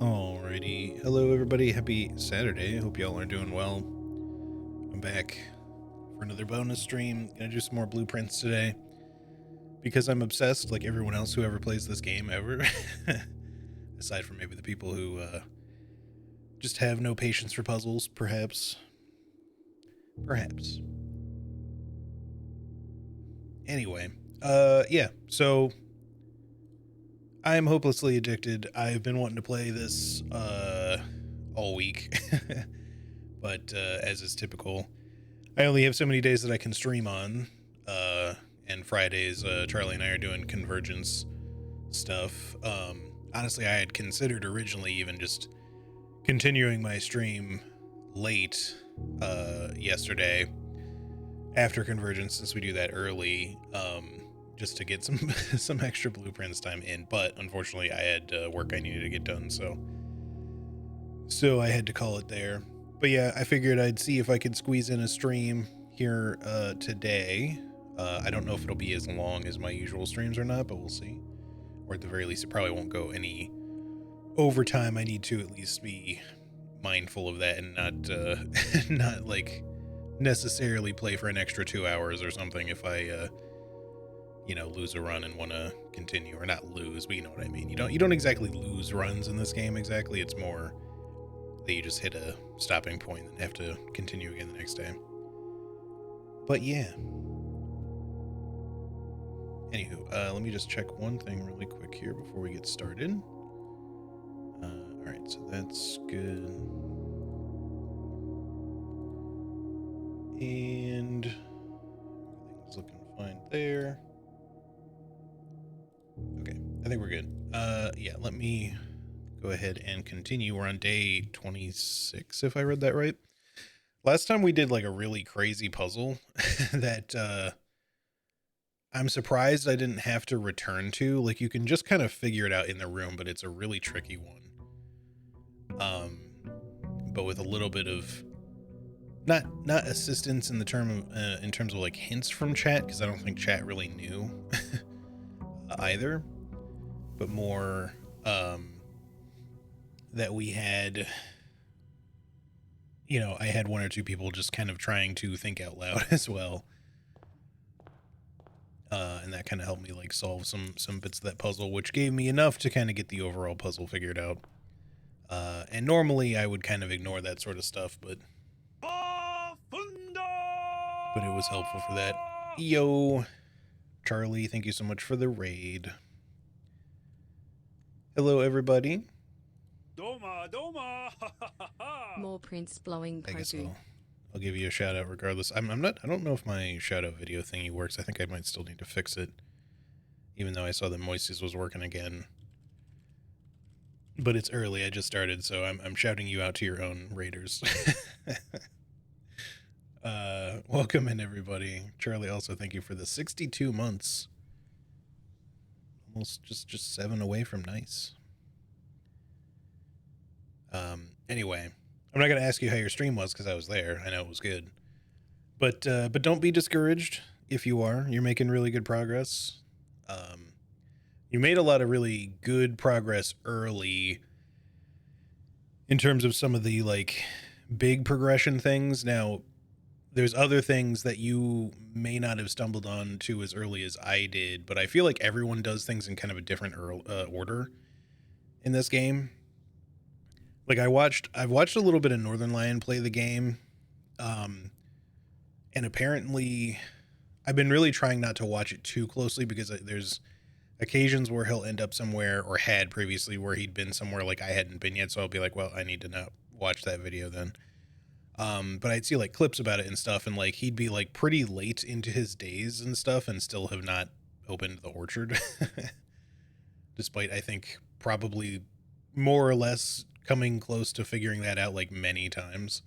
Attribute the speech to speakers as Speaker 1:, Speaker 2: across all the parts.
Speaker 1: Alrighty. Hello, everybody. Happy Saturday. Hope y'all are doing well. I'm back for another bonus stream. Gonna do some more blueprints today because I'm obsessed, like everyone else who ever plays this game ever. Aside from maybe the people who just have no patience for puzzles, perhaps. Perhaps. Anyway, yeah. So I'm hopelessly addicted. I've been wanting to play this all week. But as is typical, I only have so many days that I can stream on, and Fridays, Charlie and I are doing Convergence stuff. Honestly, I had considered originally even just continuing my stream late yesterday after Convergence, since we do that early, just to get some some extra blueprints time in. But unfortunately, I had work I needed to get done, so I had to call it there. But yeah, I figured I'd see if I could squeeze in a stream here today. I don't know if it'll be as long as my usual streams or not, but we'll see. Or at the very least, it probably won't go any overtime. I need to at least be mindful of that and not not like necessarily play for an extra 2 hours or something if I lose a run and want to continue, or not lose, but you know what I mean. You don't exactly lose runs in this game exactly. It's more that you just hit a stopping point and have to continue again the next day. But yeah. Anywho, let me just check one thing really quick here before we get started. Alright, so that's good. And everything's looking fine there. Okay, I think we're good. Yeah, let me go ahead and continue. We're on day 26, if I read that right. Last time we did like a really crazy puzzle that I'm surprised I didn't have to return to. Like, you can just kind of figure it out in the room, but it's a really tricky one. But with a little bit of not assistance in the in terms of like hints from chat, because I don't think chat really knew either, but more that we had, I had one or two people just kind of trying to think out loud as well. And that kind of helped me like solve some bits of that puzzle, which gave me enough to kind of get the overall puzzle figured out. And normally I would kind of ignore that sort of stuff, but it was helpful for that. Yo, Charlie, thank you so much for the raid. Hello, everybody.
Speaker 2: Doma.
Speaker 3: More prints blowing.
Speaker 1: I guess I'll give you a shout out regardless. I don't know if my shout out video thingy works. I think I might still need to fix it, even though I saw that Moisties was working again. But it's early. I just started, so I'm shouting you out to your own raiders. Welcome in, everybody. Charlie, also thank you for the 62 months. Almost just 7 away from nice. Anyway, I'm not gonna ask you how your stream was because I was there. I know it was good, but don't be discouraged if you are. You're making really good progress. You made a lot of really good progress early in terms of some of the like big progression things. Now, there's other things that you may not have stumbled on to as early as I did, but I feel like everyone does things in kind of a different order in this game. Like I've watched a little bit of Northernlion play the game, and apparently I've been really trying not to watch it too closely because there's occasions where he'll end up somewhere, or had previously, where he'd been somewhere like I hadn't been yet, so I'll be like, well, I need to not watch that video then. But I'd see like clips about it and stuff, and like he'd be like pretty late into his days and stuff and still have not opened the orchard. Despite, I think, probably more or less coming close to figuring that out like many times.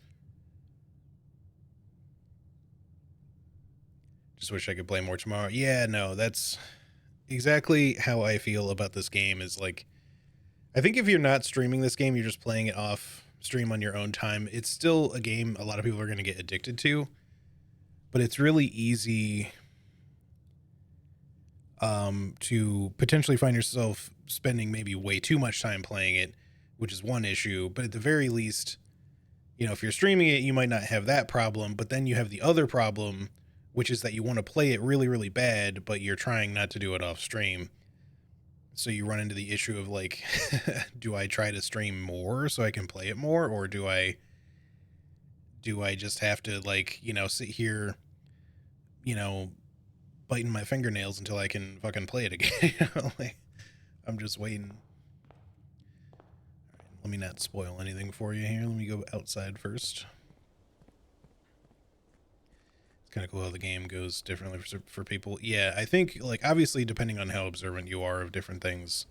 Speaker 1: Just wish I could play more tomorrow. Yeah, no, that's exactly how I feel about this game. Is like, I think if you're not streaming this game, you're just playing it off stream on your own time. It's still a game a lot of people are going to get addicted to, but it's really easy to potentially find yourself spending maybe way too much time playing it which is one issue. But at the very least, you know, if you're streaming it, you might not have that problem. But then you have the other problem, which is that you want to play it really, really bad, but you're trying not to do it off stream. So you run into the issue of like, do I try to stream more so I can play it more, or do I just have to, like, you know, sit here, you know, biting my fingernails until I can fucking play it again? You know, like, I'm just waiting. All right, let me not spoil anything for you here. Let me go outside first. Kind of cool how the game goes differently for people. Yeah, I think, like, obviously depending on how observant you are of different things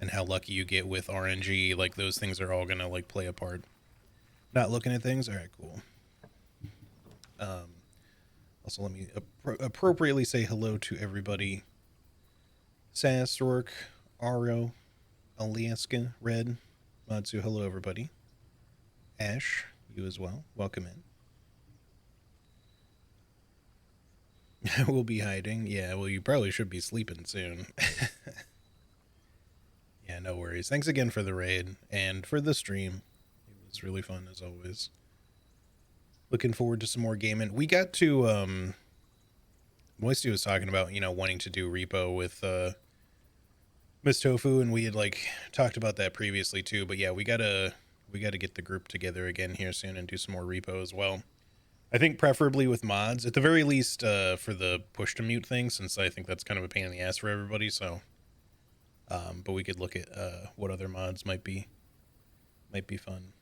Speaker 1: and how lucky you get with RNG, like, those things are all gonna, like, play a part. Not looking at things? All right, cool. Also, let me appropriately say hello to everybody. Sass, Rourke, Aro, Alaska, Red, Matsu, hello everybody. Ash, you as well. Welcome in. We'll be hiding. Yeah, well, you probably should be sleeping soon. Yeah, no worries. Thanks again for the raid and for the stream. It was really fun as always. Looking forward to some more gaming. We got to, Moisty was talking about, you know, wanting to do repo with, Miss Tofu, and we had, like, talked about that previously too, but yeah, we gotta get the group together again here soon and do some more repo as well. I think preferably with mods, at the very least, for the push to mute thing, since I think that's kind of a pain in the ass for everybody. So, but we could look at what other mods might be fun.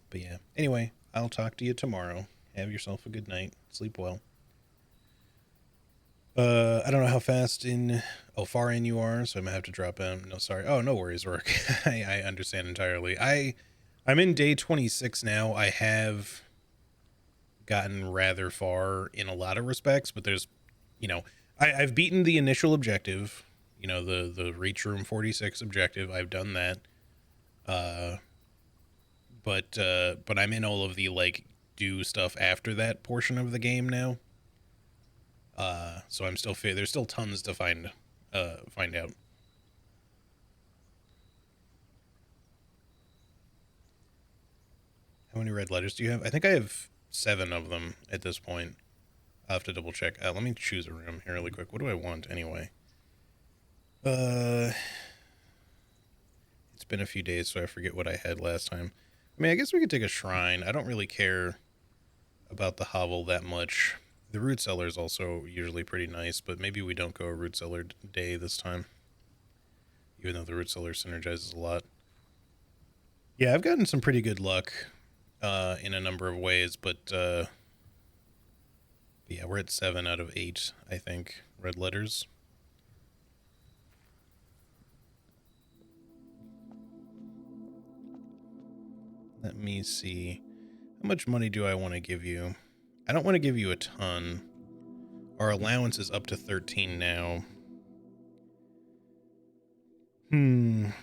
Speaker 1: But yeah, anyway, I'll talk to you tomorrow. Have yourself a good night. Sleep well. I don't know how far in you are, so I might have to drop in. No, sorry. Oh, no worries, Rourke. I understand entirely. I'm in day 26 now. I have gotten rather far in a lot of respects, but there's, you know, I've beaten the initial objective, you know, the reach room 46 objective. I've done that. But I'm in all of the, like, do stuff after that portion of the game now. So I'm still there's still tons to find out. How many red letters do you have? I think I have 7 of them at this point. I'll have to double check. Let me choose a room here really quick. What do I want anyway? It's been a few days, so I forget what I had last time. I mean, I guess we could take a shrine. I don't really care about the hovel that much. The root cellar is also usually pretty nice, but maybe we don't go a root cellar day this time. Even though the root cellar synergizes a lot. Yeah, I've gotten some pretty good luck in a number of ways, but yeah, we're at 7 out of 8, I think, red letters. Let me see. How much money do I want to give you? I don't want to give you a ton. Our allowance is up to 13 now. I'm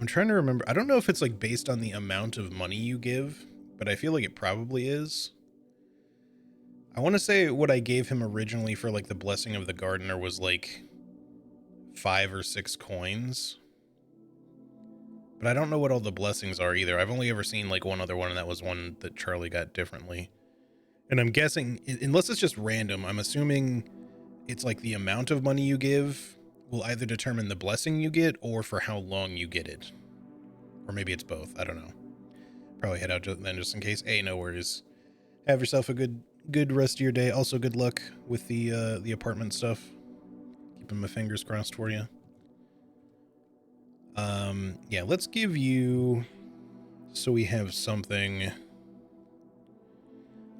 Speaker 1: trying to remember. I don't know if it's, like, based on the amount of money you give, but I feel like it probably is. I want to say what I gave him originally for, like, the Blessing of the Gardener was, like, 5 or 6 coins. But I don't know what all the blessings are either. I've only ever seen, like, one other one, and that was one that Charlie got differently. And I'm guessing, unless it's just random, I'm assuming it's, like, the amount of money you give will either determine the blessing you get or for how long you get it. Or maybe it's both. I don't know. Probably head out then just in case. Hey, no worries. Have yourself a good rest of your day. Also, good luck with the apartment stuff. Keeping my fingers crossed for you. Yeah, let's give you, so we have something.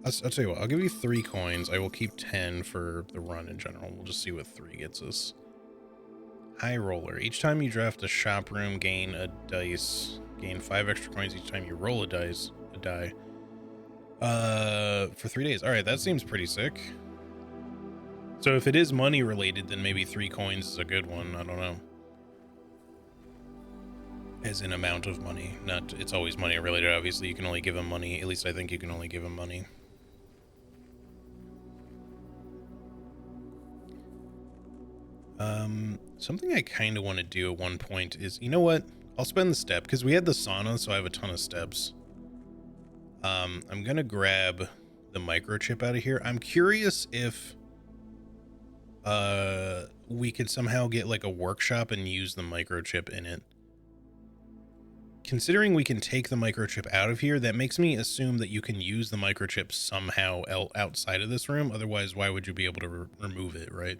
Speaker 1: I'll tell you what, I'll give you 3 coins. I will keep 10 for the run in general. We'll just see what 3 gets us. High roller. Each time you draft a shop room, gain a dice. Gain 5 extra coins each time you roll a die. For 3 days. All right, that seems pretty sick. So if it is money related, then maybe 3 coins is a good one. I don't know. As in amount of money. Not, it's always money related. Obviously, you can only give him money. At least I think you can only give him money. Something I kind of want to do at one point is, you know what? I'll spend the step because we had the sauna, so I have a ton of steps. I'm gonna grab the microchip out of here. I'm curious if we could somehow get like a workshop and use the microchip in it. Considering we can take the microchip out of here, that makes me assume that you can use the microchip somehow outside of this room. Otherwise, why would you be able to remove it, right?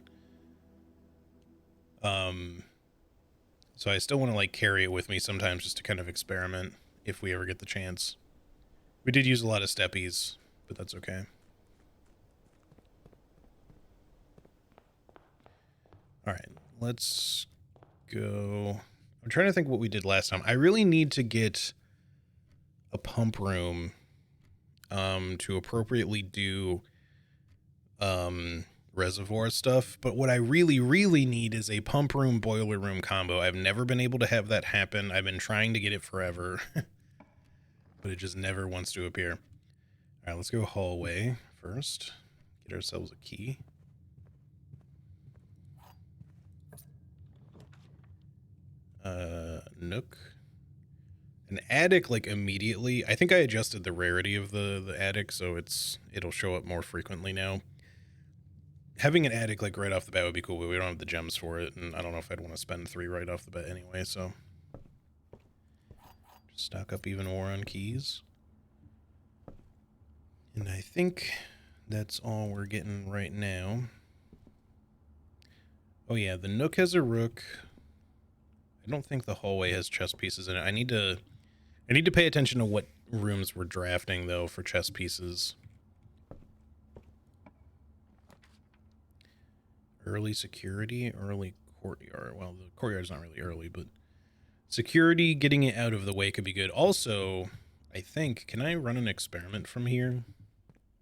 Speaker 1: So I still want to like carry it with me sometimes just to kind of experiment if we ever get the chance. We did use a lot of steppies, but that's okay. All right, let's go. I'm trying to think what we did last time. I really need to get a pump room to appropriately do reservoir stuff, but what I really need is a pump room boiler room combo. I've never been able to have that happen. I've been trying to get it forever, but it just never wants to appear. All right, let's go hallway first. Get ourselves a key. Nook. An attic, like immediately. I think I adjusted the rarity of the attic, so it'll show up more frequently now. Having an attic like right off the bat would be cool, but we don't have the gems for it, and I don't know if I'd want to spend 3 right off the bat anyway, so just stock up even more on keys. And I think that's all we're getting right now. Oh yeah, the Nook has a rook. I don't think the hallway has chess pieces in it. I need to pay attention to what rooms we're drafting though for chess pieces. Early security, early courtyard. Well, the courtyard's not really early, but security, getting it out of the way could be good. Also, I think, can I run an experiment from here?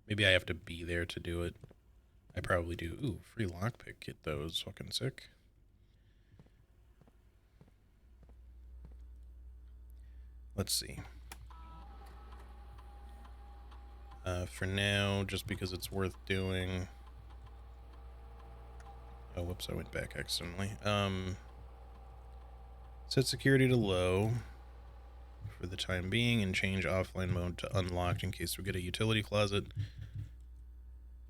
Speaker 1: Maybe I have to be there to do it. I probably do. Ooh, free lockpick. Get those. Fucking sick. Let's see. For now, just because it's worth doing. Oh, whoops, I went back accidentally. Set security to low for the time being and change offline mode to unlocked in case we get a utility closet.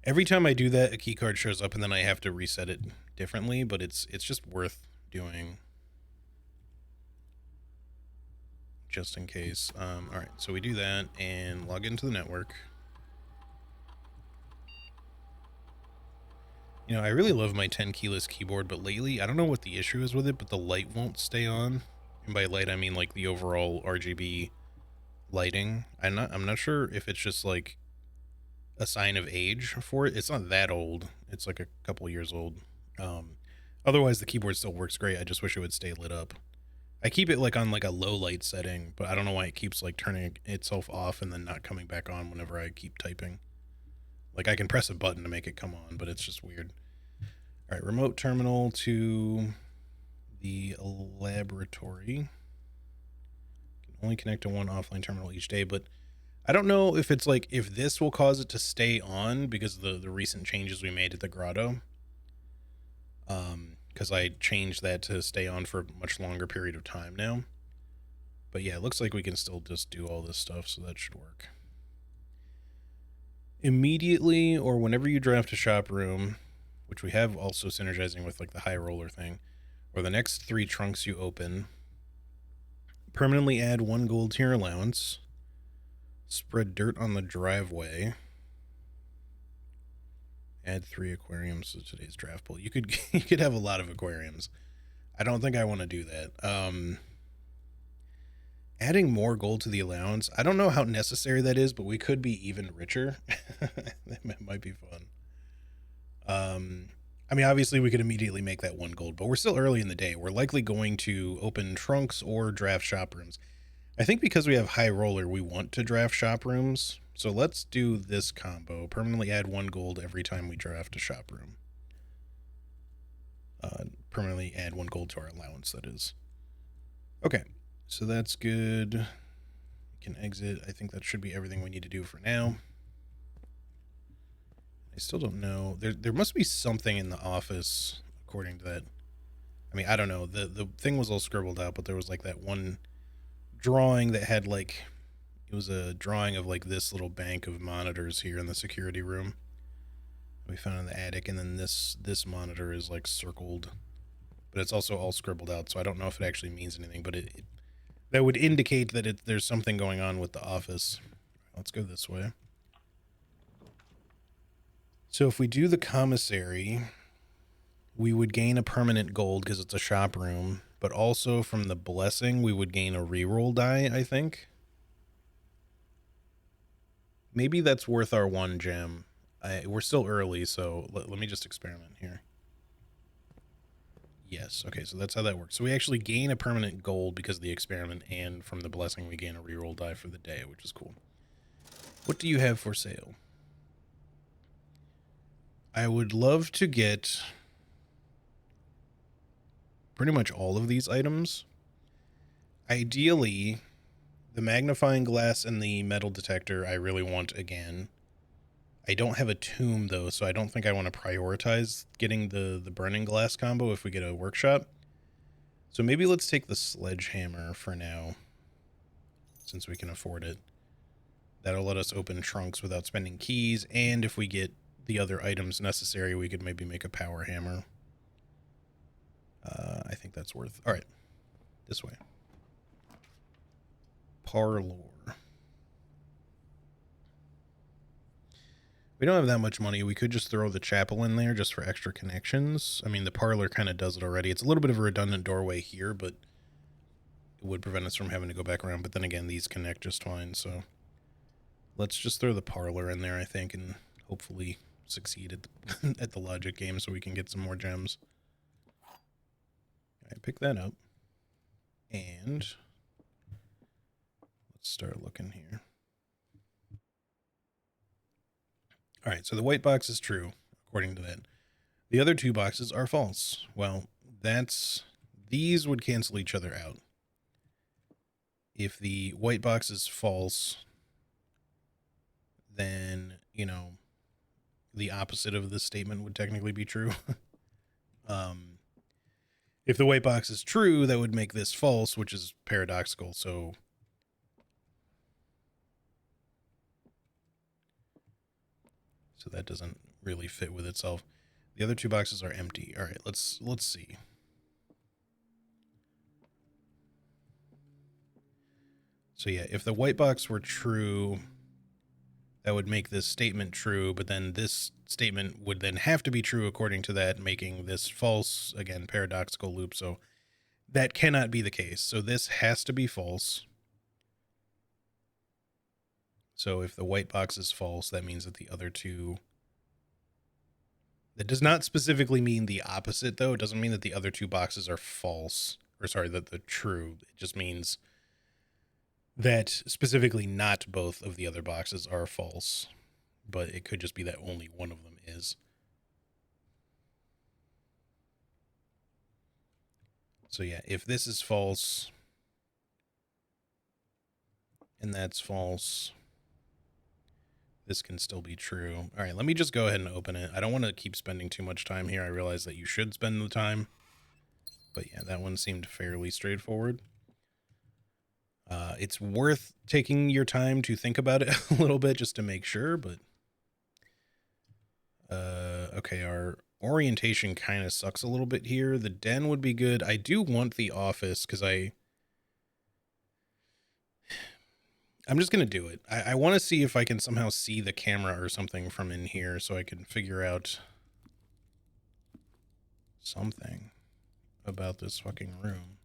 Speaker 1: Every time I do that, a key card shows up and then I have to reset it differently, but it's just worth doing. Just in case. All right, so we do that and log into the network. You know, I really love my 10 keyless keyboard, but lately, I don't know what the issue is with it, but the light won't stay on. And by light, I mean like the overall RGB lighting. I'm not sure if it's just like a sign of age for it. It's not that old. It's like a couple years old. Otherwise, the keyboard still works great. I just wish it would stay lit up. I keep it like on like a low light setting, but I don't know why it keeps like turning itself off and then not coming back on whenever I keep typing. Like I can press a button to make it come on, but it's just weird. All right, remote terminal to the laboratory. Can only connect to one offline terminal each day, but I don't know if it's like if this will cause it to stay on because of the recent changes we made at the grotto. Because I changed that to stay on for a much longer period of time now. But yeah, it looks like we can still just do all this stuff, so that should work. Immediately, or whenever you draft a shop room, which we have also synergizing with like the high roller thing, or the next 3 trunks you open, permanently add 1 gold to your allowance, spread dirt on the driveway, add 3 aquariums to today's draft pool. You could have a lot of aquariums. I don't think I want to do that. Adding more gold to the allowance. I don't know how necessary that is, but we could be even richer. That might be fun. I mean, obviously we could immediately make that 1 gold, but we're still early in the day. We're likely going to open trunks or draft shop rooms. I think because we have high roller, we want to draft shop rooms. So let's do this combo. Permanently add 1 gold every time we draft a shop room. Permanently add 1 gold to our allowance, that is. Okay, so that's good. We can exit. I think that should be everything we need to do for now. I still don't know. There must be something in the office, according to that I mean, I don't know. The thing was all scribbled out, but there was like that one drawing that had like, it was a drawing of like this little bank of monitors here in the security room we found in the attic, and then this monitor is like circled, but it's also all scribbled out, so I don't know if it actually means anything, but it that would indicate that there's something going on with the office. Let's go this way. So if we do the commissary, we would gain a permanent gold because it's a shop room, but also from the blessing, we would gain a reroll die, I think. Maybe that's worth our 1 gem. We're still early, so let me just experiment here. Yes, okay, so that's how that works. So we actually gain a permanent gold because of the experiment, and from the blessing we gain a reroll die for the day, which is cool. What do you have for sale? I would love to get pretty much all of these items. Ideally, the magnifying glass and the metal detector I really want again. I don't have a tomb, though, so I don't think I want to prioritize getting the burning glass combo if we get a workshop. So maybe let's take the sledgehammer for now, since we can afford it. That'll let us open trunks without spending keys, and if we get the other items necessary, we could maybe make a power hammer. I think that's worth... All right, this way. Parlor. We don't have that much money. We could just throw the chapel in there just for extra connections. I mean, the parlor kind of does it already. It's a little bit of a redundant doorway here, but it would prevent us from having to go back around. But then again, these connect just fine, so let's just throw the parlor in there, I think, and hopefully succeed at the logic game so we can get some more gems. I pick that up, and let's start looking here. All right, so the white box is true, according to that. The other 2 boxes are false. Well, these would cancel each other out. If the white box is false, then, you know, the opposite of this statement would technically be true. If the white box is true, that would make this false, which is paradoxical, so... So that doesn't really fit with itself. The other 2 boxes are empty. All right, let's see. So yeah, if the white box were true, that would make this statement true, but then this statement would then have to be true according to that, making this false, again, paradoxical loop. So that cannot be the case. So this has to be false. So if the white box is false, that means that the other 2... That does not specifically mean the opposite, though. It doesn't mean that the other 2 boxes are false. Or sorry, that they're true. It just means that specifically not both of the other boxes are false. But it could just be that only one of them is. So yeah, if this is false, and that's false, this can still be true. All right, let me just go ahead and open it. I don't want to keep spending too much time here. I realize that you should spend the time. But yeah, that one seemed fairly straightforward. It's worth taking your time to think about it a little bit just to make sure, but... okay, our orientation kind of sucks a little bit here. The den would be good. I do want the office because I'm just going to do it. I want to see if I can somehow see the camera or something from in here so I can figure out something about this fucking room.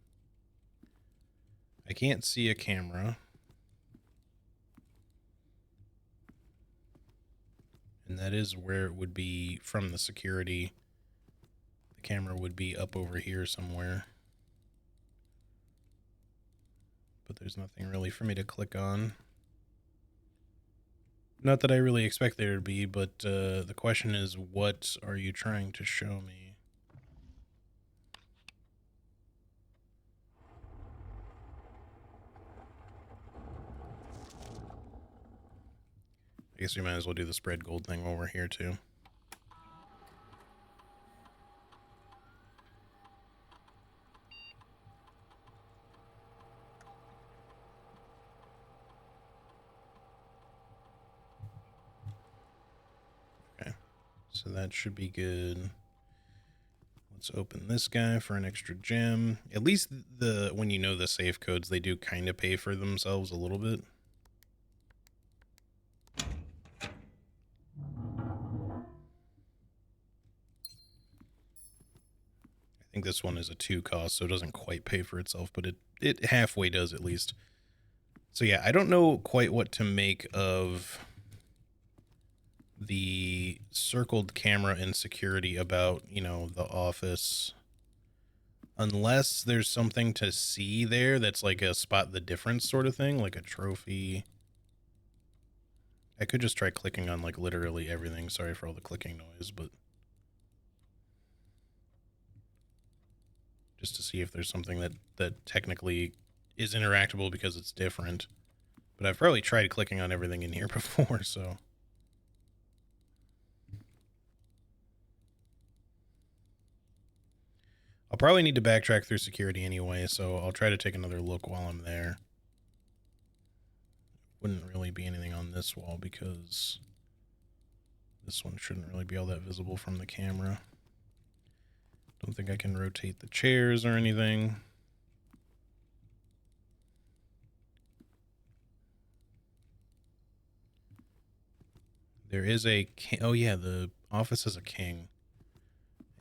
Speaker 1: I can't see a camera. And that is where it would be from the security. The camera would be up over here somewhere. But there's nothing really for me to click on. Not that I really expect there to be, but the question is, what are you trying to show me? I guess we might as well do the spread gold thing while we're here, too. So that should be good. Let's open this guy for an extra gem. At least when you know the safe codes, they do kind of pay for themselves a little bit. I think this one is a 2 cost, so it doesn't quite pay for itself, but it halfway does at least. So yeah, I don't know quite what to make of the circled camera and security about, you know, the office. Unless there's something to see there that's like a spot the difference sort of thing, like a trophy. I could just try clicking on like literally everything. Sorry for all the clicking noise, but just to see if there's something that technically is interactable because it's different. But I've probably tried clicking on everything in here before, so. I'll probably need to backtrack through security anyway, so I'll try to take another look while I'm there. Wouldn't really be anything on this wall because this one shouldn't really be all that visible from the camera. Don't think I can rotate the chairs or anything. There is a king. Oh yeah, the office has a king.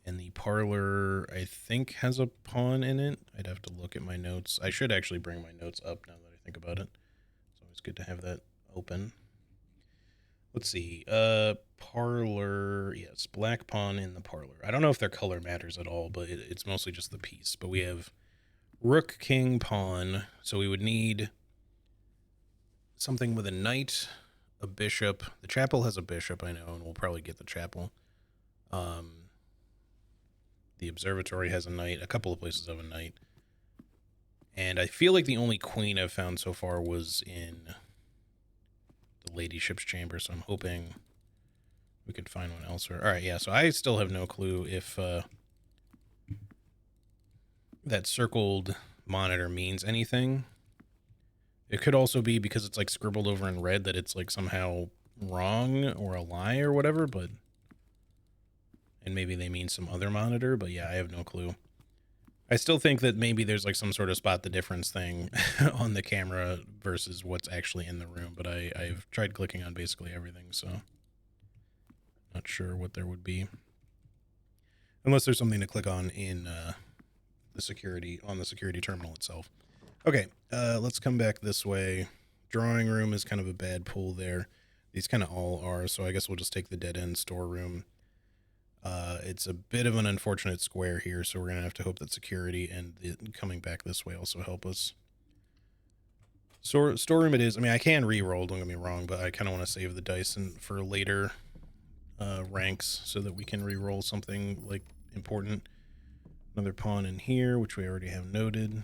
Speaker 1: And the parlor, I think, has a pawn in it. I'd have to look at my notes. I should actually bring my notes up now that I think about it. It's always good to have that open. Let's see. Parlor. Yes, black pawn in the parlor. I don't know if their color matters at all, but it's mostly just the piece. But we have rook, king, pawn. So we would need something with a knight, a bishop. The chapel has a bishop, I know, and we'll probably get the chapel. The observatory has a knight. A couple of places have a knight. And I feel like the only queen I've found so far was in the ladyship's chamber, so I'm hoping we could find one elsewhere. All right, yeah, so I still have no clue if that circled monitor means anything. It could also be because it's like scribbled over in red that it's like somehow wrong or a lie or whatever, but... And maybe they mean some other monitor, but yeah, I have no clue. I still think that maybe there's like some sort of spot the difference thing on the camera versus what's actually in the room, but I've tried clicking on basically everything, so not sure what there would be. Unless there's something to click on in the security terminal itself. Okay, let's come back this way. Drawing room is kind of a bad pull there. These kind of all are, so I guess we'll just take the dead end storeroom. It's a bit of an unfortunate square here, so we're going to have to hope that security and coming back this way also help us. Storeroom it is. I mean, I can re-roll, don't get me wrong, but I kind of want to save the dice for later ranks so that we can re-roll something, like, important. Another pawn in here, which we already have noted.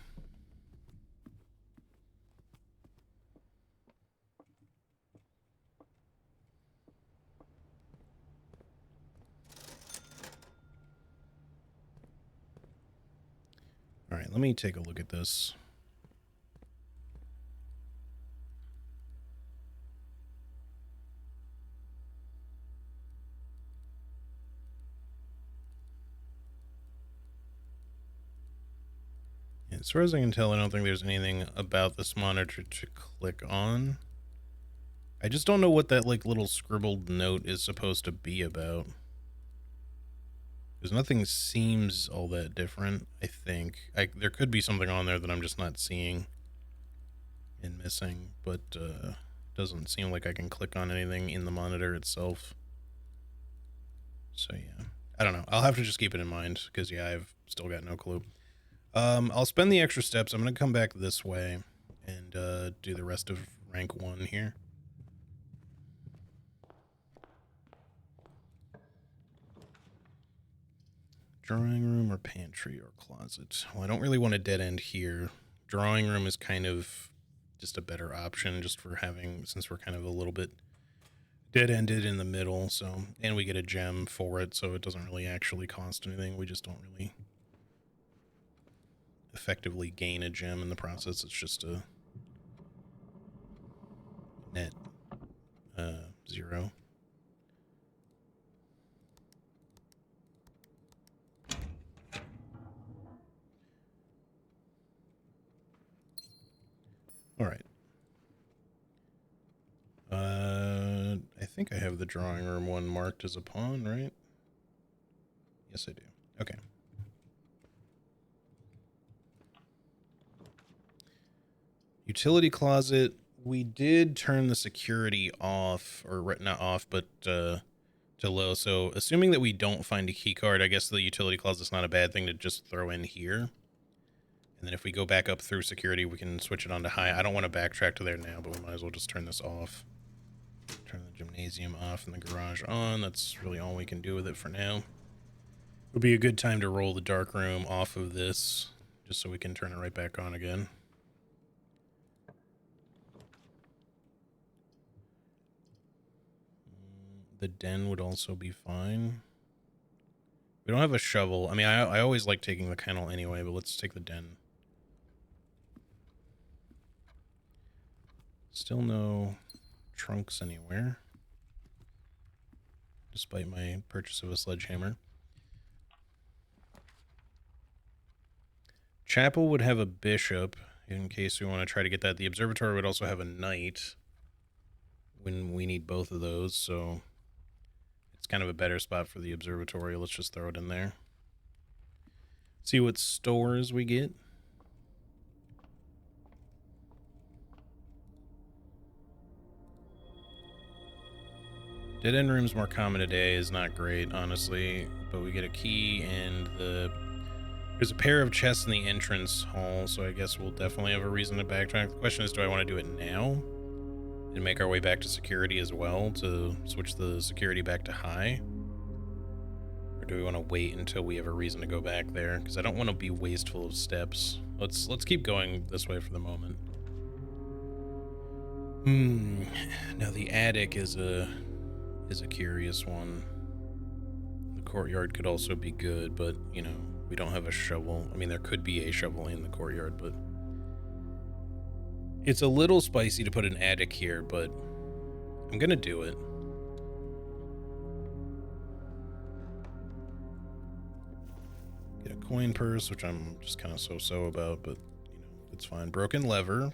Speaker 1: All right, let me take a look at this. As far as I can tell, I don't think there's anything about this monitor to click on. I just don't know what that like little scribbled note is supposed to be about. Because nothing seems all that different, I think. There could be something on there that I'm just not seeing and missing, but doesn't seem like I can click on anything in the monitor itself. So yeah, I don't know. I'll have to just keep it in mind, because yeah, I've still got no clue. I'll spend the extra steps. I'm going to come back this way and do the rest of rank 1 here. Drawing room or pantry or closet? Well, I don't really want a dead end here. Drawing room is kind of just a better option just for having, since we're kind of a little bit dead-ended in the middle, so, and we get a gem for it, so it doesn't really actually cost anything. We just don't really effectively gain a gem in the process. It's just a net 0. All right. I think I have the drawing room one marked as a pawn, right? Yes, I do. Okay. Utility closet. We did turn the security off, or not off, but to low. So assuming that we don't find a key card, I guess the utility closet's not a bad thing to just throw in here. And then if we go back up through security, we can switch it on to high. I don't want to backtrack to there now, but we might as well just turn this off. Turn the gymnasium off and the garage on. That's really all we can do with it for now. Would be a good time to roll the dark room off of this, just so we can turn it right back on again. The den would also be fine. We don't have a shovel. I mean, I always like taking the kennel anyway, but let's take the den. Still no trunks anywhere, despite my purchase of a sledgehammer. Chapel would have a bishop in case we want to try to get that. The observatory would also have a knight when we need both of those, so it's kind of a better spot for the observatory. Let's just throw it in there. See what stores we get. Dead end room's more common today is not great, honestly, but we get a key and there's a pair of chests in the entrance hall, so I guess we'll definitely have a reason to backtrack. The question is, do I want to do it now and make our way back to security as well to switch the security back to high? Or do we want to wait until we have a reason to go back there? Because I don't want to be wasteful of steps. Let's keep going this way for the moment. Now the attic is a curious one. The courtyard could also be good, but, you know, we don't have a shovel. I mean, there could be a shovel in the courtyard, but it's a little spicy to put an attic here, but I'm gonna do it. Get a coin purse, which I'm just kind of so-so about, but, you know, it's fine. Broken lever.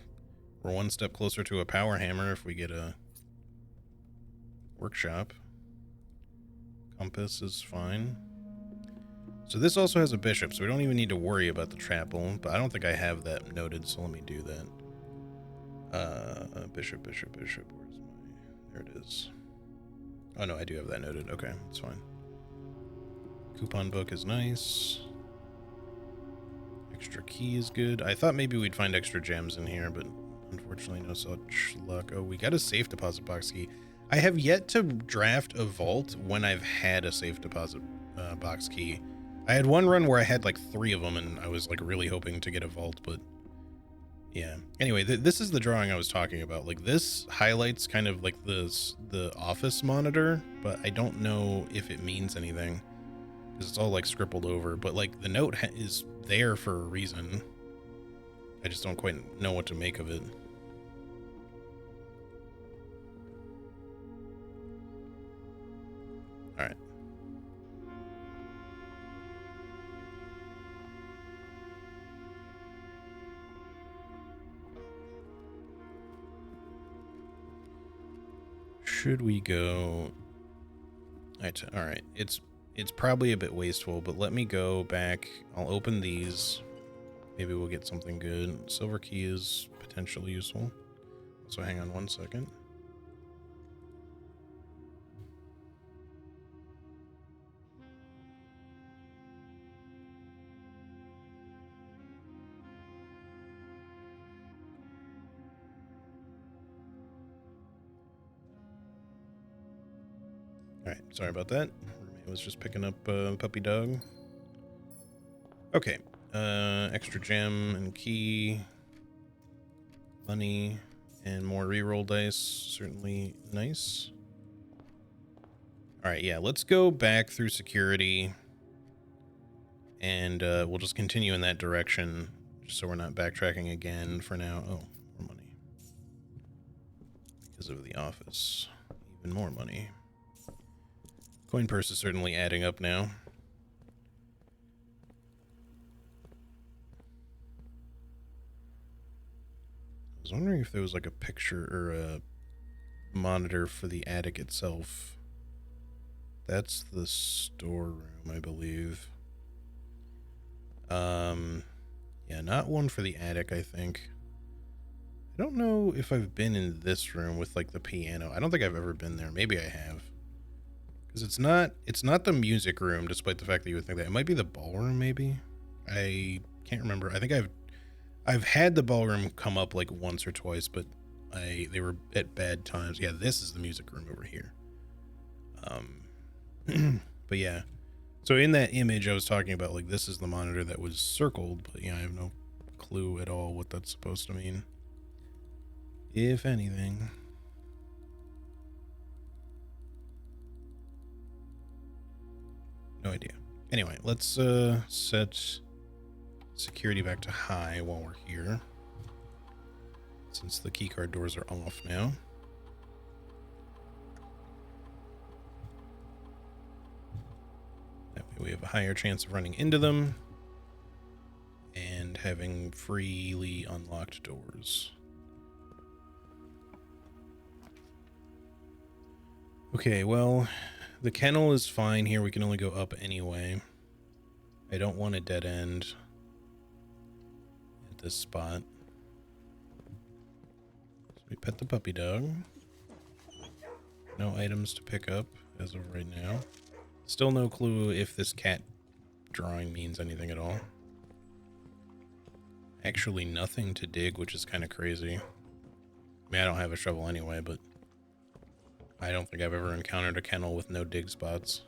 Speaker 1: We're one step closer to a power hammer if we get a workshop. Compass is fine. So this also has a bishop, so we don't even need to worry about the chapel, but I don't think I have that noted, so let me do that. Bishop. Where's my... There it is. Oh no, I do have that noted. Okay, that's fine. Coupon book is nice. Extra key is good. I thought maybe we'd find extra gems in here, but unfortunately no such luck. Oh, we got a safe deposit box key. I have yet to draft a vault when I've had a safe deposit box key. I had one run where I had like 3 of them, and I was like really hoping to get a vault, but yeah. Anyway, this is the drawing I was talking about. Like, this highlights kind of like the office monitor, but I don't know if it means anything because it's all like scribbled over. But like the note is there for a reason. I just don't quite know what to make of it. All right. Should we go? All right. It's probably a bit wasteful, but let me go back. I'll open these. Maybe we'll get something good. Silver key is potentially useful. So hang on one second. Alright, sorry about that. Roommate was just picking up a puppy dog. Okay, extra gem and key. Money and more reroll dice. Certainly nice. Alright, yeah, let's go back through security. And we'll just continue in that direction, just so we're not backtracking again for now. Oh, more money. Because of the office. Even more money. Coin purse is certainly adding up now. was wondering if there was like a picture or a monitor for the attic itself. That's the storeroom, I believe. Yeah, not one for the attic, I think. I don't know if I've been in this room with like the piano. I don't think I've ever been there. Maybe I have. Because it's not the music room, despite the fact that you would think that. It might be the ballroom, maybe. I can't remember. I think I've had the ballroom come up like once or twice, but they were at bad times. Yeah, this is the music room over here. But yeah. So in that image I was talking about, like, this is the monitor that was circled, but yeah, I have no clue at all what that's supposed to mean. If anything. No idea. Anyway, let's set security back to high while we're here, since the keycard doors are off now. That way we have a higher chance of running into them and having freely unlocked doors. Okay, well, the kennel is fine here. We can only go up anyway. I don't want a dead end at this spot. So we pet the puppy dog. No items to pick up as of right now. Still no clue if this cat drawing means anything at all. Actually nothing to dig, which is kind of crazy. I mean, I don't have a shovel anyway, but I don't think I've ever encountered a kennel with no dig spots.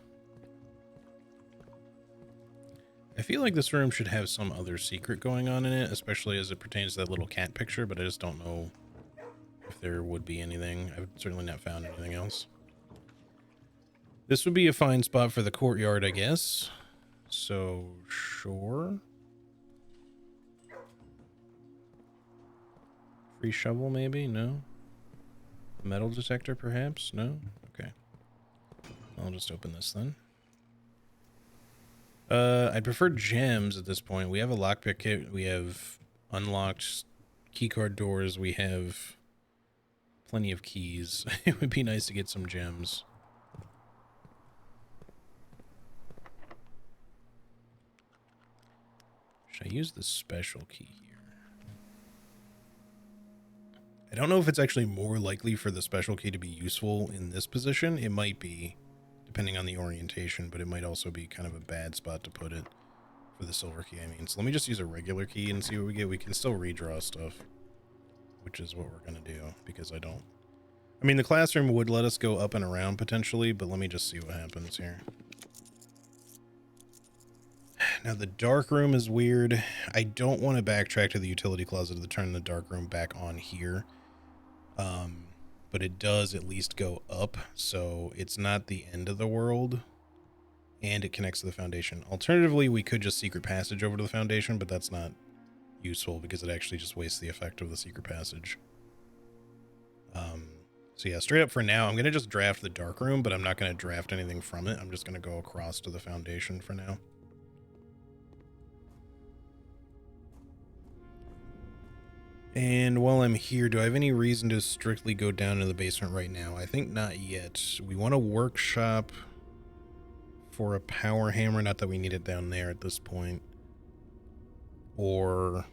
Speaker 1: I feel like this room should have some other secret going on in it, especially as it pertains to that little cat picture, but I just don't know if there would be anything. I've certainly not found anything else. This would be a fine spot for the courtyard, I guess. So, sure. Free shovel, maybe? No? A metal detector, perhaps? No? Okay. I'll just open this then. I'd prefer gems at this point. We have a lockpick kit. We have unlocked keycard doors. We have plenty of keys. It would be nice to get some gems. Should I use the special key here? I don't know if it's actually more likely for the special key to be useful in this position. It might be, depending on the orientation, but it might also be kind of a bad spot to put it for the silver key, I mean. So let me just use a regular key and see what we get. We can still redraw stuff, which is what we're going to do, because I mean, the classroom would let us go up and around potentially, but let me just see what happens here. Now, the dark room is weird. I don't want to backtrack to the utility closet to turn the dark room back on here. But it does at least go up, so it's not the end of the world, and it connects to the foundation. Alternatively, we could just secret passage over to the foundation, but that's not useful because it actually just wastes the effect of the secret passage. So yeah, straight up for now, I'm going to just draft the dark room, but I'm not going to draft anything from it. I'm just going to go across to the foundation for now. And while I'm here, do I have any reason to strictly go down to the basement right now? I think not yet. We want a workshop for a power hammer. Not that we need it down there at this point. Or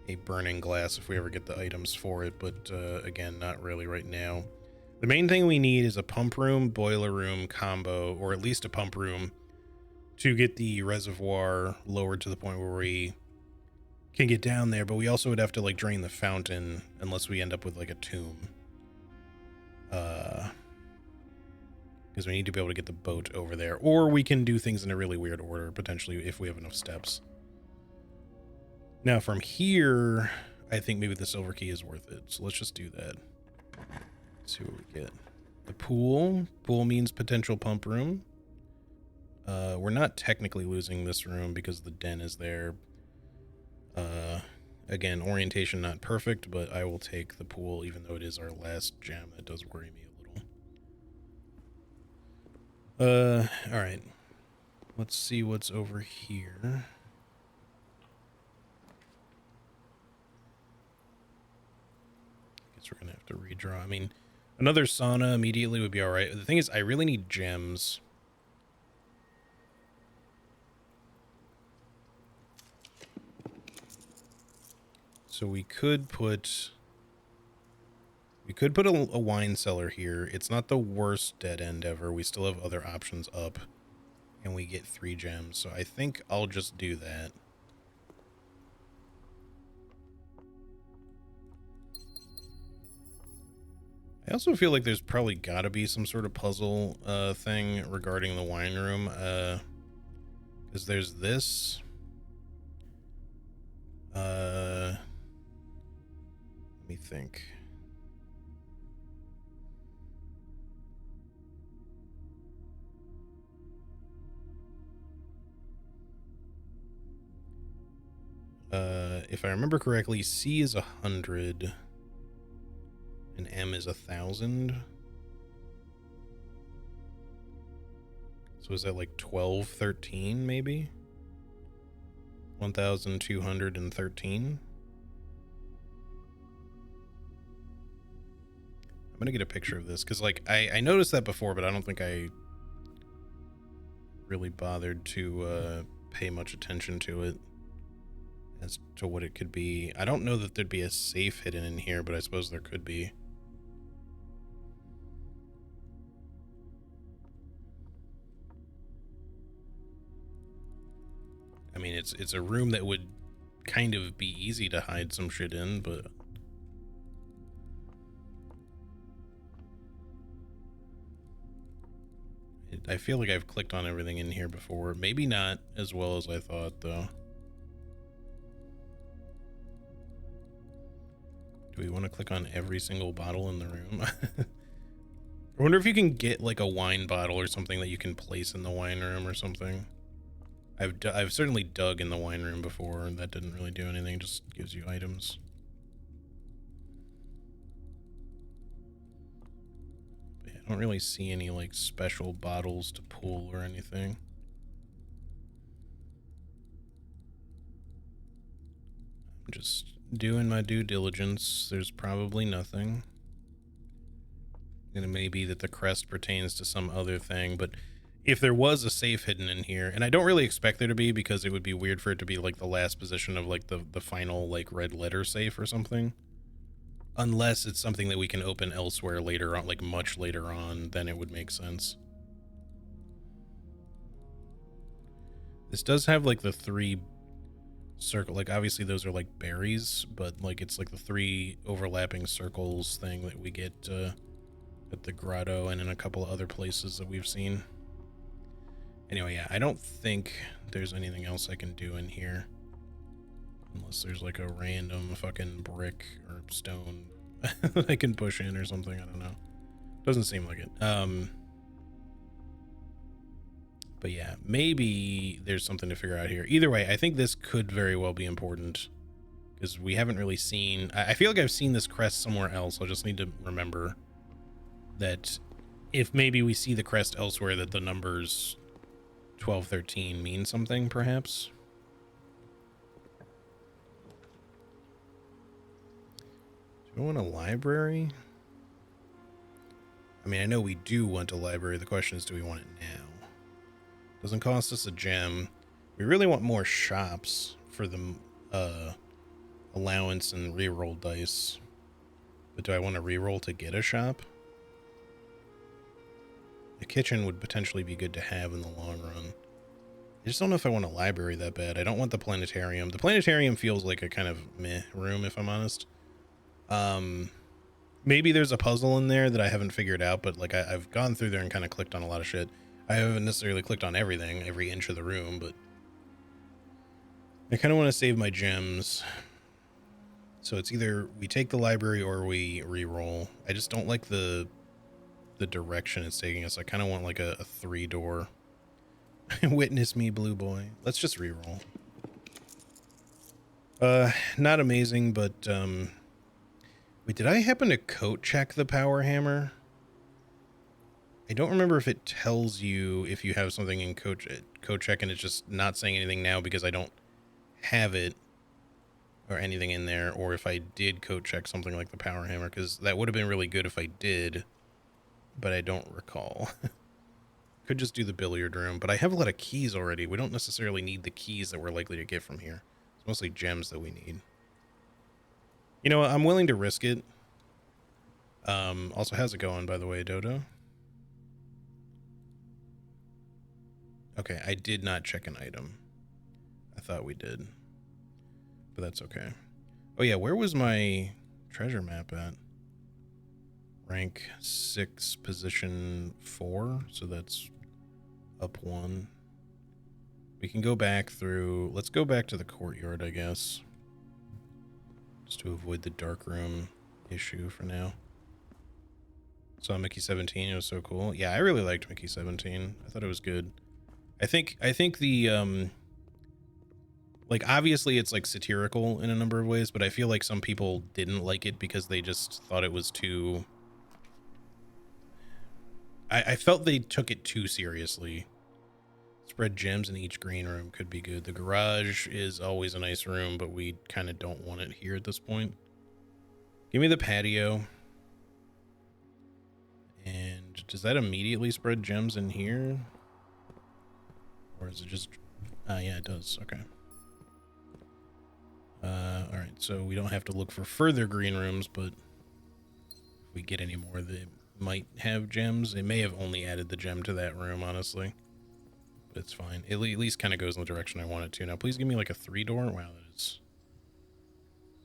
Speaker 1: a burning glass if we ever get the items for it. But again, not really right now. The main thing we need is a pump room, boiler room combo, or at least a pump room to get the reservoir lowered to the point where we can get down there, but we also would have to like drain the fountain unless we end up with like a tomb. Because we need to be able to get the boat over there, or we can do things in a really weird order potentially if we have enough steps. Now from here, I think maybe the silver key is worth it, so let's just do that. Let's see what we get. The pool means potential pump room. We're not technically losing this room because the den is there. Again, orientation not perfect, but I will take the pool even though it is our last gem. That does worry me a little. All right. Let's see what's over here. guess we're gonna have to redraw. I mean, another sauna immediately would be all right. The thing is, I really need gems. So we could put a wine cellar here. It's not the worst dead end ever. We still have other options up, and we get 3 gems. So I think I'll just do that. I also feel like there's probably got to be some sort of puzzle thing regarding the wine room, because there's this. Let me think. If I remember correctly, C is 100 and M is 1,000. So is that like 12, 13 maybe? 1,213. I'm gonna get a picture of this because, like, I noticed that before, but I don't think I really bothered to pay much attention to it as to what it could be. I don't know that there'd be a safe hidden in here, but I suppose there could be. I mean, it's a room that would kind of be easy to hide some shit in, but I feel like I've clicked on everything in here before. Maybe not as well as I thought, though. Do we want to click on every single bottle in the room? I wonder if you can get like a wine bottle or something that you can place in the wine room or something. I've certainly dug in the wine room before, and that didn't really do anything. It just gives you items. But yeah, I don't really see any like special bottles to pull or anything. I'm just doing my due diligence. There's probably nothing. And it may be that the crest pertains to some other thing, but if there was a safe hidden in here, and I don't really expect there to be because it would be weird for it to be like the last position of like the final like red letter safe or something. Unless it's something that we can open elsewhere later on, like much later on, then it would make sense. This does have like the 3 circle, like obviously those are like berries, but like it's like the 3 overlapping circles thing that we get at the grotto and in a couple of other places that we've seen. Anyway, yeah, I don't think there's anything else I can do in here. Unless there's like a random fucking brick or stone I can push in or something. I don't know. Doesn't seem like it. But yeah, maybe there's something to figure out here. Either way, I think this could very well be important. Because we haven't really seen... I feel like I've seen this crest somewhere else. I'll just need to remember that if maybe we see the crest elsewhere, that the numbers 12, 13 mean something, perhaps. Do we want a library? I mean, I know we do want a library. The question is, do we want it now? Doesn't cost us a gem. We really want more shops for the allowance and reroll dice. But do I want to reroll to get a shop? The kitchen would potentially be good to have in the long run. I just don't know if I want a library that bad. I don't want the planetarium. The planetarium feels like a kind of meh room, if I'm honest. Maybe there's a puzzle in there that I haven't figured out, but like I've gone through there and kind of clicked on a lot of shit. I haven't necessarily clicked on everything, every inch of the room, but I kind of want to save my gems. So it's either we take the library or we re-roll. I just don't like the direction it's taking us. I kind of want like a 3-door. Witness me, blue boy. Let's just re-roll. Not amazing, but wait, did I happen to coat check the power hammer? I don't remember if it tells you if you have something in coat check and it's just not saying anything now because I don't have it. or anything in there, or if I did coat check something like the power hammer, because that would have been really good if I did, but I don't recall. Could just do the billiard room, but I have a lot of keys already. We don't necessarily need the keys that we're likely to get from here. It's mostly gems that we need. You know what? I'm willing to risk it. Also, how's it going, by the way, Dodo? Okay, I did not check an item. I thought we did, but that's okay. Oh yeah, where was my treasure map at? Rank 6, position 4, so that's up 1. We can go back through, let's go back to the courtyard, I guess, just to avoid the dark room issue for now. Saw Mickey 17, it was so cool. Yeah, I really liked Mickey 17. I thought it was good. I think the like, obviously it's like satirical in a number of ways, but I feel like some people didn't like it because they just thought it was too, I felt they took it too seriously. Spread gems in each green room could be good. The garage is always a nice room, but we kind of don't want it here at this point. Give me the patio. And does that immediately spread gems in here? Or is it just... yeah, it does. Okay. Alright, so we don't have to look for further green rooms, but if we get any more, they might have gems. It may have only added the gem to that room, honestly. But it's fine. It at least kind of goes in the direction I want it to. Now, please give me like a 3-door. Wow, that is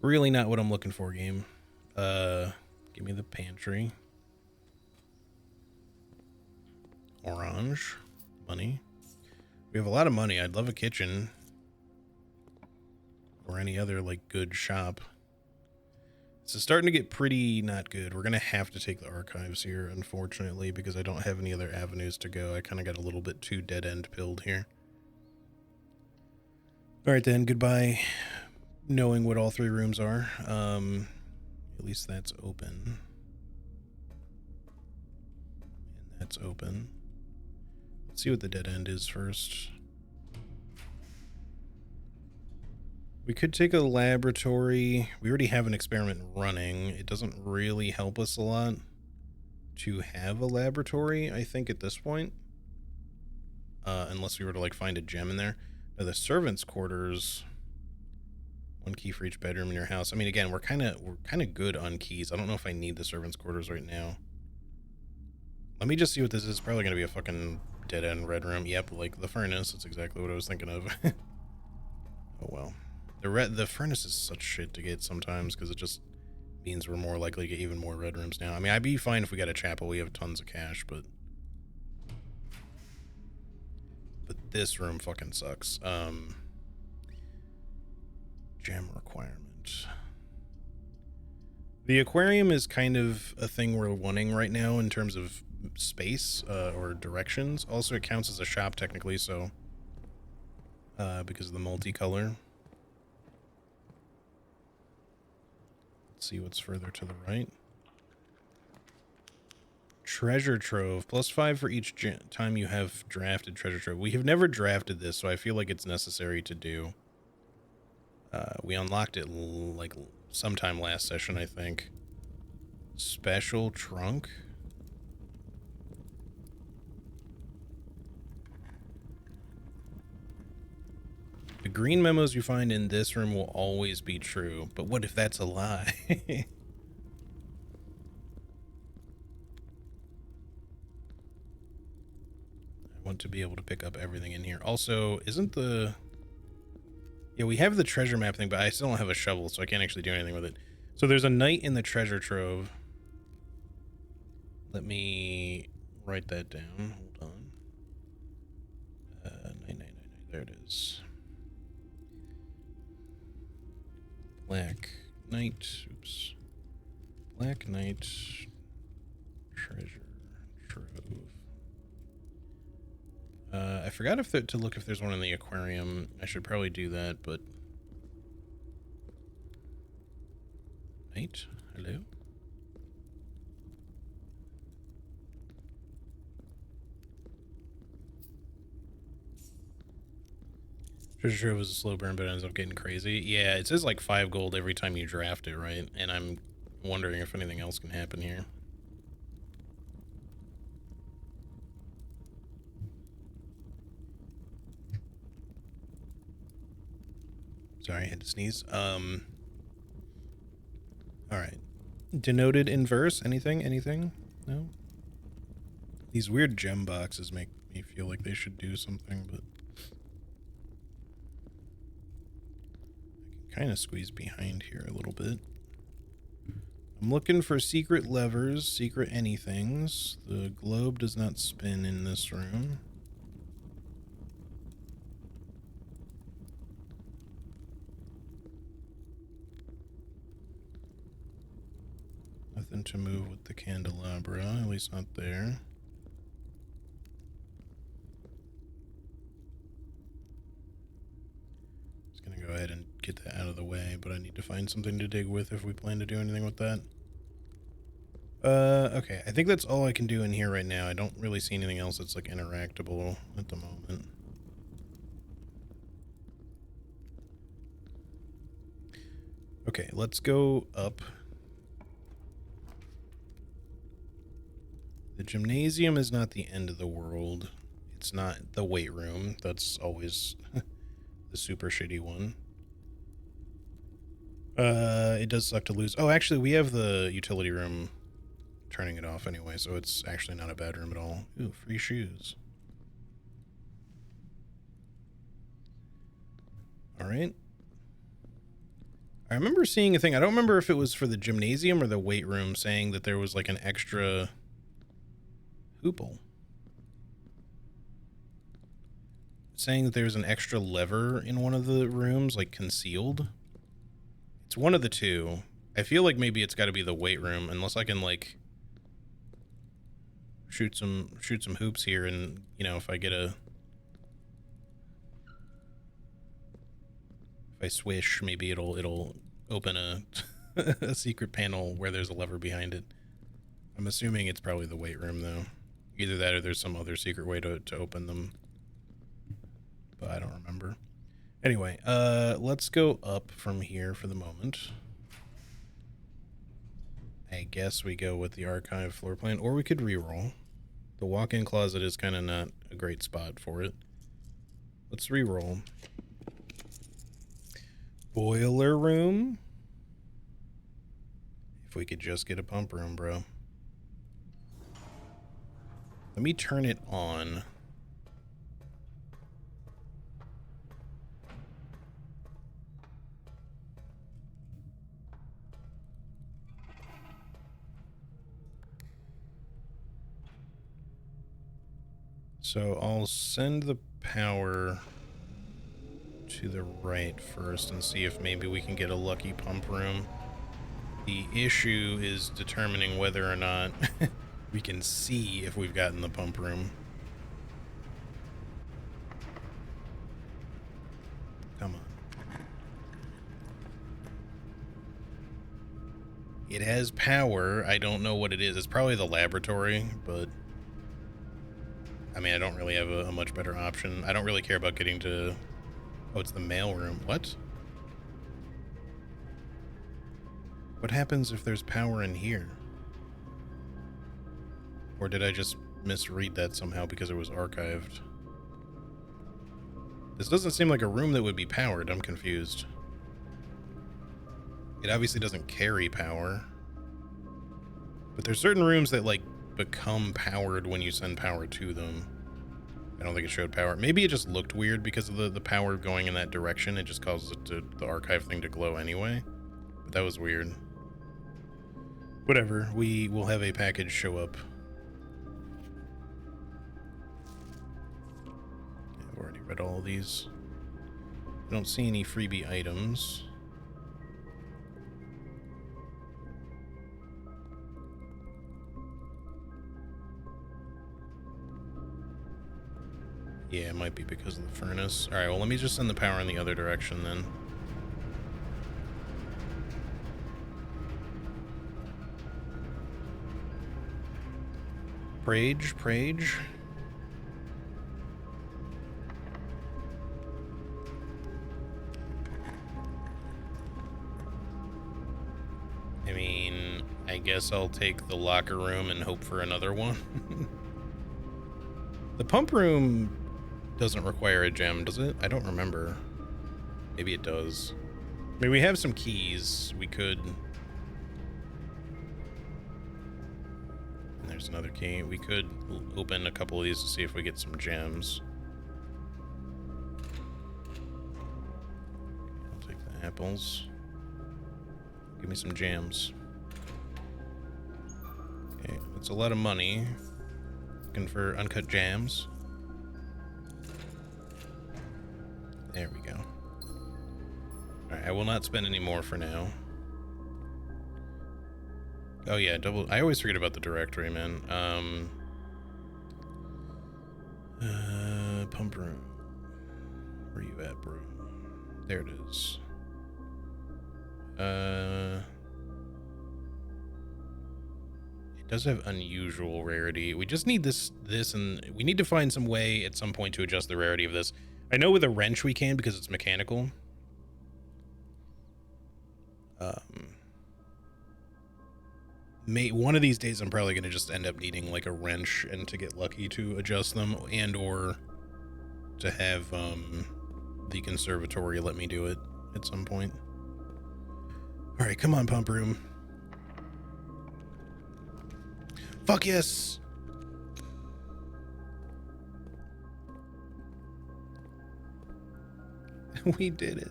Speaker 1: really not what I'm looking for, game. Give me the pantry. Orange. Money. We have a lot of money. I'd love a kitchen. Or any other, like, good shop. This is starting to get pretty not good. We're going to have to take the archives here, unfortunately, because I don't have any other avenues to go. I kind of got a little bit too dead-end pilled here. All right, then. Goodbye, knowing what all 3 rooms are. At least that's open. And that's open. Let's see what the dead end is first. We could take a laboratory. We already have an experiment running. It doesn't really help us a lot to have a laboratory, I think, at this point. Unless we were to, like, find a gem in there. Now, the servants' quarters, 1 key for each bedroom in your house. I mean, again, we're kind of good on keys. I don't know if I need the servants' quarters right now. Let me just see what this is. It's probably going to be a fucking dead-end red room. Yep, like the furnace. That's exactly what I was thinking of. Oh, well. The furnace is such shit to get sometimes because it just means we're more likely to get even more red rooms now. I mean, I'd be fine if we got a chapel. We have tons of cash, but this room fucking sucks. Gem requirement. The aquarium is kind of a thing we're wanting right now in terms of space or directions. Also, it counts as a shop technically, so because of the multicolor. See what's further to the right. Treasure trove. +5 for each time you have drafted treasure trove. We have never drafted this, so I feel like it's necessary to do. We unlocked it like sometime last session, I think. Special trunk. The green memos you find in this room will always be true, but what if that's a lie? I want to be able to pick up everything in here. Also, isn't the... Yeah, we have the treasure map thing, but I still don't have a shovel, so I can't actually do anything with it. So there's a knight in the treasure trove. Let me write that down. Hold on. 999. There it is. Black Knight. Oops. Black Knight treasure trove. I forgot if to look if there's one in the aquarium. I should probably do that, but... Knight? Hello? Pretty sure it was a slow burn, but it ends up getting crazy. Yeah, it says like 5 gold every time you draft it, right? And I'm wondering if anything else can happen here. Sorry, I had to sneeze. All right. Denoted in verse. Anything? No? These weird gem boxes make me feel like they should do something, but I can kind of squeeze behind here a little bit. I'm looking for secret levers, secret anythings. The globe does not spin in this room. Nothing to move with the candelabra, at least not there. Just gonna go ahead and get that out of the way, but I need to find something to dig with if we plan to do anything with that. Okay, I think that's all I can do in here right now. I don't really see anything else that's like interactable at the moment. Okay, let's go up. The gymnasium is not the end of the world. It's not the weight room. That's always the super shitty one. It does suck to lose. Oh, actually, we have the utility room turning it off anyway, so it's actually not a bad room at all. Ooh, free shoes. All right. I remember seeing a thing. I don't remember if it was for the gymnasium or the weight room saying that there was like an extra hoople. Saying that there's an extra lever in one of the rooms, like concealed. It's one of the two. I feel like maybe it's got to be the weight room, unless I can like shoot some hoops here, and you know, if I swish, maybe it'll open a a secret panel where there's a lever behind it. I'm assuming it's probably the weight room though. Either that or there's some other secret way to open them. But I don't remember. Anyway, let's go up from here for the moment. I guess we go with the archive floor plan, or we could reroll. The walk-in closet is kind of not a great spot for it. Let's reroll. Boiler room. If we could just get a pump room, bro. Let me turn it on. So I'll send the power to the right first and see if maybe we can get a lucky pump room. The issue is determining whether or not we can see if we've gotten the pump room. Come on. It has power. I don't know what it is. It's probably the laboratory, but I mean, I don't really have a much better option. I don't really care about getting to... Oh, it's the mail room. What? What happens if there's power in here? Or did I just misread that somehow because it was archived? This doesn't seem like a room that would be powered. I'm confused. It obviously doesn't carry power. But there's certain rooms that, like, become powered when you send power to them. I don't think it showed power. Maybe it just looked weird because of the power going in that direction. It just causes it to, the archive thing to glow anyway. But that was weird. Whatever. We will have a package show up. Yeah, I've already read all of these. I don't see any freebie items. Yeah, it might be because of the furnace. Alright, well, let me just send the power in the other direction then. Prage. I mean, I guess I'll take the locker room and hope for another one. The pump room doesn't require a gem, does it? I don't remember. Maybe it does. I mean, we have some keys. We could... And there's another key. We could open a couple of these to see if we get some gems. I'll take the apples. Give me some gems. Okay, that's a lot of money. Looking for uncut jams. There we go. Alright, I will not spend any more for now. Oh yeah, I always forget about the directory, man. Pump room. Where you at, bro? There it is. It does have unusual rarity. We just need this, and we need to find some way at some point to adjust the rarity of this. I know with a wrench we can because it's mechanical. One of these days I'm probably going to just end up needing like a wrench and to get lucky to adjust them, and or to have the conservatory let me do it at some point. All right, come on, pump room. Fuck yes. We did it.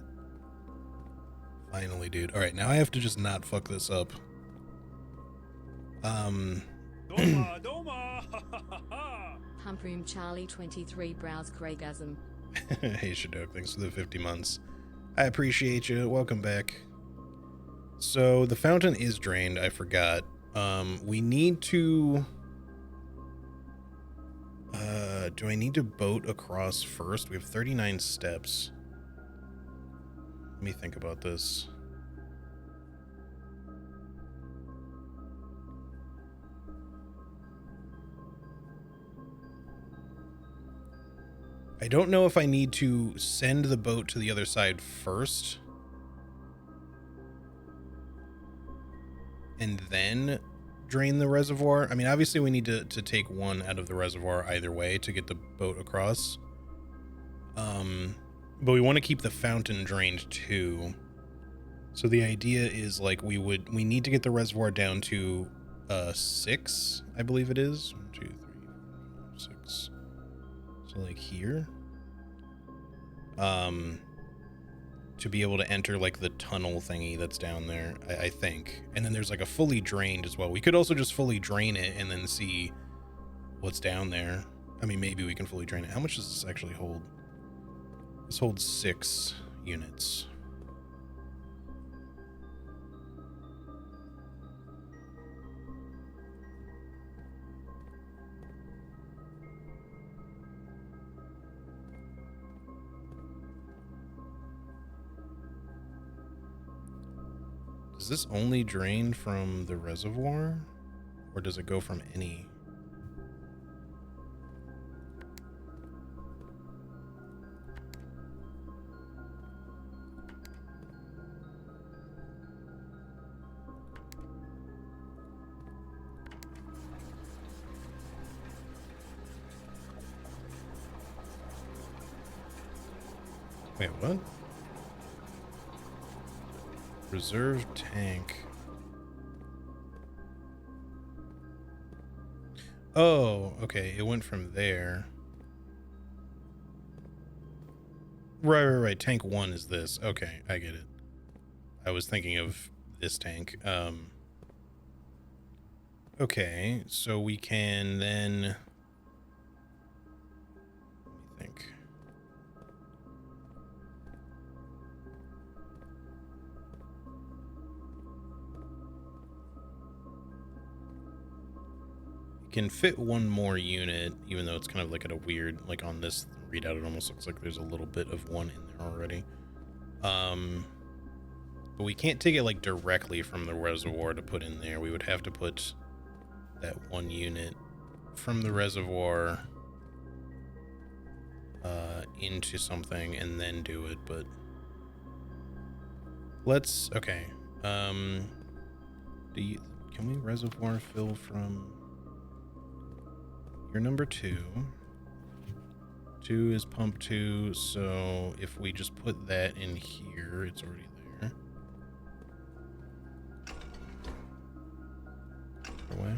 Speaker 1: Finally, dude. All right, now I have to just not fuck this up.
Speaker 2: Doma, Doma.
Speaker 3: Pump room Charlie 23 browse Craigasm.
Speaker 1: Hey, Shadok, thanks for the 50 months. I appreciate you. Welcome back. So the fountain is drained. I forgot. We need to... do I need to boat across first? We have 39 steps. Let me think about this. I don't know if I need to send the boat to the other side first and then drain the reservoir. I mean, obviously we need to take one out of the reservoir either way to get the boat across. But we want to keep the fountain drained too. So the idea is like we need to get the reservoir down to 6, I believe it is. 1, 2, 3, 4, 5, 6. So like here. To be able to enter like the tunnel thingy that's down there, I think. And then there's like a fully drained as well. We could also just fully drain it and then see what's down there. I mean, maybe we can fully drain it. How much does this actually hold? This holds 6 units. Does this only drain from the reservoir, or does it go from any? Wait, what? Reserve tank. Oh, okay. It went from there. Right. Tank 1 is this. Okay, I get it. I was thinking of this tank. Okay, so we can then... Let me think. Can fit one more unit, even though it's kind of like at a weird, like on this readout, it almost looks like there's a little bit of one in there already. But we can't take it like directly from the reservoir to put in there. We would have to put that one unit from the reservoir into something and then do it, but let's, okay. Can we reservoir fill from... You're number 2. 2 is pump 2, so if we just put that in here, it's already there. Away.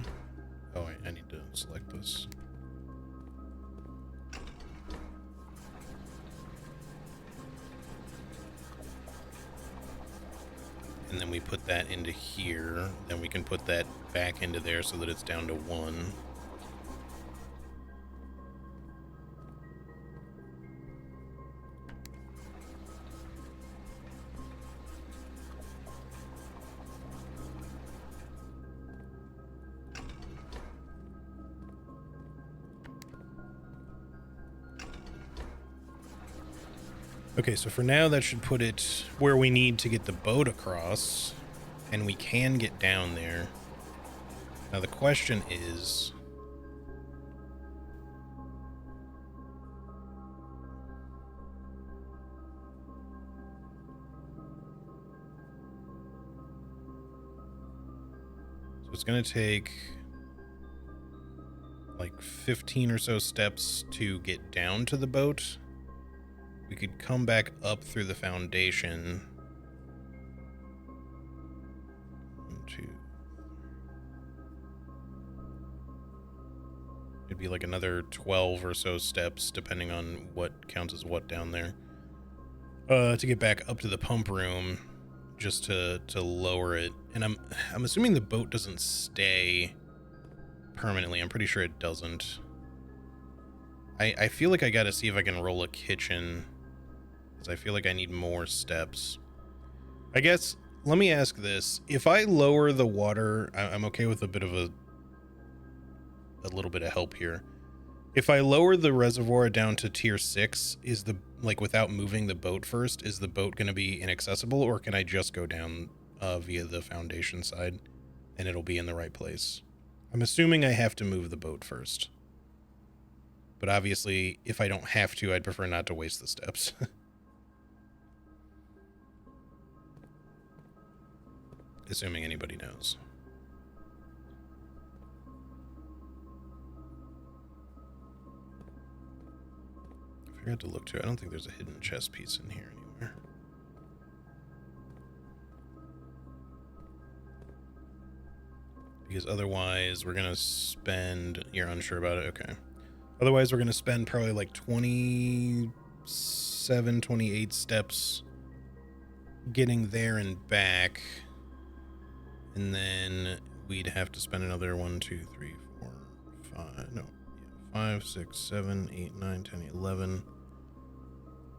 Speaker 1: Oh, wait, I need to select this. And then we put that into here. Then we can put that back into there so that it's down to 1. Okay, so for now that should put it where we need to get the boat across, and we can get down there. Now the question is... So it's going to take like 15 or so steps to get down to the boat. We could come back up through the foundation. 1, 2. It'd be like another 12 or so steps, depending on what counts as what down there. To get back up to the pump room, just to lower it. And I'm assuming the boat doesn't stay permanently. I'm pretty sure it doesn't. I feel like I gotta see if I can roll a kitchen. I feel like I need more steps. I guess, let me ask this. If I lower the water, I'm okay with a bit of a little bit of help here. If I lower the reservoir down to tier 6, is the, like, without moving the boat first, is the boat going to be inaccessible, or can I just go down via the foundation side and it'll be in the right place? I'm assuming I have to move the boat first. But obviously, if I don't have to, I'd prefer not to waste the steps. Assuming anybody knows. I forgot to look too. I don't think there's a hidden chest piece in here anywhere. Because otherwise, we're going to spend... You're unsure about it? Okay. Otherwise, we're going to spend probably like 27, 28 steps getting there and back. And then we'd have to spend another 1, 2, 3, 4, 5, no, 5, 6, 7, 8, 9, 10, 11,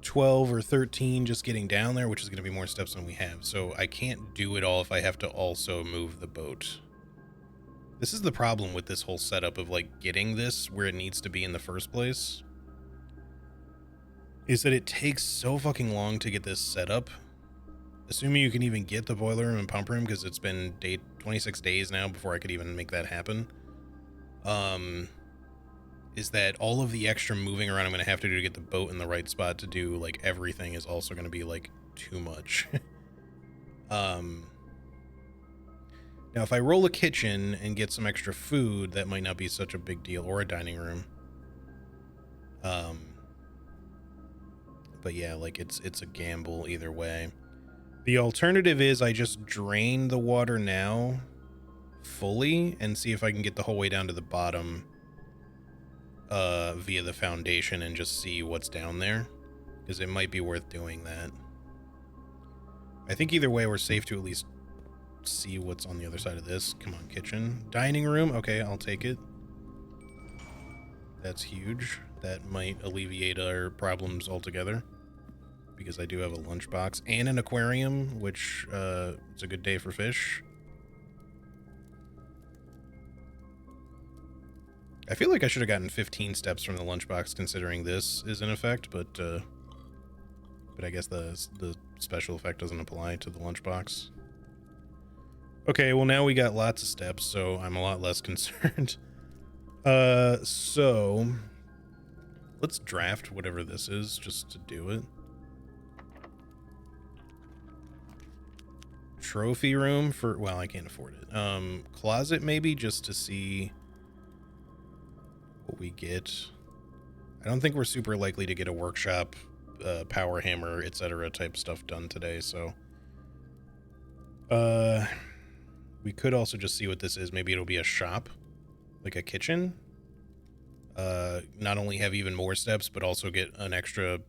Speaker 1: 12 or 13 just getting down there, which is going to be more steps than we have. So I can't do it all if I have to also move the boat. This is the problem with this whole setup of like getting this where it needs to be in the first place. Is that it takes so fucking long to get this set up. Assuming you can even get the boiler room and pump room, because it's been 26 days now before I could even make that happen. Is that all of the extra moving around I'm going to have to do to get the boat in the right spot to do like everything is also going to be like too much. Now if I roll a kitchen and get some extra food, that might not be such a big deal, or a dining room. But yeah, like it's a gamble either way. The alternative is I just drain the water now fully and see if I can get the whole way down to the bottom via the foundation and just see what's down there, because it might be worth doing that. I think either way we're safe to at least see what's on the other side of this. Come on, kitchen. Dining room. Okay, I'll take it. That's huge. That might alleviate our problems altogether, because I do have a lunchbox and an aquarium, which it's a good day for fish. I feel like I should have gotten 15 steps from the lunchbox considering this is in effect, but I guess the special effect doesn't apply to the lunchbox. Okay, well now we got lots of steps, so I'm a lot less concerned. So let's draft whatever this is just to do it. trophy room for, well, I can't afford it. Closet maybe, just to see what we get. I don't think we're super likely to get a workshop, power hammer, etc. type stuff done today, so we could also just see what this is. Maybe it'll be a shop, like a kitchen. Not only have even more steps, but also get an extra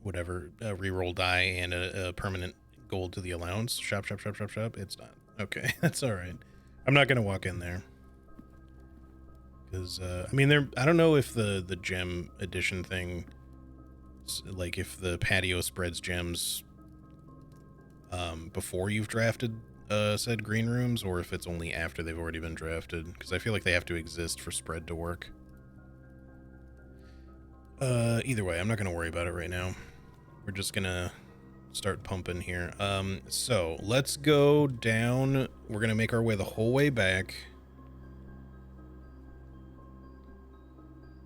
Speaker 1: whatever, reroll die and a permanent gold to the allowance. Shop. It's not. Okay, that's all right. I'm not gonna walk in there because I mean, I don't know if the gem edition thing, like if the patio spreads gems before you've drafted said green rooms, or if it's only after they've already been drafted, because I feel like they have to exist for spread to work. Either way, I'm not gonna worry about it right now. We're just gonna start pumping here. So let's go down. We're gonna make our way the whole way back,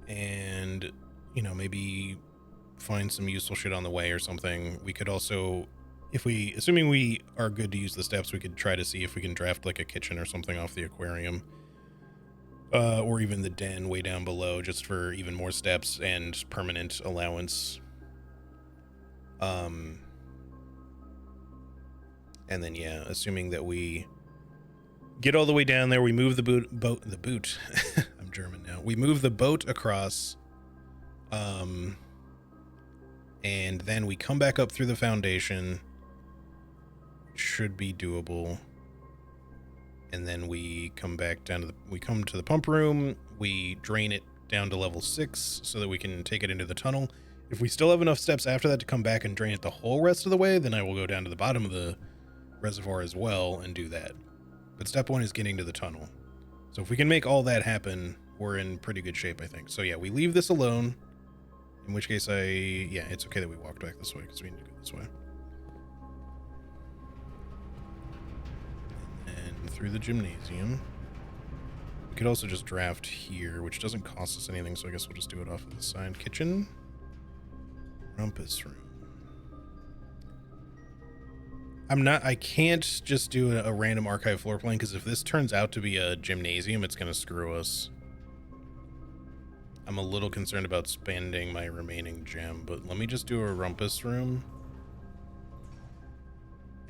Speaker 1: and you know, maybe find some useful shit on the way or something. We could also, assuming we are good to use the steps, we could try to see if we can draft like a kitchen or something off the aquarium, or even the den way down below, just for even more steps and permanent allowance. And then, yeah, assuming that we get all the way down there, we move the boat. I'm German now. We move the boat across, and then we come back up through the foundation. Should be doable. And then we come back down to we come to the pump room. We drain it down to level 6 so that we can take it into the tunnel. If we still have enough steps after that to come back and drain it the whole rest of the way, then I will go down to the bottom of the reservoir as well and do that. But step 1 is getting to the tunnel. So if we can make all that happen, we're in pretty good shape, I think. So yeah, we leave this alone, in which case yeah, it's okay that we walked back this way because we need to go this way. And through the gymnasium. We could also just draft here, which doesn't cost us anything, so I guess we'll just do it off of the side. Kitchen. Rumpus room. I can't just do a random archive floor plan, because if this turns out to be a gymnasium, it's going to screw us. I'm a little concerned about spending my remaining gem, but let me just do a rumpus room.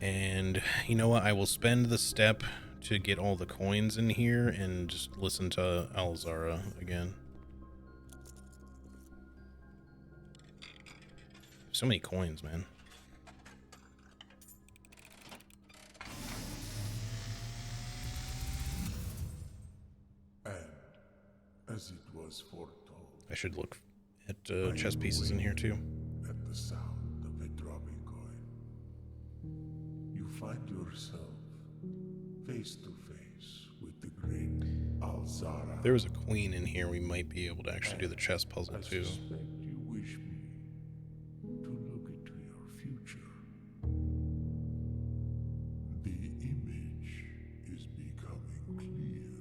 Speaker 1: And you know what? I will spend the step to get all the coins in here and just listen to Alzara again. So many coins, man.
Speaker 4: And as it was foretold,
Speaker 1: I should look at chess pieces in here too.
Speaker 4: at the sound of a dropping coin, you find yourself face to face with the great Alzara.
Speaker 1: If there was a queen in here, we might be able to actually do the chess puzzle
Speaker 4: I
Speaker 1: too.
Speaker 4: suspect you wish me to look into your future. The image is becoming clear.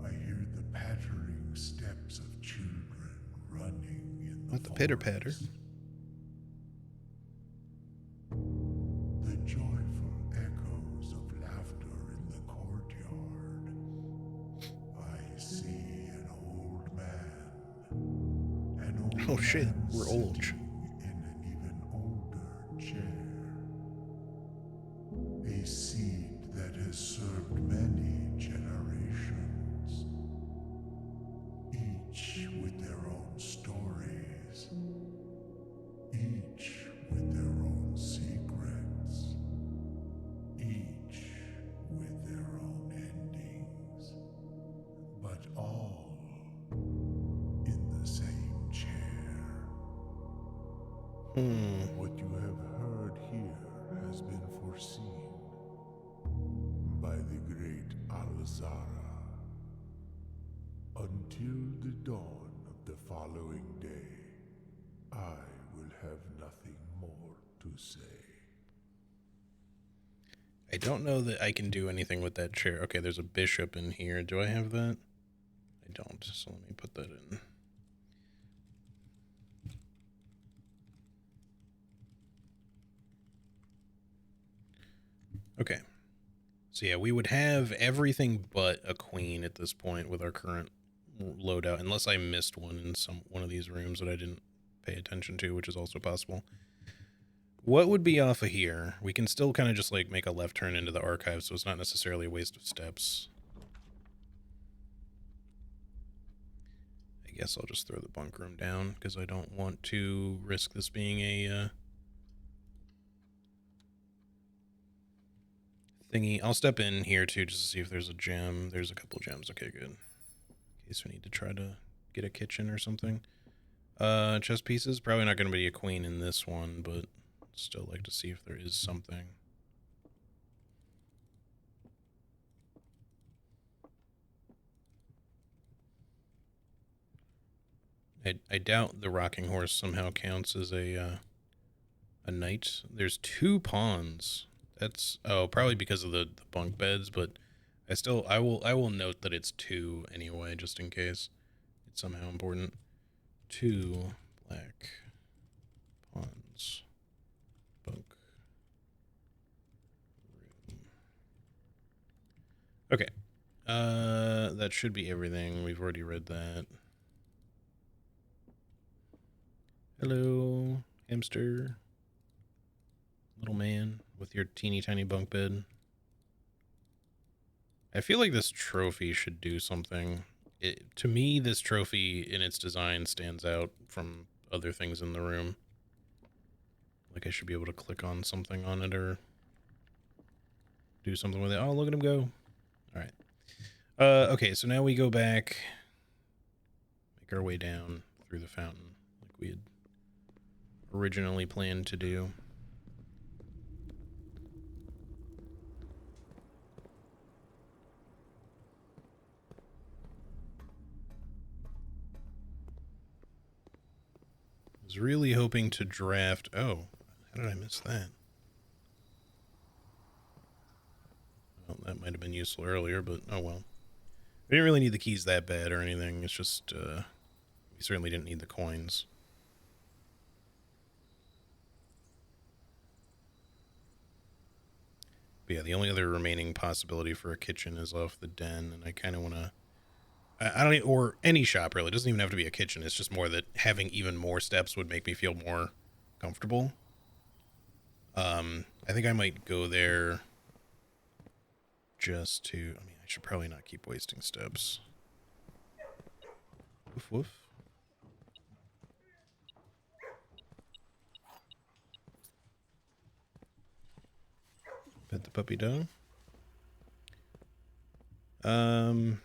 Speaker 4: I hear the pattering steps of children running in the
Speaker 1: Not the pitter patter.
Speaker 4: forest. The joyful echoes of laughter in the courtyard. I see an old man. An old
Speaker 1: Oh shit,
Speaker 4: man
Speaker 1: we're old.
Speaker 4: sitting in an even older chair. A seed that has served many generations. Each with their own stories. Each with their own secrets. Each with their own endings. But all in the same chair. What you have heard here has been foreseen by the great Alzara. Until the dawn of the following day, I will have nothing more to say.
Speaker 1: I don't know that I can do anything with that chair. Okay, there's a bishop in here. Do I have that? I don't, so let me put that in. Okay. So yeah, we would have everything but a queen at this point with our current loadout, unless I missed one in one of these rooms that I didn't pay attention to, which is also possible. What would be off of here? We can still kind of just like make a left turn into the archive, so it's not necessarily a waste of steps. I guess I'll just throw the bunk room down because I don't want to risk this being a thingy. I'll step in here too just to see if there's a gem. There's a couple gems. Okay, good. In case we need to try to get a kitchen or something. Chess pieces. Probably not going to be a queen in this one, but still like to see if there is something. I doubt the rocking horse somehow counts as a knight. There's 2 pawns. That's probably because of the bunk beds, but I will note that it's 2 anyway, just in case it's somehow important. 2 black pawns. Bunk room. Okay. That should be everything. We've already read that. Hello, hamster. Little man with your teeny tiny bunk bed. I feel like this trophy should do something. To me, this trophy in its design stands out from other things in the room. Like I should be able to click on something on it or do something with it. Oh, look at him go. All right. Okay, so now we go back, make our way down through the fountain like we had originally planned to do. I was really hoping to draft... Oh, how did I miss that? Well, that might have been useful earlier, but oh well. We didn't really need the keys that bad or anything. It's just, we certainly didn't need the coins. But yeah, the only other remaining possibility for a kitchen is off the den, and I kind of want to... I don't... Or any shop, really. It doesn't even have to be a kitchen. It's just more that having even more steps would make me feel more comfortable. I think I might go there just to... I mean, I should probably not keep wasting steps. Woof woof. Pet the puppy dog. I'm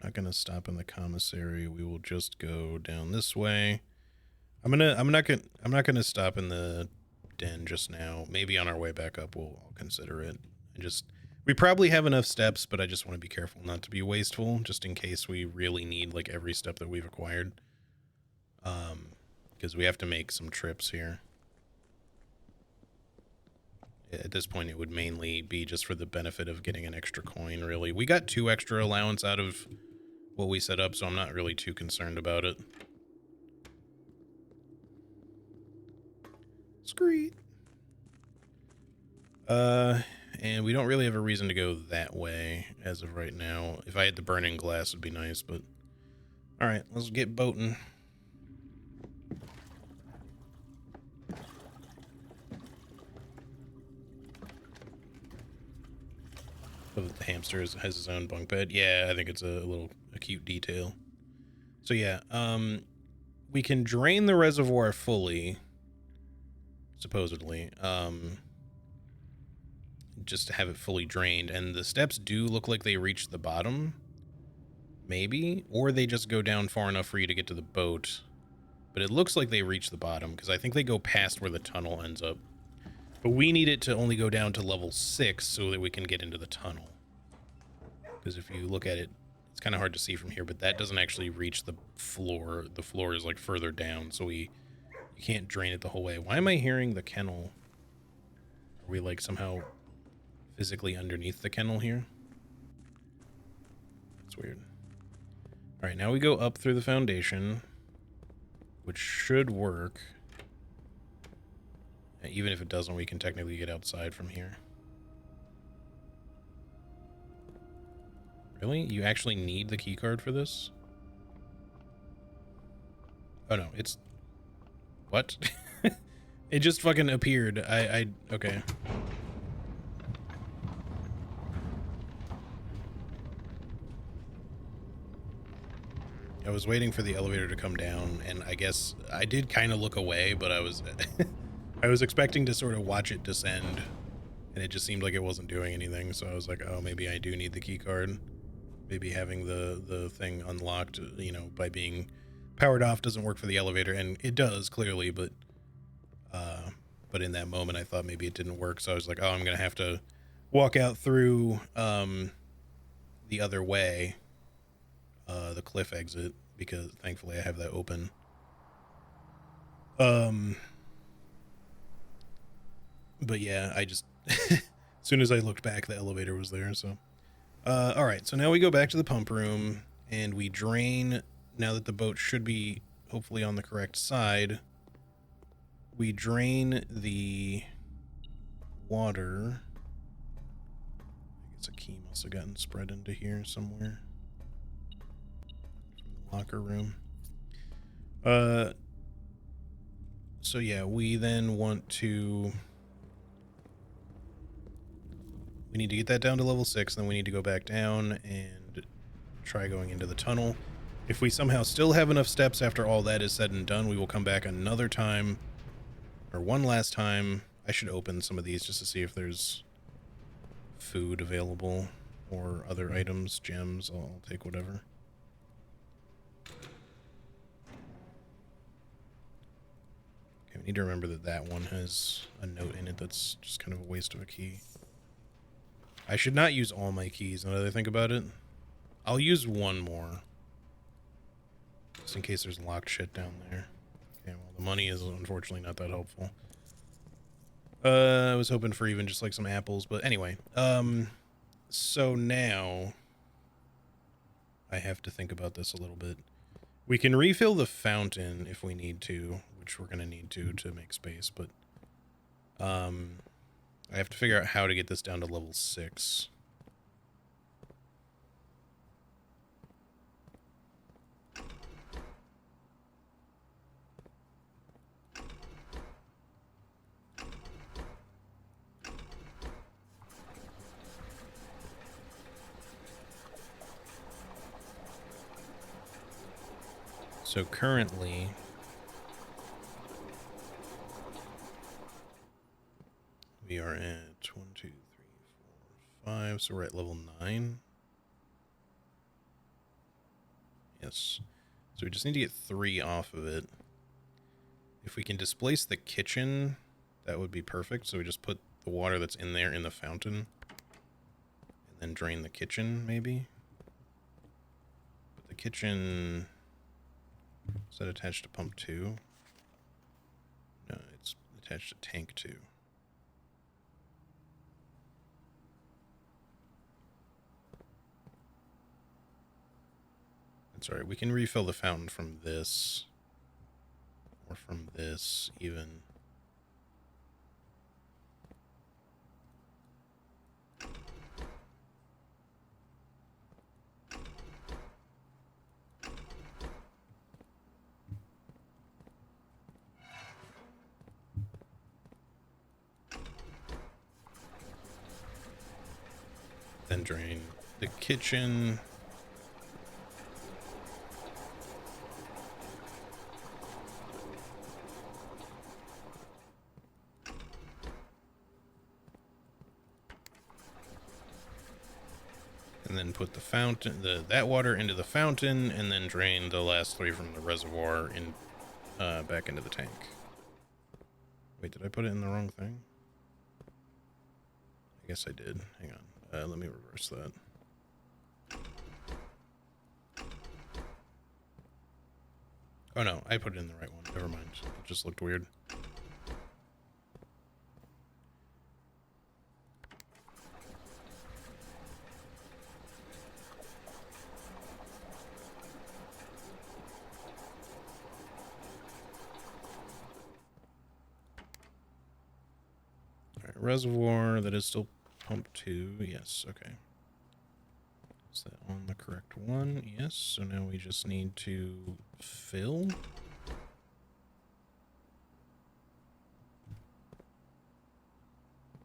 Speaker 1: not gonna stop in the commissary. We will just go down this way. I'm not gonna stop in the den just now. Maybe on our way back up I'll consider it. We probably have enough steps, but I just want to be careful not to be wasteful, just in case we really need like every step that we've acquired. Because we have to make some trips here. At this point, it would mainly be just for the benefit of getting an extra coin, really. We got 2 extra allowance out of what we set up, so I'm not really too concerned about it. Screet. And we don't really have a reason to go that way as of right now. If I had the burning glass, it'd be nice, but... Alright, let's get boating. The hamster has his own bunk bed. Yeah, I think it's a cute detail. So yeah, we can drain the reservoir fully, supposedly, just to have it fully drained. And the steps do look like they reach the bottom, maybe, or they just go down far enough for you to get to the boat. But it looks like they reach the bottom because I think they go past where the tunnel ends up. But we need it to only go down to level 6 so that we can get into the tunnel. Because if you look at it, it's kind of hard to see from here, but that doesn't actually reach the floor. The floor is like further down, so you can't drain it the whole way. Why am I hearing the kennel? Are we like somehow physically underneath the kennel here? That's weird. All right, now we go up through the foundation, which should work. Even if it doesn't, we can technically get outside from here. Really? You actually need the key card for this? Oh no, it's... What? It just fucking appeared. Okay. I was waiting for the elevator to come down, and I guess I did kind of look away, but I was I was expecting to sort of watch it descend, and it just seemed like it wasn't doing anything, so I was like, oh, maybe I do need the key card. Maybe having the thing unlocked, you know, by being powered off doesn't work for the elevator, and it does, clearly, but in that moment I thought maybe it didn't work, so I was like, oh, I'm gonna have to walk out through the other way, the cliff exit, because thankfully I have that open. But yeah, I just as soon as I looked back, the elevator was there. So all right, so now we go back to the pump room and we drain. Now that the boat should be hopefully on the correct side, we drain the water. I guess a key must have gotten spread into here somewhere from the locker room. So yeah, we then want to... We need to get that down to level 6, then we need to go back down and try going into the tunnel. If we somehow still have enough steps after all that is said and done, we will come back another time, or one last time. I should open some of these just to see if there's food available or other items, gems. I'll take whatever. Okay, we need to remember that that one has a note in it that's just kind of a waste of a key. I should not use all my keys now that I think about it. I'll use one more, just in case there's locked shit down there. Okay, well, the money is unfortunately not that helpful. I was hoping for even just like some apples, but anyway. So now I have to think about this a little bit. We can refill the fountain if we need to, which we're going to need to make space, but I have to figure out how to get this down to level 6. So currently, we are at 1, 2, 3, 4, 5. So we're at level 9. Yes. So we just need to get 3 off of it. If we can displace the kitchen, that would be perfect. So we just put the water that's in there in the fountain, and then drain the kitchen, maybe. But the kitchen... Is that attached to pump 2? No, it's attached to tank 2. That's alright, we can refill the fountain from this. Or from this, even. Then drain the kitchen. And then put the fountain, that water into the fountain, and then drain the last 3 from the reservoir in back into the tank. Wait, did I put it in the wrong thing? I guess I did. Hang on. Let me reverse that. Oh no, I put it in the right one. Never mind. It just looked weird. reservoir. That is still pump 2. Yes, okay. Is that on the correct one? Yes, so now we just need to fill.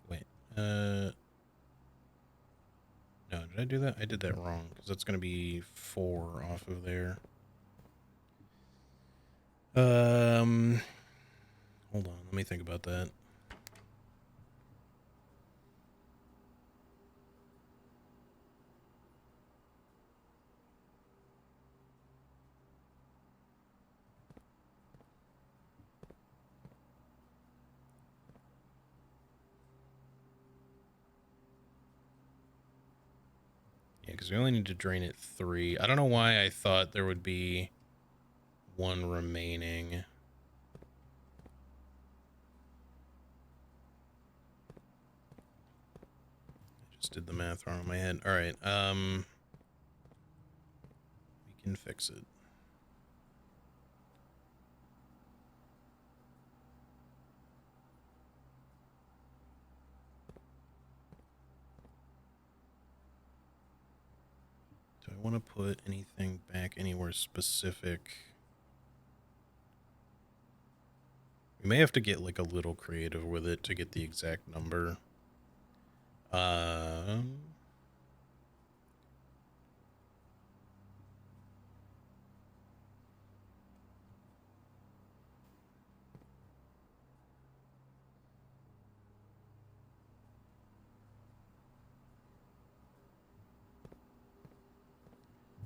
Speaker 1: Wait, no, did I do that? I did that wrong, because that's going to be 4 off of there. Hold on, let me think about that. Yeah, because we only need to drain it 3. I don't know why I thought there would be 1 remaining. I just did the math wrong in my head. All right, we can fix it. Do I want to put anything back anywhere specific? We may have to get like a little creative with it to get the exact number.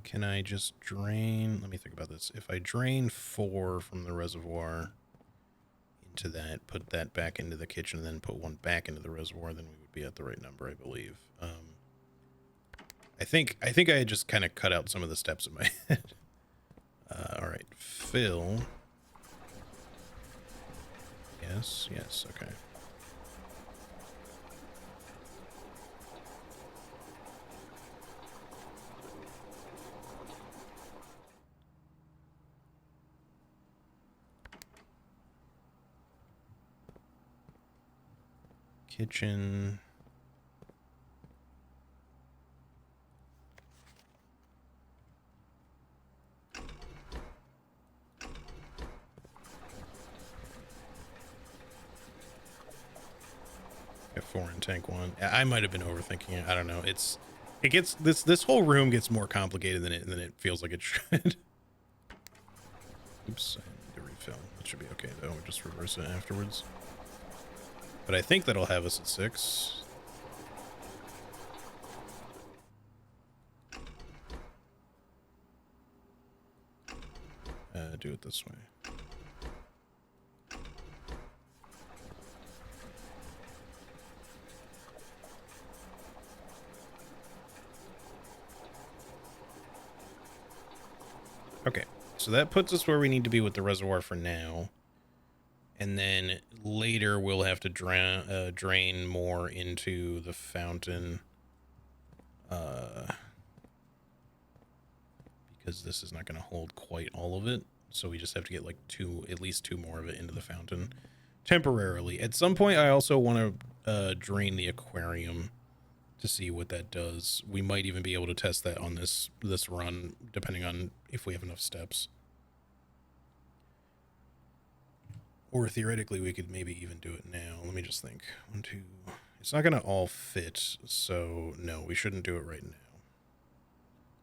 Speaker 1: Can I just drain? Let me think about this. If I drain 4 from the reservoir into that, put that back into the kitchen, and then put 1 back into the reservoir, then we would be at the right number, I believe. I think I just kind of cut out some of the steps in my head. All right, fill. Yes, yes, okay. Kitchen. Got 4 in tank 1. I might have been overthinking it. I don't know. It gets this whole room gets more complicated than it feels like it should. Oops, I need to refill. That should be okay though. We'll just reverse it afterwards. But I think that'll have us at 6. Do it this way. Okay, so that puts us where we need to be with the reservoir for now. And then later we'll have to drain more into the fountain. Because this is not going to hold quite all of it. So we just have to get like at least 2 more of it into the fountain temporarily. At some point, I also want to drain the aquarium to see what that does. We might even be able to test that on this run, depending on if we have enough steps. Or theoretically, we could maybe even do it now. Let me just think. 1, 2. It's not going to all fit, so no, we shouldn't do it right now.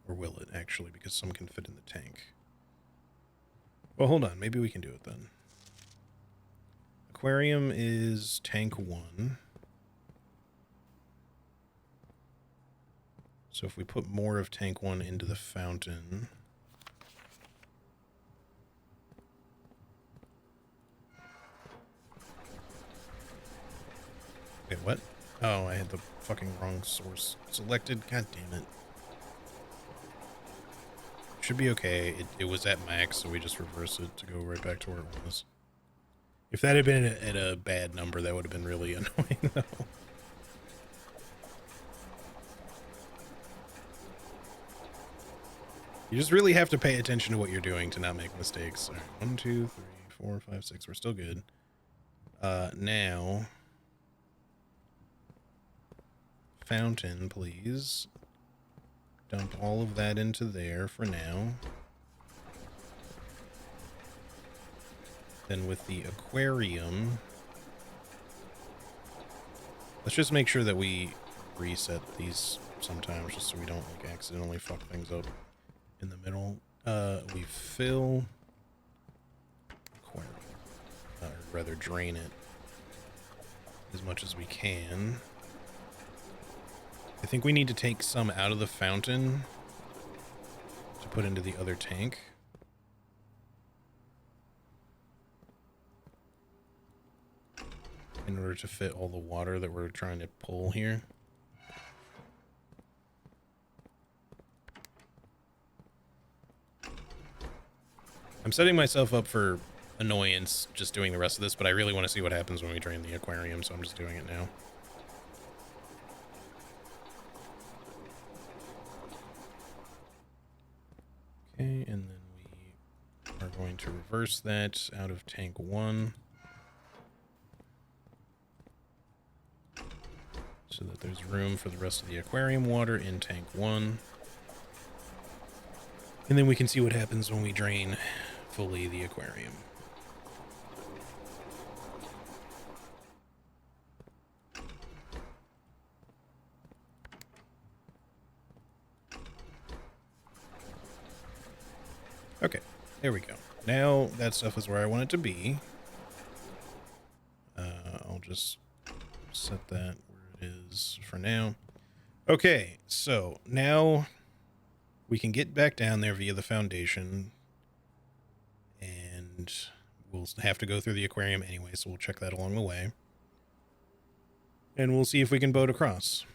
Speaker 1: Or will it, actually, because some can fit in the tank. Well, hold on. Maybe we can do it then. Aquarium is tank 1. So if we put more of tank 1 into the fountain... Wait, what? Oh, I had the fucking wrong source selected. God damn it. Should be okay. It was at max, so we just reverse it to go right back to where it was. If that had been at a bad number, that would have been really annoying, though. You just really have to pay attention to what you're doing to not make mistakes. All right, 1, 2, 3, 4, 5, 6. We're still good. Now... fountain, please. Dump all of that into there for now. Then with the aquarium, let's just make sure that we reset these sometimes, just so we don't like accidentally fuck things up in the middle. We fill aquarium, or rather drain it as much as we can. I think we need to take some out of the fountain to put into the other tank. In order to fit all the water that we're trying to pull here. I'm setting myself up for annoyance just doing the rest of this, but I really want to see what happens when we drain the aquarium, so I'm just doing it now. Okay, and then we are going to reverse that out of tank 1. So that there's room for the rest of the aquarium water in tank 1. And then we can see what happens when we drain fully the aquarium. Okay, there we go. Now that stuff is where I want it to be. I'll just set that is for now. Okay, so now we can get back down there via the foundation, and we'll have to go through the aquarium anyway, so we'll check that along the way, and we'll see if we can boat across.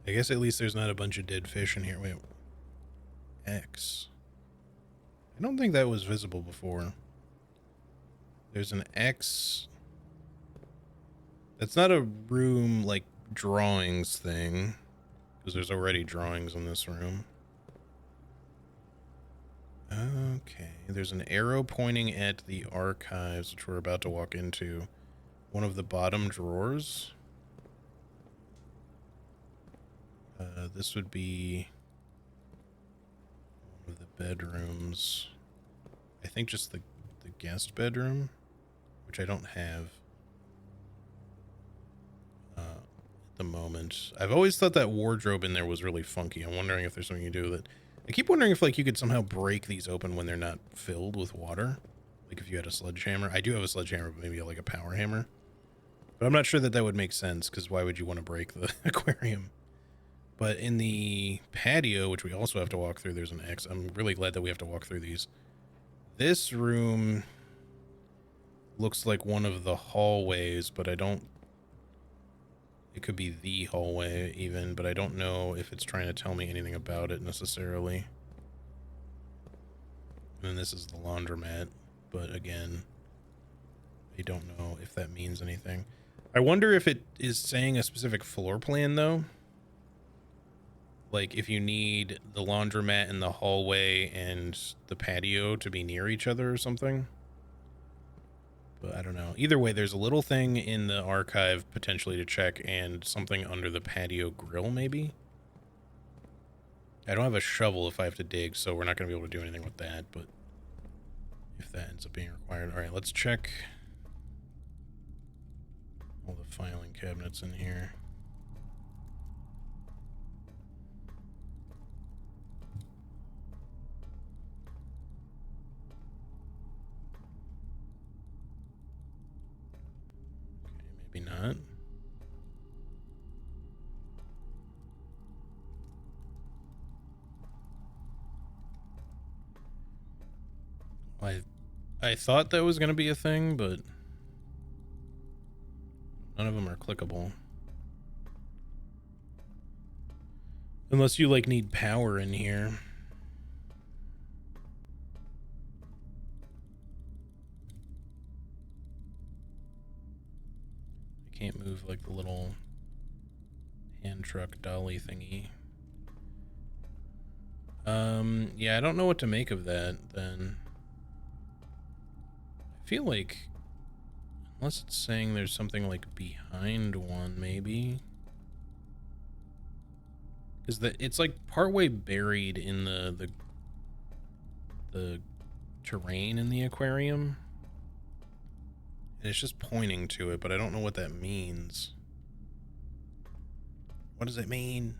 Speaker 1: I guess at least there's not a bunch of dead fish in here. Wait. X. I don't think that was visible before. There's an X. That's not a room, like, drawings thing. Because there's already drawings in this room. Okay. There's an arrow pointing at the archives, which we're about to walk into. One of the bottom drawers. This would be one of the bedrooms. I think just the guest bedroom, which I don't have at the moment. I've always thought that wardrobe in there was really funky. I'm wondering if there's something you do with it. I keep wondering if like you could somehow break these open when they're not filled with water. Like if you had a sledgehammer. I do have a sledgehammer, but maybe like a power hammer. But I'm not sure that that would make sense, because why would you want to break the aquarium? But in the patio, which we also have to walk through, there's an X. I'm really glad that we have to walk through these. This room looks like one of the hallways, but I don't... It could be the hallway even, but I don't know if it's trying to tell me anything about it necessarily. And then this is the laundromat, but again, I don't know if that means anything. I wonder if it is saying a specific floor plan, though. Like, if you need the laundromat and the hallway and the patio to be near each other or something. But I don't know. Either way, there's a little thing in the archive potentially to check, and something under the patio grill, maybe? I don't have a shovel if I have to dig, so we're not going to be able to do anything with that, but if that ends up being required. Alright, let's check all the filing cabinets in here. Maybe not. I thought that was going to be a thing, but none of them are clickable. Unless you, like, need power in here. can't move like the little hand truck dolly thingy. Yeah, I don't know what to make of that then. I feel like, unless it's saying there's something like behind one, maybe. Because it's like partway buried in the terrain in the aquarium. And it's just pointing to it, but I don't know what that means. What does it mean?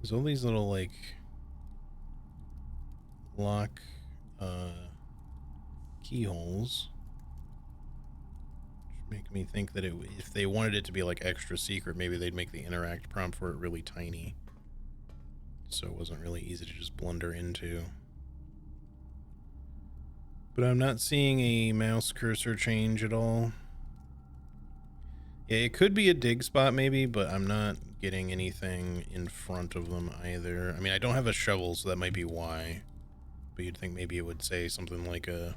Speaker 1: There's all these little like lock keyholes, which make me think that if they wanted it to be like extra secret, maybe they'd make the interact prompt for it really tiny, so it wasn't really easy to just blunder into. But I'm not seeing a mouse cursor change at all. Yeah, it could be a dig spot maybe, but I'm not getting anything in front of them either. I mean, I don't have a shovel, so that might be why. But you'd think maybe it would say something like a,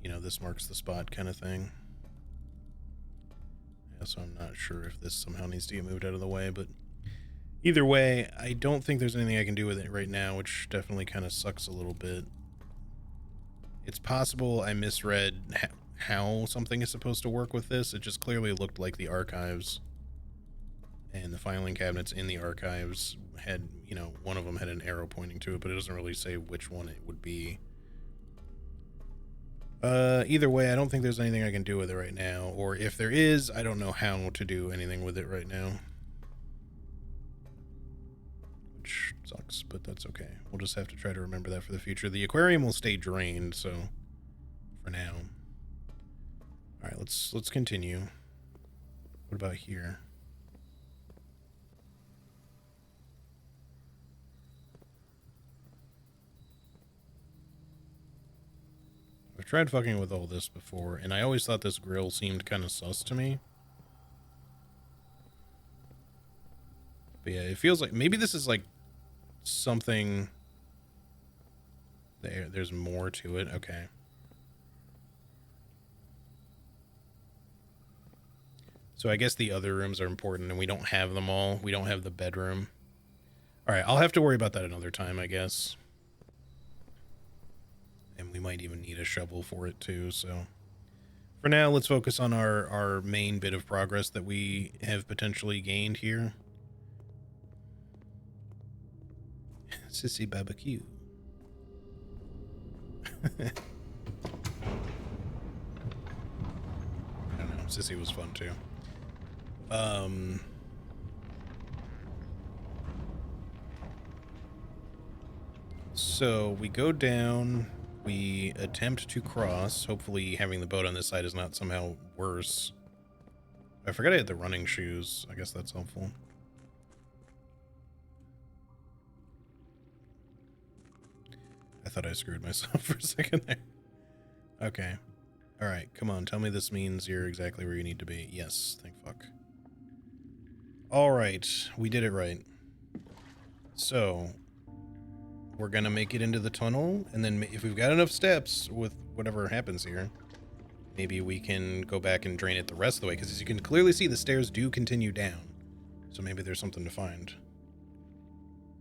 Speaker 1: you know, this marks the spot kind of thing. Yeah, so I'm not sure if this somehow needs to get moved out of the way, but either way, I don't think there's anything I can do with it right now, which definitely kind of sucks a little bit. It's possible I misread how something is supposed to work with this. It just clearly looked like the archives and the filing cabinets in the archives had, you know, one of them had an arrow pointing to it, but it doesn't really say which one it would be. Either way, I don't think there's anything I can do with it right now, or if there is, I don't know how to do anything with it right now. Which sucks, but that's okay. We'll just have to try to remember that for the future. The aquarium will stay drained, so for now. All right, let's continue. What about here? I've tried fucking with all this before, and I always thought this grill seemed kind of sus to me. But yeah, it feels like maybe this is like something. There's more to it. Okay. So I guess the other rooms are important, and we don't have them all. We don't have the bedroom. All right, I'll have to worry about that another time, I guess. And we might even need a shovel for it too, so for now, let's focus on our main bit of progress that we have potentially gained here. Sissy barbecue. I don't know, Sissy was fun too. So we go down, we attempt to cross. Hopefully having the boat on this side is not somehow worse. I forgot I had the running shoes. I guess that's helpful. I thought I screwed myself for a second there. Okay. All right, come on. Tell me this means you're exactly where you need to be. Yes, thank fuck. All right, we did it right. So we're gonna make it into the tunnel, and then if we've got enough steps with whatever happens here, maybe we can go back and drain it the rest of the way, because as you can clearly see, the stairs do continue down. So maybe there's something to find.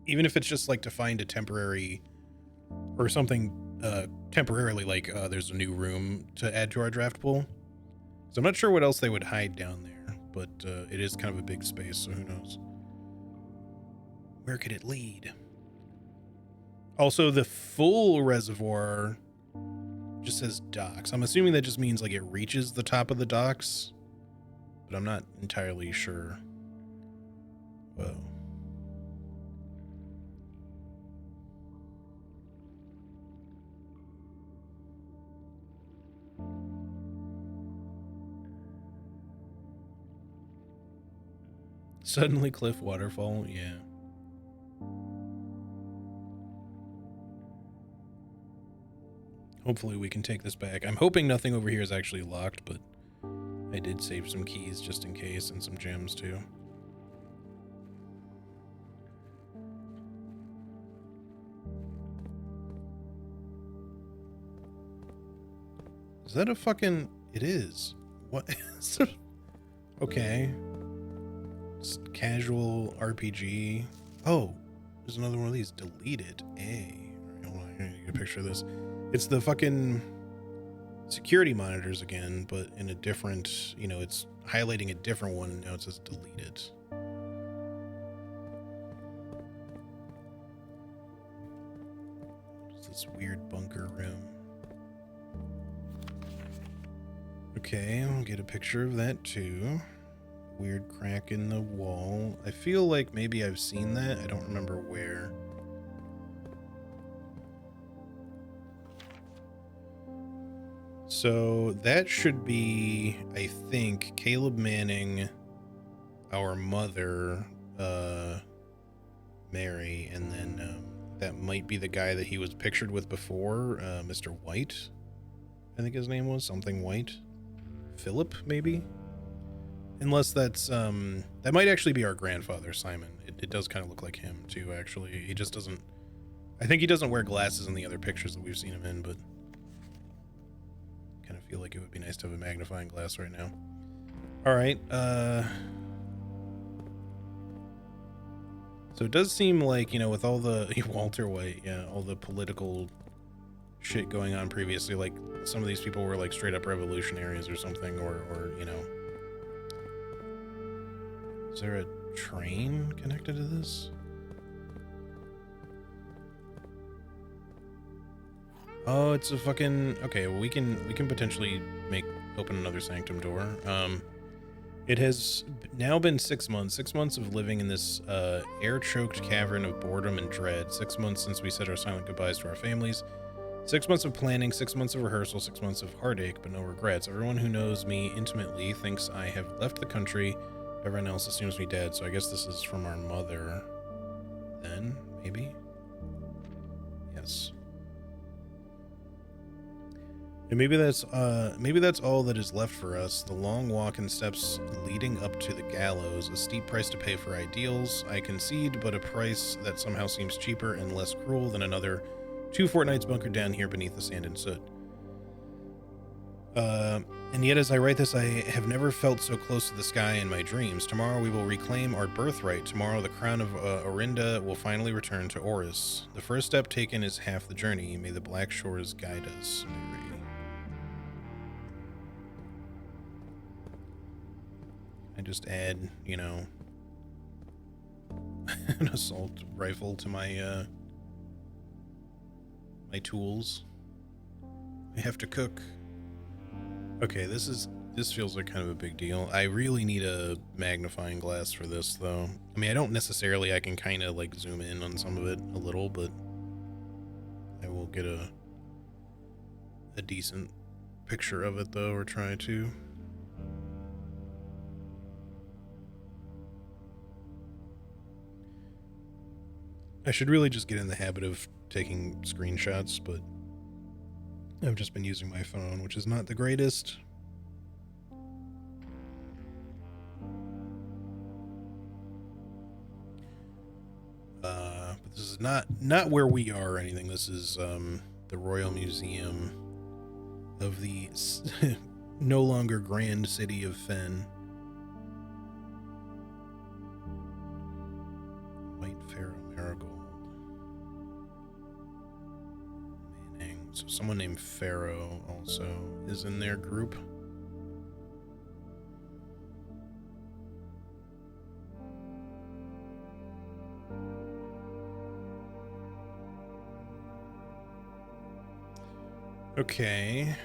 Speaker 1: Even if it's just like to find a temporary or something temporarily, like there's a new room to add to our draft pool. So I'm not sure what else they would hide down there, but it is kind of a big space, so who knows. Where could it lead? Also, the full reservoir just says docks. I'm assuming that just means like it reaches the top of the docks, but I'm not entirely sure. Whoa. Suddenly cliff waterfall, yeah. Hopefully we can take this back. I'm hoping nothing over here is actually locked, but I did save some keys just in case and some gems too. Is that a fucking... It is. What? Okay. Just casual RPG. Oh, there's another one of these. Deleted. A. Hold on, I need to get a picture of this. It's the fucking security monitors again, but in a different, you know, it's highlighting a different one and now it says deleted. It's this weird bunker room. Okay, I'll get a picture of that too. Weird crack in the wall. I feel like maybe I've seen that. I don't remember where. So that should be, I think, Caleb Manning, our mother, Mary, and then that might be the guy that he was pictured with before, Mr. White. I think his name was something White. Philip, maybe? Unless that's, that might actually be our grandfather, Simon. It does kind of look like him, too, actually. He just doesn't, I think he doesn't wear glasses in the other pictures that we've seen him in, but kind of feel like it would be nice to have a magnifying glass right now. All right, so it does seem like, you know, with all the, Walter White, yeah, all the political shit going on previously, like, some of these people were, like, straight up revolutionaries or something, or you know. Is there a train connected to this? Oh, it's a fucking... Okay, well, we can potentially open another sanctum door. It has now been 6 months. 6 months of living in this air-choked cavern of boredom and dread. 6 months since we said our silent goodbyes to our families. 6 months of planning, 6 months of rehearsal, 6 months of heartache, but no regrets. Everyone who knows me intimately thinks I have left the country. Everyone else assumes me dead, so I guess this is from our mother. Then, maybe? Yes. And maybe that's all that is left for us. The long walk and steps leading up to the gallows, a steep price to pay for ideals, I concede, but a price that somehow seems cheaper and less cruel than another 2 fortnights bunkered down here beneath the sand and soot. And yet as I write this, I have never felt so close to the sky in my dreams. Tomorrow we will reclaim our birthright. Tomorrow the crown of Orinda will finally return to Oris. The first step taken is half the journey. May the Black Shores guide us, Mary. I just add, you know, an assault rifle to my my tools. I have to cook. Okay, this feels like kind of a big deal. I really need a magnifying glass for this, though. I mean, I don't necessarily. I can kind of like zoom in on some of it a little, but I will get a decent picture of it, though, or try to. I should really just get in the habit of taking screenshots, but I've just been using my phone, which is not the greatest. But this is not where we are or anything. This is the Royal Museum of the no longer grand city of Fen. White Pharaoh Marigold. So someone named Pharaoh also is in their group. Okay.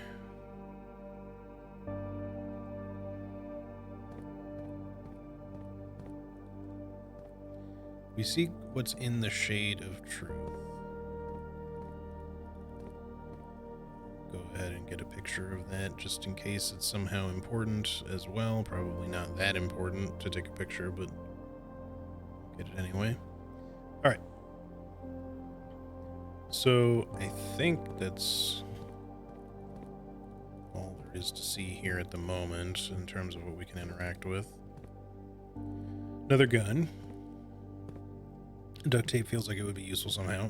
Speaker 1: We see what's in the shade of truth. Go ahead and get a picture of that just in case it's somehow important as well. Probably not that important to take a picture, but get it anyway. All right. So I think that's all there is to see here at the moment in terms of what we can interact with. Another gun. Duct tape feels like it would be useful somehow.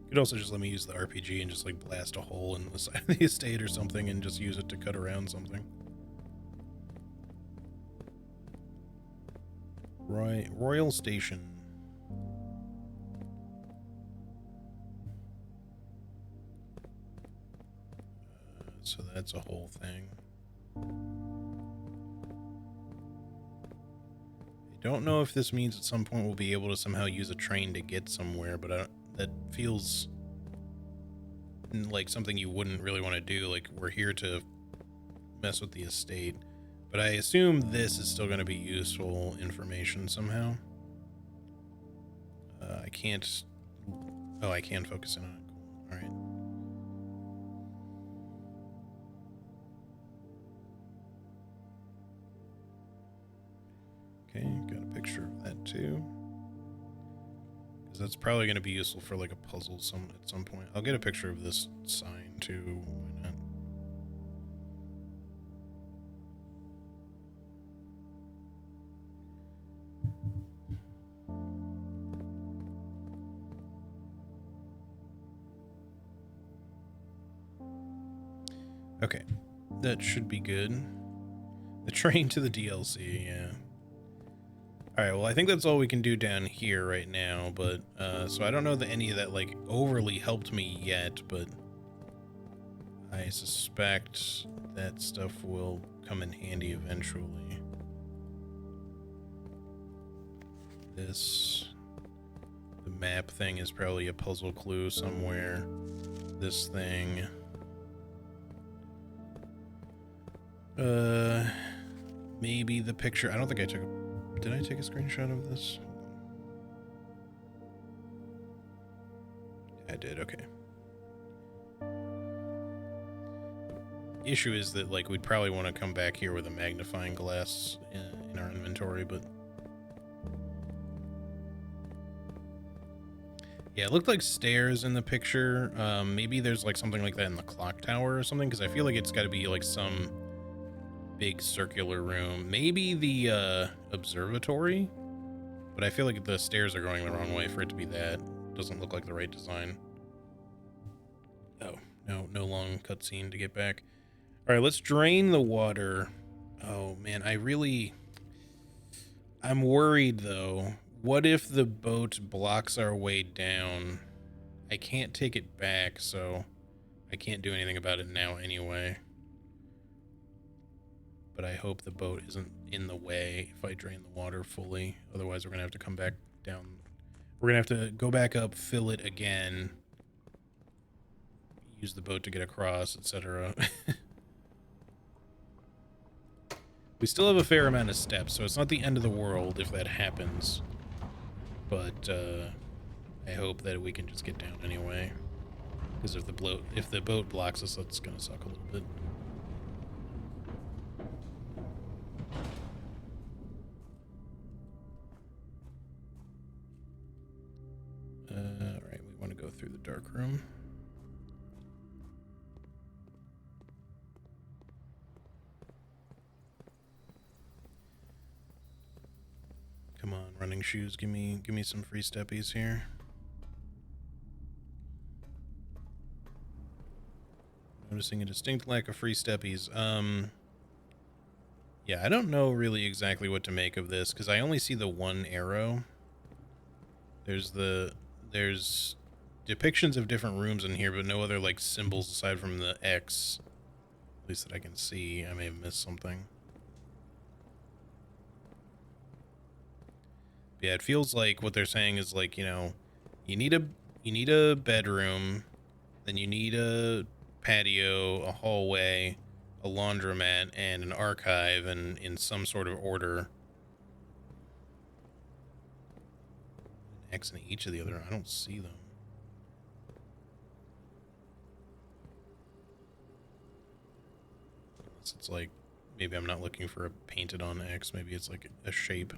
Speaker 1: Could also just let me use the RPG and just like blast a hole in the side of the estate or something and just use it to cut around something. Royal Station. So that's a whole thing. I don't know if this means at some point we'll be able to somehow use a train to get somewhere, but that feels like something you wouldn't really want to do. Like, we're here to mess with the estate, but I assume this is still going to be useful information somehow. I can't... Oh, I can focus in on it. Cool. All right. Okay, got a picture of that too. Because that's probably going to be useful for like a puzzle at some point. I'll get a picture of this sign too. Why not? Okay, that should be good. The train to the DLC, yeah. Alright, well, I think that's all we can do down here right now, but, so I don't know that any of that, like, overly helped me yet, but I suspect that stuff will come in handy eventually. The map thing is probably a puzzle clue somewhere. This thing... maybe the picture. I don't think I took a... Did I take a screenshot of this? I did, okay. The issue is that, like, we'd probably want to come back here with a magnifying glass in our inventory, but... Yeah, it looked like stairs in the picture. Maybe there's, like, something like that in the clock tower or something, because I feel like it's got to be, like, some... big circular room. Maybe the observatory, but I feel like the stairs are going the wrong way for it to be that. Doesn't look like the right design. Oh, no long cutscene to get back. All right, let's drain the water. Oh man, I'm worried though. What if the boat blocks our way down? I can't take it back, so I can't do anything about it now anyway. But I hope the boat isn't in the way if I drain the water fully. Otherwise, we're going to have to come back down. We're going to have to go back up, fill it again, use the boat to get across, etc. We still have a fair amount of steps, so it's not the end of the world if that happens. But I hope that we can just get down anyway. Because if the boat blocks us, that's going to suck a little bit. Alright, we want to go through the dark room. Come on, running shoes, give me some free steppies here. Noticing a distinct lack of free steppies. Yeah, I don't know really exactly what to make of this, because I only see the one arrow. There's depictions of different rooms in here, but no other, like, symbols aside from the X. At least that I can see. I may have missed something. But yeah, it feels like what they're saying is, like, you know, you need a bedroom, then you need a patio, a hallway, a laundromat, and an archive, and in some sort of order. X in each of the other. I don't see them. Unless it's like, maybe I'm not looking for a painted on X. Maybe it's like a shape.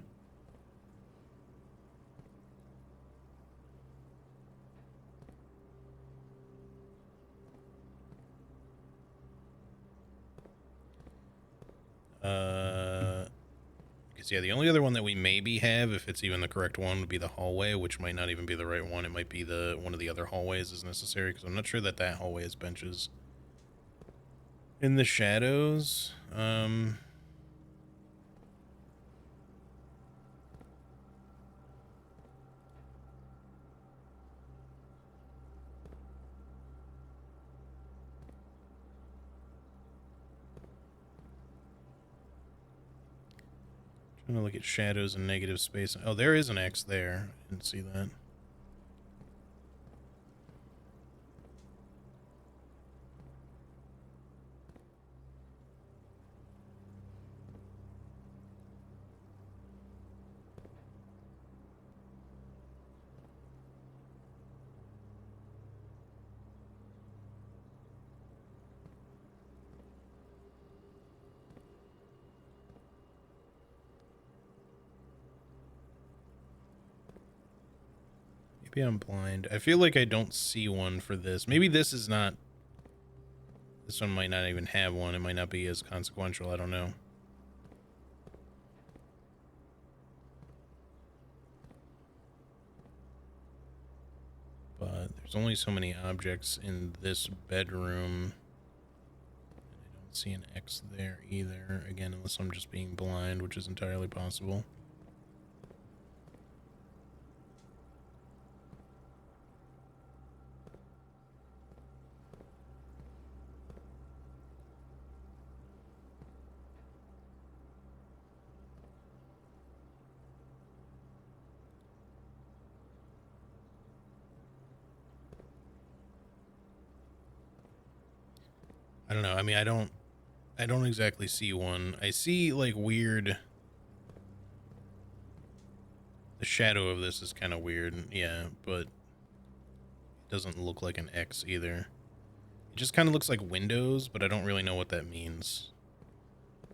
Speaker 1: Because yeah, the only other one that we maybe have, if it's even the correct one, would be the hallway, which might not even be the right one. It might be the one of the other hallways is necessary, because I'm not sure that that hallway has benches. In the shadows, trying to look at shadows and negative space. Oh, there is an X there. I didn't see that. Maybe I'm blind. I feel like I don't see one for this. Maybe this is not... This one might not even have one. It might not be as consequential. I don't know. But there's only so many objects in this bedroom. And I don't see an X there either. Again, unless I'm just being blind, which is entirely possible. I don't know. I mean, I don't exactly see one. I see like weird. The shadow of this is kind of weird. Yeah, but it doesn't look like an X either. It just kind of looks like windows, but I don't really know what that means.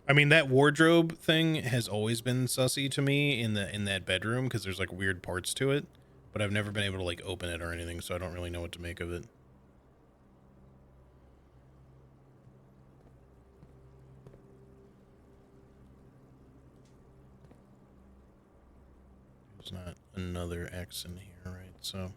Speaker 1: I mean, that wardrobe thing has always been sussy to me in that bedroom because there's like weird parts to it, but I've never been able to like open it or anything, so I don't really know what to make of it. There's not another X in here, right? So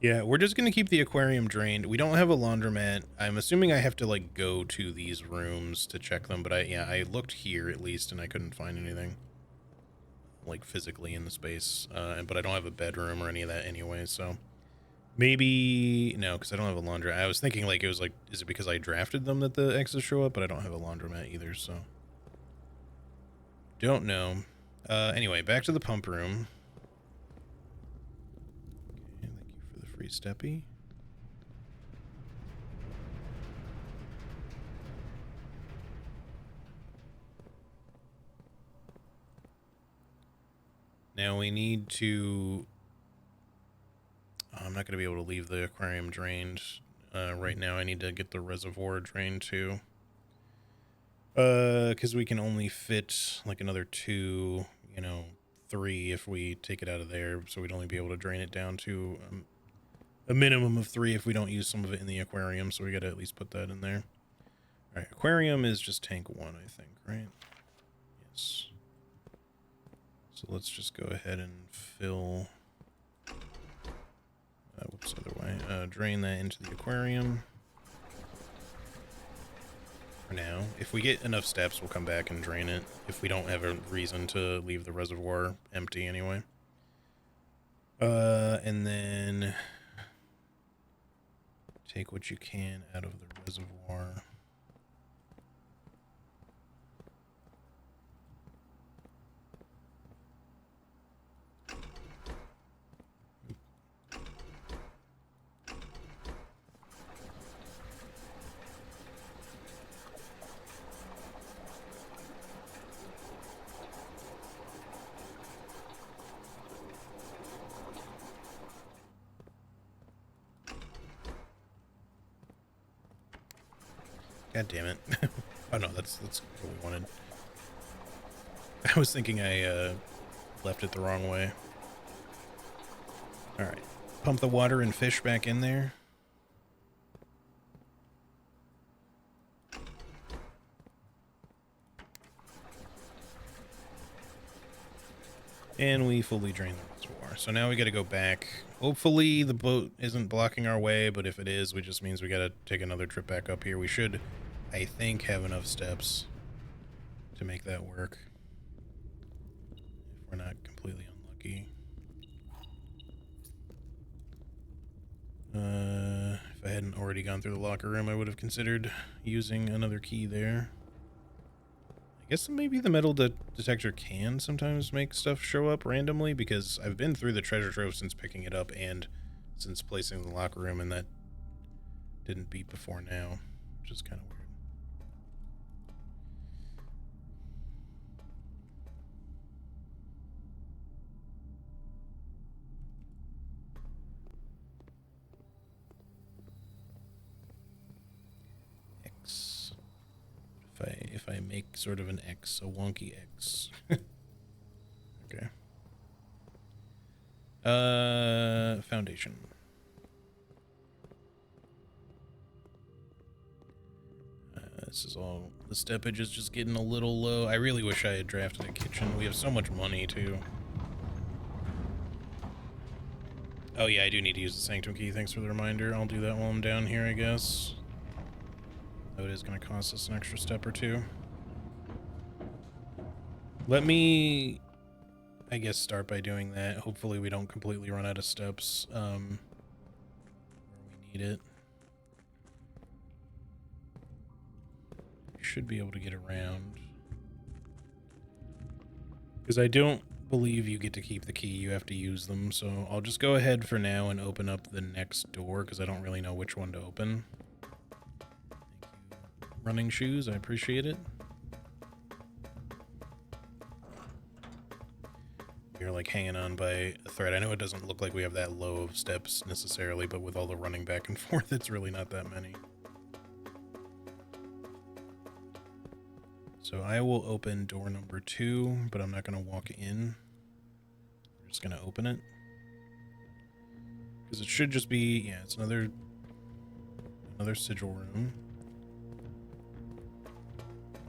Speaker 1: yeah, we're just gonna keep the aquarium drained. We don't have a laundromat. I'm assuming I have to like go to these rooms to check them, but I looked here at least and I couldn't find anything like physically in the space. But I don't have a bedroom or any of that anyway, so maybe no, because I don't have a laundromat. I was thinking like it was like, is it because I drafted them that the X's show up? But I don't have a laundromat either, so don't know. Anyway, back to the pump room. Okay, thank you for the free steppy. Now we need to... Oh, I'm not going to be able to leave the aquarium drained right now. I need to get the reservoir drained too. Because we can only fit like another 2, 3 if we take it out of there. So we'd only be able to drain it down to a minimum of 3 if we don't use some of it in the aquarium. So we got to at least put that in there. All right, aquarium is just tank 1, I think, right? Yes. So let's just go ahead and fill... whoops, other way. Drain that into the aquarium. For now. If we get enough steps, we'll come back and drain it. If we don't have a reason to leave the reservoir empty anyway. And then... take what you can out of the reservoir. God damn it. Oh no, that's what we wanted. I was thinking I left it the wrong way. All right, pump the water and fish back in there. And we fully drain the reservoir. So now we got to go back. Hopefully the boat isn't blocking our way, but if it is, it just means we got to take another trip back up here. We should, I think, have enough steps to make that work. If we're not completely unlucky. If I hadn't already gone through the locker room, I would have considered using another key there. I guess maybe the metal detector can sometimes make stuff show up randomly, because I've been through the treasure trove since picking it up and since placing the locker room, and that didn't beep before now, which is kind of weird. X. If I make sort of an X, a wonky X. Okay. Foundation. This is all, the steppage is just getting a little low. I really wish I had drafted a kitchen. We have so much money too. Oh yeah, I do need to use the sanctum key. Thanks for the reminder. I'll do that while I'm down here, I guess. Though it is going to cost us an extra step or two. Let me, I guess, start by doing that. Hopefully we don't completely run out of steps where we need it. Should be able to get around. Because I don't believe you get to keep the key. You have to use them. So I'll just go ahead for now and open up the next door, because I don't really know which one to open. Running shoes, I appreciate it. You're like hanging on by a thread. I know it doesn't look like we have that low of steps necessarily, but with all the running back and forth, it's really not that many. So I will open door number 2, but I'm not going to walk in. I'm just going to open it. Because it should just be, yeah, it's another sigil room.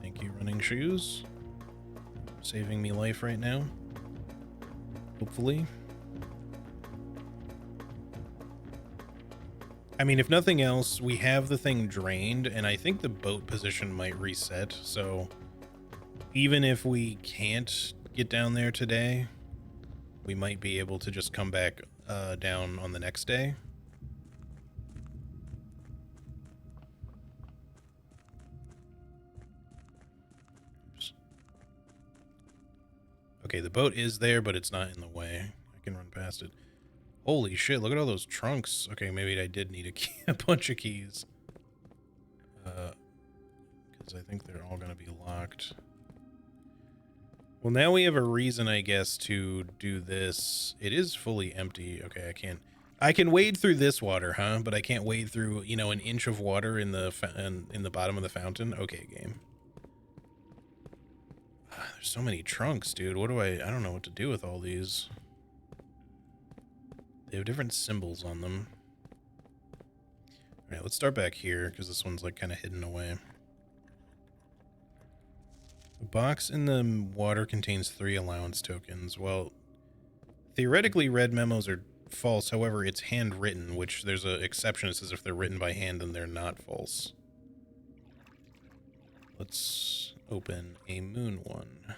Speaker 1: Thank you, running shoes. Saving me life right now. Hopefully. I mean, if nothing else, we have the thing drained, and I think the boat position might reset, so even if we can't get down there today, we might be able to just come back down on the next day. Okay, the boat is there, but it's not in the way. I can run past it. Holy shit, look at all those trunks. Okay, maybe I did need a key, a bunch of keys. Because I think they're all going to be locked. Well, now we have a reason, I guess, to do this. It is fully empty. Okay, I can wade through this water, huh? But I can't wade through, you know, an inch of water in the bottom of the fountain. Okay, game. There's so many trunks, dude. What do I don't know what to do with all these. They have different symbols on them. All right, let's start back here, because this one's like kind of hidden away. The box in the water contains 3 allowance tokens. Well, theoretically, red memos are false. However, it's handwritten, which there's an exception. It says if they're written by hand, then they're not false. Let's open a moon one.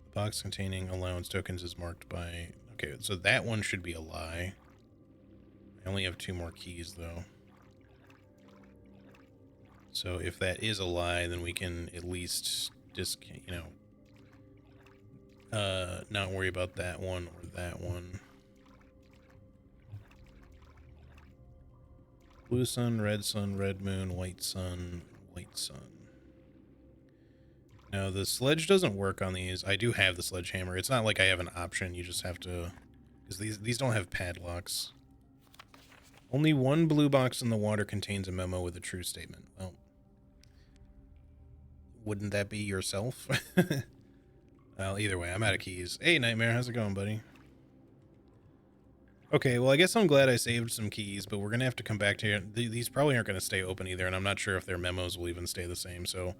Speaker 1: The box containing allowance tokens is marked by... Okay, so that one should be a lie. I only have 2 more keys, though. So if that is a lie, then we can at least just, you know, not worry about that one or that one. Blue sun, red moon, white sun, white sun. No, the sledge doesn't work on these. I do have the sledgehammer. It's not like I have an option. You just have to... Because these don't have padlocks. Only one blue box in the water contains a memo with a true statement. Well, wouldn't that be yourself? Well, either way, I'm out of keys. Hey, Nightmare, how's it going, buddy? Okay, well, I guess I'm glad I saved some keys, but we're going to have to come back to here. These probably aren't going to stay open either, and I'm not sure if their memos will even stay the same, so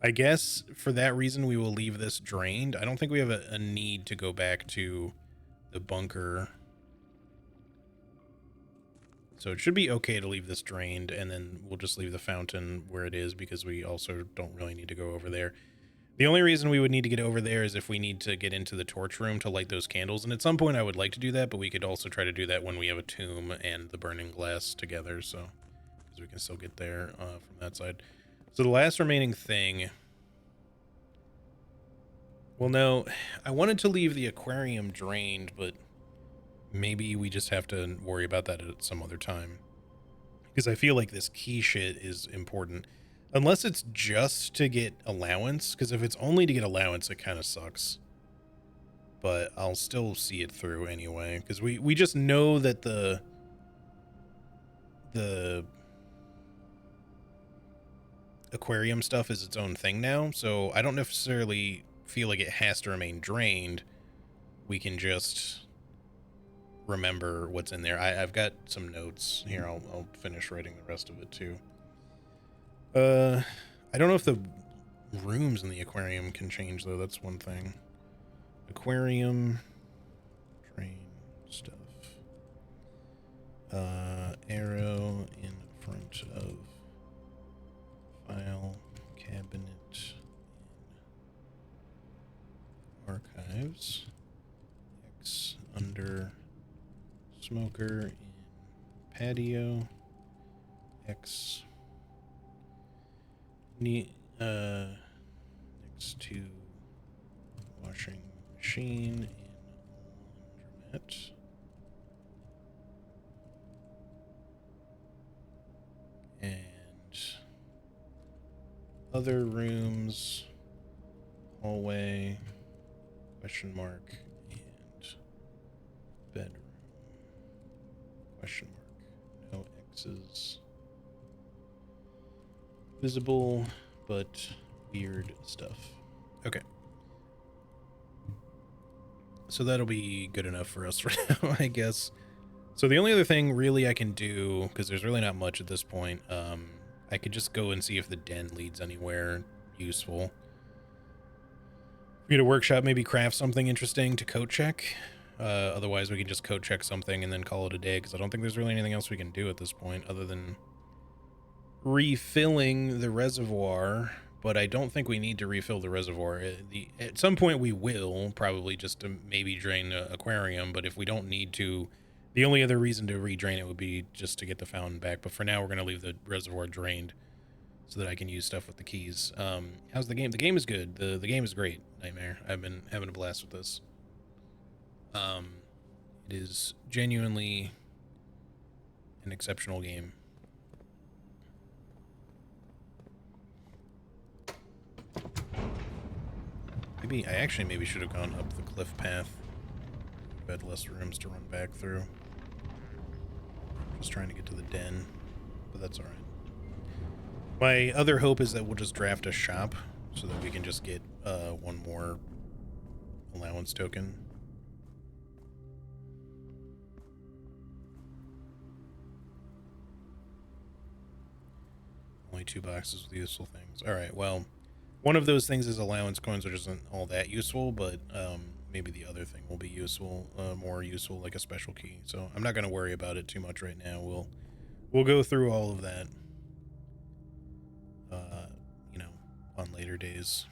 Speaker 1: I guess for that reason we will leave this drained. I don't think we have a need to go back to the bunker. So it should be okay to leave this drained, and then we'll just leave the fountain where it is because we also don't really need to go over there. The only reason we would need to get over there is if we need to get into the torch room to light those candles, and at some point I would like to do that, but we could also try to do that when we have a tomb and the burning glass together, so because we can still get there from that side. So the last remaining thing... Well, no, I wanted to leave the aquarium drained, but maybe we just have to worry about that at some other time. Because I feel like this key shit is important. Unless it's just to get allowance, because if it's only to get allowance, it kind of sucks. But I'll still see it through anyway, because we just know that the aquarium stuff is its own thing now, so I don't necessarily feel like it has to remain drained. We can just remember what's in there. I've got some notes here. I'll finish writing the rest of it too. I don't know if the rooms in the aquarium can change though. That's one thing. Aquarium, drain stuff. Arrow in front of file cabinet in archives. X under smoker in patio. X next to washing machine in laundromat. And other rooms, hallway, question mark, and bedroom, question mark, no X's. Visible, but weird stuff. Okay. So that'll be good enough for us for now, I guess. So the only other thing really I can do, because there's really not much at this point, I could just go and see if the den leads anywhere useful. We get a workshop, maybe craft something interesting to code check. Otherwise, we can just code check something and then call it a day, because I don't think there's really anything else we can do at this point other than refilling the reservoir, but I don't think we need to refill the reservoir. At some point we will, probably just to maybe drain the aquarium, but if we don't need to, the only other reason to redrain it would be just to get the fountain back. But for now, we're going to leave the reservoir drained so that I can use stuff with the keys. How's the game? The game is good. The game is great, Nightmare. I've been having a blast with this. It is genuinely an exceptional game. Maybe I actually maybe should have gone up the cliff path. We had less rooms to run back through. Just trying to get to the den, but that's all right. My other hope is that we'll just draft a shop so that we can just get one more allowance token. Only 2 boxes with useful things. All right, well, one of those things is allowance coins, which isn't all that useful, but maybe the other thing will be useful, more useful, like a special key. So I'm not going to worry about it too much right now. We'll go through all of that, you know, on later days.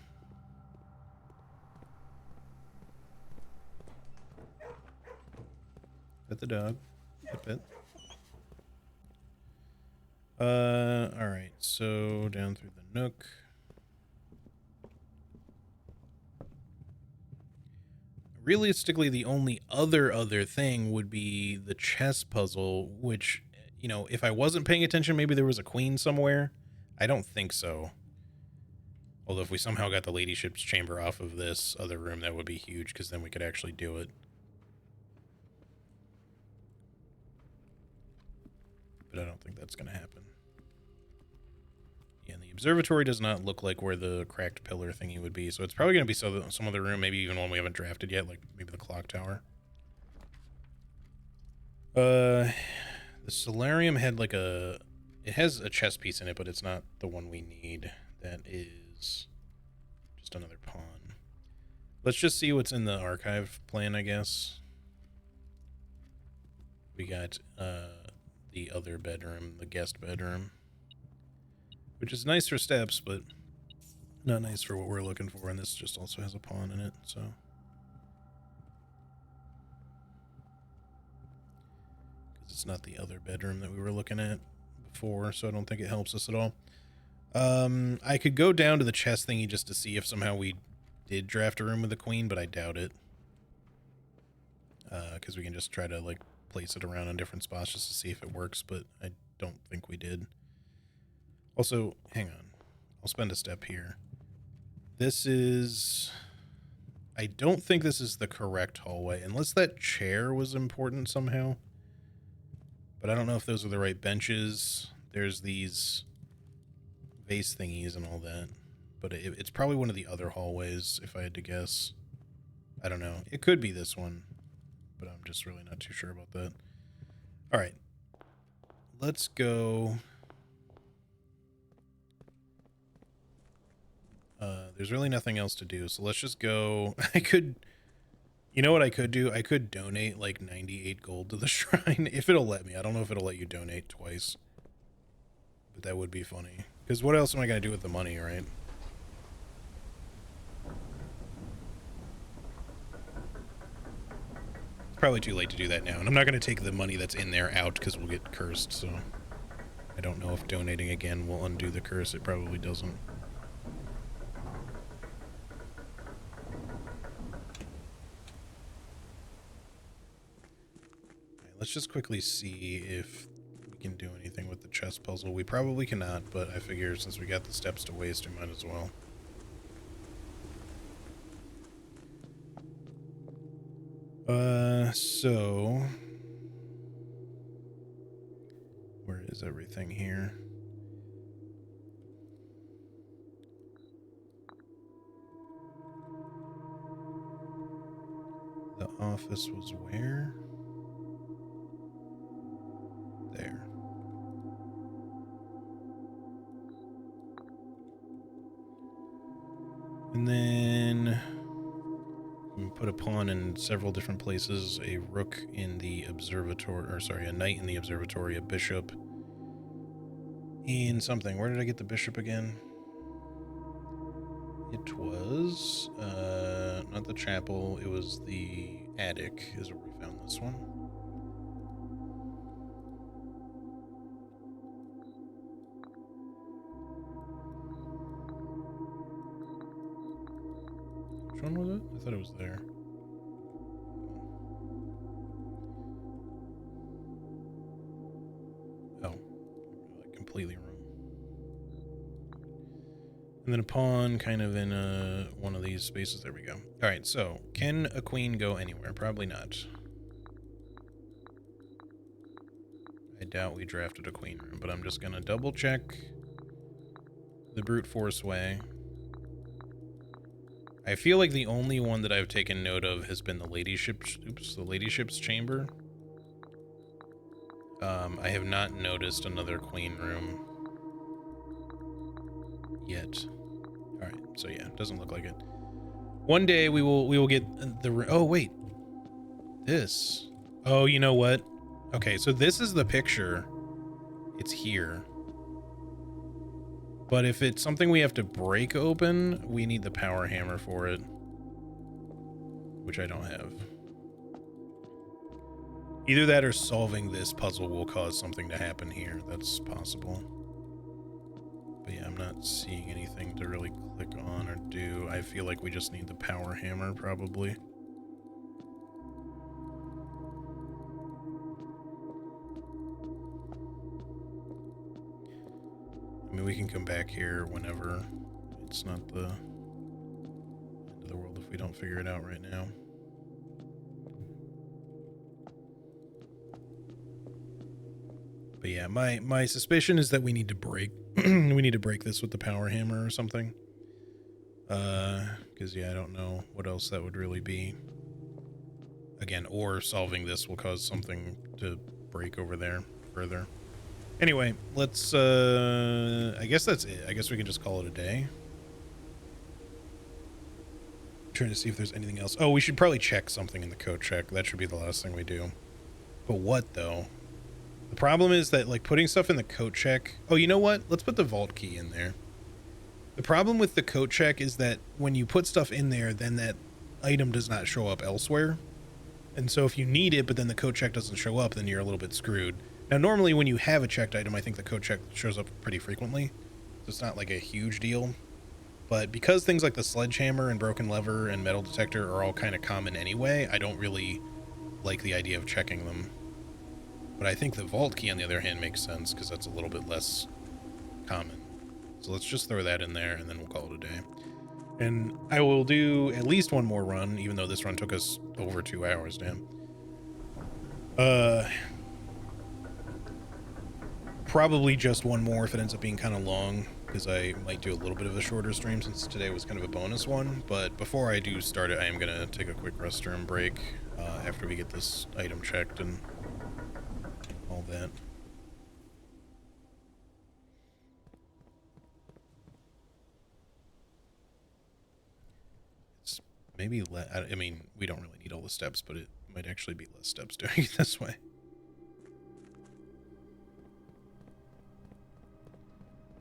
Speaker 1: Pet the dog. Pet. All right. So down through the nook. Realistically, the only other thing would be the chess puzzle, which, you know, if I wasn't paying attention, maybe there was a queen somewhere. I don't think so. Although if we somehow got the ladyship's chamber off of this other room, that would be huge, because then we could actually do it. but I don't think that's going to happen. Yeah, and the observatory does not look like where the cracked pillar thingy would be, so it's probably going to be some other room, maybe even one we haven't drafted yet, like maybe the clock tower. The solarium had like it has a chess piece in it, but it's not the one we need. That is just another pawn. Let's just see what's in the archive plan, I guess. We got the other bedroom, the guest bedroom, which is nice for steps, but not nice for what we're looking for. And this just also has a pawn in it, so. Because it's not the other bedroom that we were looking at before, so I don't think it helps us at all. I could go down to the chess thingy just to see if somehow we did draft a room with a queen, but I doubt it. Because we can just try to, like, place it around on different spots just to see if it works, but I don't think we did. Also, hang on. I'll spend a step here. This is... I don't think this is the correct hallway, unless that chair was important somehow. But I don't know if those are the right benches. There's these vase thingies and all that. But it's probably one of the other hallways, if I had to guess. I don't know. It could be this one, but I'm just really not too sure about that. All right. Let's go... there's really nothing else to do, so let's just go. I could, you know what I could do? I could donate like 98 gold to the shrine if it'll let me. I don't know if it'll let you donate twice, but that would be funny. Because what else am I going to do with the money, right? It's probably too late to do that now, and I'm not going to take the money that's in there out because we'll get cursed, so I don't know if donating again will undo the curse. It probably doesn't. Let's just quickly see if we can do anything with the chess puzzle. We probably cannot, but I figure since we got the steps to waste, we might as well. So... where is everything here? The office was where? There. And then we put a pawn in several different places, a rook in the observatory, or sorry, a knight in the observatory, a bishop in something. Where did I get the bishop again? It was not the chapel, it was the attic is where we found this one. Which one was it? I thought it was there. Oh, like completely wrong. And then a pawn kind of in one of these spaces. There we go. All right, so can a queen go anywhere? Probably not. I doubt we drafted a queen room, but I'm just going to double check the brute force way. I feel like the only one that I've taken note of has been the ladyship's chamber. I have not noticed another queen room yet. All right, so yeah, it doesn't look like it. One day we will get the. Oh wait, this. Oh, you know what? Okay, so this is the picture. It's here. But if it's something we have to break open, we need the power hammer for it. Which I don't have. Either that or solving this puzzle will cause something to happen here. That's possible. But yeah, I'm not seeing anything to really click on or do. I feel like we just need the power hammer, probably. I mean, we can come back here whenever. It's not the end of the world if we don't figure it out right now. But yeah, my suspicion is that we need to break we need to break this with the power hammer or something. Because yeah, I don't know what else that would really be. Again, or solving this will cause something to break over there further. Anyway, let's I guess that's it. I guess we can just call it a day. I'm trying to see if there's anything else. Oh, we should probably check something in the code check. That should be the last thing we do. But what though? The problem is that like putting stuff in the coat check. Oh, you know what? Let's put the vault key in there. The problem with the coat check is that when you put stuff in there, then that item does not show up elsewhere. And so if you need it, but then the coat check doesn't show up, then you're a little bit screwed. Now, normally when you have a checked item, I think the coat check shows up pretty frequently. So it's not like a huge deal. But because things like the sledgehammer and broken lever and metal detector are all kind of common anyway, I don't really like the idea of checking them. But I think the vault key, on the other hand, makes sense because that's a little bit less common. So let's just throw that in there and then we'll call it a day. And I will do at least one more run, even though this run took us over 2 hours, damn. Probably just one more if it ends up being kind of long, because I might do a little bit of a shorter stream since today was kind of a bonus one. But before I do start it, I am going to take a quick restroom break after we get this item checked and all that. It's maybe, I mean, we don't really need all the steps, but it might actually be less steps doing it this way.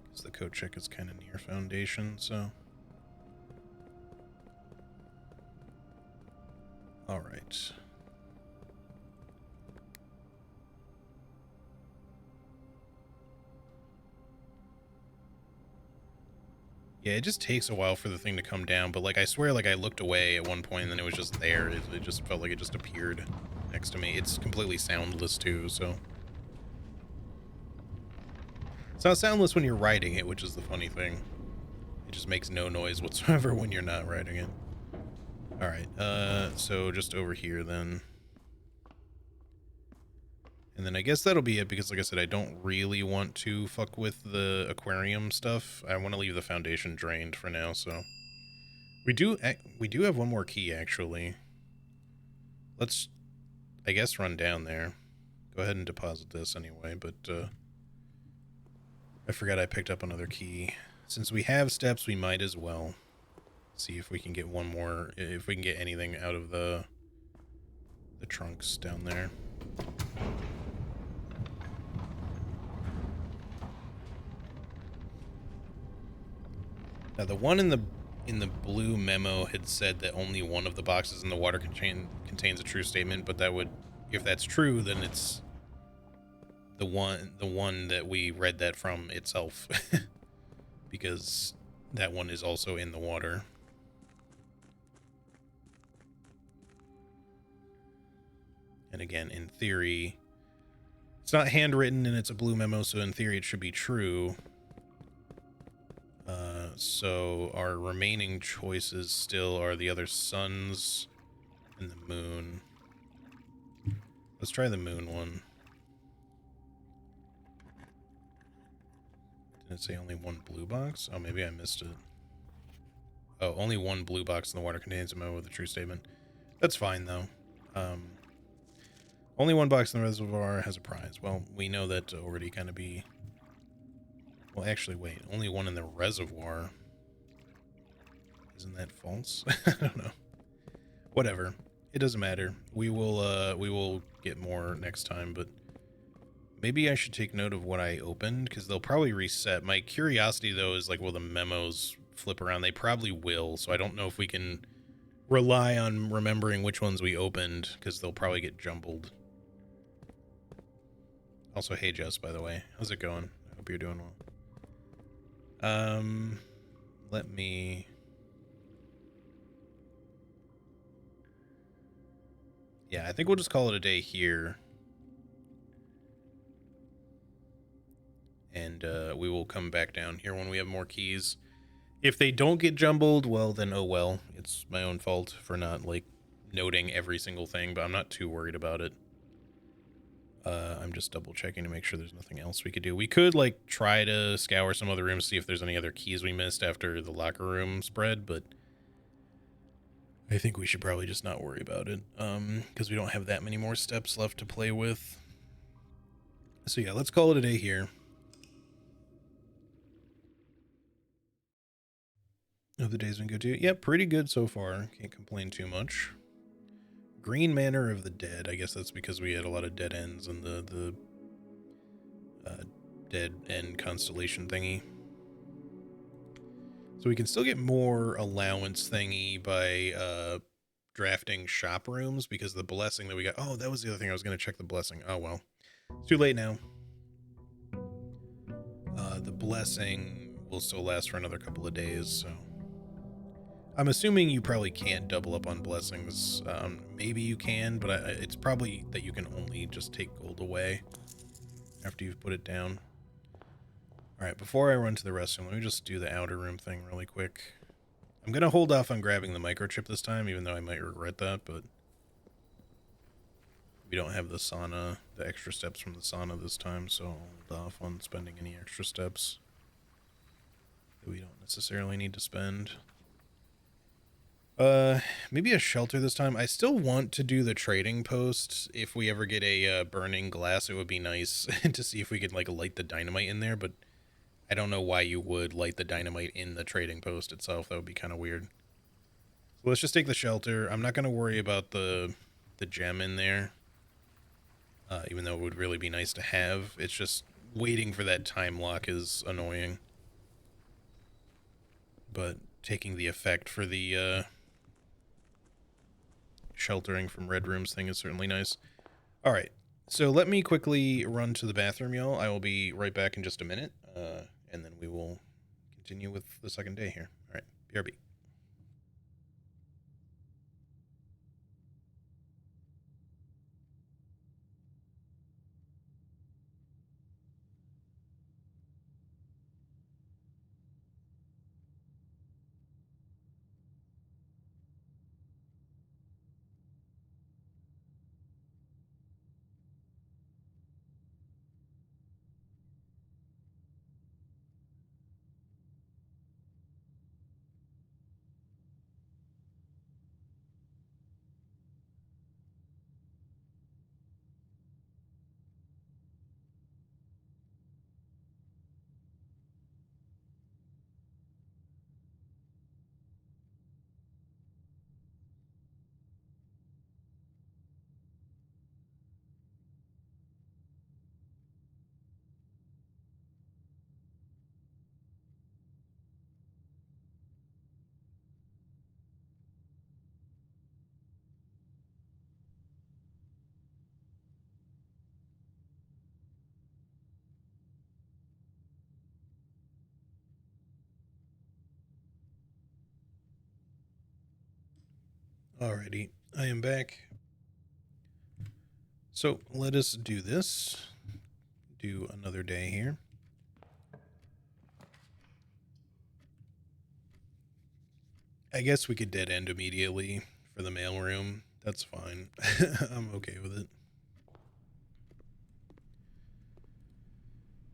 Speaker 1: Because the code check is kind of near foundation, so. All right. Yeah, it just takes a while for the thing to come down, but like I swear, like I looked away at one point and then it was just there. It just felt like it just appeared next to me. It's completely soundless too, so. It's not soundless when you're riding it, which is the funny thing. It just makes no noise whatsoever when you're not riding it. All right, so just over here then. And then I guess that'll be it because, like I said, I don't really want to fuck with the aquarium stuff. I want to leave the foundation drained for now, so. We do have one more key, actually. Let's, I guess, run down there. Go ahead and deposit this anyway, but I forgot I picked up another key. Since we have steps, we might as well see if we can get one more, if we can get anything out of the trunks down there. Now, the one in the blue memo had said that only one of the boxes in the water contains a true statement, but that would, if that's true, then it's the one that we read that from itself, because that one is also in the water. And again, in theory, it's not handwritten and it's a blue memo, so in theory it should be true. So our remaining choices still are the other suns and the moon. Let's try the moon one. Did it say only one blue box? Oh, maybe I missed it. Oh, only one blue box in the water contains a memo with a true statement. That's fine, though. Only one box in the reservoir has a prize. Well, we know that to already kind of be... Well, actually, wait. Only one in the reservoir. Isn't that false? I don't know. Whatever. It doesn't matter. We will get more next time, but maybe I should take note of what I opened, because they'll probably reset. My curiosity, though, is like, will the memos flip around? They probably will, so I don't know if we can rely on remembering which ones we opened, because they'll probably get jumbled. Also, hey, Jess, by the way. How's it going? I hope you're doing well. Let me... Yeah, I think we'll just call it a day here. And we will come back down here when we have more keys. If they don't get jumbled, well, then oh well. It's my own fault for not, like, noting every single thing, but I'm not too worried about it. I'm just double checking to make sure there's nothing else we could do. We could like try to scour some other rooms, see if there's any other keys we missed after the locker room spread, but I think we should probably just not worry about it, because we don't have that many more steps left to play with. So yeah, let's call it a day here. Oh, the day's been good too. Yeah, pretty good so far. Can't complain too much. Green Manor of the Dead. I guess that's because we had a lot of dead ends in the dead end constellation thingy. So we can still get more allowance thingy by drafting shop rooms, because the blessing that we got. Oh, that was the other thing. I was going to check the blessing. Oh, well. It's too late now. The blessing will still last for another couple of days, so I'm assuming you probably can't double up on blessings. Maybe you can, but it's probably that you can only just take gold away after you've put it down. All right, before I run to the restroom, let me just do the outer room thing really quick. I'm going to hold off on grabbing the microchip this time, even though I might regret that, but we don't have the sauna, the extra steps from the sauna this time, so I'll hold off on spending any extra steps that we don't necessarily need to spend. Maybe a shelter this time. I still want to do the trading post. If we ever get a burning glass, it would be nice to see if we could like light the dynamite in there, but I don't know why you would light the dynamite in the trading post itself. That would be kind of weird. So let's just take the shelter. I'm not going to worry about the gem in there, even though it would really be nice to have. It's just waiting for that time lock is annoying. But taking the effect for the sheltering from red rooms thing is certainly nice. All right, so let me quickly run to the bathroom, y'all. I will be right back in just a minute, and then we will continue with the second day here. All right, BRB. Alrighty, I am back. So let us do this. Do another day here. I guess we could dead end immediately for the mailroom. That's fine. I'm okay with it.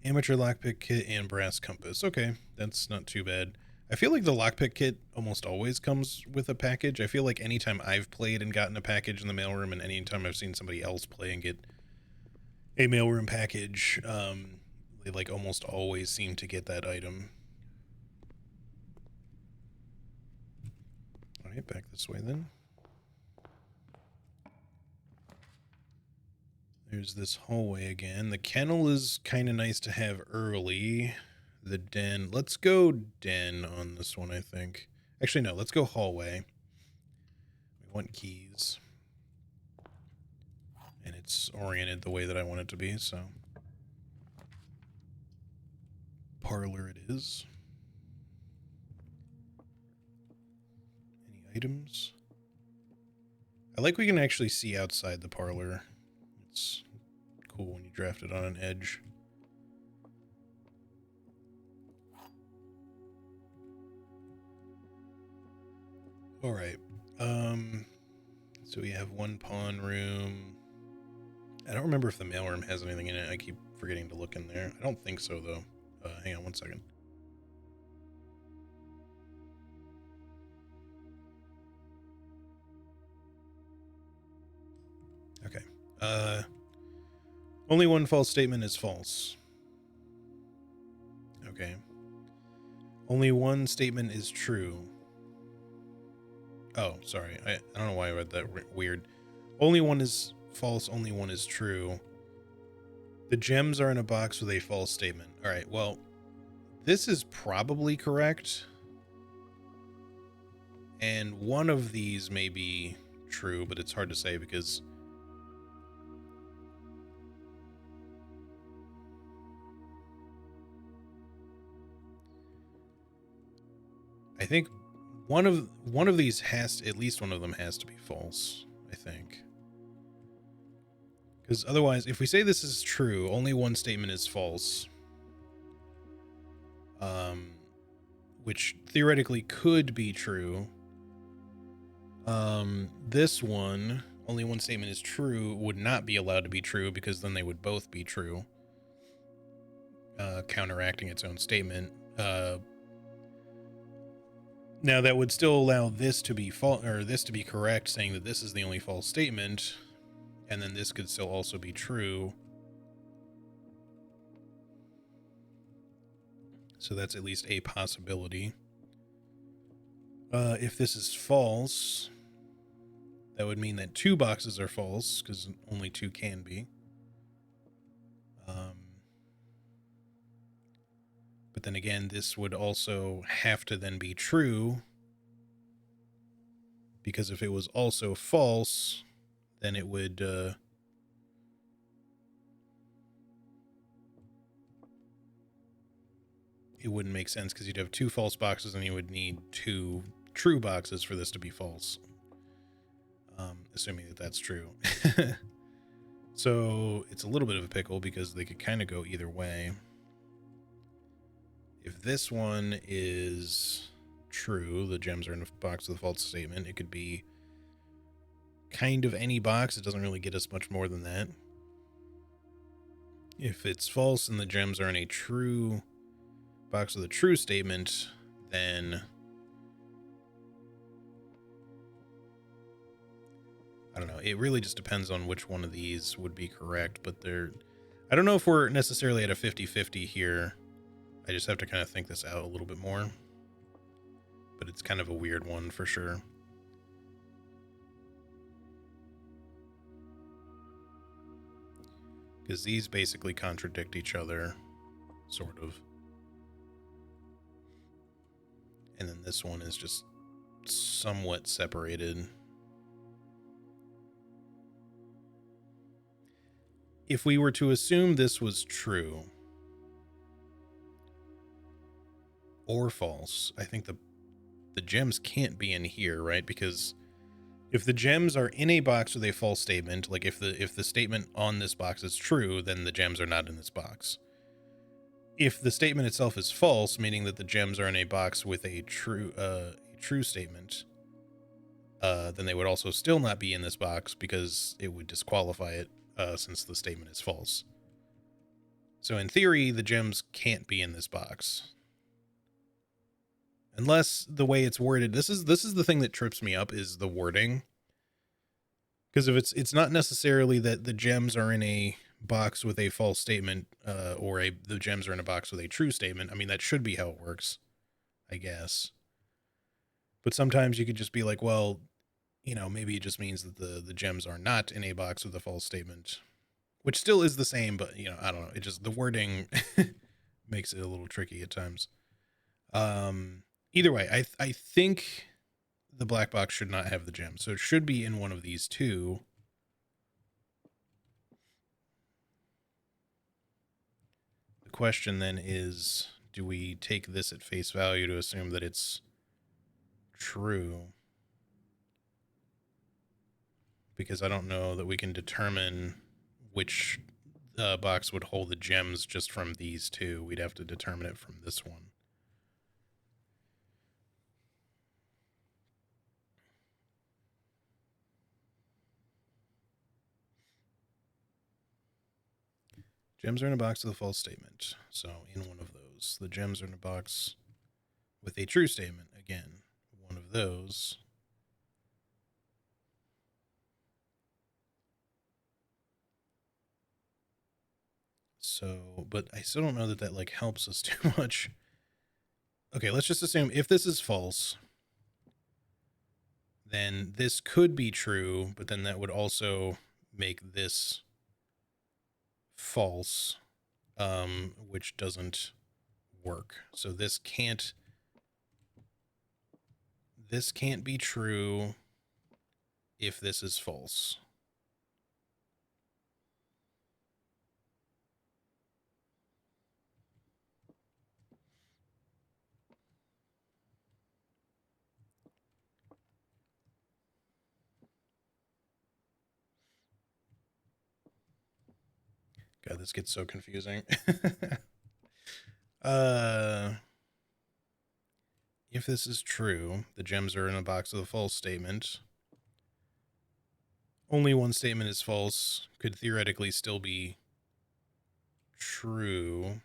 Speaker 1: Amateur lockpick kit and brass compass. Okay, that's not too bad. I feel like the lockpick kit almost always comes with a package. I feel like anytime I've played and gotten a package in the mailroom, and anytime I've seen somebody else play and get a mailroom package, they like almost always seem to get that item. All right, back this way then. There's this hallway again. The kennel is kind of nice to have early. The den. Let's go den on this one, I think. Actually, no. Let's go hallway. We want keys. And it's oriented the way that I want it to be, so. Parlor it is. Any items? I like we can actually see outside the parlor. It's cool when you draft it on an edge. All right. So we have one pawn room. I don't remember if the mailroom has anything in it. I keep forgetting to look in there. I don't think so, though. Hang on one second. Okay. Only one false statement is false. Okay. Only one statement is true. Oh, sorry. I don't know why I read that weird. Only one is false, only one is true. The gems are in a box with a false statement. All right, well, this is probably correct. And one of these may be true, but it's hard to say because I think one of these has to, at least one of them has to be false, I think. Because otherwise, if we say this is true, only one statement is false. Which theoretically could be true. This one, only one statement is true, would not be allowed to be true because then they would both be true. Counteracting its own statement. Now that would still allow this to be false, or this to be correct, saying that this is the only false statement, and then this could still also be true. So that's at least a possibility. If this is false, that would mean that two boxes are false, because only two can be. But then again, this would also have to then be true, because if it was also false, then it would it wouldn't make sense, because you'd have two false boxes and you would need two true boxes for this to be false, assuming that that's true. So it's a little bit of a pickle because they could kind of go either way. If this one is true, the gems are in a box with a false statement, it could be kind of any box. It doesn't really get us much more than that. If it's false and the gems are in a true box with a true statement, then I don't know. It really just depends on which one of these would be correct, but I don't know if we're necessarily at a 50-50 here. I just have to kind of think this out a little bit more. But it's kind of a weird one for sure. Because these basically contradict each other, sort of. And then this one is just somewhat separated. If we were to assume this was true or false, I think the gems can't be in here, right? Because if the gems are in a box with a false statement, like if the statement on this box is true, then the gems are not in this box. If the statement itself is false, meaning that the gems are in a box with a true statement, then they would also still not be in this box because it would disqualify it, since the statement is false. So in theory, the gems can't be in this box. Unless the way it's worded, this is the thing that trips me up, is the wording. Because if it's not necessarily that the gems are in a box with a false statement, or the gems are in a box with a true statement. I mean, that should be how it works, I guess. But sometimes you could just be like, well, you know, maybe it just means that the gems are not in a box with a false statement, which still is the same, but, you know, I don't know. It just, the wording makes it a little tricky at times. Either way, I think the black box should not have the gem. So it should be in one of these two. The question then is, do we take this at face value to assume that it's true? Because I don't know that we can determine which box would hold the gems just from these two. We'd have to determine it from this one. Gems are in a box with a false statement. So in one of those. The gems are in a box with a true statement. Again, one of those. So, but I still don't know that that like helps us too much. Okay, let's just assume if this is false, then this could be true, but then that would also make this false, which doesn't work. So this can't be true if this is false. God, this gets so confusing. If this is true, the gems are in a box with a false statement. Only one statement is false, could theoretically still be true.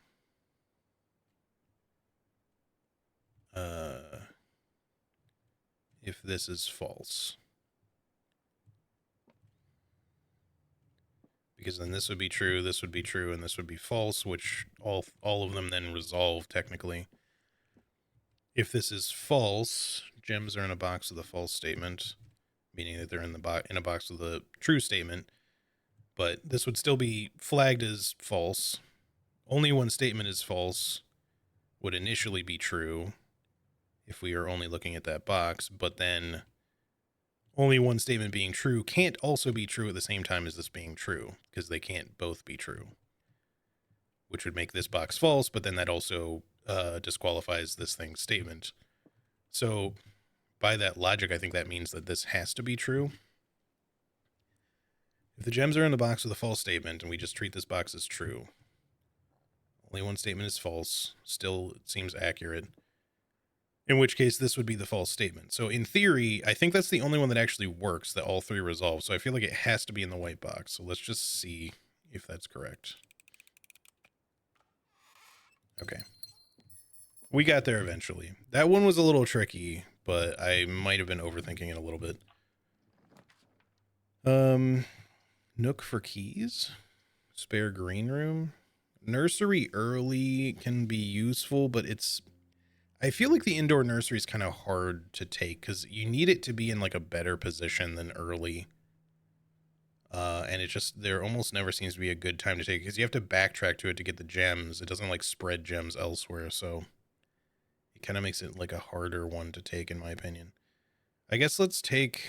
Speaker 1: If this is false. Because then this would be true, this would be true, and this would be false, which all of them then resolve technically. If this is false, gems are in a box with a false statement, meaning that they're in a box with a true statement, but this would still be flagged as false. Only one statement is false, would initially be true if we are only looking at that box, but then only one statement being true can't also be true at the same time as this being true, because they can't both be true, which would make this box false, but then that also disqualifies this thing's statement. So by that logic, I think that means that this has to be true. If the gems are in the box with a false statement and we just treat this box as true, only one statement is false, still it seems accurate, in which case this would be the false statement. So in theory, I think that's the only one that actually works, that all three resolve. So I feel like it has to be in the white box. So let's just see if that's correct. Okay. We got there eventually. That one was a little tricky, but I might have been overthinking it a little bit. Nook for keys. Spare green room. Nursery early can be useful, but I feel like the indoor nursery is kind of hard to take because you need it to be in like a better position than early. And there almost never seems to be a good time to take it because you have to backtrack to it to get the gems. It doesn't like spread gems elsewhere, so it kind of makes it like a harder one to take in my opinion. I guess let's take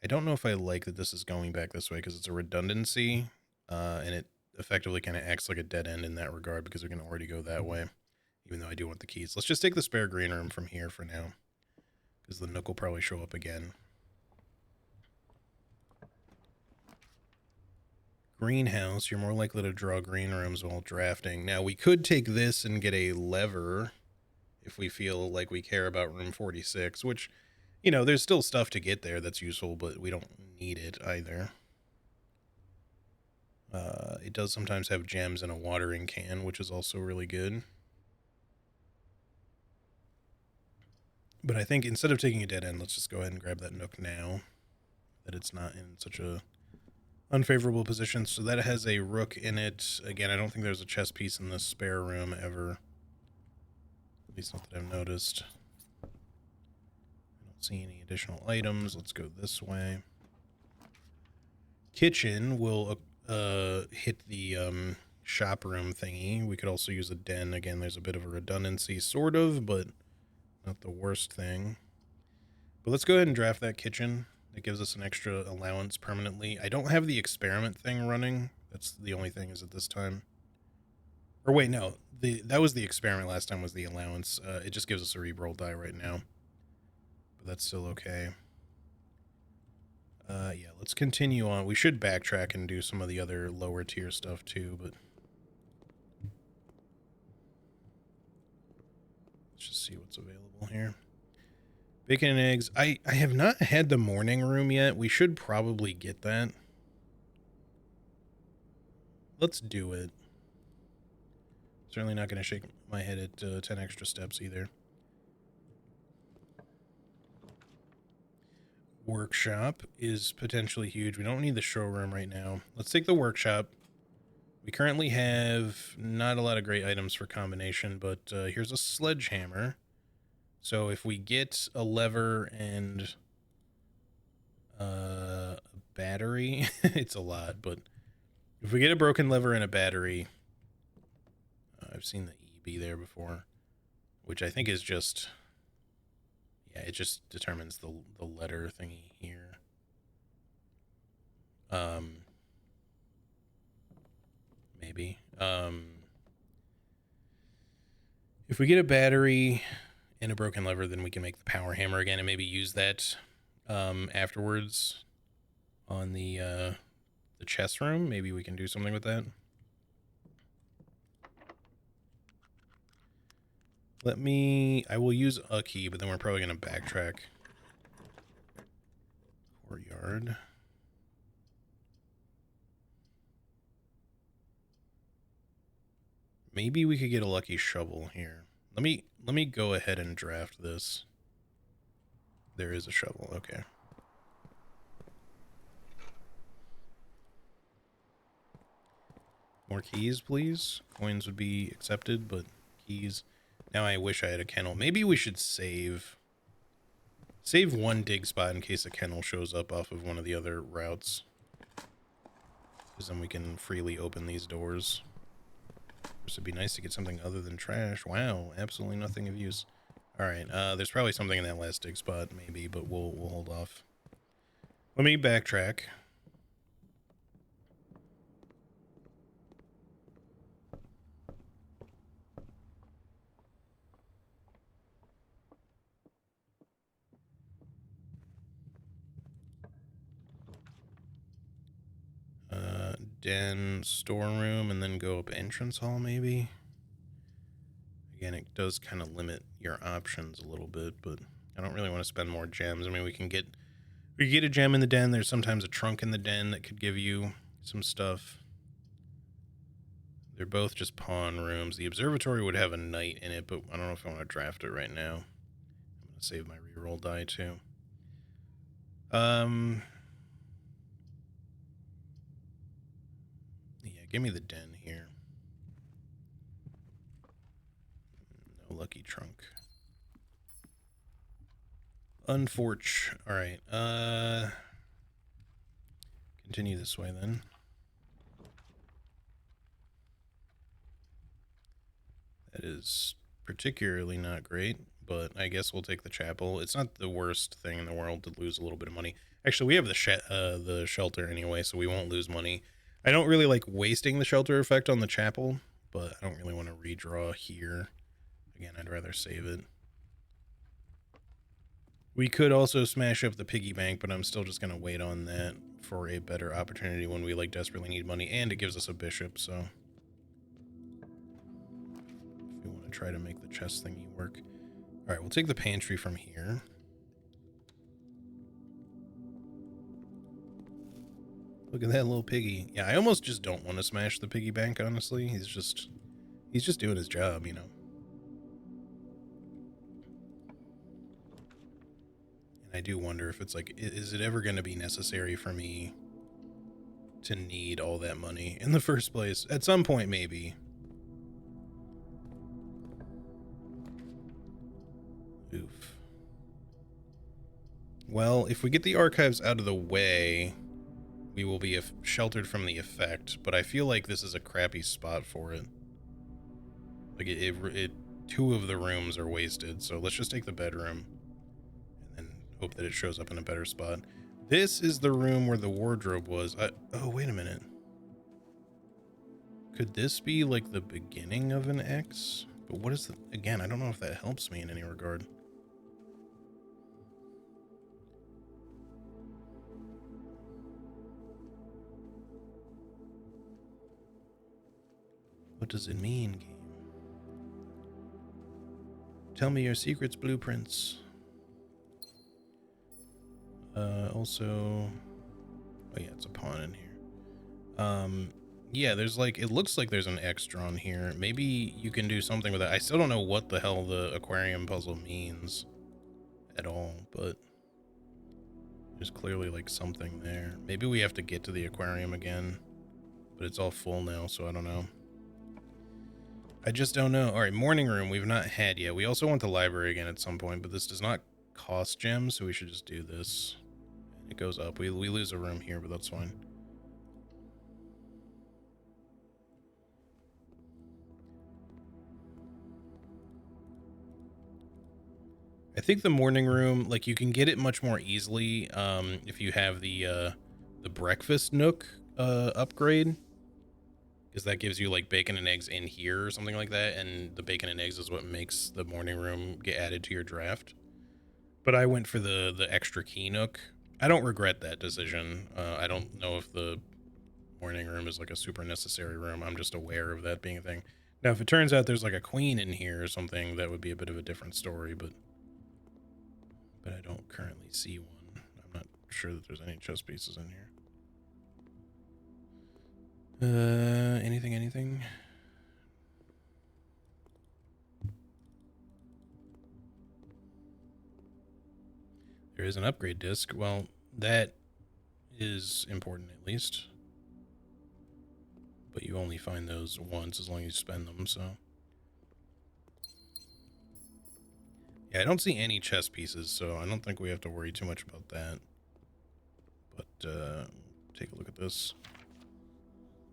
Speaker 1: I don't know if I like that this is going back this way because it's a redundancy, and it effectively kind of acts like a dead end in that regard because we can already go that way, even though I do want the keys. Let's just take the spare green room from here for now because the Nook will probably show up again. Greenhouse, you're more likely to draw green rooms while drafting. Now, we could take this and get a lever if we feel like we care about room 46, which, you know, there's still stuff to get there that's useful, but we don't need it either. It does sometimes have gems in a watering can, which is also really good. But I think instead of taking a dead end, let's just go ahead and grab that Nook now, that it's not in such a unfavorable position. So that has a rook in it. Again, I don't think there's a chess piece in the spare room ever. At least not that I've noticed. I don't see any additional items. Let's go this way. Kitchen will hit the shop room thingy. We could also use a den. Again, there's a bit of a redundancy, sort of, but not the worst thing. But let's go ahead and draft that kitchen. It gives us an extra allowance permanently. I don't have the experiment thing running. That's the only thing is at this time. Or wait, no. That was the experiment last time was the allowance. It just gives us a reroll die right now. But that's still okay. Yeah, let's continue on. We should backtrack and do some of the other lower tier stuff too, but let's just see what's available here. Bacon and eggs. I have not had the morning room yet. We should probably get that. Let's do it. Certainly not going to shake my head at 10 extra steps either. Workshop is potentially huge. We don't need the showroom right now. Let's take the workshop. We currently have not a lot of great items for combination, but here's a sledgehammer. So if we get a lever and a battery, it's a lot, but if we get a broken lever and a battery, I've seen the EB there before, which I think is just, yeah, it just determines the letter thingy here. Maybe. If we get a battery and a broken lever, then we can make the power hammer again and maybe use that afterwards on the chest room. Maybe we can do something with that. I will use a key, but then we're probably going to backtrack. Courtyard. Maybe we could get a lucky shovel here. Let me go ahead and draft this. There is a shovel, okay. More keys, please. Coins would be accepted, but keys. Now I wish I had a kennel. Maybe we should save one dig spot in case a kennel shows up off of one of the other routes. Because then we can freely open these doors. This would be nice to get something other than trash. Wow, absolutely nothing of use. Alright, there's probably something in that last dig spot, maybe, but we'll hold off. Let me backtrack. Den, storeroom, and then go up entrance hall, maybe. Again, it does kind of limit your options a little bit, but I don't really want to spend more gems. I mean, we can get a gem in the den. There's sometimes a trunk in the den that could give you some stuff. They're both just pawn rooms. The observatory would have a knight in it, but I don't know if I want to draft it right now. I'm going to save my reroll die too. Yeah, give me the den here. No lucky trunk. Unforge. Alright, continue this way then. That is particularly not great, but I guess we'll take the chapel. It's not the worst thing in the world to lose a little bit of money. Actually, we have the shelter anyway, so we won't lose money. I don't really like wasting the shelter effect on the chapel, but I don't really want to redraw here. Again, I'd rather save it. We could also smash up the piggy bank, but I'm still just going to wait on that for a better opportunity when we like desperately need money, and it gives us a bishop, so if we want to try to make the chest thingy work. All right, we'll take the pantry from here. Look at that little piggy. Yeah, I almost just don't want to smash the piggy bank, honestly. He's just doing his job, you know. And I do wonder if it's like, is it ever going to be necessary for me to need all that money in the first place? At some point, maybe. Oof. Well, if we get the archives out of the way, we will be sheltered from the effect, but I feel like this is a crappy spot for it. Like, two of the rooms are wasted, so let's just take the bedroom and then hope that it shows up in a better spot. This is the room where the wardrobe was. Oh, wait a minute. Could this be, like, the beginning of an X? But what is the... Again, I don't know if that helps me in any regard. What does it mean, game? Tell me your secrets, blueprints. Also, oh yeah, it's a pawn in here. Yeah, there's like, it looks like there's an extra on here. Maybe you can do something with that. I still don't know what the hell the aquarium puzzle means at all, but there's clearly like something there. Maybe we have to get to the aquarium again, but it's all full now, so I don't know. I just don't know. All right, morning room we've not had yet. We also want the library again at some point, but this does not cost gems, so we should just do this. It goes up. We lose a room here, but that's fine. I think the morning room, like, you can get it much more easily if you have the breakfast nook upgrade, because that gives you like bacon and eggs in here or something like that, and the bacon and eggs is what makes the morning room get added to your draft. But I went for the extra key nook. I don't regret that decision. I don't know if the morning room is like a super necessary room. I'm just aware of that being a thing. Now, if it turns out there's like a queen in here or something, that would be a bit of a different story, but I don't currently see one. I'm not sure that there's any chess pieces in here. Anything? There is an upgrade disc. Well, that is important at least. But you only find those once as long as you spend them, so. Yeah, I don't see any chess pieces, so I don't think we have to worry too much about that. But, take a look at this.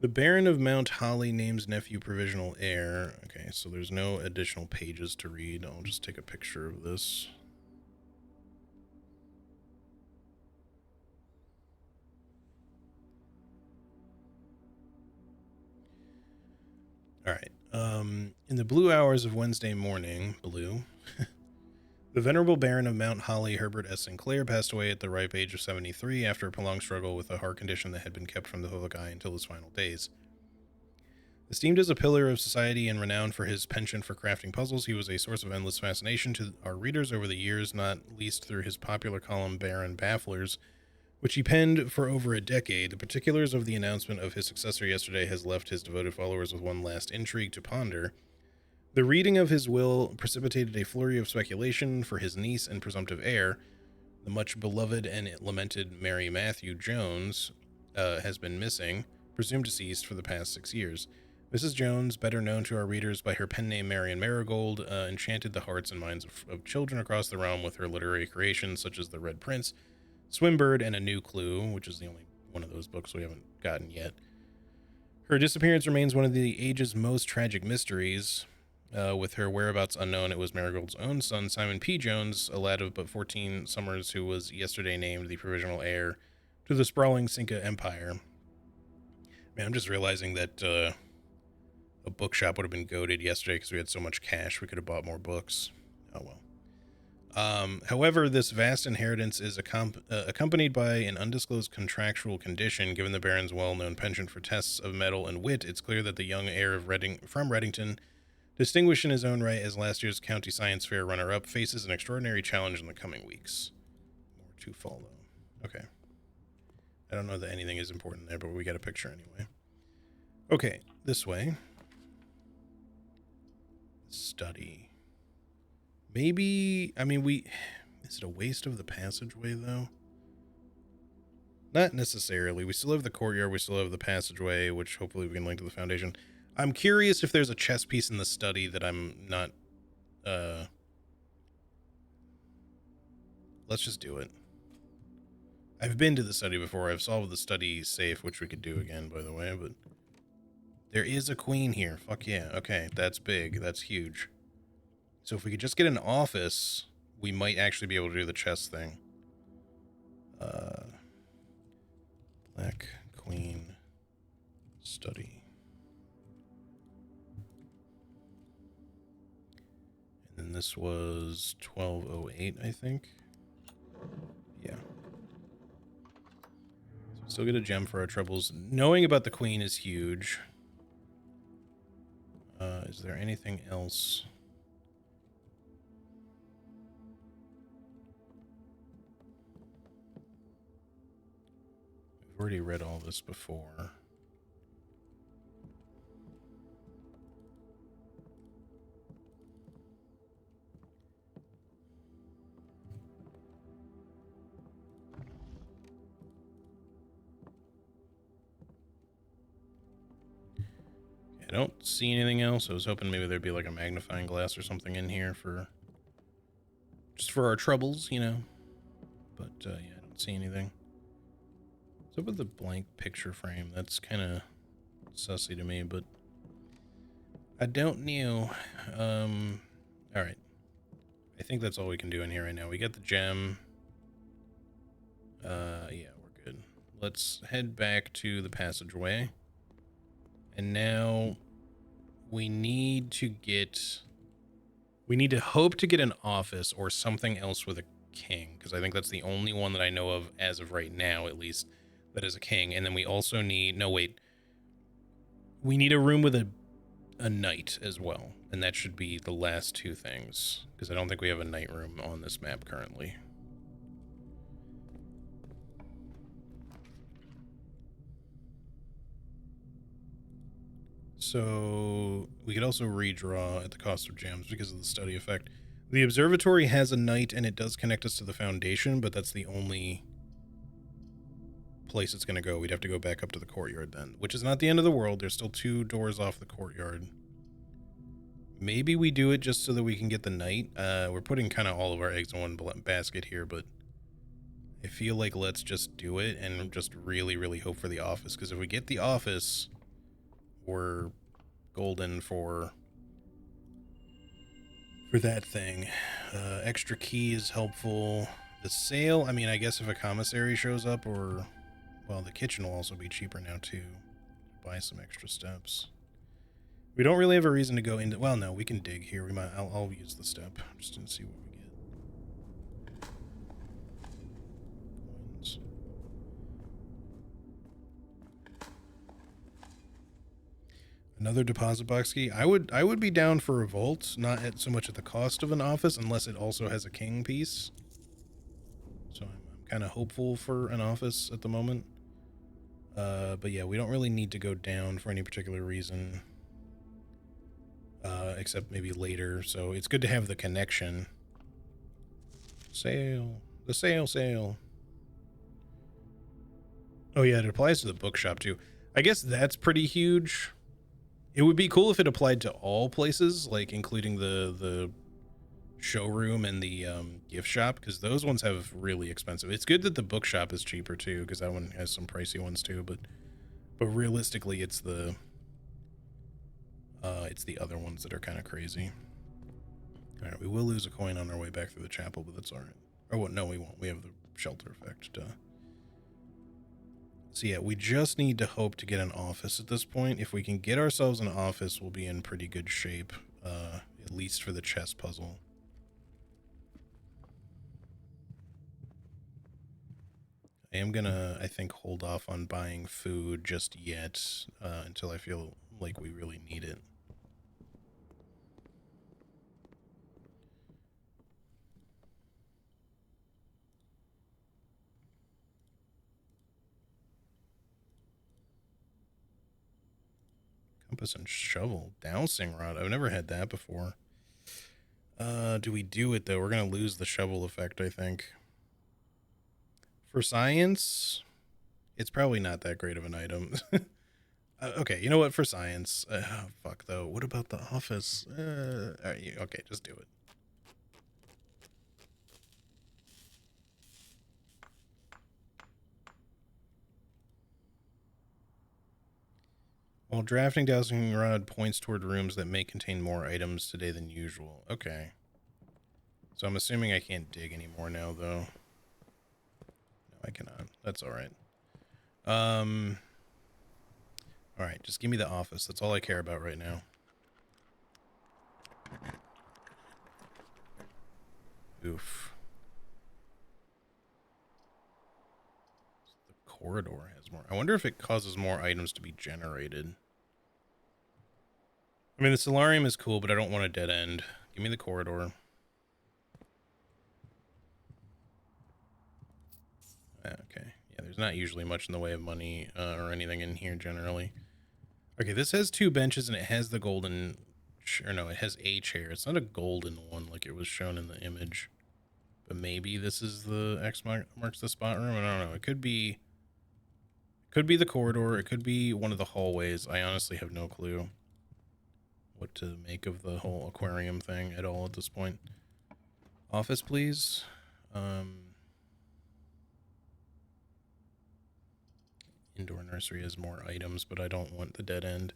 Speaker 1: The Baron of Mount Holly names nephew provisional heir. Okay, so there's no additional pages to read. I'll just take a picture of this. All right. In the blue hours of Wednesday morning, the venerable Baron of Mount Holly, Herbert S. Sinclair, passed away at the ripe age of 73 after a prolonged struggle with a heart condition that had been kept from the public eye until his final days. Esteemed as a pillar of society and renowned for his penchant for crafting puzzles, he was a source of endless fascination to our readers over the years, not least through his popular column Baron Bafflers, which he penned for over a decade. The particulars of the announcement of his successor yesterday has left his devoted followers with one last intrigue to ponder. The reading of his will precipitated a flurry of speculation for his niece and presumptive heir. The much beloved and lamented Mary Matthew Jones has been missing, presumed deceased for the past 6 years. Mrs. Jones, better known to our readers by her pen name Marion Marigold, enchanted the hearts and minds of children across the realm with her literary creations such as The Red Prince, Swimbird, and A New Clue, which is the only one of those books we haven't gotten yet. Her disappearance remains one of the age's most tragic mysteries. With her whereabouts unknown, it was Marigold's own son, Simon P. Jones, a lad of but 14 summers who was yesterday named the provisional heir to the sprawling Cinca Empire. Man, I'm just realizing that a bookshop would have been goated yesterday because we had so much cash we could have bought more books. Oh well. However, this vast inheritance is accompanied by an undisclosed contractual condition. Given the Baron's well-known penchant for tests of mettle and wit, it's clear that the young heir of from Reddington, distinguished in his own right as last year's County Science Fair runner-up, faces an extraordinary challenge in the coming weeks. More to follow. Okay. I don't know that anything is important there, but we got a picture anyway. Okay, this way. Study. Maybe, I mean, is it a waste of the passageway, though? Not necessarily. We still have the courtyard, we still have the passageway, which hopefully we can link to the foundation. I'm curious if there's a chess piece in the study that I'm not, let's just do it. I've been to the study before. I've solved the study safe, which we could do again, by the way, but there is a queen here. Fuck yeah. Okay, that's big. That's huge. So if we could just get an office, we might actually be able to do the chess thing. Black Queen study. And then this was 1208, I think. Yeah. So we still get a gem for our troubles. Knowing about the queen is huge. Is there anything else? We've already read all this before. I don't see anything else. I was hoping maybe there'd be like a magnifying glass or something in here for just for our troubles, you know. But yeah, I don't see anything. What's up with the blank picture frame? That's kind of sussy to me, but I don't know. All right. I think that's all we can do in here right now. We got the gem. Yeah, we're good. Let's head back to the passageway. And now we need to hope to get an office or something else with a king, because I think that's the only one that I know of as of right now, at least, that is a king. And then we also need, no, wait, we need a room with a knight as well. And that should be the last two things, because I don't think we have a knight room on this map currently. So we could also redraw at the cost of gems because of the study effect. The observatory has a knight and it does connect us to the foundation, but that's the only place it's going to go. We'd have to go back up to the courtyard then, which is not the end of the world. There's still 2 doors off the courtyard. Maybe we do it just so that we can get the knight. We're putting kind of all of our eggs in one basket here, but I feel like let's just do it and just really, really hope for the office, because if we get the office, we're golden for that thing. Extra key is helpful. The sale, I mean, I guess if a commissary shows up, or, well, the kitchen will also be cheaper now too. Buy some extra steps. We don't really have a reason to go into, well, no, we can dig here. We might, I'll use the step just to see what we get. Coins. Another deposit box key. I would be down for a vault, not at so much at the cost of an office, unless it also has a king piece. So I'm kind of hopeful for an office at the moment. But yeah, we don't really need to go down for any particular reason, except maybe later. So it's good to have the connection. Sale, the sale. Oh yeah, it applies to the bookshop too. I guess that's pretty huge. It would be cool if it applied to all places, like including the showroom and the gift shop, because those ones have really expensive. It's good that the bookshop is cheaper too, because that one has some pricey ones too. But realistically, it's the other ones that are kind of crazy. All right, we will lose a coin on our way back through the chapel, but that's all right. Or what? No, we won't. We have the shelter effect. Duh. So yeah, we just need to hope to get an office at this point. If we can get ourselves an office, we'll be in pretty good shape, at least for the chess puzzle. I am gonna, I think, hold off on buying food just yet, until I feel like we really need it. Compass and shovel. Dowsing rod. I've never had that before. Do we do it, though? We're going to lose the shovel effect, I think. For science, it's probably not that great of an item. Okay, you know what? For science. Oh, fuck, though. What about the office? All right, okay, just do it. While drafting, dowsing rod points toward rooms that may contain more items today than usual. Okay. So I'm assuming I can't dig anymore now, though. No, I cannot. That's all right. All right, just give me the office. That's all I care about right now. Oof. The corridor has more. I wonder if it causes more items to be generated. I mean, the solarium is cool, but I don't want a dead end. Give me the corridor. Okay. Yeah, there's There's not usually much in the way of money or anything in here generally. Okay, this has 2 benches and it has the golden, or no, it has a chair. It's not a golden one like it was shown in the image. But maybe this is the X marks the spot room. I don't know. It could be the corridor. It could be one of the hallways. I honestly have no clue what to make of the whole aquarium thing at all at this point. Office, please. Indoor nursery has more items, but I don't want the dead end.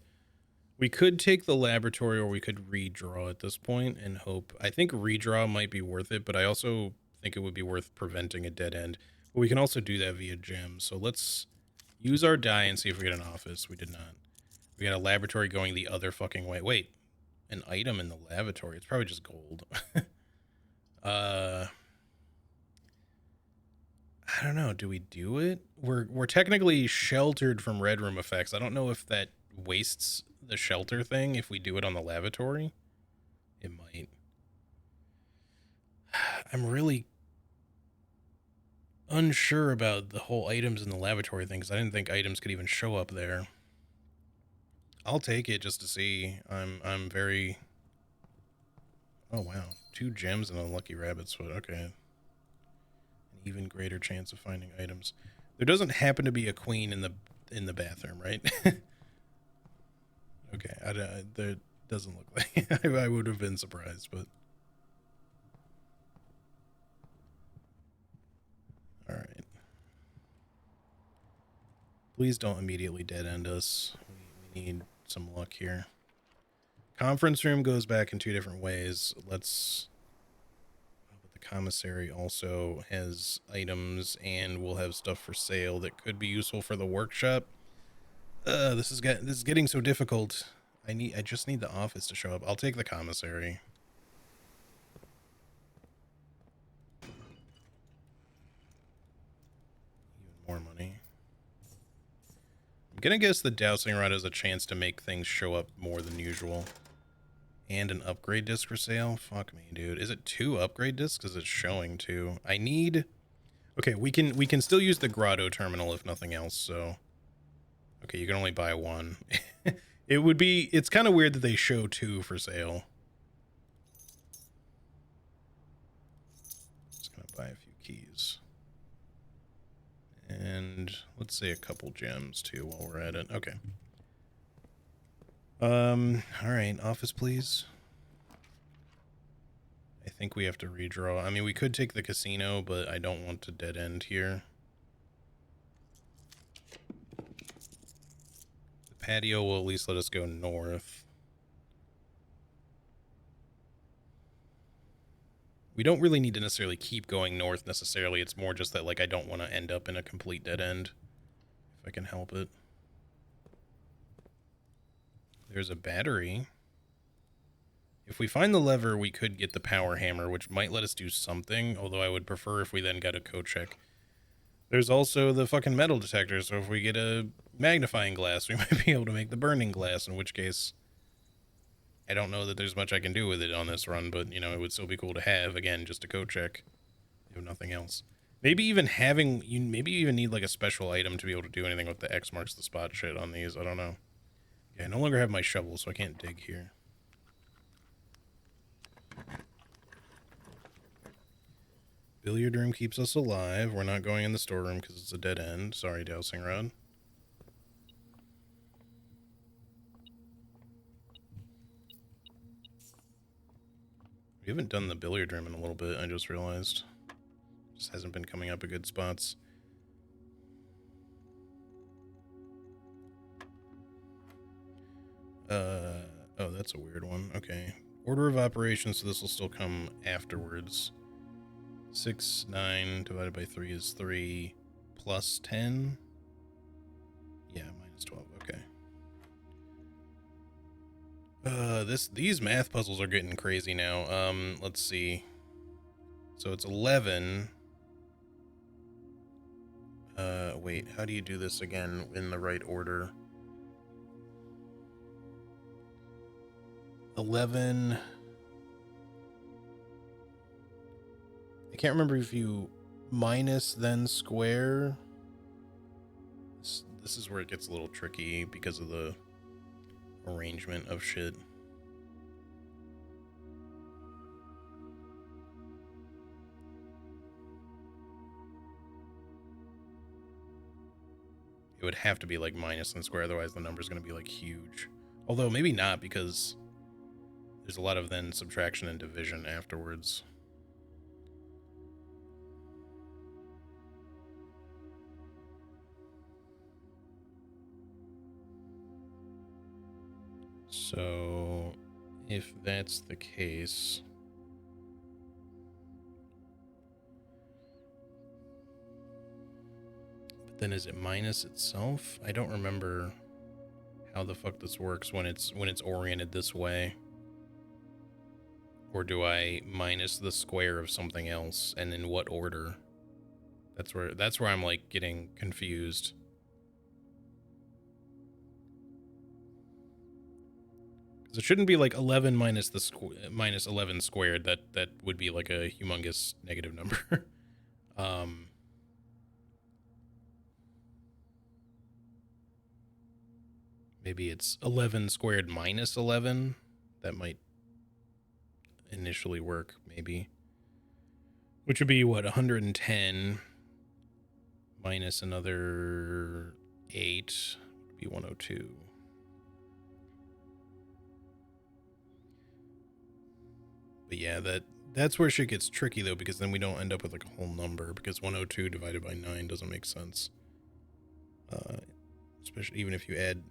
Speaker 1: We could take the laboratory or we could redraw at this point and hope. I think redraw might be worth it, but I also think it would be worth preventing a dead end. But we can also do that via gems. So let's use our die and see if we get an office. We did not. We got a laboratory going the other fucking way. Wait, an item in the lavatory. It's probably just gold. I don't know. Do we do it? We're technically sheltered from red room effects. I don't know if that wastes the shelter thing if we do it on the lavatory. It might. I'm really unsure about the whole items in the lavatory thing because I didn't think items could even show up there. I'll take it just to see. I'm very. Oh wow, 2 gems and a lucky rabbit's foot. Okay. Even greater chance of finding items. There doesn't happen to be a queen in the bathroom, right? Okay, there doesn't look like I would have been surprised, but all right. Please don't immediately dead end us. We need some luck here. Conference room goes back in 2 different ways. Let's. Commissary also has items and will have stuff for sale that could be useful for the workshop. This is getting so difficult. I just need the office to show up. I'll take the commissary. Even more money. I'm gonna guess the dowsing rod has a chance to make things show up more than usual. And an upgrade disc for sale? Fuck me, dude. Is it 2 upgrade discs? Because it's showing 2. I need... Okay, we can still use the grotto terminal if nothing else, so... Okay, you can only buy 1. It's kind of weird that they show 2 for sale. Just gonna buy a few keys. And let's say a couple gems, too, while we're at it. Okay. All right, office, please. I think we have to redraw. I mean, we could take the casino, but I don't want to dead end here. The patio will at least let us go north. We don't really need to necessarily keep going north necessarily. It's more just that, like, I don't want to end up in a complete dead end, if I can help it. There's a battery. If we find the lever, we could get the power hammer, which might let us do something, although I would prefer if we then got a code check. There's also the fucking metal detector, so if we get a magnifying glass, we might be able to make the burning glass, in which case I don't know that there's much I can do with it on this run, but, you know, it would still be cool to have, again, just a code check, if nothing else. Maybe even maybe you even need, like, a special item to be able to do anything with the X marks the spot shit on these, I don't know. Yeah, I no longer have my shovel, so I can't dig here. Billiard room keeps us alive. We're not going in the storeroom because it's a dead end. Sorry, dowsing rod. We haven't done the billiard room in a little bit, I just realized. Just hasn't been coming up at good spots. Oh, that's a weird one. Okay. Order of operations, so this will still come afterwards. 6, 9 divided by 3 is 3 plus 10. Yeah, minus 12. Okay. These math puzzles are getting crazy now. Let's see. So it's 11. Wait, how do you do this again in the right order? 11. I can't remember if you minus then square. This is where it gets a little tricky because of the arrangement of shit. It would have to be like minus and square, otherwise the number's going to be like huge. Although maybe not, because there's a lot of then subtraction and division afterwards. So if that's the case, but then is it minus itself? I don't remember how the fuck this works when it's oriented this way. Or do I minus the square of something else, and in what order? That's where I'm like getting confused. Because it shouldn't be like 11 minus the minus 11 squared. That would be like a humongous negative number. Maybe it's 11 squared minus 11. That might initially work, maybe. Which would be what, 110 minus another 8 would be 102. But yeah, that's where shit gets tricky though, because then we don't end up with like a whole number, because 102 divided by 9 doesn't make sense. Especially even if you add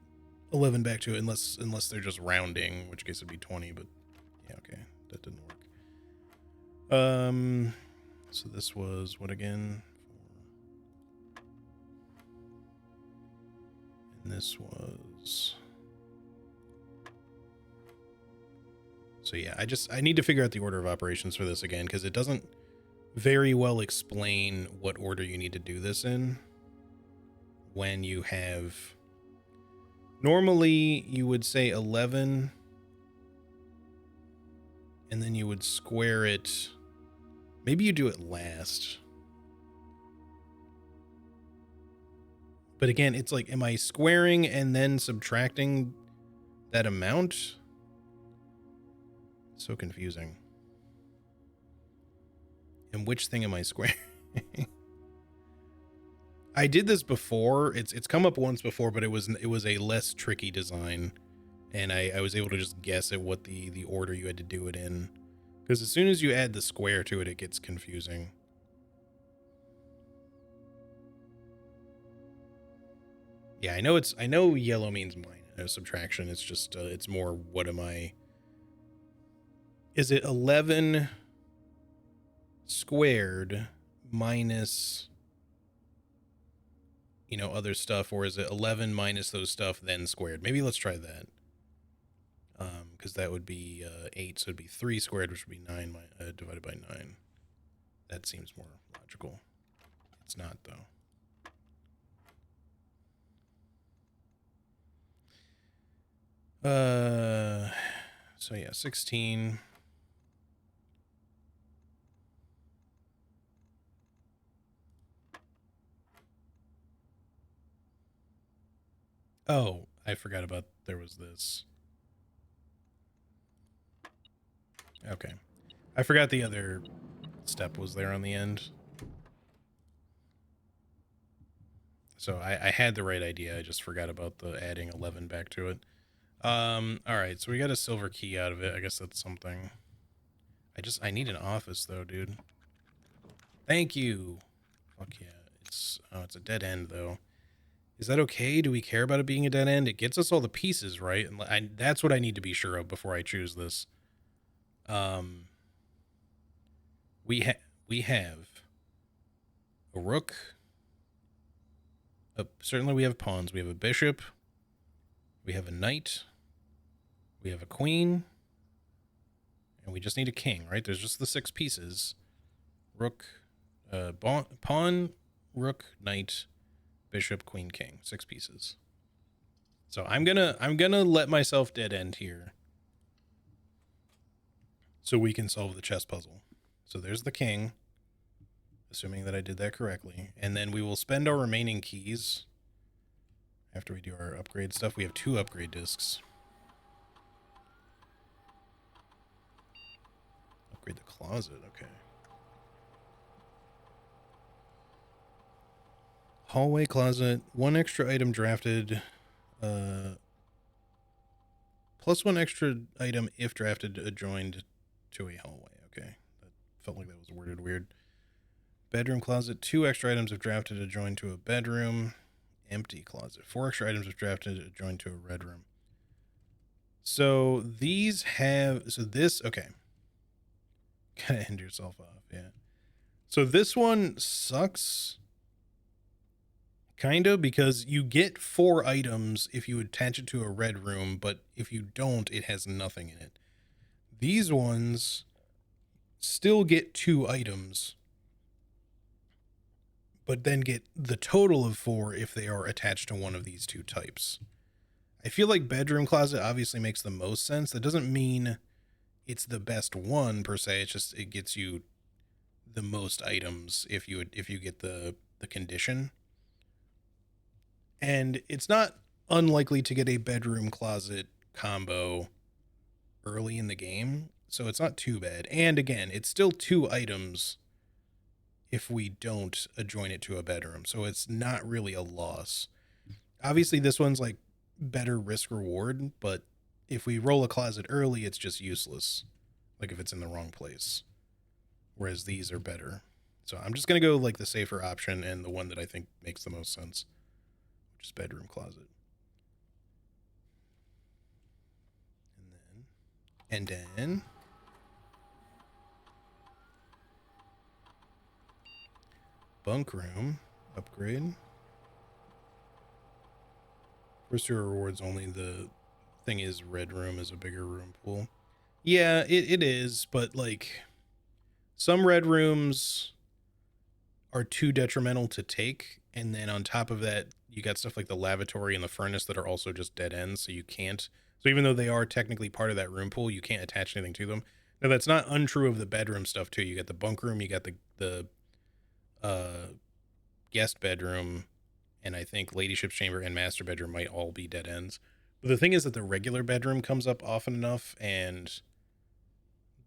Speaker 1: 11 back to it, unless they're just rounding, in which case it'd be 20, but yeah, okay, that didn't work. So this was what again? And this was... So yeah, I need to figure out the order of operations for this again, because it doesn't very well explain what order you need to do this in when you have... Normally, you would say 11, and then you would square it. Maybe you do it last. But again, it's like, am I squaring and then subtracting that amount? It's so confusing. And which thing am I squaring? I did this before. It's come up once before, but it was a less tricky design, and I was able to just guess at what the order you had to do it in, because as soon as you add the square to it, it gets confusing. Yeah, I know yellow means minus subtraction. It's just it's more what am I? Is it 11 squared minus, you know, other stuff, or is it 11 minus those stuff then squared? Maybe let's try that. Because that would be 8, so it'd be 3 squared, which would be 9 divided by 9. That seems more logical. It's not, though. So yeah, 16. Oh, I forgot about there was this. Okay. I forgot the other step was there on the end. So I had the right idea. I just forgot about the adding 11 back to it. All right. So we got a silver key out of it. I guess that's something. I need an office though, dude. Thank you. Fuck yeah. It's a dead end though. Is that okay? Do we care about it being a dead end? It gets us all the pieces, right? And that's what I need to be sure of before I choose this. We have a rook. Certainly we have pawns. We have a bishop. We have a knight. We have a queen. And we just need a king, right? There's just the 6 pieces. Rook, pawn, rook, knight, bishop, queen, king. 6 pieces. So I'm gonna let myself dead end here, so we can solve the chess puzzle. So there's the king, assuming that I did that correctly, and then we will spend our remaining keys After we do our upgrade stuff, we have 2 upgrade discs. Upgrade the closet, okay. Hallway closet, 1 extra item drafted, plus 1 extra item if drafted adjoined to a hallway. Okay, that felt like that was worded weird. Bedroom closet, 2 extra items if drafted adjoined to a bedroom. Empty closet, 4 extra items if drafted adjoined to a red room. So these have, so this, okay. Gotta end yourself off, yeah. So this one sucks, kind of, because you get 4 items if you attach it to a red room, but if you don't, it has nothing in it. These ones still get 2 items, but then get the total of 4 if they are attached to one of these 2 types. I feel like bedroom closet obviously makes the most sense. That doesn't mean it's the best one per se. It's just it gets you the most items if you get the condition. And it's not unlikely to get a bedroom closet combo early in the game, so it's not too bad. And again, it's still 2 items if we don't adjoin it to a bedroom, so it's not really a loss. Obviously, this one's like better risk reward, but if we roll a closet early, it's just useless, like if it's in the wrong place, whereas these are better. So I'm just going to go like the safer option and the one that I think makes the most sense, which is bedroom closet. And then bunk room upgrade. First 2 rewards only. The thing is, red room is a bigger room pool. Yeah, it is, but like some red rooms are too detrimental to take, and then on top of that, you got stuff like the lavatory and the furnace that are also just dead ends, so you can't. So even though they are technically part of that room pool, you can't attach anything to them. Now that's not untrue of the bedroom stuff too. You got the bunk room, you got the guest bedroom, and I think ladyship's chamber and master bedroom might all be dead ends. But the thing is that the regular bedroom comes up often enough, and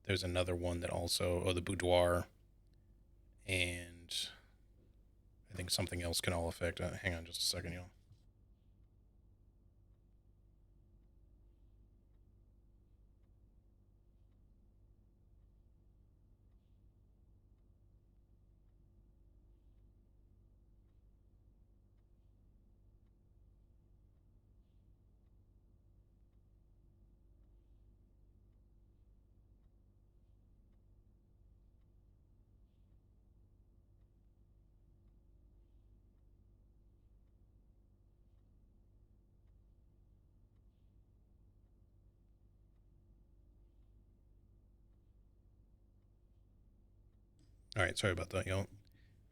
Speaker 1: there's another one that also, the boudoir, and I think something else can all affect. Hang on just a second, y'all. All right, sorry about that, y'all.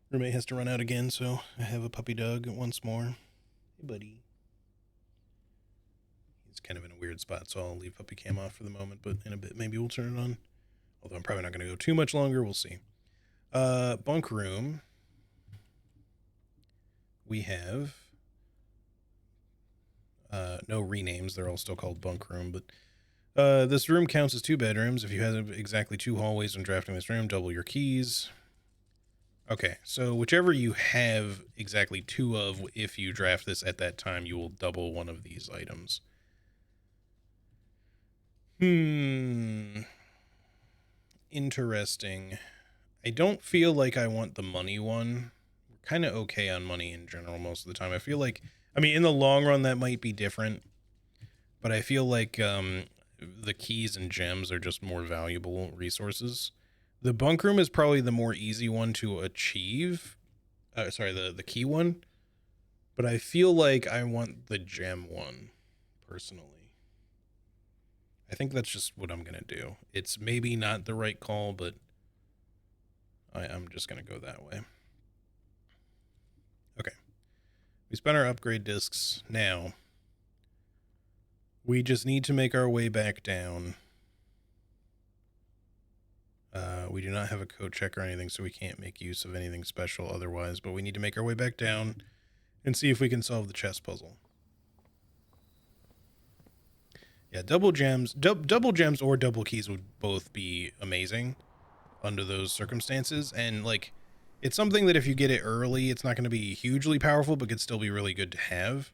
Speaker 1: Roommate has to run out again, so I have a puppy dog once more. Hey, buddy. He's kind of in a weird spot, so I'll leave puppy cam off for the moment, but in a bit maybe we'll turn it on. Although I'm probably not going to go too much longer. We'll see. Bunk room. We have no renames. They're all still called bunk room, but this room counts as 2 bedrooms. If you have exactly 2 hallways when drafting this room, double your keys. Okay, so whichever you have exactly 2 of, if you draft this at that time, you will double one of these items. Interesting. I don't feel like I want the money one. We're kind of okay on money in general most of the time. I feel like, I mean, in the long run, that might be different, but I feel like the keys and gems are just more valuable resources. The bunk room is probably the more easy one to achieve. The key one. But I feel like I want the gem one, personally. I think that's just what I'm going to do. It's maybe not the right call, but I'm just going to go that way. Okay. We spent our upgrade discs. Now, we just need to make our way back down. We do not have a code check or anything, so we can't make use of anything special otherwise, but we need to make our way back down and see if we can solve the chess puzzle. Yeah, double gems, double gems or double keys would both be amazing under those circumstances. And like, it's something that if you get it early, it's not going to be hugely powerful, but could still be really good to have.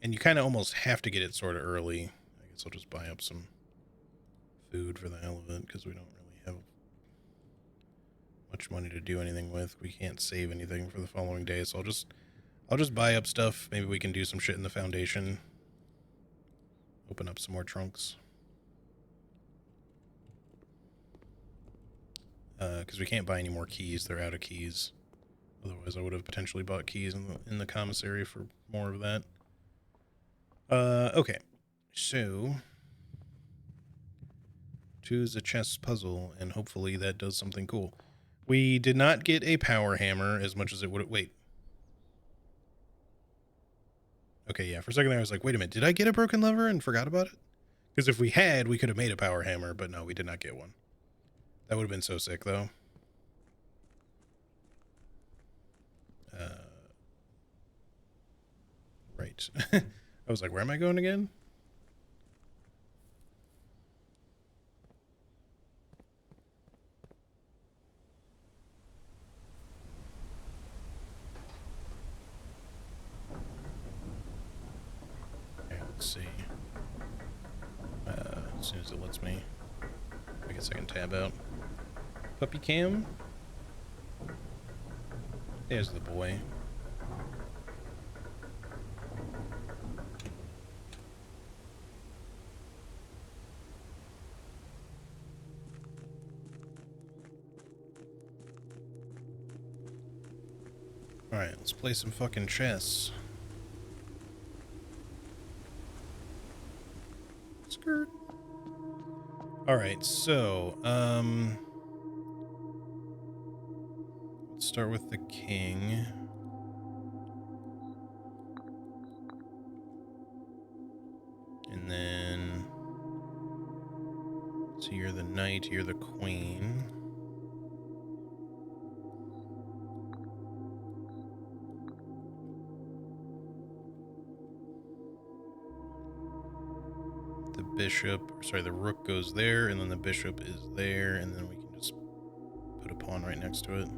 Speaker 1: And you kind of almost have to get it sort of early. I guess I'll just buy up some food for the hell of it, because we don't really have much money to do anything with. We can't save anything for the following day, so I'll just buy up stuff. Maybe we can do some shit in the foundation. Open up some more trunks. Because we can't buy any more keys. They're out of keys. Otherwise, I would have potentially bought keys in the commissary for more of that. Okay. So, choose a chess puzzle, and hopefully that does something cool. We did not get a power hammer as much as it would... Wait. Okay, yeah. For a second there, I was like, wait a minute. Did I get a broken lever and forgot about it? Because if we had, we could have made a power hammer, but no, we did not get one. That would have been so sick, though. Right. I was like, where am I going again? Okay, let's see. As soon as it lets me. I guess I can tab out. Puppy cam. There's the boy. Alright, let's play some fucking chess. Skirt. Alright, so, let's start with the king. And then, so you're the knight, you're the queen. The bishop, sorry, the rook goes there, and then the bishop is there, and then we can just put a pawn right next to it.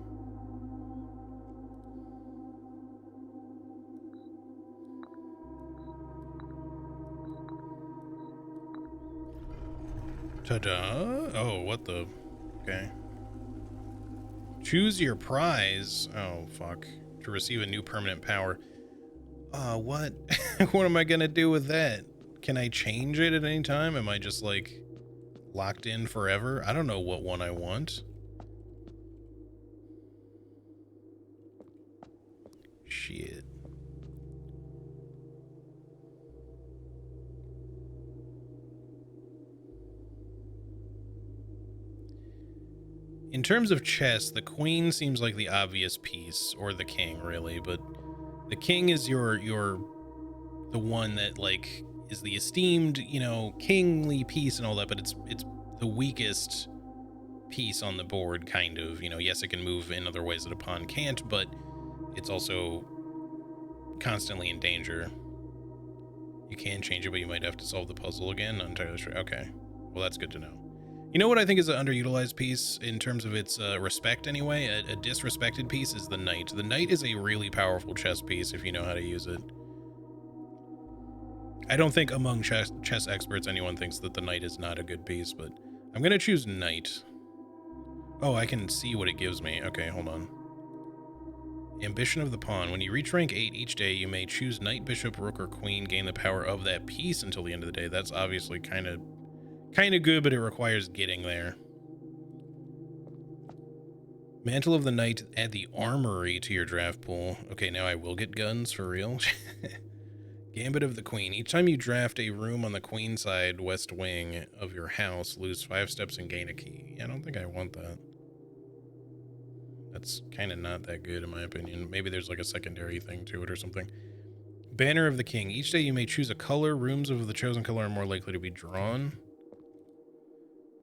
Speaker 1: Ta-da! Oh, what the... Okay. Choose your prize. Oh, fuck. To receive a new permanent power. What? What am I gonna do with that? Can I change it at any time? Am I just, like, locked in forever? I don't know what one I want. Shit. In terms of chess, the queen seems like the obvious piece, or the king, really, but the king is the one that, like, is the esteemed, you know, kingly piece and all that, but it's the weakest piece on the board, kind of. You know, yes, it can move in other ways that a pawn can't, but it's also constantly in danger. You can change it, but you might have to solve the puzzle again. Not entirely sure. Okay. Well, that's good to know. You know what I think is an underutilized piece in terms of its respect anyway? A disrespected piece is the knight. The knight is a really powerful chess piece if you know how to use it. I don't think among chess experts anyone thinks that the knight is not a good piece, but I'm going to choose knight. Oh, I can see what it gives me. Okay, hold on. Ambition of the pawn. When you reach rank 8 each day, you may choose knight, bishop, rook, or queen, gain the power of that piece until the end of the day. That's obviously kind of good, but it requires getting there. Mantle of the Knight, add the armory to your draft pool. Okay, now I will get guns for real. Gambit of the Queen. Each time you draft a room on the queen side west wing of your house, lose 5 steps and gain a key. I don't think I want that. That's kind of not that good in my opinion. Maybe there's like a secondary thing to it or something. Banner of the King. Each day you may choose a color. Rooms of the chosen color are more likely to be drawn.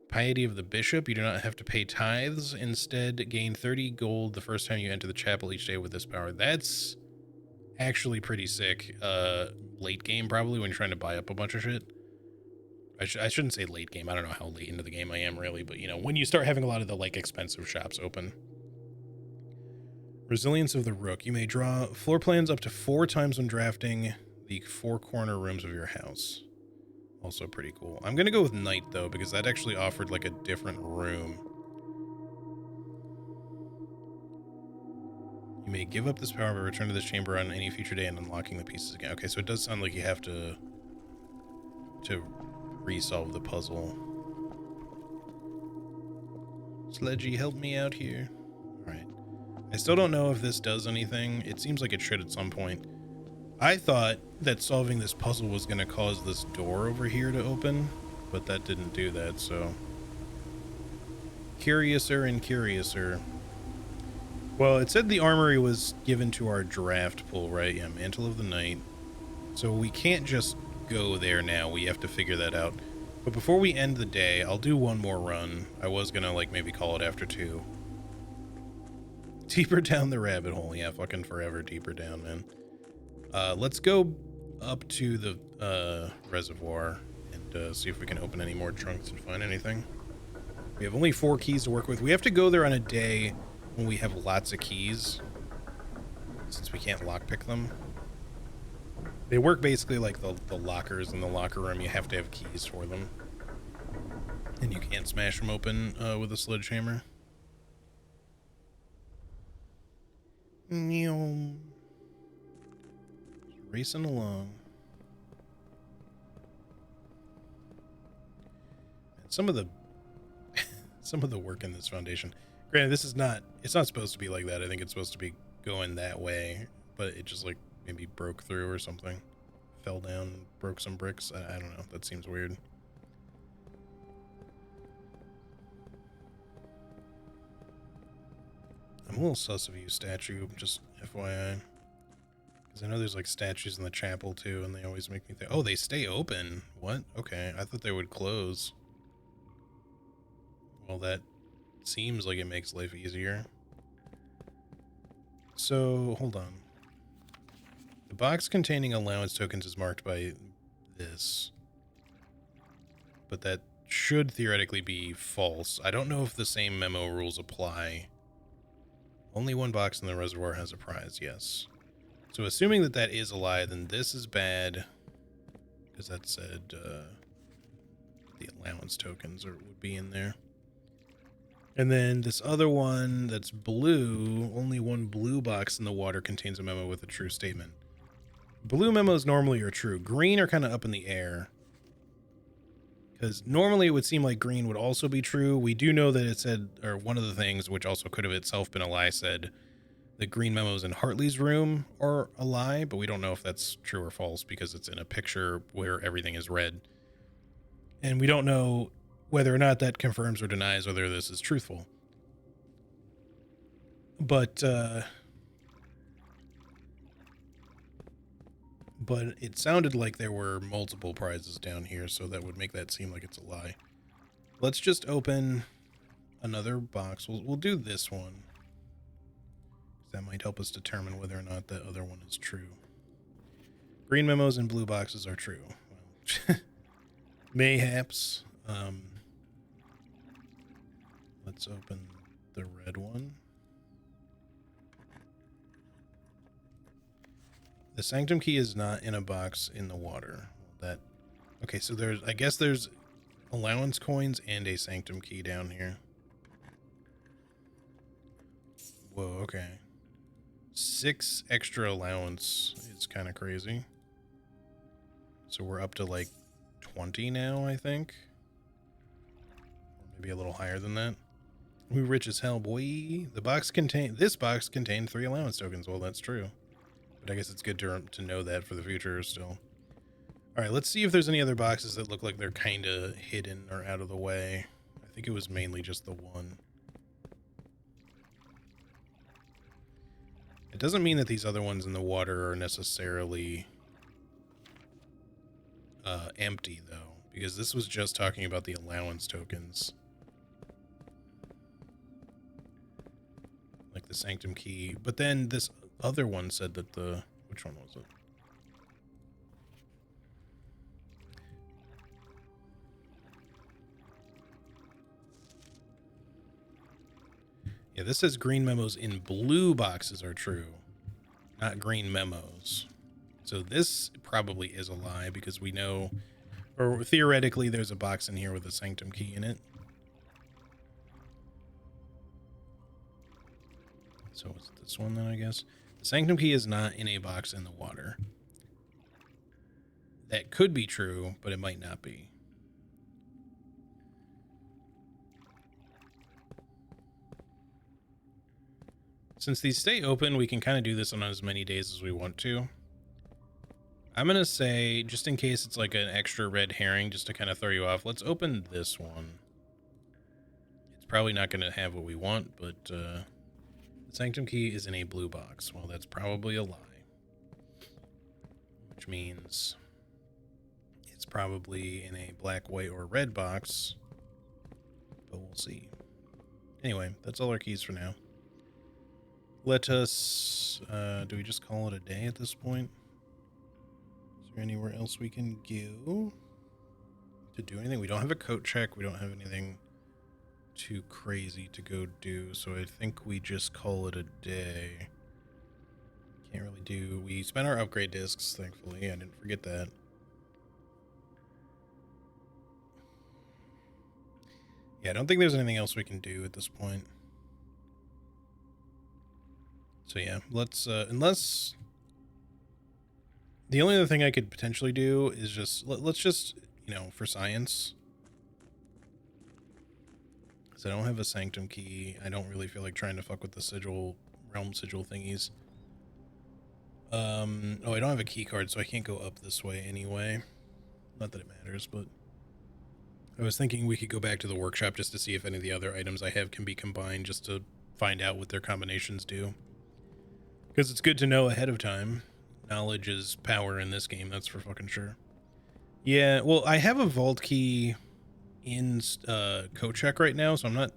Speaker 1: Piety of the Bishop. You do not have to pay tithes. Instead, gain 30 gold the first time you enter the chapel each day with this power. That's actually pretty sick. Late game, probably, when you're trying to buy up a bunch of shit. I shouldn't say late game. I don't know how late into the game I am really, but you know, when you start having a lot of the like expensive shops open. Resilience of the Rook. You may draw floor plans up to 4 times when drafting the 4 corner rooms of your house. Also pretty cool. I'm going to go with Night, though, because that actually offered, like, a different room. You may give up this power, but return to this chamber on any future day and unlocking the pieces again. Okay, so it does sound like you have to resolve the puzzle. Sledgy, help me out here. All right. I still don't know if this does anything. It seems like it should at some point. I thought that solving this puzzle was going to cause this door over here to open, but that didn't do that, so... Curiouser and curiouser. Well, it said the armory was given to our draft pool, right? Yeah, Mantle of the Night. So we can't just go there now. We have to figure that out. But before we end the day, I'll do one more run. I was going to, like, maybe call it after 2. Deeper down the rabbit hole. Yeah, fucking forever deeper down, man. Let's go up to the reservoir and see if we can open any more trunks and find anything. We have only 4 keys to work with. We have to go there on a day when we have lots of keys, since we can't lockpick them. They work basically like the lockers in the locker room. You have to have keys for them. And you can't smash them open with a sledgehammer. Racing along. And some of the work in this foundation. Granted, this is not, it's not supposed to be like that. I think it's supposed to be going that way, but it just like maybe broke through or something. Fell down, broke some bricks. I don't know. That seems weird. I'm a little sus of you, statue, just FYI. Because I know there's like statues in the chapel too, and they always make me think, oh, they stay open. What? Okay, I thought they would close. Well, that seems like it makes life easier. So, hold on. The box containing allowance tokens is marked by this. But that should theoretically be false. I don't know if the same memo rules apply. Only 1 box in the reservoir has a prize, yes. So assuming that that is a lie, then this is bad. Because that said the allowance tokens would be in there. And then this other one that's blue, only 1 blue box in the water contains a memo with a true statement. Blue memos normally are true. Green are kind of up in the air. Because normally it would seem like green would also be true. We do know that it said, or one of the things, which also could have itself been a lie, said the green memos in Hartley's room are a lie, but we don't know if that's true or false because it's in a picture where everything is red. And we don't know whether or not that confirms or denies whether this is truthful. But it sounded like there were multiple prizes down here, so that would make that seem like it's a lie. Let's just open another box. We'll do this one. That might help us determine whether or not the other one is true. Green memos and blue boxes are true. Well, mayhaps. Let's open the red one. The Sanctum key is not in a box in the water. Okay, so I guess there's allowance coins and a Sanctum key down here. Whoa, okay. 6 extra allowance. It's kind of crazy. So we're up to like 20 now, I think. Or maybe a little higher than that. We rich as hell, boy. This box contained 3 allowance tokens. Well, that's true. But I guess it's good to know that for the future still. All right, let's see if there's any other boxes that look like they're kind of hidden or out of the way. I think it was mainly just the one. It doesn't mean that these other ones in the water are necessarily empty, though, because this was just talking about the allowance tokens. Like the Sanctum key. But then this other one said that which one was it? Yeah, this says green memos in blue boxes are true, not green memos. So this probably is a lie because we know, or theoretically, there's a box in here with a sanctum key in it. So it's this one then, I guess. The sanctum key is not in a box in the water. That could be true, but it might not be. Since these stay open, we can kind of do this on as many days as we want to. I'm going to say, just in case it's like an extra red herring, just to kind of throw you off, let's open this one. It's probably not going to have what we want, but the sanctum key is in a blue box. Well, that's probably a lie. Which means it's probably in a black, white, or red box, but we'll see. Anyway, that's all our keys for now. Let us, do we just call it a day at this point? Is there anywhere else we can go to do anything? We don't have a coat check. We don't have anything too crazy to go do. So I think we just call it a day. Can't really do, we spent our upgrade discs, thankfully. I didn't forget that. Yeah, I don't think there's anything else we can do at this point. So yeah, let's, unless, the only other thing I could potentially do is just, let's just, you know, for science. Because I don't have a sanctum key. I don't really feel like trying to fuck with the sigil, realm sigil thingies. Oh, I don't have a key card, so I can't go up this way anyway. Not that it matters, but I was thinking we could go back to the workshop just to see if any of the other items I have can be combined, just to find out what their combinations do. Because it's good to know ahead of time. Knowledge is power in this game, that's for fucking sure. Yeah, well, I have a vault key in code check right now, so I'm not...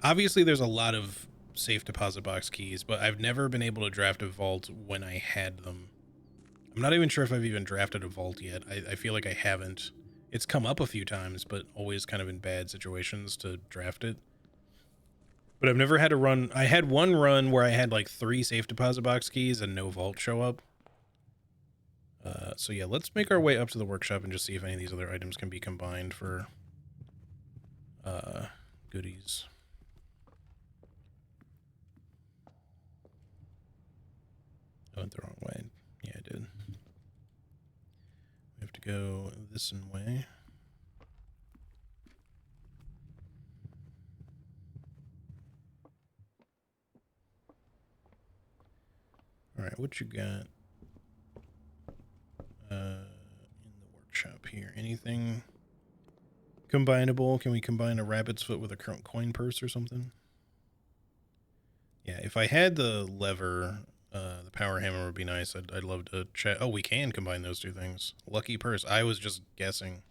Speaker 1: Obviously, there's a lot of safe deposit box keys, but I've never been able to draft a vault when I had them. I'm not even sure if I've even drafted a vault yet. I feel like I haven't. It's come up a few times, but always kind of in bad situations to draft it. But I've never had a run. I had one run where I had like 3 safe deposit box keys and no vault show up. So yeah, let's make our way up to the workshop and just see if any of these other items can be combined for goodies. I went the wrong way. Yeah, I did. We have to go this way. All right, what you got in the workshop here? Anything combinable? Can we combine a rabbit's foot with a coin purse or something? Yeah, if I had the lever, the power hammer would be nice. I'd love to chat. Oh, we can combine those two things. Lucky purse. I was just guessing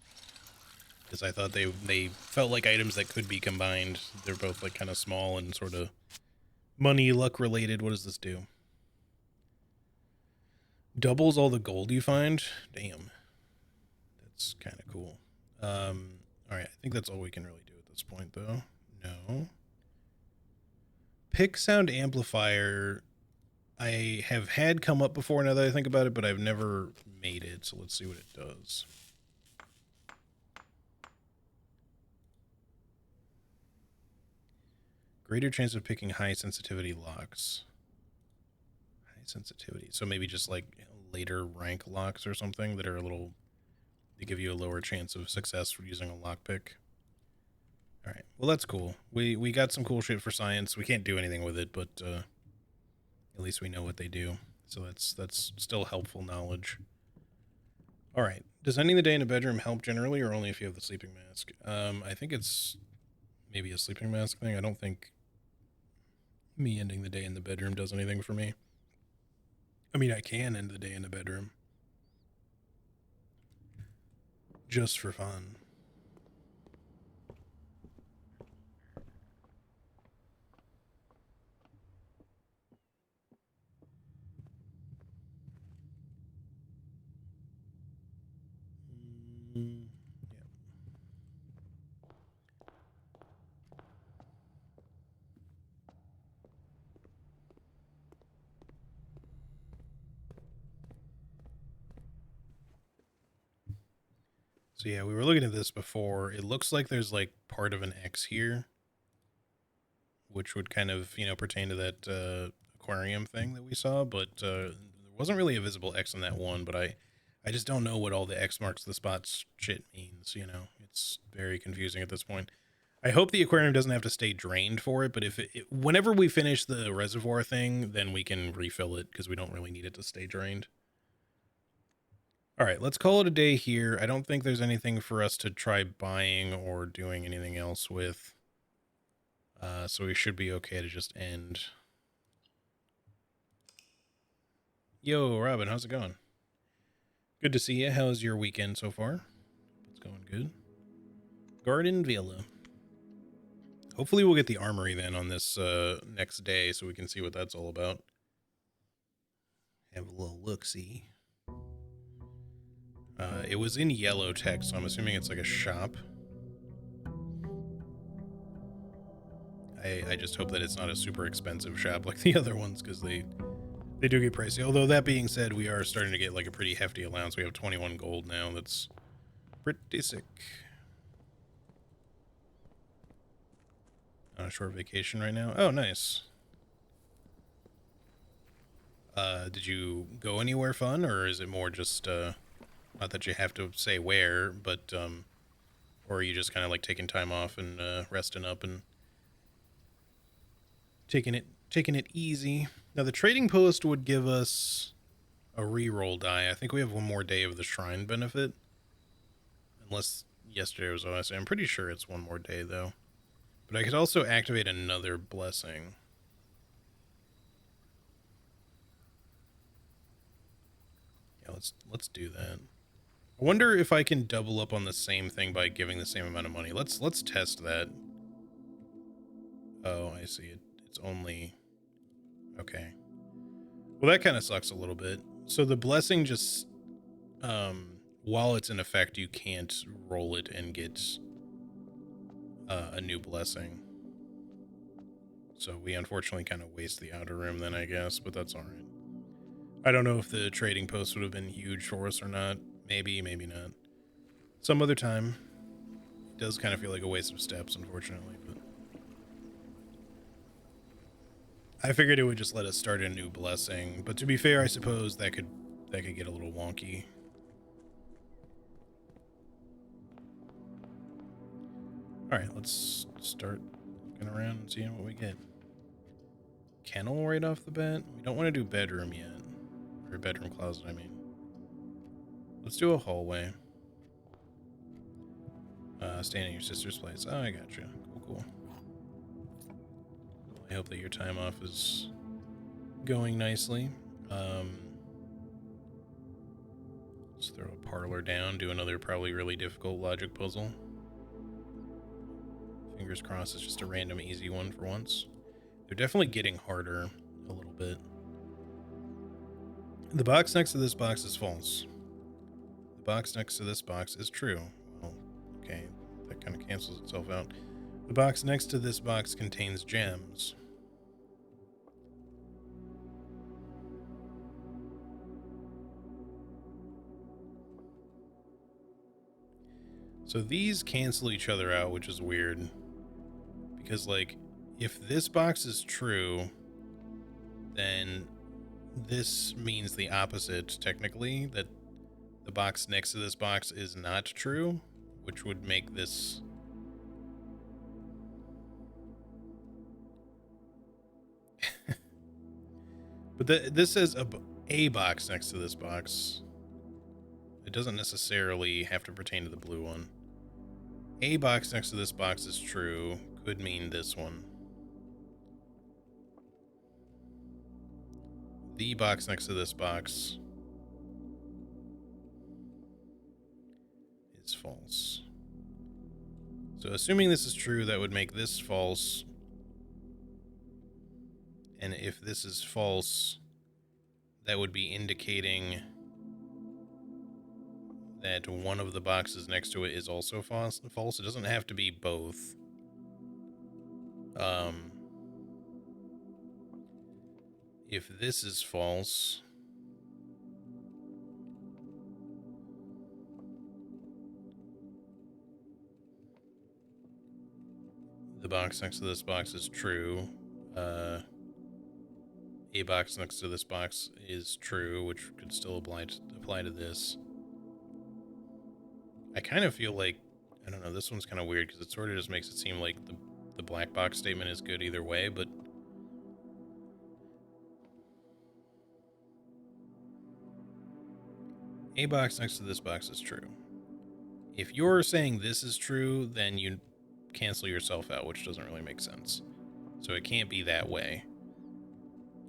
Speaker 1: because I thought they felt like items that could be combined. They're both like kind of small and sort of money luck related. What does this do? Doubles all the gold you find? Damn. That's kind of cool. All right, I think that's all we can really do at this point, though. No. Pick sound amplifier I have had come up before now that I think about it, but I've never made it, so let's see what it does. Greater chance of picking high sensitivity locks. High sensitivity. So maybe just like later rank locks or something that are a little... They give you a lower chance of success for using a lockpick. All right. Well, that's cool. We got some cool shit for science. We can't do anything with it, but at least we know what they do. So that's still helpful knowledge. All right. Does ending the day in a bedroom help generally, or only if you have the sleeping mask? I think it's maybe a sleeping mask thing. I don't think me ending the day in the bedroom does anything for me. I mean, I can end the day in the bedroom. Just for fun. Yeah. So yeah, we were looking at this before. It looks like there's like part of an X here, which would kind of, you know, pertain to that aquarium thing that we saw, but there wasn't really a visible X on that one, but I just don't know what all the X marks the spots shit means, you know. It's very confusing at this point. I hope the aquarium doesn't have to stay drained for it, but if whenever we finish the reservoir thing, then we can refill it because we don't really need it to stay drained. All right, let's call it a day here. I don't think there's anything for us to try buying or doing anything else with. So we should be okay to just end. Yo, Robin, how's it going? Good to see you. How's your weekend so far? It's going good. Garden Villa. Hopefully we'll get the armory then on this next day so we can see what that's all about. Have a little look-see. It was in yellow text, so I'm assuming it's like a shop. I just hope that it's not a super expensive shop like the other ones, because they do get pricey. Although that being said, we are starting to get like a pretty hefty allowance. We have 21 gold now. That's pretty sick. On a short vacation right now. Oh, nice. Did you go anywhere fun, or is it more just not that you have to say where, but or are you just kind of like taking time off and resting up and taking it easy? Now the trading post would give us a reroll die. I think we have one more day of the shrine benefit, unless yesterday was last day. I'm pretty sure it's one more day though. But I could also activate another blessing. Yeah, let's do that. I wonder if I can double up on the same thing by giving the same amount of money. Let's test that. Oh, I see it. It's only okay. Well, that kind of sucks a little bit. So the blessing just while it's in effect, you can't roll it and get a new blessing. So we unfortunately kind of waste the outer room then, I guess, but that's all right. I don't know if the trading post would have been huge for us or not. Maybe, maybe not. Some other time. It does kind of feel like a waste of steps, unfortunately, but I figured it would just let us start a new blessing. But to be fair, I suppose that could get a little wonky. All right, let's start looking around and seeing what we get. Kennel right off the bat. We don't want to do bedroom yet. Or bedroom closet, I mean. Let's do a hallway. Staying at your sister's place. Oh, I gotcha. Cool. I hope that your time off is going nicely. Let's throw a parlor down, do another probably really difficult logic puzzle. Fingers crossed it's just a random easy one for once. They're definitely getting harder a little bit. The box next to this box is false. The box next to this box is true. Well, okay, that kind of cancels itself out. The box next to this box contains gems. So these cancel each other out, which is weird. Because, like, if this box is true, then this means the opposite, technically, that the box next to this box is not true, which would make this... But this says a box next to this box. It doesn't necessarily have to pertain to the blue one. A box next to this box is true, could mean this one. The box next to this box is false. So assuming this is true, that would make this false. And if this is false, that would be indicating that one of the boxes next to it is also false. It doesn't have to be both. If this is false, The box next to this box is true. A box next to this box is true, which could still apply to this. I kind of feel like, I don't know, this one's kind of weird because it sort of just makes it seem like the black box statement is good either way, but a box next to this box is true. If you're saying this is true, then you cancel yourself out, which doesn't really make sense. So it can't be that way.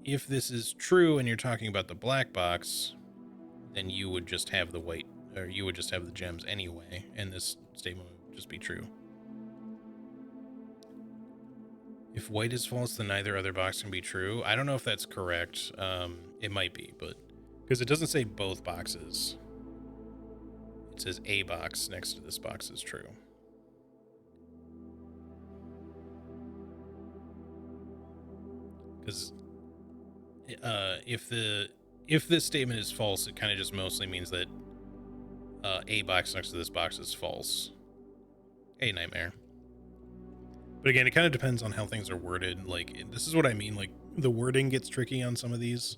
Speaker 1: If this is true and you're talking about the black box, then you would just have the white, or you would just have the gems anyway, and this statement would just be true. If white is false, then neither other box can be true. I don't know if that's correct. It might be, but because it doesn't say both boxes. It says a box next to this box is true. Because if this statement is false, it kind of just mostly means that a box next to this box is false. A nightmare. But again, it kind of depends on how things are worded. Like, this is what I mean. Like, the wording gets tricky on some of these.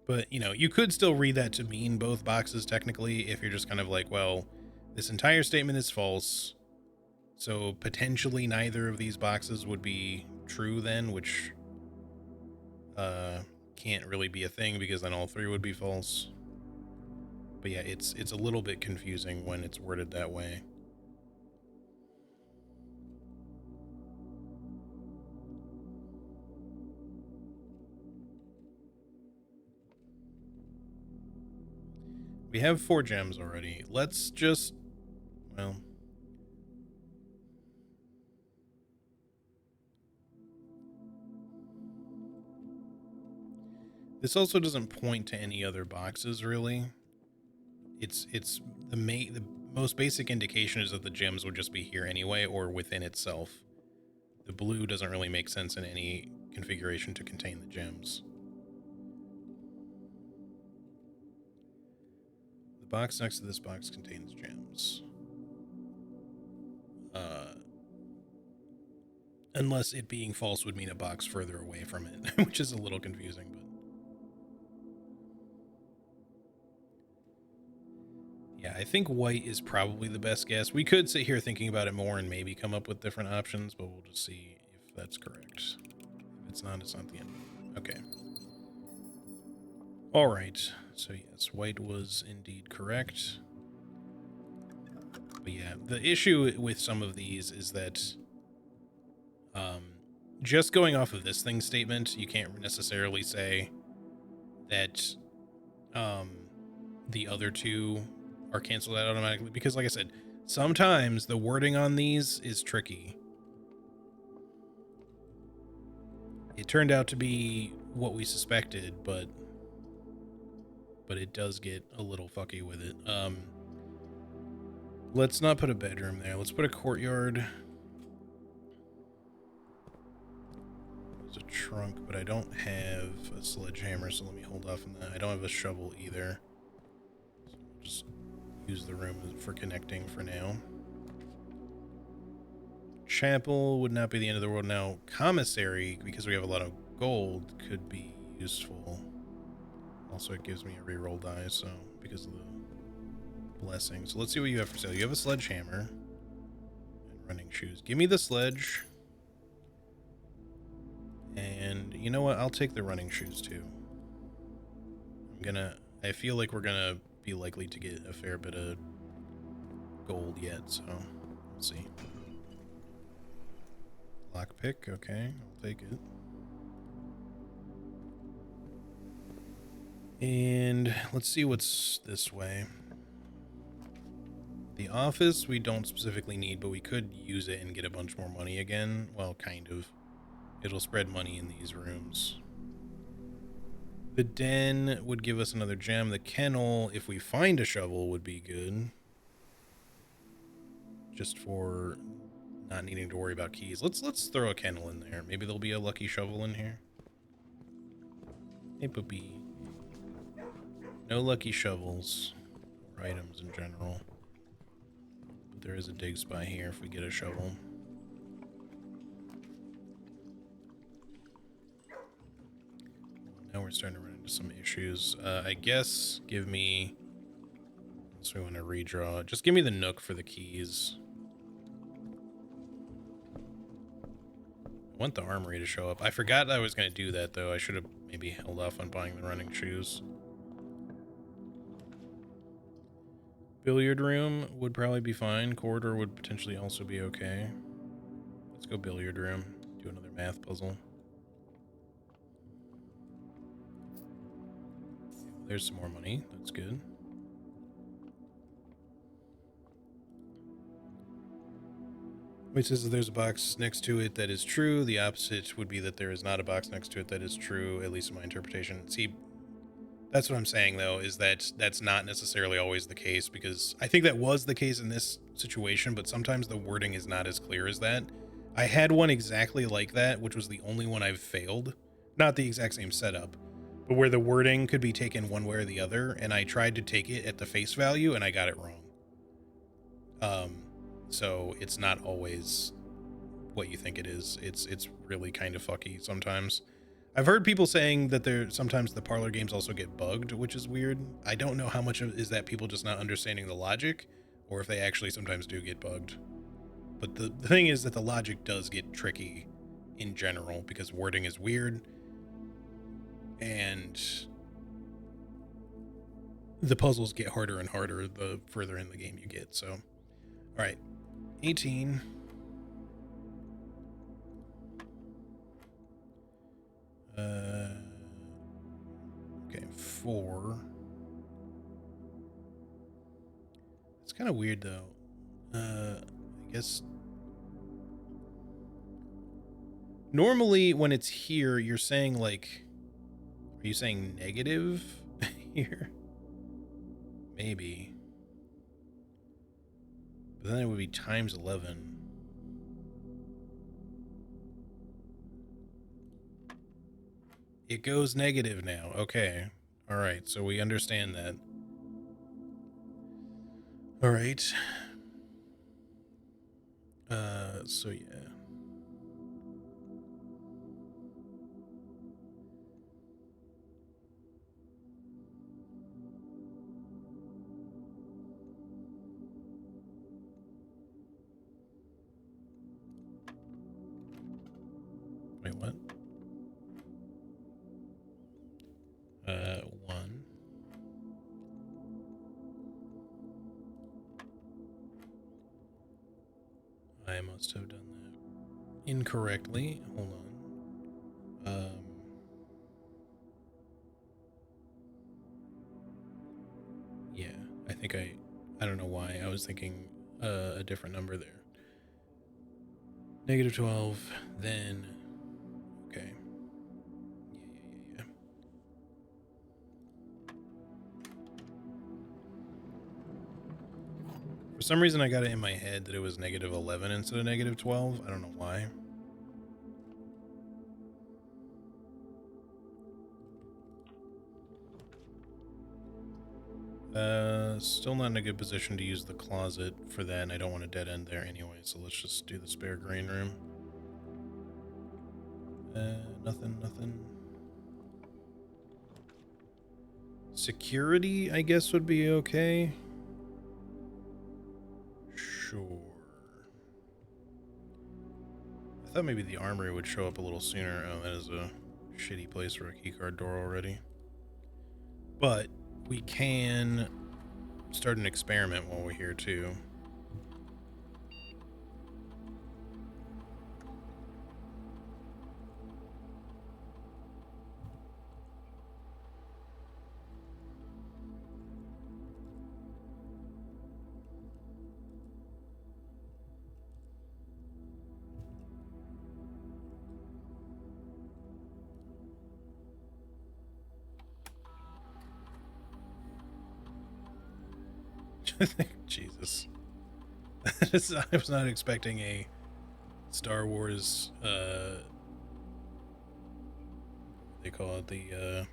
Speaker 1: But, you know, you could still read that to mean both boxes technically if you're just kind of like, well, this entire statement is false. So potentially neither of these boxes would be true then, which can't really be a thing because then all three would be false. But yeah, it's a little bit confusing when it's worded that way. We have 4 gems already. Let's just, well, this also doesn't point to any other boxes really. It's the most basic indication is that the gems would just be here anyway or within itself. The blue doesn't really make sense in any configuration to contain the gems. The box next to this box contains gems. Unless it being false would mean a box further away from it, which is a little confusing, but yeah, I think white is probably the best guess. We could sit here thinking about it more and maybe come up with different options, but we'll just see if that's correct. If it's not the end. Okay. All right. So yes, white was indeed correct. But yeah, the issue with some of these is that just going off of this thing statement, you can't necessarily say that the other two are canceled out automatically, because like I said, sometimes the wording on these is tricky. It turned out to be what we suspected, but it does get a little fucky with it. Let's not put a bedroom there. Let's put a courtyard. There's a trunk, but I don't have a sledgehammer, so let me hold off on that. I don't have a shovel either. So we'll just use the room for connecting for now. Chapel would not be the end of the world. Now, commissary, because we have a lot of gold, could be useful. Also, it gives me a reroll die, so because of the blessing. So let's see what you have for sale. You have a sledgehammer and running shoes. Give me the sledge. And you know what? I'll take the running shoes too. I feel like we're gonna be likely to get a fair bit of gold yet, so we'll see. Lockpick, okay, I'll take it. And let's see what's this way. The office we don't specifically need, but we could use it and get a bunch more money again. Well, kind of. It'll spread money in these rooms. The den would give us another gem. The kennel, if we find a shovel, would be good. Just for not needing to worry about keys. Let's throw a kennel in there. Maybe there'll be a lucky shovel in here. Hey, Poopy. No lucky shovels or items in general. But there is a dig spot here if we get a shovel. Now we're starting to run into some issues. I guess give me... So we want to redraw. Just give me the nook for the keys. I want the armory to show up. I forgot I was going to do that, though. I should have maybe held off on buying the running shoes. Billiard room would probably be fine. Corridor would potentially also be okay. Let's go billiard room. Do another math puzzle. There's some more money. That's good. Which says that there's a box next to it that is true. The opposite would be that there is not a box next to it that is true, at least in my interpretation. See, that's what I'm saying, though, is that that's not necessarily always the case, because I think that was the case in this situation, but sometimes the wording is not as clear as that. I had one exactly like that, which was the only one I've failed. Not the exact same setup, but where the wording could be taken one way or the other, and I tried to take it at the face value, and I got it wrong. So it's not always what you think it is. It's really kind of fucky sometimes. I've heard people saying that sometimes the parlor games also get bugged, which is weird. I don't know how much of is that people just not understanding the logic, or if they actually sometimes do get bugged. But the thing is that the logic does get tricky in general because wording is weird, and the puzzles get harder and harder the further in the game you get. So, all right. 18. Okay, 4. It's kind of weird though. I guess normally when it's here, you're saying like, are you saying negative here? Maybe. But then it would be times 11. It goes negative now. Okay. All right. So we understand that. All right. So yeah. Wait, what? 1. I must have done that incorrectly. Hold on. Yeah, I think I don't know why. I was thinking a different number there. Negative 12, then, okay. Yeah. For some reason, I got it in my head that it was negative 11 instead of negative 12. I don't know why. Still not in a good position to use the closet for that, and I don't want a dead end there anyway, so let's just do the spare green room. Nothing. Security, I guess, would be okay. Sure. I thought maybe the armory would show up a little sooner. Oh, that is a shitty place for a keycard door already. But we can start an experiment while we're here too. Jesus. I was not expecting a Star Wars, they call it the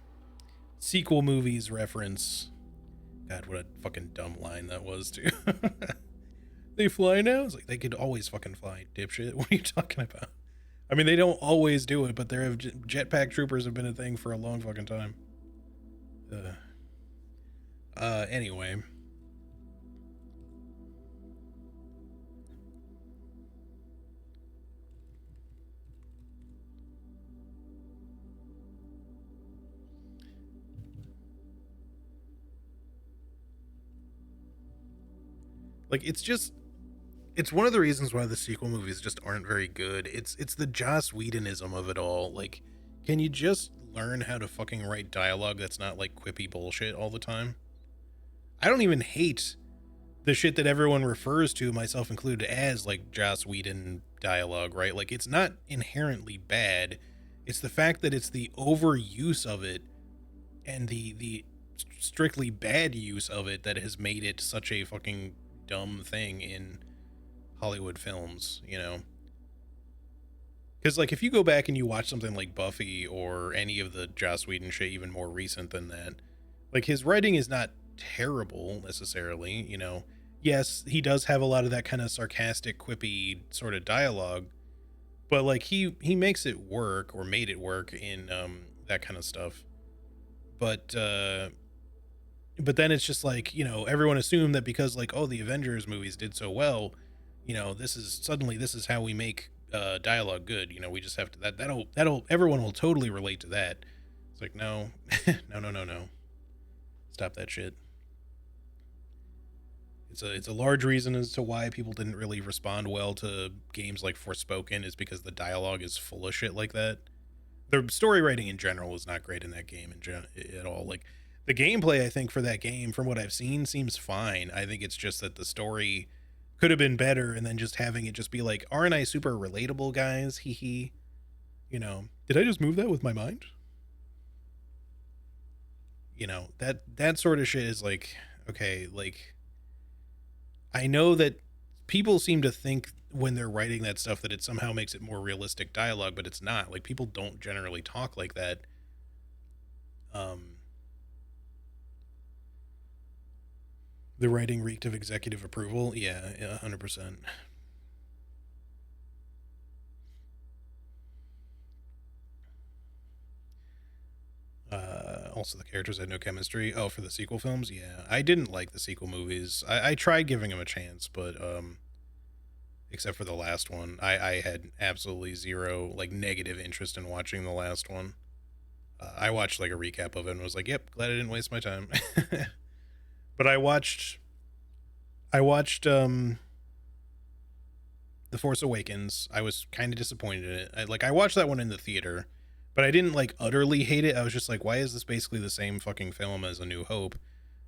Speaker 1: sequel movies reference. God, what a fucking dumb line that was, too. They fly now? It's like, they could always fucking fly, dipshit. What are you talking about? I mean, they don't always do it, but there have jetpack troopers have been a thing for a long fucking time. Anyway. Like, it's one of the reasons why the sequel movies just aren't very good. It's the Joss Whedonism of it all. Like, can you just learn how to fucking write dialogue that's not like quippy bullshit all the time? I don't even hate the shit that everyone refers to, myself included, as like Joss Whedon dialogue, right? Like, it's not inherently bad. It's the fact that it's the overuse of it and the strictly bad use of it that has made it such a fucking dumb thing in Hollywood films, you know? Because, like, if you go back and you watch something like Buffy or any of the Joss Whedon shit, even more recent than that, like, his writing is not terrible necessarily, you know? Yes, he does have a lot of that kind of sarcastic, quippy sort of dialogue, but, like, he makes it work, or made it work in that kind of stuff. But then it's just like, you know, everyone assumed that because, like, oh, the Avengers movies did so well, you know, this is how we make dialogue good. You know, we just have to, that'll everyone will totally relate to that. It's like, no, no. Stop that shit. It's a large reason as to why people didn't really respond well to games like Forspoken, is because the dialogue is full of shit like that. The story writing in general is not great in that game at all. Like, the gameplay, I think, for that game, from what I've seen, seems fine. I think it's just that the story could have been better, and then just having it just be like, aren't I super relatable, guys? Hee hee. You know, did I just move that with my mind? You know, that sort of shit is like, okay, like, I know that people seem to think when they're writing that stuff that it somehow makes it more realistic dialogue, but it's not. Like, people don't generally talk like that. The writing reeked of executive approval. Yeah, 100%. Also, the characters had no chemistry. Oh, for the sequel films? Yeah, I didn't like the sequel movies. I tried giving them a chance, but except for the last one, I had absolutely zero, like, negative interest in watching the last one. I watched, like, a recap of it and was like, yep, glad I didn't waste my time. But I watched The Force Awakens. I was kind of disappointed in it. I watched that one in the theater, but I didn't, like, utterly hate it. I was just like, why is this basically the same fucking film as A New Hope?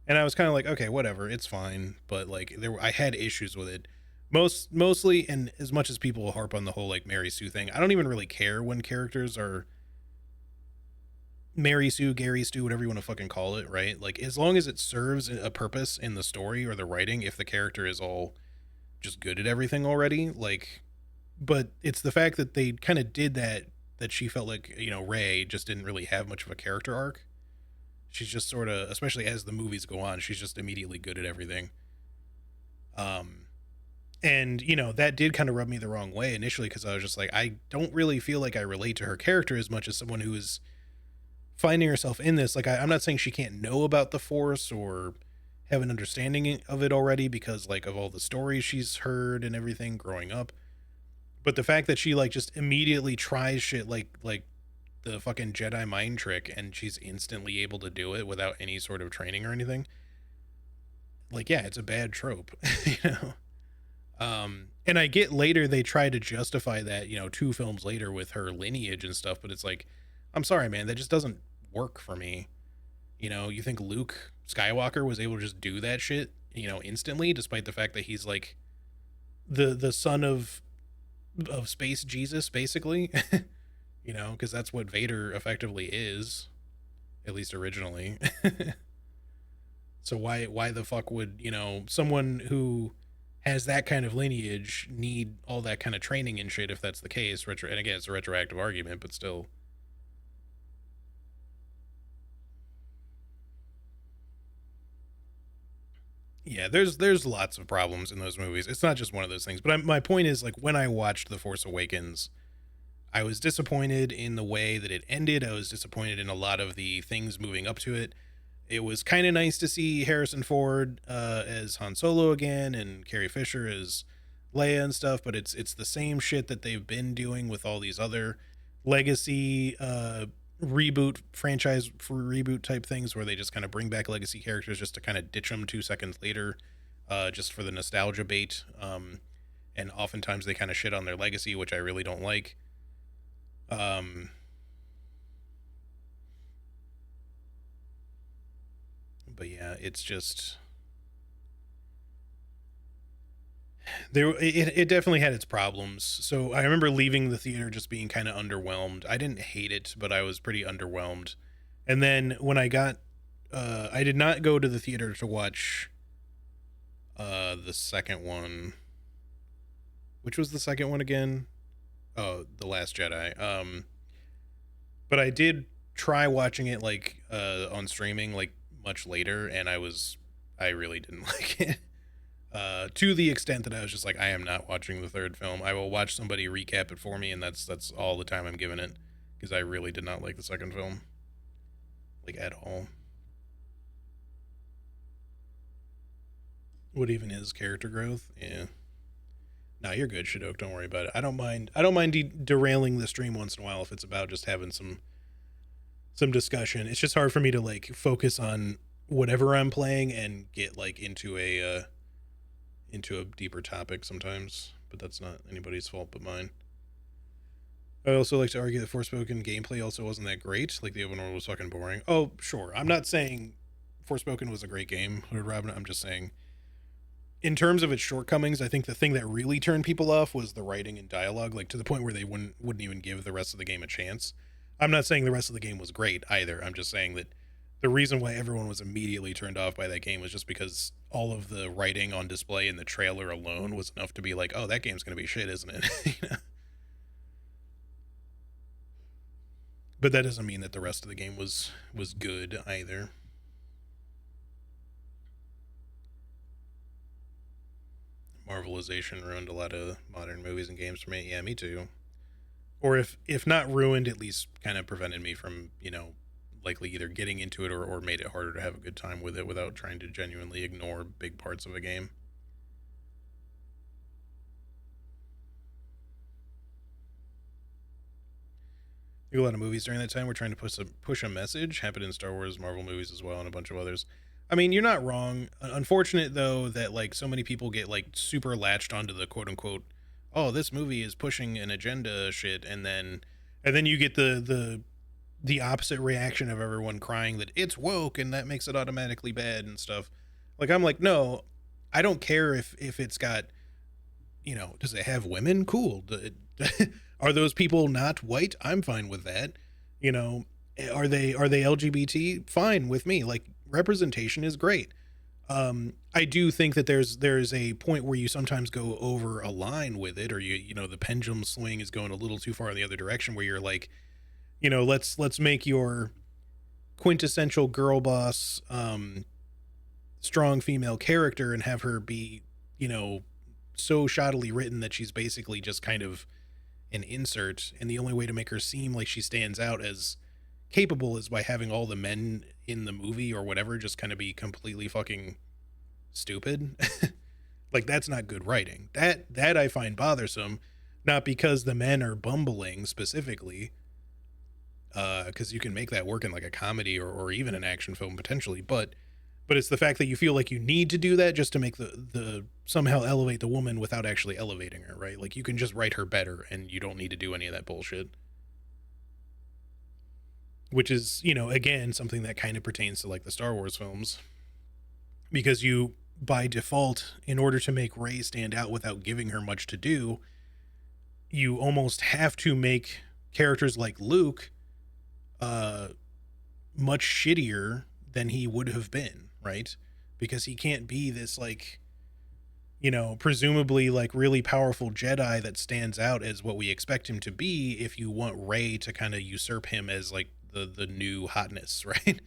Speaker 1: And I was kind of like, okay, whatever, it's fine. But, like, I had issues with it. Mostly, and as much as people harp on the whole, like, Mary Sue thing, I don't even really care when characters are Mary Sue, Gary Stu, whatever you want to fucking call it, right? Like, as long as it serves a purpose in the story or the writing, if the character is all just good at everything already, like, but it's the fact that they kind of did that she felt like, you know, Rey just didn't really have much of a character arc. She's just sort of, especially as the movies go on, she's just immediately good at everything. And, you know, that did kind of rub me the wrong way initially, because I was just like, I don't really feel like I relate to her character as much as someone who is finding herself in this. Like, I'm not saying she can't know about the Force or have an understanding of it already because, like, of all the stories she's heard and everything growing up. But the fact that she, like, just immediately tries shit like the fucking Jedi mind trick, and she's instantly able to do it without any sort of training or anything. Like, yeah, it's a bad trope, you know? And I get later they try to justify that, you know, 2 films later with her lineage and stuff, but it's like, I'm sorry, man, that just doesn't work for me. You know, you think Luke Skywalker was able to just do that shit, you know, instantly, despite the fact that he's like the son of space Jesus, basically. You know, because that's what Vader effectively is, at least originally. So why the fuck would, you know, someone who has that kind of lineage need all that kind of training and shit if that's the case. And again, it's a retroactive argument, but still. Yeah, there's lots of problems in those movies. It's not just one of those things. But my point is, like, when I watched The Force Awakens, I was disappointed in the way that it ended. I was disappointed in a lot of the things moving up to it. It was kind of nice to see Harrison Ford as Han Solo again and Carrie Fisher as Leia and stuff, but it's the same shit that they've been doing with all these other legacy reboot franchise for reboot type things where they just kind of bring back legacy characters just to kind of ditch them 2 seconds later just for the nostalgia bait. And oftentimes they kind of shit on their legacy, which I really don't like. But yeah, it's just it definitely had its problems. So I remember leaving the theater just being kind of underwhelmed. I didn't hate it, but I was pretty underwhelmed. And then when I got I did not go to the theater to watch the second one. Which was the second one again? Oh, The Last Jedi. But I did try watching it like on streaming like much later, and I really didn't like it. To the extent that I was just like, I am not watching the third film. I will watch somebody recap it for me, and that's all the time I'm giving it, because I really did not like the second film, like, at all. What even is character growth? Yeah. No, you're good, Shadok. Don't worry about it. I don't mind derailing the stream once in a while if it's about just having some discussion. It's just hard for me to like focus on whatever I'm playing and get like into a deeper topic sometimes, but that's not anybody's fault but mine. I also like to argue that Forspoken gameplay also wasn't that great. Like, the open world was fucking boring. Oh, sure. I'm not saying Forspoken was a great game, Robin. I'm just saying, in terms of its shortcomings, I think the thing that really turned people off was the writing and dialogue, like to the point where they wouldn't even give the rest of the game a chance. I'm not saying the rest of the game was great either. I'm just saying that the reason why everyone was immediately turned off by that game was just because all of the writing on display in the trailer alone was enough to be like, oh, that game's going to be shit, isn't it? You know? But that doesn't mean that the rest of the game was good either. Marvelization ruined a lot of modern movies and games for me. Yeah, me too. Or if not ruined, at least kind of prevented me from, likely either getting into it or made it harder to have a good time with it without trying to genuinely ignore big parts of a game. A lot of movies during that time were trying to push a message. Happened in Star Wars, Marvel movies as well, and a bunch of others. I mean, you're not wrong. Unfortunate, though, that like so many people get like super latched onto the quote unquote, oh, this movie is pushing an agenda shit, and then you get the opposite reaction of everyone crying that it's woke and that makes it automatically bad and stuff. Like, I'm like, no, I don't care if it's got, does it have women? Cool. Are those people not white? I'm fine with that. Are they LGBT? Fine with me. Like, representation is great. I do think that there's a point where you sometimes go over a line with it, or the pendulum swing is going a little too far in the other direction, where you're like, let's make your quintessential girl boss strong female character and have her be, so shoddily written that she's basically just kind of an insert, and the only way to make her seem like she stands out as capable is by having all the men in the movie or whatever just kind of be completely fucking stupid. Like, that's not good writing. That I find bothersome, not because the men are bumbling specifically, because you can make that work in like a comedy or even an action film potentially, but it's the fact that you feel like you need to do that just to make the somehow elevate the woman without actually elevating her, right? Like, you can just write her better and you don't need to do any of that bullshit. Which is, again, something that kind of pertains to like the Star Wars films, because you, by default, in order to make Rey stand out without giving her much to do, you almost have to make characters like Luke much shittier than he would have been, right? Because he can't be this like, you know, presumably like really powerful Jedi that stands out as what we expect him to be if you want Rey to kind of usurp him as like the new hotness, right?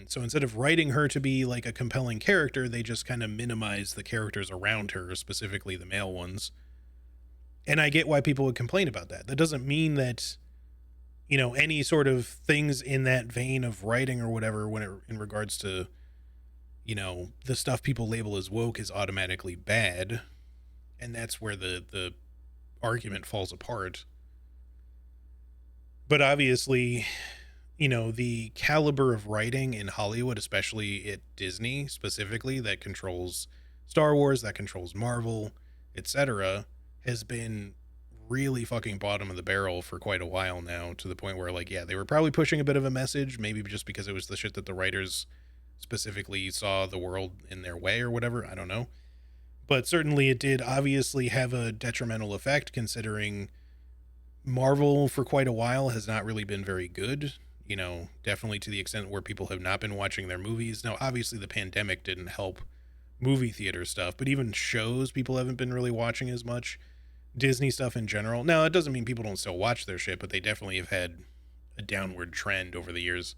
Speaker 1: So instead of writing her to be like a compelling character, they just kind of minimize the characters around her, specifically the male ones. And I get why people would complain about that. That doesn't mean that, you know, any sort of things in that vein of writing or whatever, when it, in regards to, you know, the stuff people label as woke is automatically bad. And that's where the argument falls apart. But obviously, you know, the caliber of writing in Hollywood, especially at Disney specifically, that controls Star Wars, that controls Marvel, etc., has been really fucking bottom of the barrel for quite a while now, to the point where, like, yeah, they were probably pushing a bit of a message, maybe just because it was the shit that the writers specifically saw the world in their way or whatever, I don't know. But certainly it did obviously have a detrimental effect, considering Marvel for quite a while has not really been very good, you know, definitely to the extent where people have not been watching their movies. Now, obviously the pandemic didn't help movie theater stuff, but even shows people haven't been really watching as much. Disney stuff in general. Now, it doesn't mean people don't still watch their shit, but they definitely have had a downward trend over the years.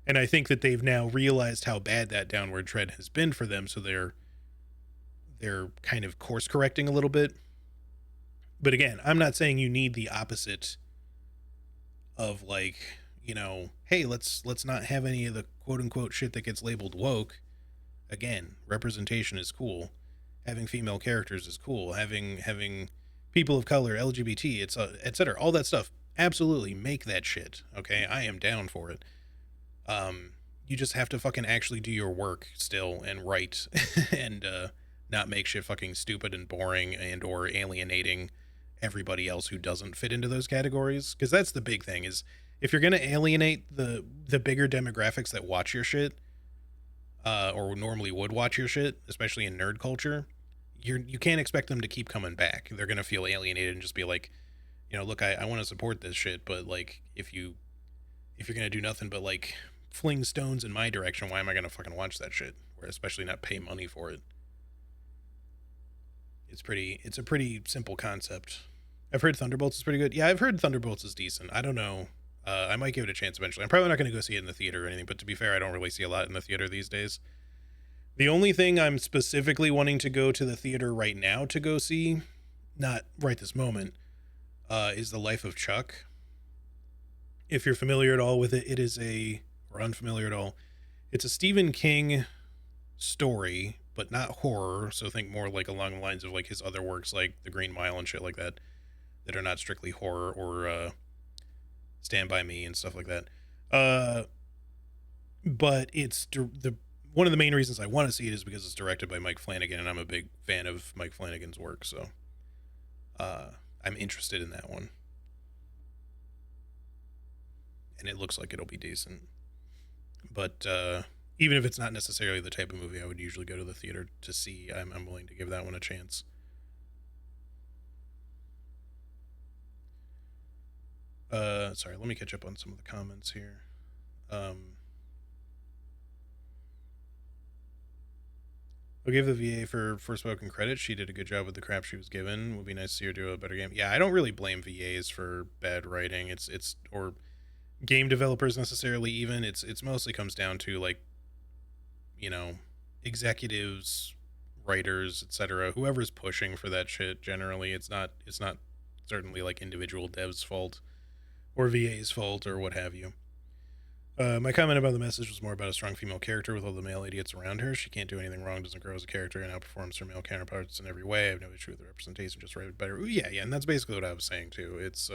Speaker 1: And I think that they've now realized how bad that downward trend has been for them, so they're kind of course correcting a little bit. But again, I'm not saying you need the opposite of, like, you know, hey, let's not have any of the quote unquote shit that gets labeled woke. Again, representation is cool. Having female characters is cool. Having people of color, LGBT, it's etc. All that stuff. Absolutely make that shit. Okay, I am down for it. You just have to fucking actually do your work still and write and not make shit fucking stupid and boring and or alienating everybody else who doesn't fit into those categories. Because that's the big thing, is if you're gonna alienate the bigger demographics that watch your shit, or normally would watch your shit, especially in nerd culture, you can't expect them to keep coming back. They're gonna feel alienated and just be like, you know, look, I want to support this shit, but like if you're gonna do nothing but like fling stones in my direction, why am I gonna fucking watch that shit? Or especially not pay money for it. It's a pretty simple concept. I've heard Thunderbolts is pretty good. Yeah, I've heard Thunderbolts is decent. I don't know. I might give it a chance eventually. I'm probably not going to go see it in the theater or anything, but to be fair, I don't really see a lot in the theater these days. The only thing I'm specifically wanting to go to the theater right now to go see, not right this moment, is The Life of Chuck. If you're familiar at all with it, or unfamiliar at all, it's a Stephen King story, but not horror. So think more like along the lines of like his other works, like The Green Mile and shit like that are not strictly horror, or Stand By Me and stuff like that. But it's one of the main reasons I want to see it is because it's directed by Mike Flanagan, and I'm a big fan of Mike Flanagan's work, so I'm interested in that one. And it looks like it'll be decent. But even if it's not necessarily the type of movie I would usually go to the theater to see, I'm willing to give that one a chance. Sorry, let me catch up on some of the comments here. I'll give the VA for Forspoken credit. She did a good job with the crap she was given. Would be nice to see her do a better game. Yeah, I don't really blame VAs for bad writing. It's or game developers necessarily even. It's mostly comes down to, like, you know, executives, writers, etc. Whoever's pushing for that shit. Generally, it's not certainly like individual devs' fault or VA's fault or what have you. My comment about the message was more about a strong female character with all the male idiots around her. She can't do anything wrong, doesn't grow as a character, and outperforms her male counterparts in every way. I have no issue with the representation, just write it better. Ooh, yeah, and that's basically what I was saying too. It's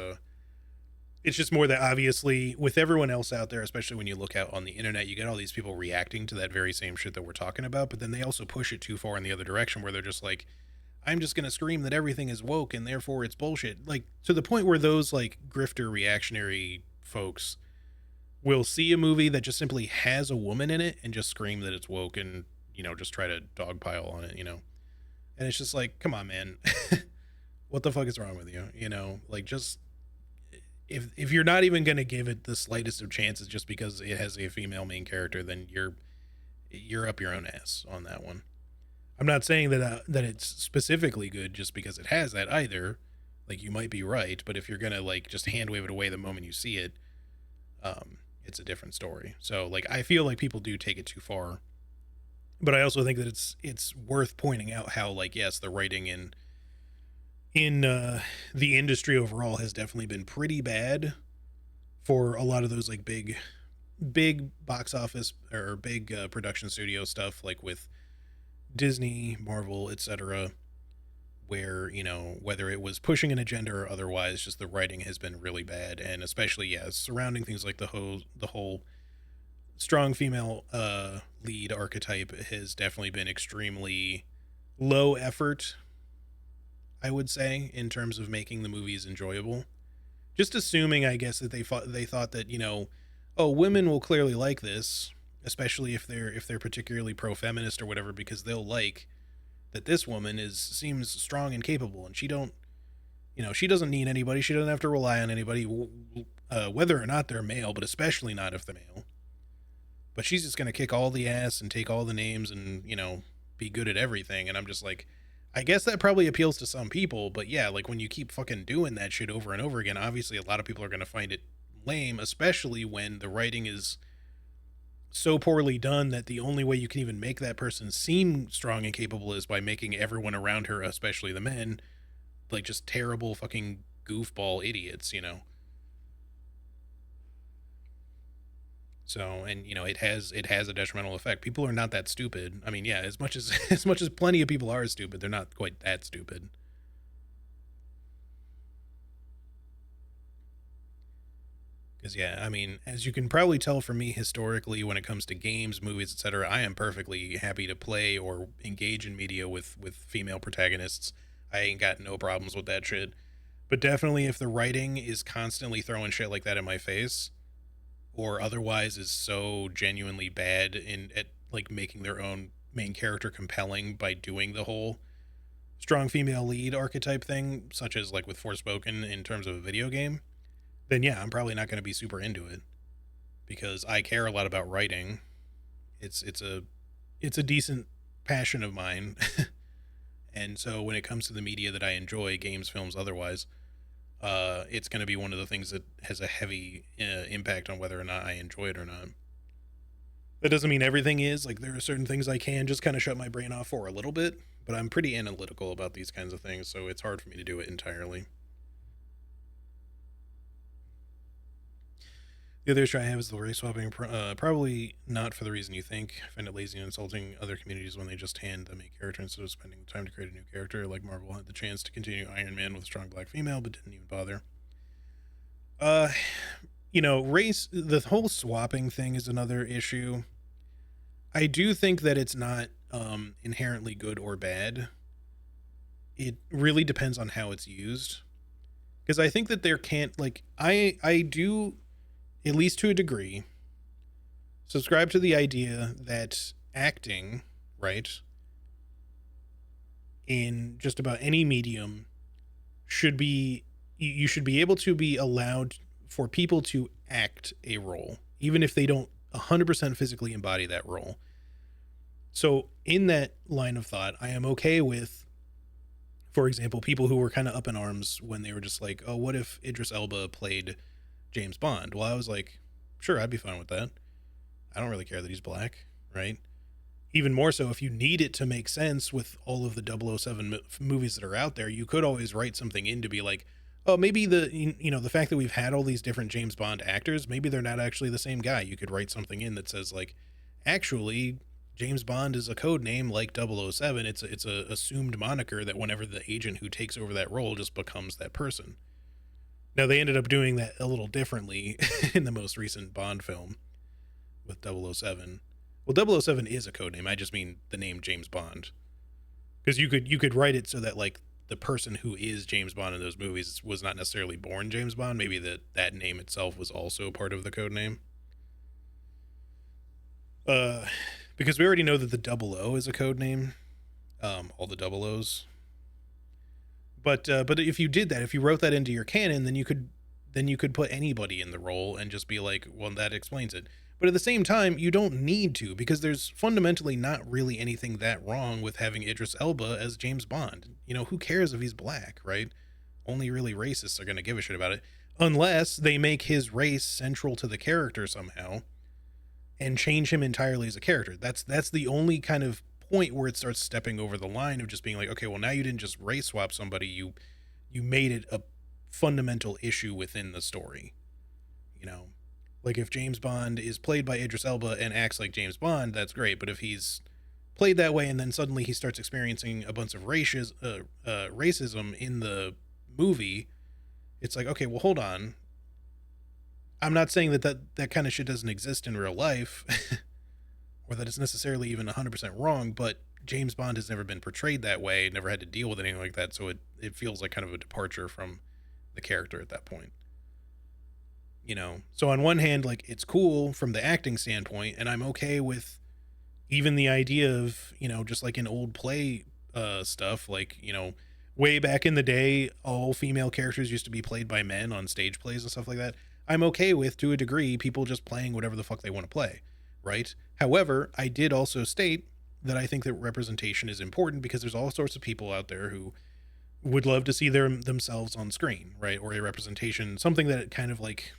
Speaker 1: just more that obviously with everyone else out there, especially when you look out on the internet, you get all these people reacting to that very same shit that we're talking about, but then they also push it too far in the other direction where they're just like, I'm just going to scream that everything is woke and therefore it's bullshit. Like, to the point where those like grifter reactionary folks will see a movie that just simply has a woman in it and just scream that it's woke and, you know, just try to dogpile on it, you know? And it's just like, come on, man. What the fuck is wrong with you? You know, like, just if you're not even going to give it the slightest of chances just because it has a female main character, then you're up your own ass on that one. I'm not saying that it's specifically good just because it has that either. Like, you might be right, but if you're gonna like just hand wave it away the moment you see it, it's a different story. So like, I feel like people do take it too far, but I also think that it's worth pointing out how, like, yes, the writing in the industry overall has definitely been pretty bad for a lot of those like big box office or big production studio stuff, like with Disney, Marvel, etc., where, you know, whether it was pushing an agenda or otherwise, just the writing has been really bad. And especially, yeah, surrounding things like the whole strong female lead archetype has definitely been extremely low effort, I would say, in terms of making the movies enjoyable. Just assuming, I guess, that they thought that, you know, oh, women will clearly like this, especially if they're particularly pro-feminist or whatever, because they'll like that this woman seems strong and capable, and she doesn't need anybody. She doesn't have to rely on anybody, whether or not they're male, but especially not if they're male. But she's just gonna kick all the ass and take all the names and, you know, be good at everything. And I'm just like, I guess that probably appeals to some people, but yeah, like when you keep fucking doing that shit over and over again, obviously a lot of people are gonna find it lame, especially when the writing is so poorly done that the only way you can even make that person seem strong and capable is by making everyone around her, especially the men, like just terrible fucking goofball idiots, you know. So, and you know, it has a detrimental effect. People are not that stupid. I mean, yeah, as much as as much as plenty of people are stupid, they're not quite that stupid. Because yeah, I mean, as you can probably tell from me historically, when it comes to games, movies, etc., I am perfectly happy to play or engage in media with female protagonists. I ain't got no problems with that shit. But definitely, if the writing is constantly throwing shit like that in my face, or otherwise is so genuinely bad at like making their own main character compelling by doing the whole strong female lead archetype thing, such as like with Forspoken in terms of a video game, then yeah, I'm probably not going to be super into it, because I care a lot about writing. It's a decent passion of mine. And so when it comes to the media that I enjoy, games, films, otherwise, it's going to be one of the things that has a heavy impact on whether or not I enjoy it or not. That doesn't mean everything is. Like, there are certain things I can just kind of shut my brain off for a little bit, but I'm pretty analytical about these kinds of things, so it's hard for me to do it entirely. The other issue I have is the race swapping. Probably not for the reason you think. I find it lazy and insulting other communities when they just hand them a character instead of spending the time to create a new character. Like Marvel had the chance to continue Iron Man with a strong black female, but didn't even bother. You know, the whole swapping thing is another issue. I do think that it's not inherently good or bad. It really depends on how it's used. Because I think that there can't, like, I do, at least to a degree, subscribe to the idea that acting, right, in just about any medium you should be able to be allowed for people to act a role, even if they don't 100% physically embody that role. So in that line of thought, I am okay with, for example, people who were kind of up in arms when they were just like, oh, what if Idris Elba played James Bond? Well, I was like, sure, I'd be fine with that. I don't really care that he's black, right? Even more so, if you need it to make sense with all of the 007 movies that are out there, you could always write something in to be like, oh, maybe the fact that we've had all these different James Bond actors, maybe they're not actually the same guy. You could write something in that says, like, actually, James Bond is a code name like 007. It's a assumed moniker that whenever the agent who takes over that role just becomes that person. Now, they ended up doing that a little differently in the most recent Bond film with 007. Well, 007 is a code name. I just mean the name James Bond. Because you could write it so that, like, the person who is James Bond in those movies was not necessarily born James Bond. Maybe that name itself was also part of the code name. Because we already know that the 00 is a code name. All the 00s. But if you did that, if you wrote that into your canon, then you could put anybody in the role and just be like, well, that explains it. But at the same time, you don't need to, because there's fundamentally not really anything that wrong with having Idris Elba as James Bond. You know, who cares if he's black, right? Only really racists are going to give a shit about it, unless they make his race central to the character somehow and change him entirely as a character. That's the only kind of point where it starts stepping over the line of just being like, okay, well, now you didn't just race swap somebody, you made it a fundamental issue within the story. You know, like if James Bond is played by Idris Elba and acts like James Bond, that's great. But if he's played that way and then suddenly he starts experiencing a bunch of racism in the movie, it's like, okay, well, hold on. I'm not saying that kind of shit doesn't exist in real life or that it's necessarily even 100% wrong, but James Bond has never been portrayed that way, never had to deal with anything like that. So it feels like kind of a departure from the character at that point. You know, so on one hand, like, it's cool from the acting standpoint, and I'm okay with even the idea of, you know, just like in old play stuff, like, you know, way back in the day, all female characters used to be played by men on stage plays and stuff like that. I'm okay with, to a degree, people just playing whatever the fuck they want to play, right? However, I did also state that I think that representation is important, because there's all sorts of people out there who would love to see themselves on screen, right? Or a representation, something that kind of like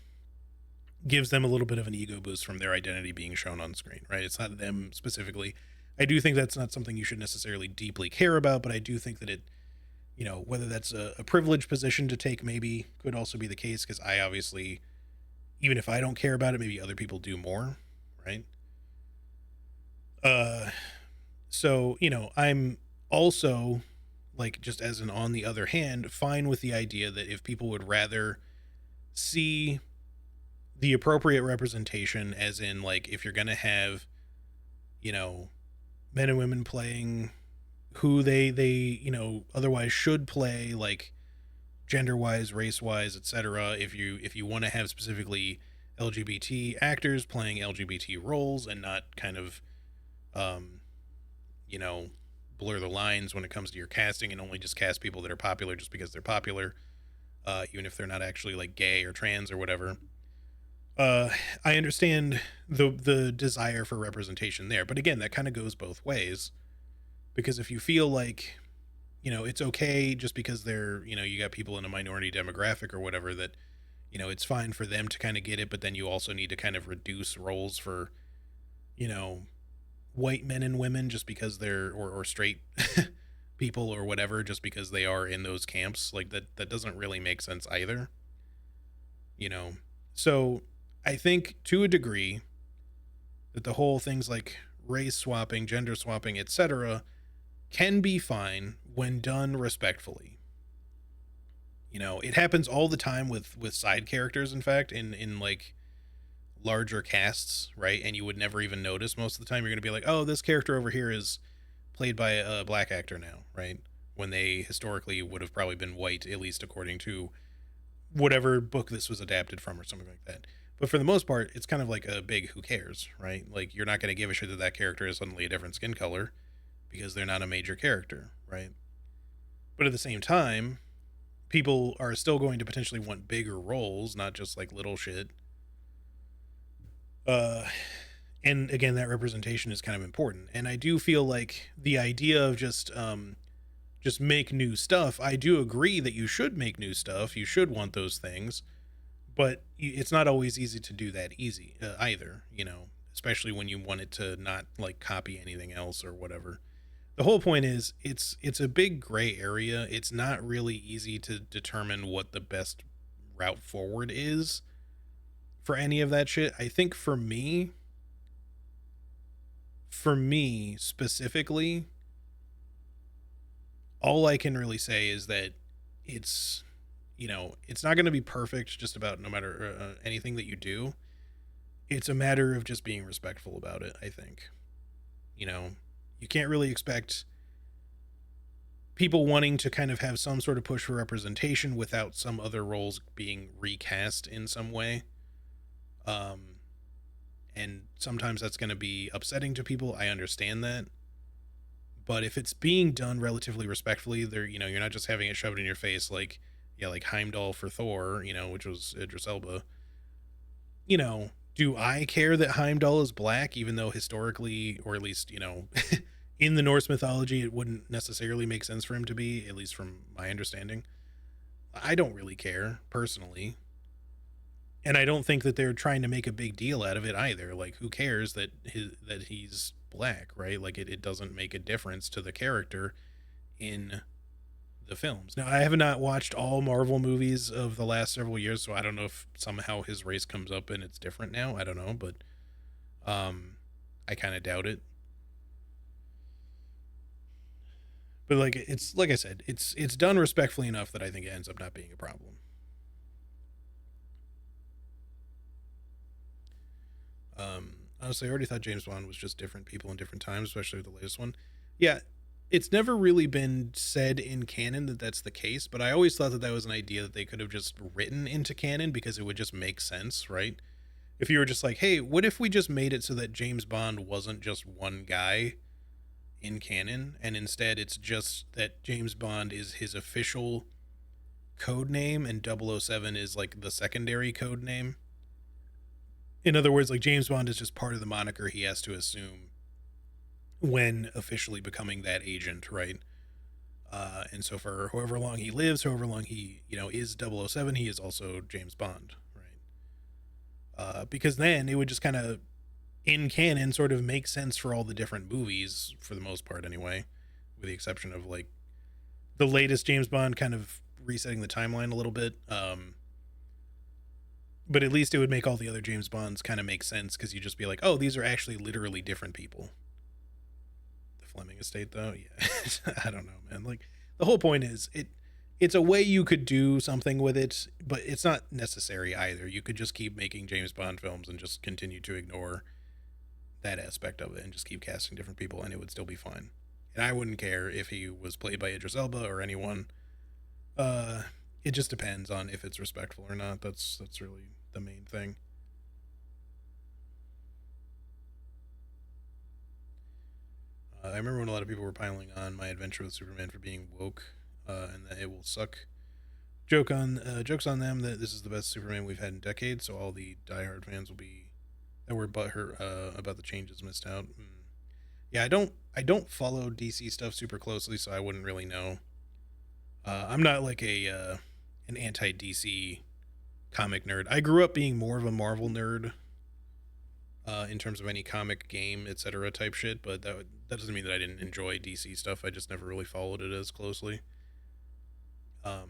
Speaker 1: gives them a little bit of an ego boost from their identity being shown on screen, right? It's not them specifically. I do think that's not something you should necessarily deeply care about, but I do think that it, you know, whether that's a privileged position to take, maybe could also be the case, because I obviously, even if I don't care about it, maybe other people do more, right? So, you know, I'm also, like, just as an on the other hand, fine with the idea that if people would rather see the appropriate representation, as in, like, if you're going to have, you know, men and women playing who they, you know, otherwise should play, like gender wise, race wise, etc. If you want to have specifically LGBT actors playing LGBT roles and not kind of, you know, blur the lines when it comes to your casting and only just cast people that are popular just because they're popular, even if they're not actually like gay or trans or whatever. I understand the desire for representation there, but again, that kind of goes both ways, because if you feel like, you know, it's okay just because they're, you know, you got people in a minority demographic or whatever, that, you know, it's fine for them to kind of get it, but then you also need to kind of reduce roles for, you know, white men and women just because they're, or straight people or whatever, just because they are in those camps. Like, that doesn't really make sense either, you know? So I think to a degree that the whole things like race swapping, gender swapping, etc., can be fine when done respectfully. You know, it happens all the time with side characters, in fact, in like larger casts, right? And you would never even notice most of the time. You're going to be like, oh, this character over here is played by a black actor now, right? When they historically would have probably been white, at least according to whatever book this was adapted from or something like that. But for the most part, it's kind of like a big who cares, right? Like, you're not going to give a shit that that character is suddenly a different skin color because they're not a major character, right? But at the same time, people are still going to potentially want bigger roles, not just like little shit. And again, that representation is kind of important. And I do feel like the idea of just make new stuff, I do agree that you should make new stuff. You should want those things, but it's not always easy to do that either, you know, especially when you want it to not like copy anything else or whatever. The whole point is it's a big gray area. It's not really easy to determine what the best route forward is for any of that shit. I think for me specifically, all I can really say is that it's, you know, it's not going to be perfect just about no matter anything that you do. It's a matter of just being respectful about it, I think. You know, you can't really expect people wanting to kind of have some sort of push for representation without some other roles being recast in some way. And sometimes that's going to be upsetting to people. I understand that. But if it's being done relatively respectfully, there, you know, you're not just having it shoved in your face like, yeah, like Heimdall for Thor, you know, which was Idris Elba. You know, Do I care that Heimdall is black, even though historically, or at least, you know, in the Norse mythology, it wouldn't necessarily make sense for him to be, at least from my understanding? I don't really care, personally. And I don't think that they're trying to make a big deal out of it either. Like, who cares that he's black, right? Like, it doesn't make a difference to the character in the films. Now, I have not watched all Marvel movies of the last several years, so I don't know if somehow his race comes up and it's different now. I don't know, but I kind of doubt it. But like, it's like I said, it's done respectfully enough that I think it ends up not being a problem. Honestly, I already thought James Bond was just different people in different times, especially the latest one. Yeah, it's never really been said in canon that that's the case, but I always thought that that was an idea that they could have just written into canon because it would just make sense, right? If you were just like, hey, what if we just made it so that James Bond wasn't just one guy in canon, and instead it's just that James Bond is his official code name and 007 is like the secondary code name? In other words, like James Bond is just part of the moniker he has to assume when officially becoming that agent, right? And so for however long he lives, however long he, you know, is 007, he is also James Bond, right? Because then it would just kind of, in canon, sort of make sense for all the different movies, for the most part anyway, with the exception of like the latest James Bond kind of resetting the timeline a little bit. But at least it would make all the other James Bonds kind of make sense because you'd just be like, oh, these are actually literally different people. The Fleming estate, though, yeah. I don't know, man. Like, the whole point is it's a way you could do something with it, but it's not necessary either. You could just keep making James Bond films and just continue to ignore that aspect of it and just keep casting different people, and it would still be fine. And I wouldn't care if he was played by Idris Elba or anyone. It just depends on if it's respectful or not. That's really the main thing. I remember when a lot of people were piling on My Adventure with Superman for being woke, and that it will suck. Jokes on them that this is the best Superman we've had in decades, so all the diehard fans will be that were butthurt about the changes missed out. Yeah, I don't follow DC stuff super closely, so I wouldn't really know. I'm not like an anti-DC comic nerd. I grew up being more of a Marvel nerd in terms of any comic, game, etc. type shit, but that doesn't mean that I didn't enjoy DC stuff. I just never really followed it as closely. But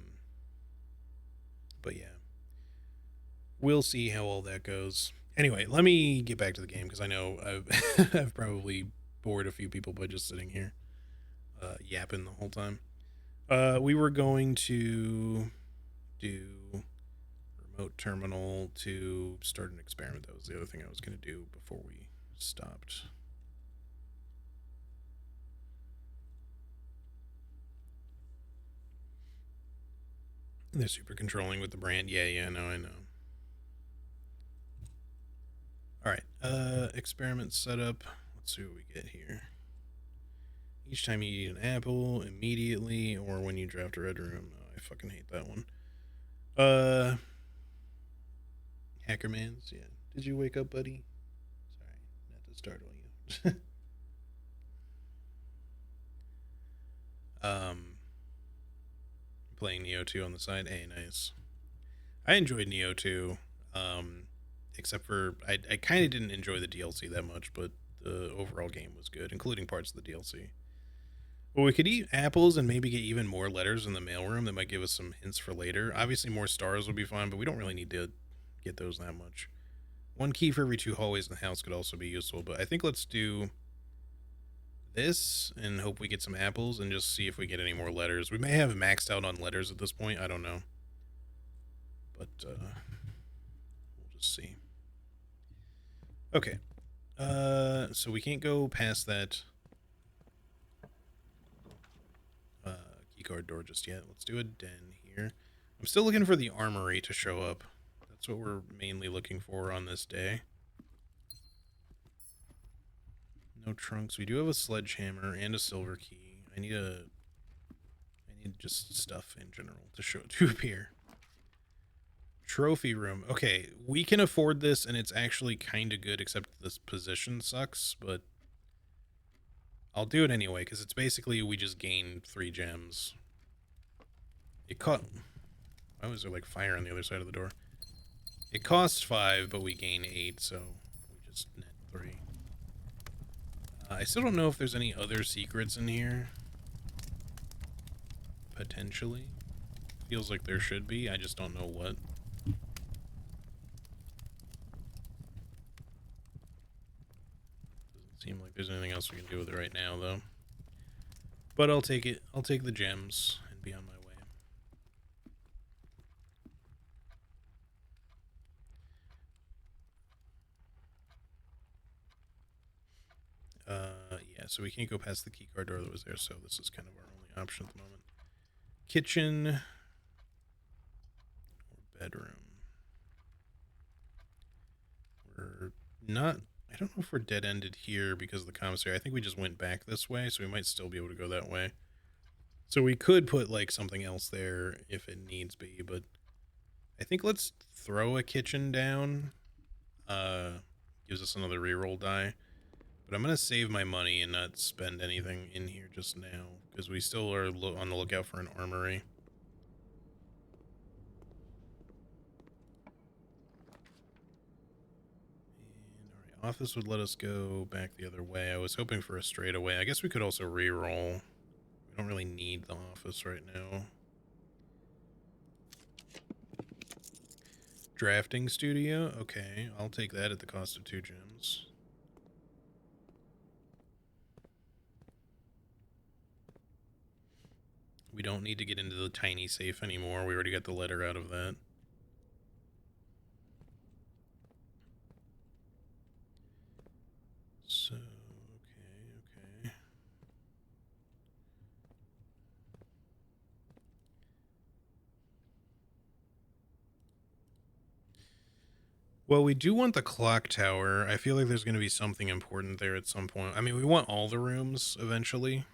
Speaker 1: yeah, we'll see how all that goes. Anyway, let me get back to the game because I know I've probably bored a few people by just sitting here yapping the whole time. We were going to do remote terminal to start an experiment. That was the other thing I was going to do before we stopped. They're super controlling with the brand. Yeah, no, I know. All right, experiment setup. Let's see what we get here. Each time you eat an apple, immediately, or when you draft a red room. Oh, I fucking hate that one. Hackermans, yeah. Did you wake up, buddy? Sorry, not to startle you. Playing Neo 2 on the side. Hey, nice. I enjoyed Neo 2, except for I kind of didn't enjoy the DLC that much, but the overall game was good, including parts of the DLC. Well, we could eat apples and maybe get even more letters in the mailroom that might give us some hints for later. Obviously, more stars would be fine, but we don't really need to get those that much. One key for every 2 hallways in the house could also be useful, but I think let's do this and hope we get some apples and just see if we get any more letters. We may have maxed out on letters at this point. I don't know. But we'll just see. Okay. So we can't go past that keycard door just yet. Let's do a den here. I'm still looking for the armory to show up. That's what we're mainly looking for on this day. No trunks. We do have a sledgehammer and a silver key. I need just stuff in general to appear. Trophy room. Okay, we can afford this, and it's actually kind of good, except this position sucks, but I'll do it anyway, because it's basically we just gain 3 gems. It caught... Why was there, like, fire on the other side of the door? It costs 5, but we gain 8, so we just net 3. I still don't know if there's any other secrets in here. Potentially. Feels like there should be, I just don't know what. Doesn't seem like there's anything else we can do with it right now, though. But I'll take it. I'll take the gems and be on my way. Yeah, so we can't go past the keycard door that was there, so this is kind of our only option at the moment. Kitchen or bedroom. We're not... I don't know if we're dead-ended here because of the commissary. I think we just went back this way, so we might still be able to go that way. So we could put, like, something else there if it needs be, but I think let's throw a kitchen down. Gives us another reroll die. But I'm going to save my money and not spend anything in here just now, because we still are on the lookout for an armory. And our office would let us go back the other way. I was hoping for a straightaway. I guess we could also reroll. We don't really need the office right now. Drafting studio? Okay, I'll take that at the cost of 2 gems. We don't need to get into the tiny safe anymore. We already got the letter out of that. So, okay. Well, we do want the clock tower. I feel like there's going to be something important there at some point. I mean, we want all the rooms eventually.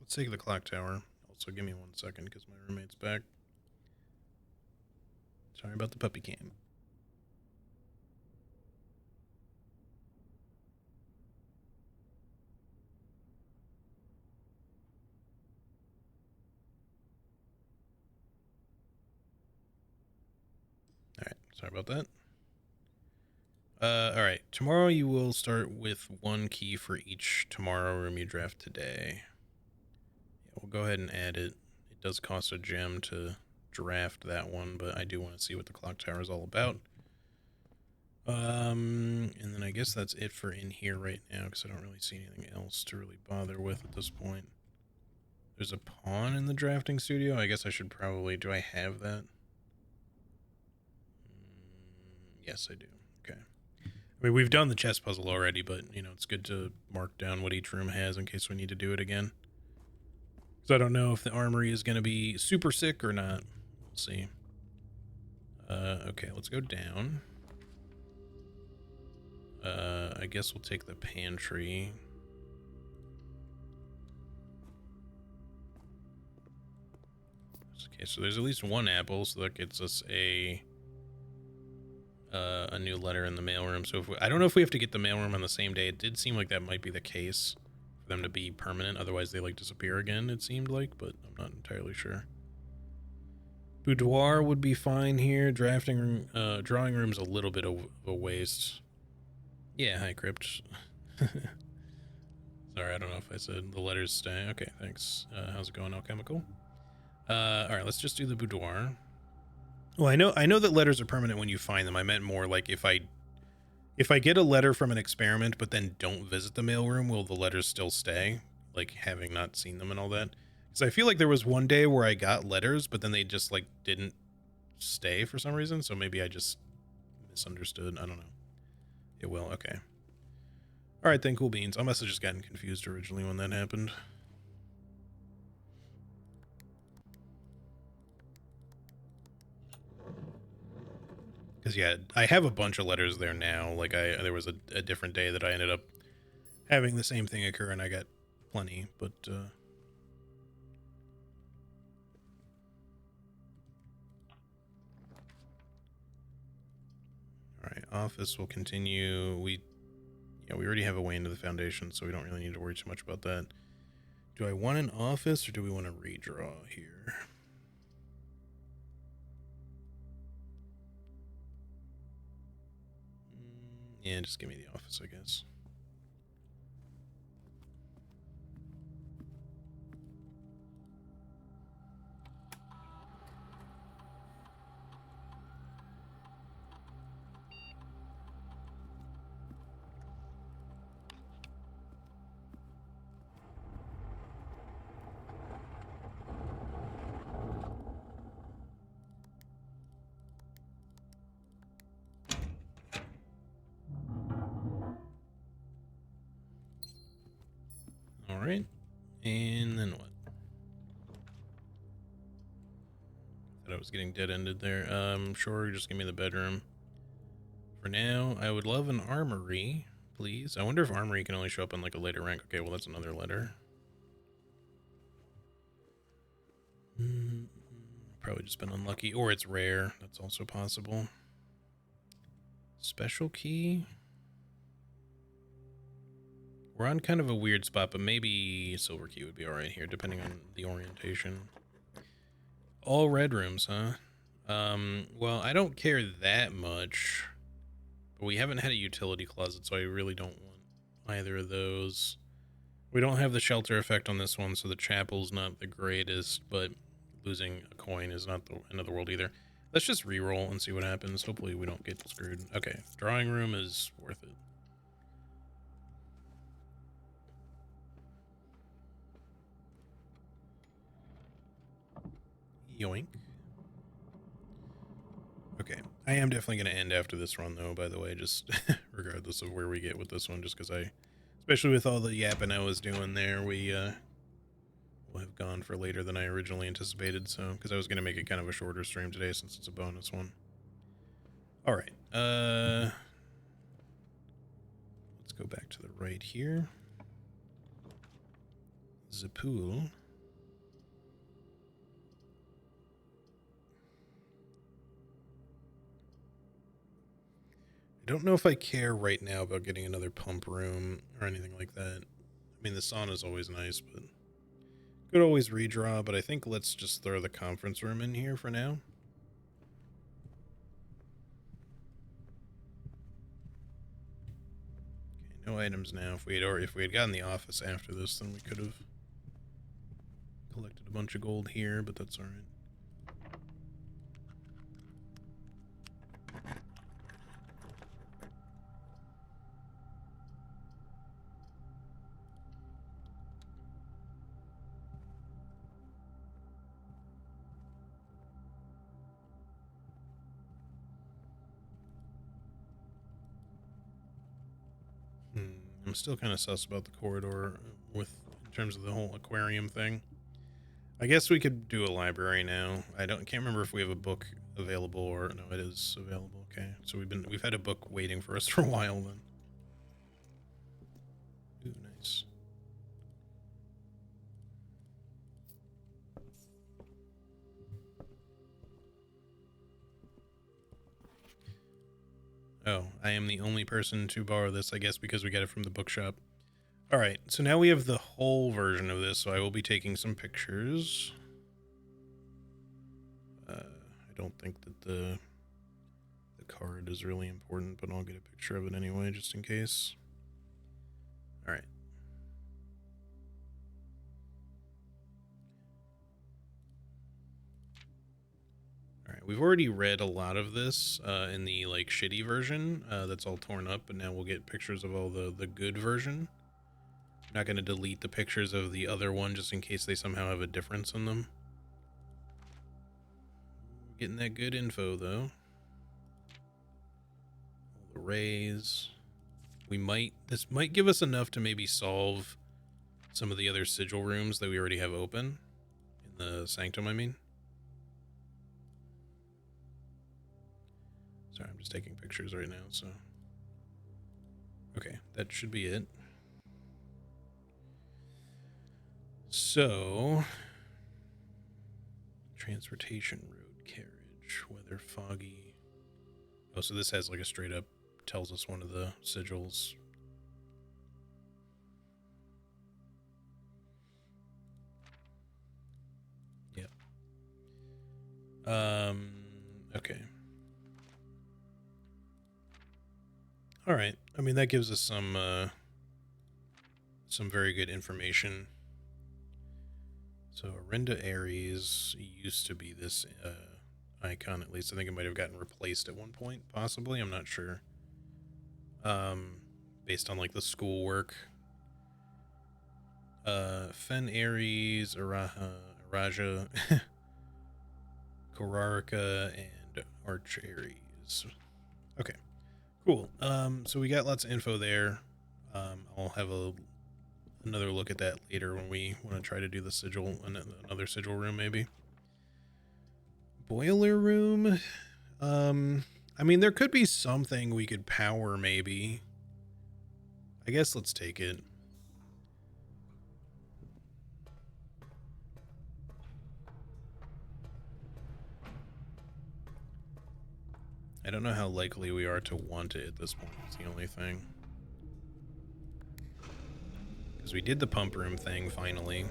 Speaker 1: Let's take the clock tower. Also, give me 1 second because my roommate's back. Sorry about the puppy cam. Alright, sorry about that. Alright, tomorrow you will start with 1 key for each tomorrow room you draft today. Yeah, we'll go ahead and add it. It does cost a gem to draft that one, but I do want to see what the clock tower is all about. And then I guess that's it for in here right now, because I don't really see anything else to really bother with at this point. There's a pawn in the drafting studio. I guess I should probably... Do I have that? Yes, I do. Okay. I mean, we've done the chess puzzle already, but, you know, it's good to mark down what each room has in case we need to do it again. Because I don't know if the armory is going to be super sick or not. We'll see. Okay, let's go down. I guess we'll take the pantry. Okay, so there's at least 1 apple, so that gets us a new letter in the mailroom. So if I don't know if we have to get the mailroom on the same day. It did seem like that might be the case for them to be permanent. Otherwise, they like disappear again, it seemed like, but I'm not entirely sure. Boudoir would be fine here. Drafting room, drawing room's a little bit of a waste. Yeah, hi, Crypt. Sorry, I don't know if I said the letters stay. Okay, thanks. How's it going, Alchemical? Alright, let's just do the boudoir. Well, I know that letters are permanent when you find them. I meant more like if I get a letter from an experiment but then don't visit the mailroom, will the letters still stay? Like, having not seen them and all that? Because I feel like there was one day where I got letters, but then they just, like, didn't stay for some reason, so maybe I just misunderstood. I don't know. It will, okay. Alright then, cool beans. I must have just gotten confused originally when that happened. Because, yeah, I have a bunch of letters there now. Like, there was a different day that I ended up having the same thing occur, and I got plenty, but all right, office will continue. We already have a way into the foundation, so we don't really need to worry too much about that. Do I want an office or do we want to redraw here? Yeah, just give me the office, I guess. All right, and then what? Thought I was getting dead-ended there. Sure, just give me the bedroom. For now, I would love an armory, please. I wonder if armory can only show up on like a later rank. Okay, well that's another letter. Probably just been unlucky, or it's rare. That's also possible. Special key. We're on kind of a weird spot, but maybe silver key would be all right here, depending on the orientation. All red rooms, huh? Well, I don't care that much, but we haven't had a utility closet, so I really don't want either of those. We don't have the shelter effect on this one, so the chapel's not the greatest, but losing a coin is not the end of the world either. Let's just re-roll and see what happens. Hopefully we don't get screwed. Okay, drawing room is worth it. Yoink. Okay, I am definitely going to end after this run, though, by the way, just regardless of where we get with this one, just because especially with all the yapping I was doing there, we will have gone for later than I originally anticipated, so, because I was going to make it kind of a shorter stream today since it's a bonus one. All right, let's go back to the right here. Zapool. I don't know if I care right now about getting another pump room or anything like that. I mean, the sauna is always nice, but could always redraw, but I think let's just throw the conference room in here for now. Okay, no items now. If we had gotten the office after this, then we could have collected a bunch of gold here, but that's all right. I'm still kind of sus about the corridor in terms of the whole aquarium thing. I guess we could do a library now. Can't remember if we have a book available or no, it is available. Okay, so we've had a book waiting for us for a while then. Ooh, nice. Oh, I am the only person to borrow this, I guess, because we got it from the bookshop. All right, so now we have the whole version of this, so I will be taking some pictures. I don't think that the card is really important, but I'll get a picture of it anyway, just in case. All right. All right, we've already read a lot of this in the like shitty version that's all torn up, but now we'll get pictures of all the good version. I'm not going to delete the pictures of the other one just in case they somehow have a difference in them. Getting that good info though. All the rays. This might give us enough to maybe solve some of the other sigil rooms that we already have open in the sanctum, I mean. Sorry, I'm just taking pictures right now, so. Okay, that should be it. So, transportation, road, carriage, weather, foggy. Oh, so this has like a straight up, tells us one of the sigils. Yep. Okay. All right. I mean, that gives us some very good information. So Arinda Ares used to be this icon, at least. I think it might have gotten replaced at one point, possibly. I'm not sure. Based on like the schoolwork. Fen Ares, Araja, Korarika, and Arch Ares. Okay. Cool. So we got lots of info there. I'll have another look at that later when we want to try to do the sigil, another sigil room maybe. Boiler room. I mean, there could be something we could power maybe. I guess let's take it. I don't know how likely we are to want it at this point. It's the only thing. Because we did the pump room thing finally.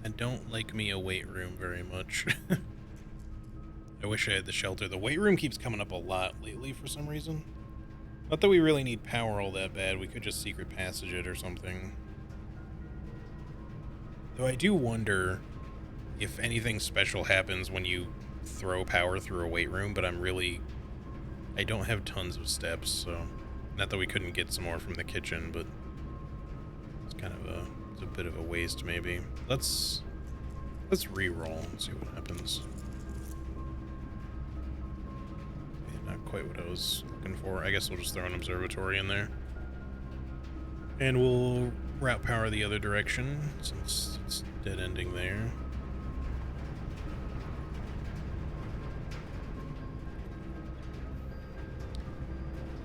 Speaker 1: I don't like me a weight room very much. I wish I had the shelter. The weight room keeps coming up a lot lately for some reason. Not that we really need power all that bad. We could just secret passage it or something. Though I do wonder if anything special happens when you throw power through a weight room, but I don't have tons of steps, so not that we couldn't get some more from the kitchen, but it's kind of a bit of a waste maybe. Let's re-roll and see what happens. Okay, not quite what I was looking for. I guess we'll just throw an observatory in there. And we'll route power the other direction since it's dead ending there.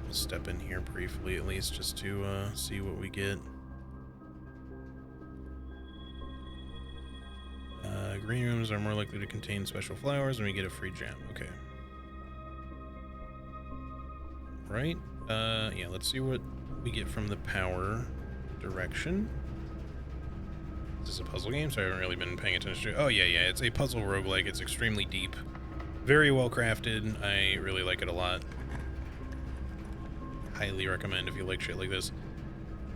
Speaker 1: We'll step in here briefly at least just to see what we get. Green rooms are more likely to contain special flowers and we get a free gem. Okay. Right. Yeah, let's see what we get from the power direction. Is this a puzzle game? So I haven't really been paying attention to. Oh, yeah. It's a puzzle roguelike. It's extremely deep. Very well crafted. I really like it a lot. Highly recommend if you like shit like this.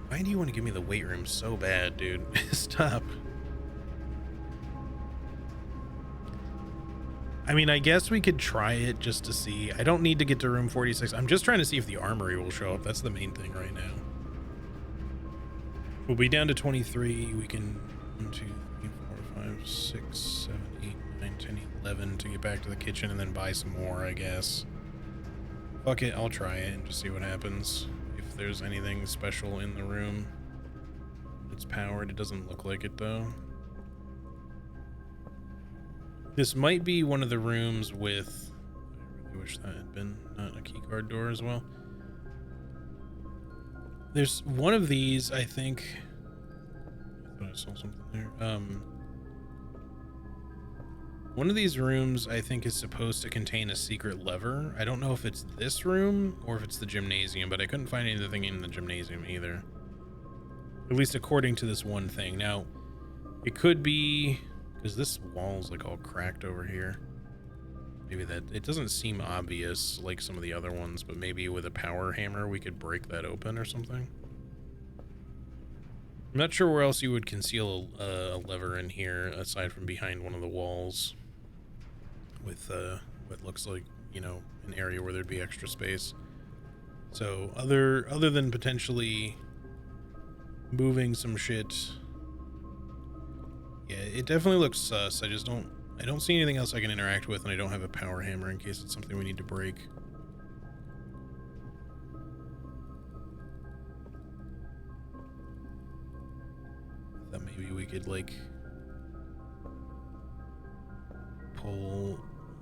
Speaker 1: Why do you want to give me the weight room so bad, dude? Stop. I mean, I guess we could try it just to see. I don't need to get to room 46. I'm just trying to see if the armory will show up. That's the main thing right now. We'll be down to 23. We can 1, 2, 3, 4, 5, 6, 7, 8, 9, 10, 11 to get back to the kitchen and then buy some more, I guess. Fuck it, I'll try it and just see what happens. If there's anything special in the room. It's powered. It doesn't look like it, though. This might be one of the rooms with... I really wish that had been not a keycard door as well. There's one of these, I think... I thought I saw something there. One of these rooms, I think, is supposed to contain a secret lever. I don't know if it's this room or if it's the gymnasium, but I couldn't find anything in the gymnasium either. At least according to this one thing. Now, it could be... because this wall's like all cracked over here. Maybe that, it doesn't seem obvious like some of the other ones, but maybe with a power hammer we could break that open or something. I'm not sure where else you would conceal a lever in here aside from behind one of the walls with what looks like, you know, an area where there'd be extra space. So other than potentially moving some shit. Yeah, it definitely looks sus. I don't see anything else I can interact with, and I don't have a power hammer in case it's something we need to break. I thought maybe we could, like, pull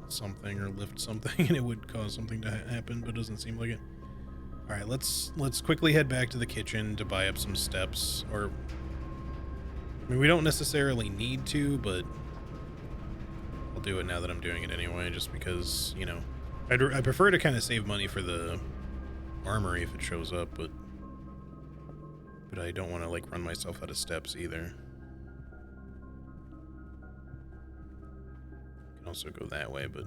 Speaker 1: something or lift something and it would cause something to happen, but it doesn't seem like it. All right, let's quickly head back to the kitchen to buy up some steps. Or, I mean, we don't necessarily need to, but I'll do it now that I'm doing it anyway, just because, you know, I prefer to kind of save money for the armory if it shows up, but I don't want to like run myself out of steps either. Can also go that way, but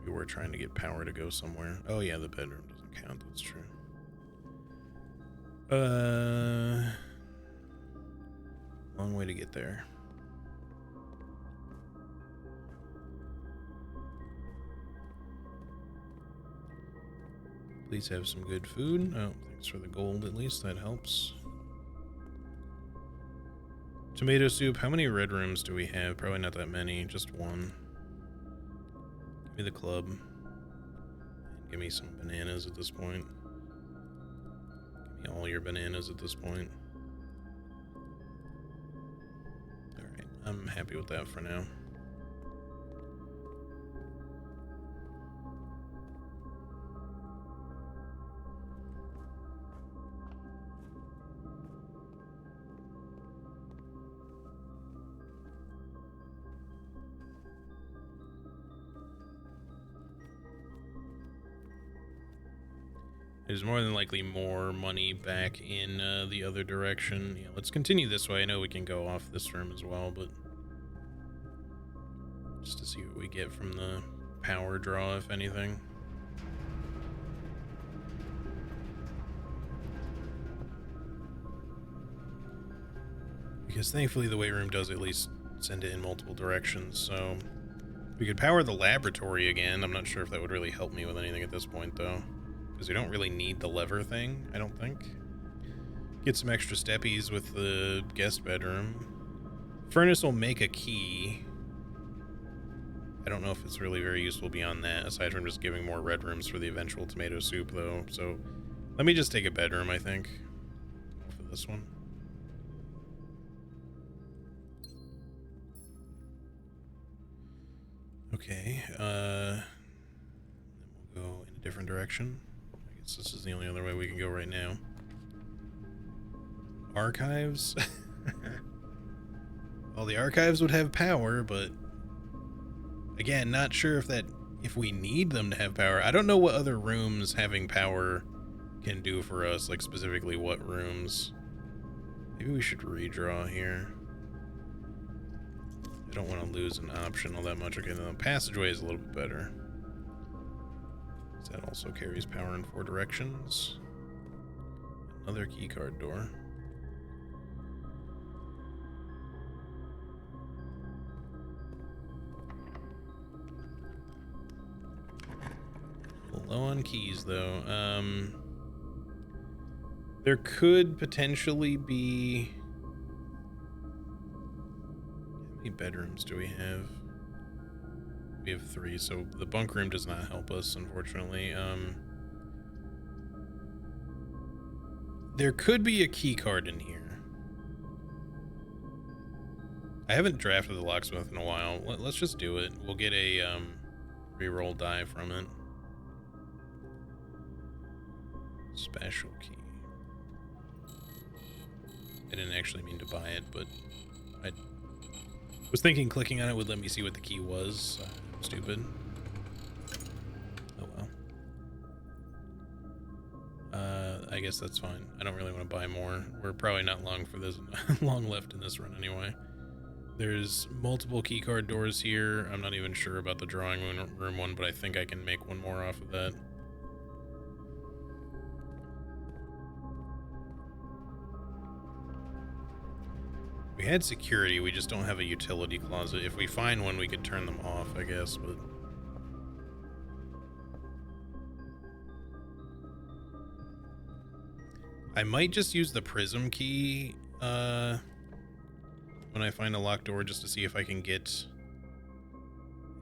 Speaker 1: we were trying to get power to go somewhere. Oh yeah, the bedroom doesn't count. That's true. Long way to get there. Please have some good food. Oh, thanks for the gold at least. That helps. Tomato soup. How many red rooms do we have? Probably not that many. Just one. Give me the club. And give me some bananas at this point. Give me all your bananas at this point. Alright, I'm happy with that for now. There's more than likely more money back in the other direction. Yeah, let's continue this way. I know we can go off this room as well, but just to see what we get from the power draw, if anything. Because thankfully the weight room does at least send it in multiple directions, so we could power the laboratory again. I'm not sure if that would really help me with anything at this point, though. Because we don't really need the lever thing, I don't think. Get some extra steppies with the guest bedroom. Furnace will make a key. I don't know if it's really very useful beyond that, aside from just giving more red rooms for the eventual tomato soup, though. So let me just take a bedroom, I think, for this one. Okay, then we'll go in a different direction. This is the only other way we can go right now. Archives? Well, the archives would have power, but again, not sure if we need them to have power. I don't know what other rooms having power can do for us, like specifically what rooms. Maybe we should redraw here. I don't want to lose an option all that much. Okay, the passageway is a little bit better. That also carries power in 4 directions. Another keycard door. Low on keys, though. There could potentially be... How many bedrooms do we have? We have 3, so the bunk room does not help us, unfortunately. There could be a key card in here. I haven't drafted the locksmith in a while. Let's just do it. We'll get a reroll die from it. Special key. I didn't actually mean to buy it, but I was thinking clicking on it would let me see what the key was. Stupid. Oh well. I guess that's fine. I don't really want to buy more. We're probably not long for this long left in this run anyway. There's multiple keycard doors here. I'm not even sure about the drawing room one, but I think I can make one more off of that. We had security, we just don't have a utility closet. If we find one, we could turn them off, I guess, but... I might just use the prism key, when I find a locked door, just to see if I can get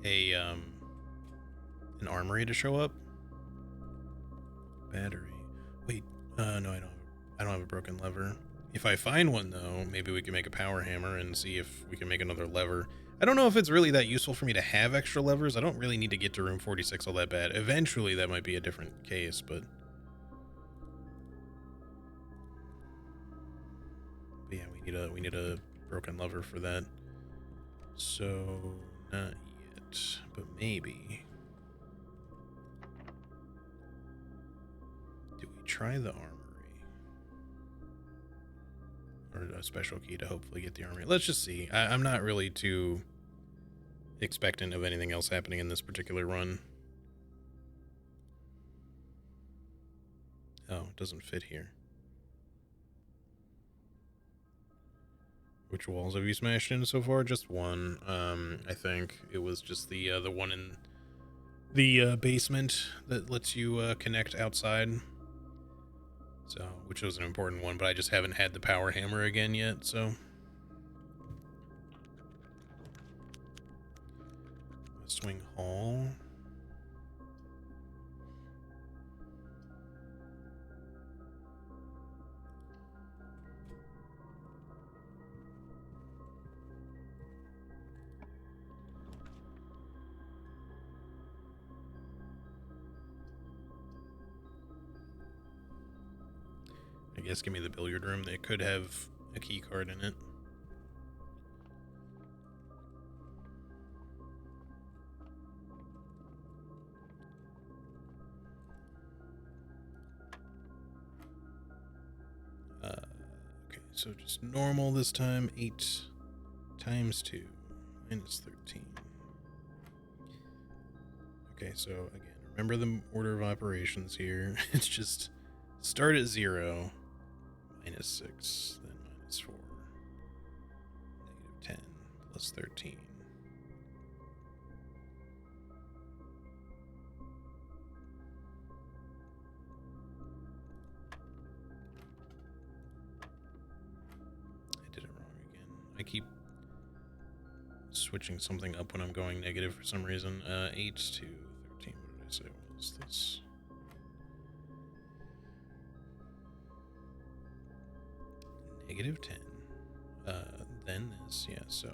Speaker 1: a, an armory to show up. Battery. Wait, no, I don't have a broken lever. If I find one, though, maybe we can make a power hammer and see if we can make another lever. I don't know if it's really that useful for me to have extra levers. I don't really need to get to room 46 all that bad. Eventually, that might be a different case, but yeah, we need a broken lever for that. So not yet, but maybe. Do we try the armory? Or a special key to hopefully get the armory? Let's just see. I'm not really too expectant of anything else happening in this particular run. Oh, it doesn't fit here. Which walls have you smashed in so far? Just one. I think it was just the one in the basement that lets you connect outside. So, which was an important one, but I just haven't had the power hammer again yet, so. Swing hall. I guess give me the billiard room. They could have a key card in it. Okay, so just normal this time. 8 times 2 minus 13. Okay, so again, remember the order of operations here. It's just start at 0. Minus 6, then minus 4, negative 10, plus 13. I did it wrong again. I keep switching something up when I'm going negative for some reason. 8 to 13, what did I say was this? Negative 10. Then this, yeah, so.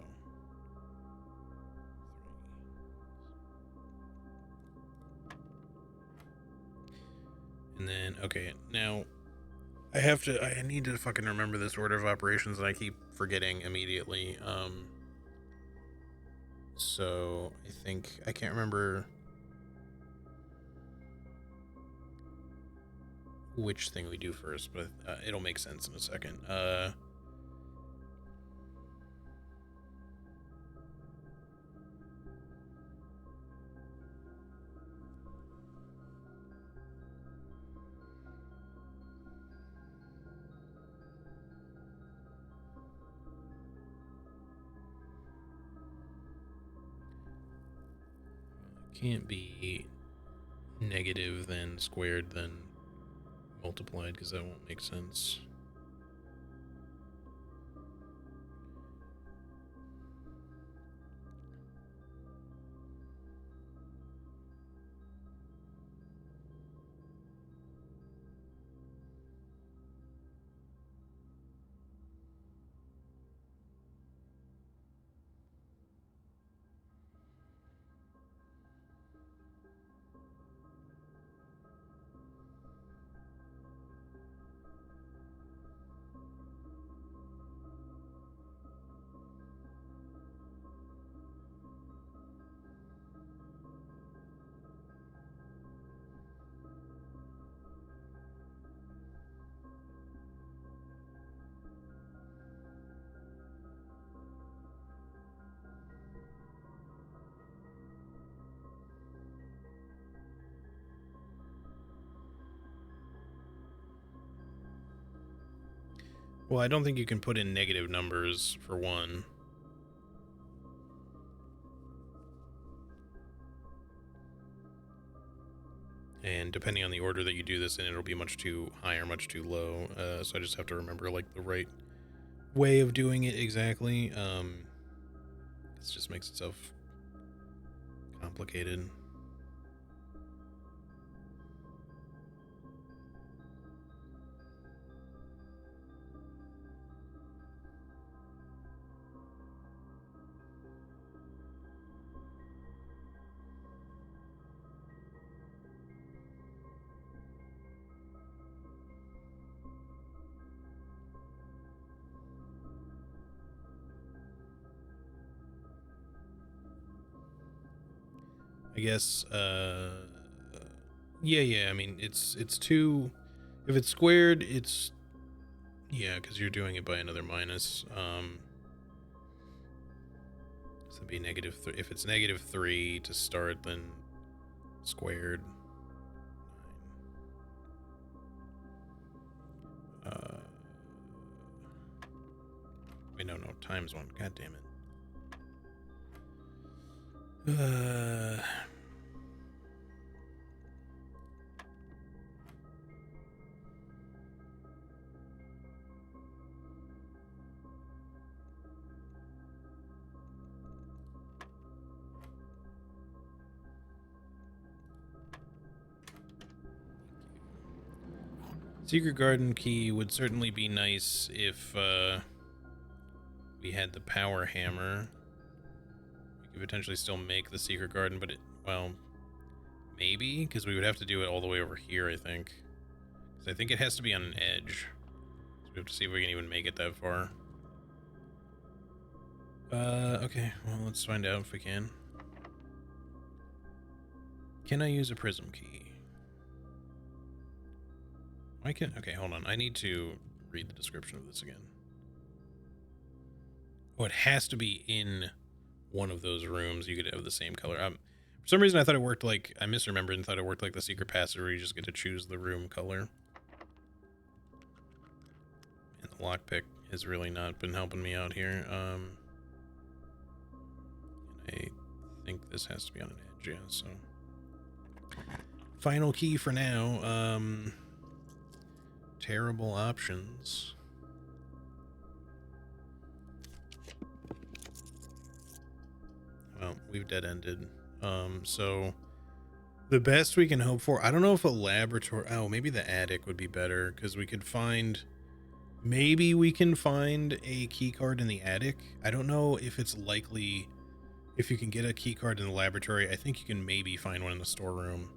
Speaker 1: 3. And then, okay, now I need to fucking remember this order of operations and I keep forgetting immediately. So I think, I can't remember which thing we do first, but it'll make sense in a second. Can't be negative then squared then multiplied because that won't make sense. Well, I don't think you can put in negative numbers for one. And depending on the order that you do this in, it'll be much too high or much too low. So I just have to remember like the right way of doing it exactly. This just makes itself complicated. I guess, yeah, I mean, it's two, if it's squared, it's, yeah, because you're doing it by another minus, so it'd be -3, if it's -3 to start, then squared, 9. Wait, no, times 1, god damn it. Secret Garden key would certainly be nice if we had the power hammer. We could potentially still make the Secret Garden, but well, maybe, because we would have to do it all the way over here, I think. Because I think it has to be on an edge. So we have to see if we can even make it that far. Okay, well, let's find out if we can. Can I use a prism key? Okay, hold on. I need to read the description of this again. Oh, it has to be in one of those rooms. You could have the same color. For some reason, I thought it worked like, I misremembered and thought it worked like the secret passage where you just get to choose the room color. And the lockpick has really not been helping me out here. I think this has to be on an edge, yeah, so. Final key for now. Terrible options. Well, we've dead-ended. So the best we can hope for, I don't know if a laboratory, oh, maybe the attic would be better, because we could find, maybe we can find a key card in the attic. I don't know if it's likely, if you can get a key card in the laboratory. I think you can maybe find one in the storeroom,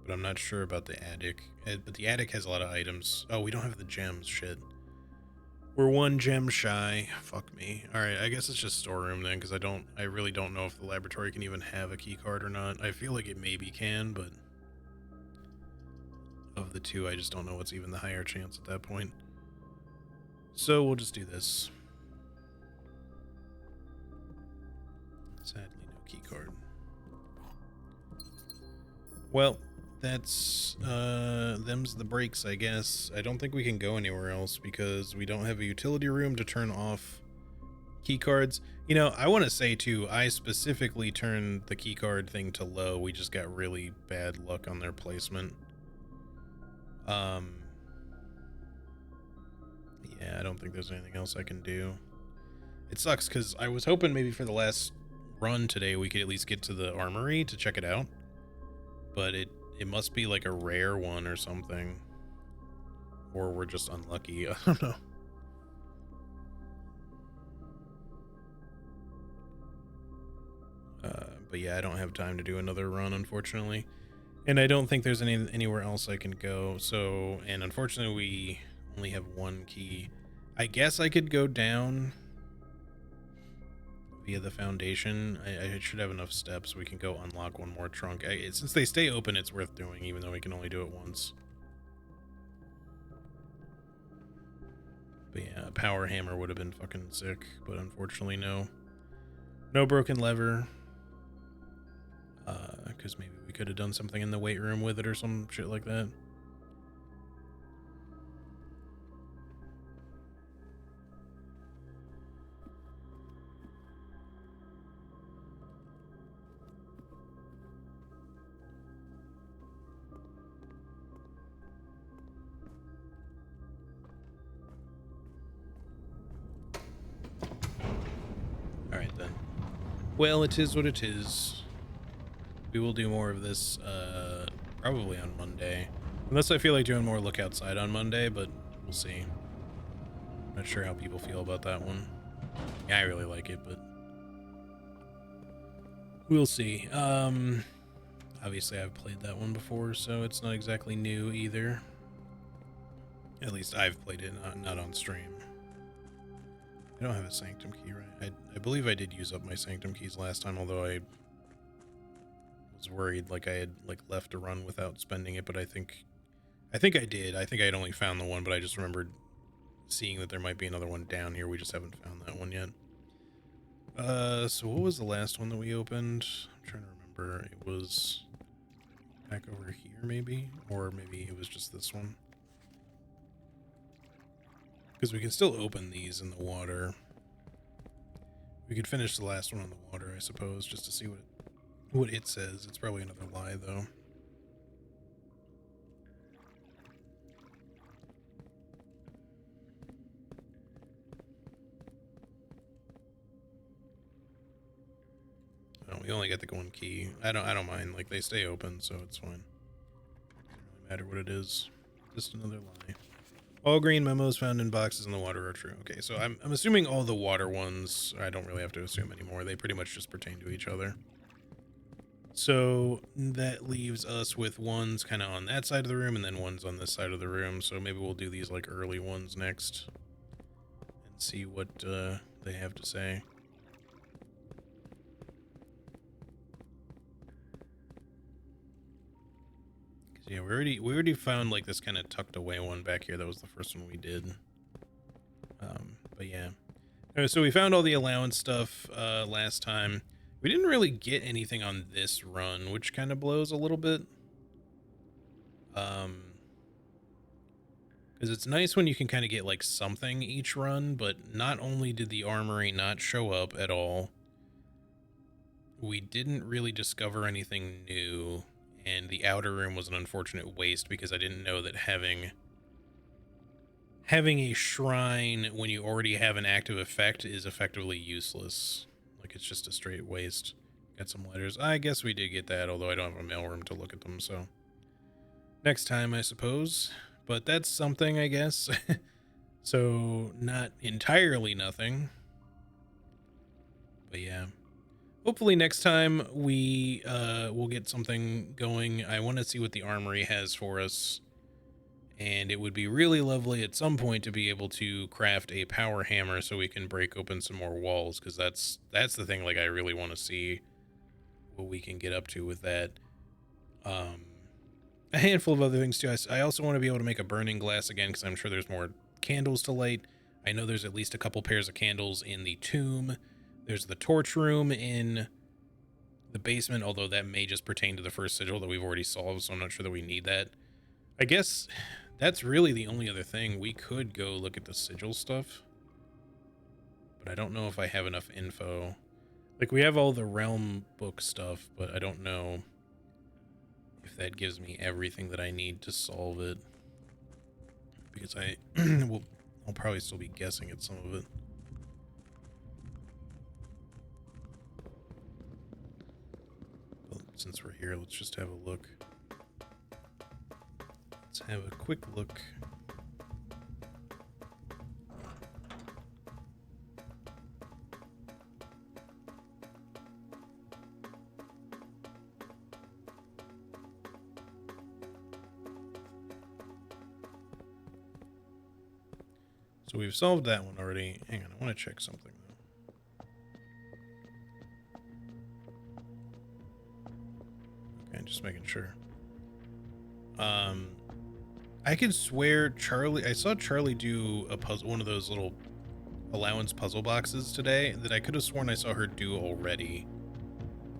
Speaker 1: but I'm not sure about the attic. But the attic has a lot of items. Oh, we don't have the gems. Shit. We're 1 gem shy. Fuck me. Alright, I guess it's just storeroom then, because I really don't know if the laboratory can even have a key card or not. I feel like it maybe can, but of the two, I just don't know what's even the higher chance at that point. So we'll just do this. Sadly, no key card. Well, that's them's the breaks, I guess. I don't think we can go anywhere else because we don't have a utility room to turn off key cards. You know, I want to say too, I specifically turned the key card thing to low. We just got really bad luck on their placement. Yeah, I don't think there's anything else I can do. It sucks because I was hoping maybe for the last run today we could at least get to the armory to check it out, but it must be like a rare one or something, or we're just unlucky. I don't know. But yeah, I don't have time to do another run, unfortunately, and I don't think there's anywhere else I can go. So, and unfortunately, we only have 1 key. I guess I could go down via the foundation. I should have enough steps. We can go unlock 1 more trunk. Since they stay open, it's worth doing, even though we can only do it once. But yeah, a power hammer would have been fucking sick, but unfortunately, no. No broken lever. Because maybe we could have done something in the weight room with it or some shit like that. Alright then. Well, it is what it is. We will do more of this, probably on Monday. Unless I feel like doing more look outside on Monday, but we'll see. Not sure how people feel about that one. Yeah, I really like it, but we'll see. Obviously I've played that one before, so it's not exactly new either. At least I've played it, not on stream. I don't have a Sanctum key, right? I believe I did use up my Sanctum keys last time, although I was worried like I had like left a run without spending it, but I think I did. I think I had only found the one, but I just remembered seeing that there might be another one down here. We just haven't found that one yet. So what was the last one that we opened? I'm trying to remember. It was back over here maybe, or maybe it was just this one. Because we can still open these in the water. We could finish the last one on the water, I suppose, just to see what it says. It's probably another lie, though. Oh, we only got the one key. I don't mind. Like, they stay open, so it's fine. Doesn't really matter what it is. Just another lie. All green memos found in boxes in the water are true. Okay, so I'm assuming all the water ones, I don't really have to assume anymore. They pretty much just pertain to each other. So that leaves us with ones kind of on that side of the room and then ones on this side of the room. So maybe we'll do these like early ones next and see what they have to say. Yeah, we already found like this kind of tucked away one back here. That was the first one we did. But yeah. Anyway, so we found all the allowance stuff last time. We didn't really get anything on this run, which kind of blows a little bit. Because it's nice when you can kind of get like something each run, but not only did the armory not show up at all, we didn't really discover anything new. And the outer room was an unfortunate waste because I didn't know that having a shrine when you already have an active effect is effectively useless. Like, it's just a straight waste. Got some letters. I guess we did get that, although I don't have a mailroom to look at them, so next time, I suppose. But that's something, I guess. So not entirely nothing. But yeah. Hopefully next time we will get something going. I want to see what the armory has for us. And it would be really lovely at some point to be able to craft a power hammer so we can break open some more walls, because that's the thing. Like, I really want to see what we can get up to with that. A handful of other things too. I also want to be able to make a burning glass again, because I'm sure there's more candles to light. I know there's at least a couple pairs of candles in the tomb. There's the torch room in the basement, although that may just pertain to the first sigil that we've already solved, so I'm not sure that we need that. I guess that's really the only other thing. We could go look at the sigil stuff, but I don't know if I have enough info. Like, we have all the realm book stuff, but I don't know if that gives me everything that I need to solve it, because I'll probably still be guessing at some of it. Well, since we're here, let's just have a look. Let's have a quick look. So we've solved that one already. Hang on, I want to check something though. Okay, just making sure. I could swear I saw Charlie do a puzzle, one of those little allowance puzzle boxes today that I could have sworn I saw her do already,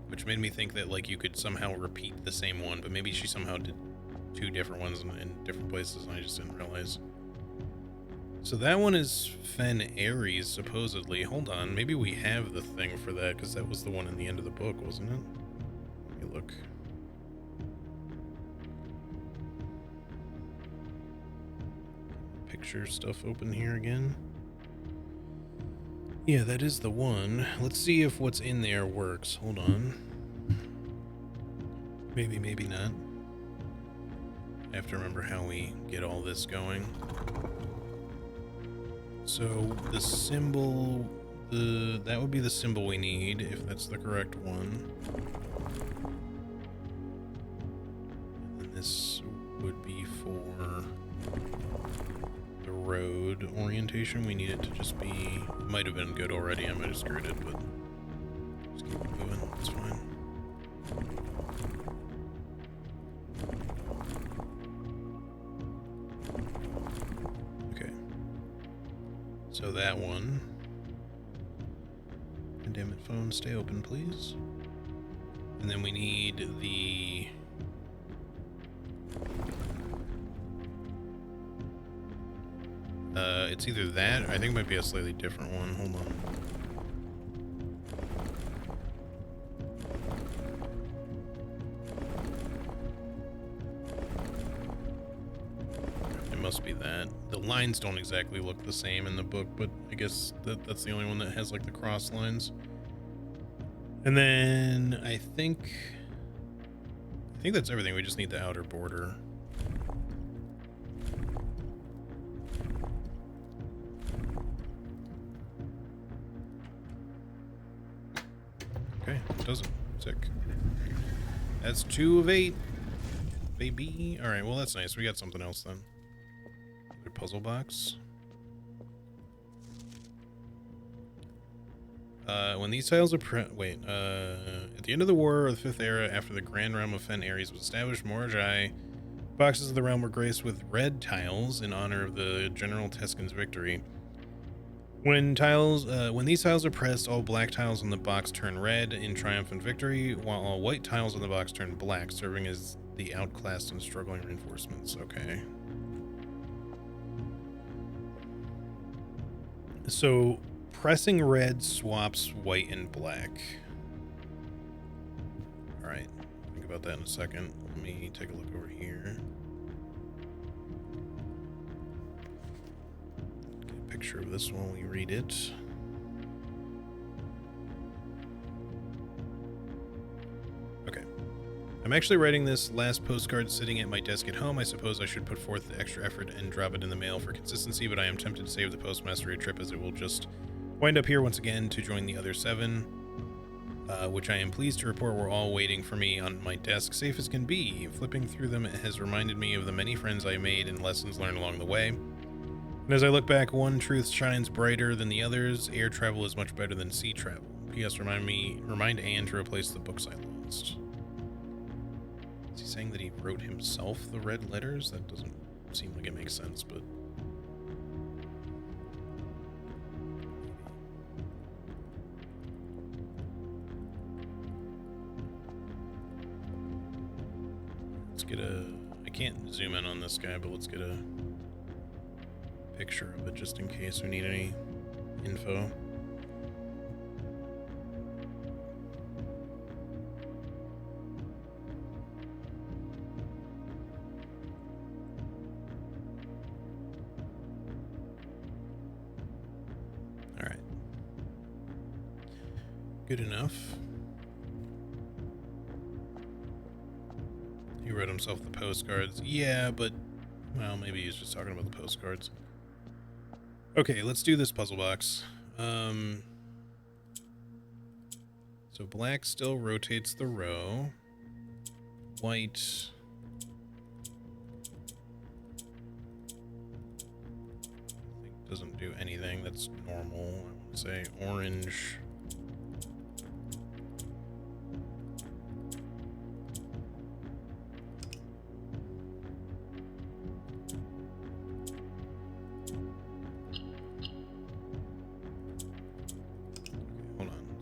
Speaker 1: which made me think that like you could somehow repeat the same one, but maybe she somehow did two different ones in different places and I just didn't realize. So that one is Fen Ares, supposedly. Hold on, maybe we have the thing for that, because that was the one in the end of the book, wasn't it? Let me look. Picture stuff open here again. Yeah, that is the one. Let's see if what's in there works. Hold on. Maybe, maybe not. I have to remember how we get all this going. So the symbol, that would be the symbol we need, if that's the correct one. And this would be for the road orientation. We need it to just be, it might have been good already, I might have screwed it, but just keep moving, that's fine. Okay. So that one. And damn it, phone, stay open, please. And then we need the... it's either that, or I think it might be a slightly different one. Hold on. It must be that. The lines don't exactly look the same in the book, but I guess that's the only one that has like the cross lines. And then I think that's everything. We just need the outer border. Okay, it doesn't. Sick. That's 2 of 8. Baby. Alright, well that's nice. We got something else then. Another puzzle box. When these tiles are at the end of the War of the 5th Era, after the Grand Realm of Fen Ares was established, Moragi boxes of the realm were graced with red tiles in honor of the General Teskin's victory. When these tiles are pressed, all black tiles on the box turn red in triumphant victory, while all white tiles on the box turn black, serving as the outclassed and struggling reinforcements. Okay. So, pressing red swaps white and black. Alright, think about that in a second. Let me take a look over here. Get a picture of this when we read it. Okay. I'm actually writing this last postcard sitting at my desk at home. I suppose I should put forth the extra effort and drop it in the mail for consistency, but I am tempted to save the postmastery trip, as it will just wind up here once again to join the other 7, which I am pleased to report were all waiting for me on my desk, safe as can be. Flipping through them has reminded me of the many friends I made and lessons learned along the way. And as I look back, one truth shines brighter than the others. Air travel is much better than sea travel. P.S. Remind Anne to replace the books I lost. Is he saying that he wrote himself the red letters? That doesn't seem like it makes sense, but... Let's get a... I can't zoom in on this guy, but let's get a picture of it just in case we need any info. Alright. Good enough. He wrote himself the postcards. Yeah, but... well, maybe he's just talking about the postcards. Okay, let's do this puzzle box. So black still rotates the row. White... doesn't do anything. That's normal. I would say orange...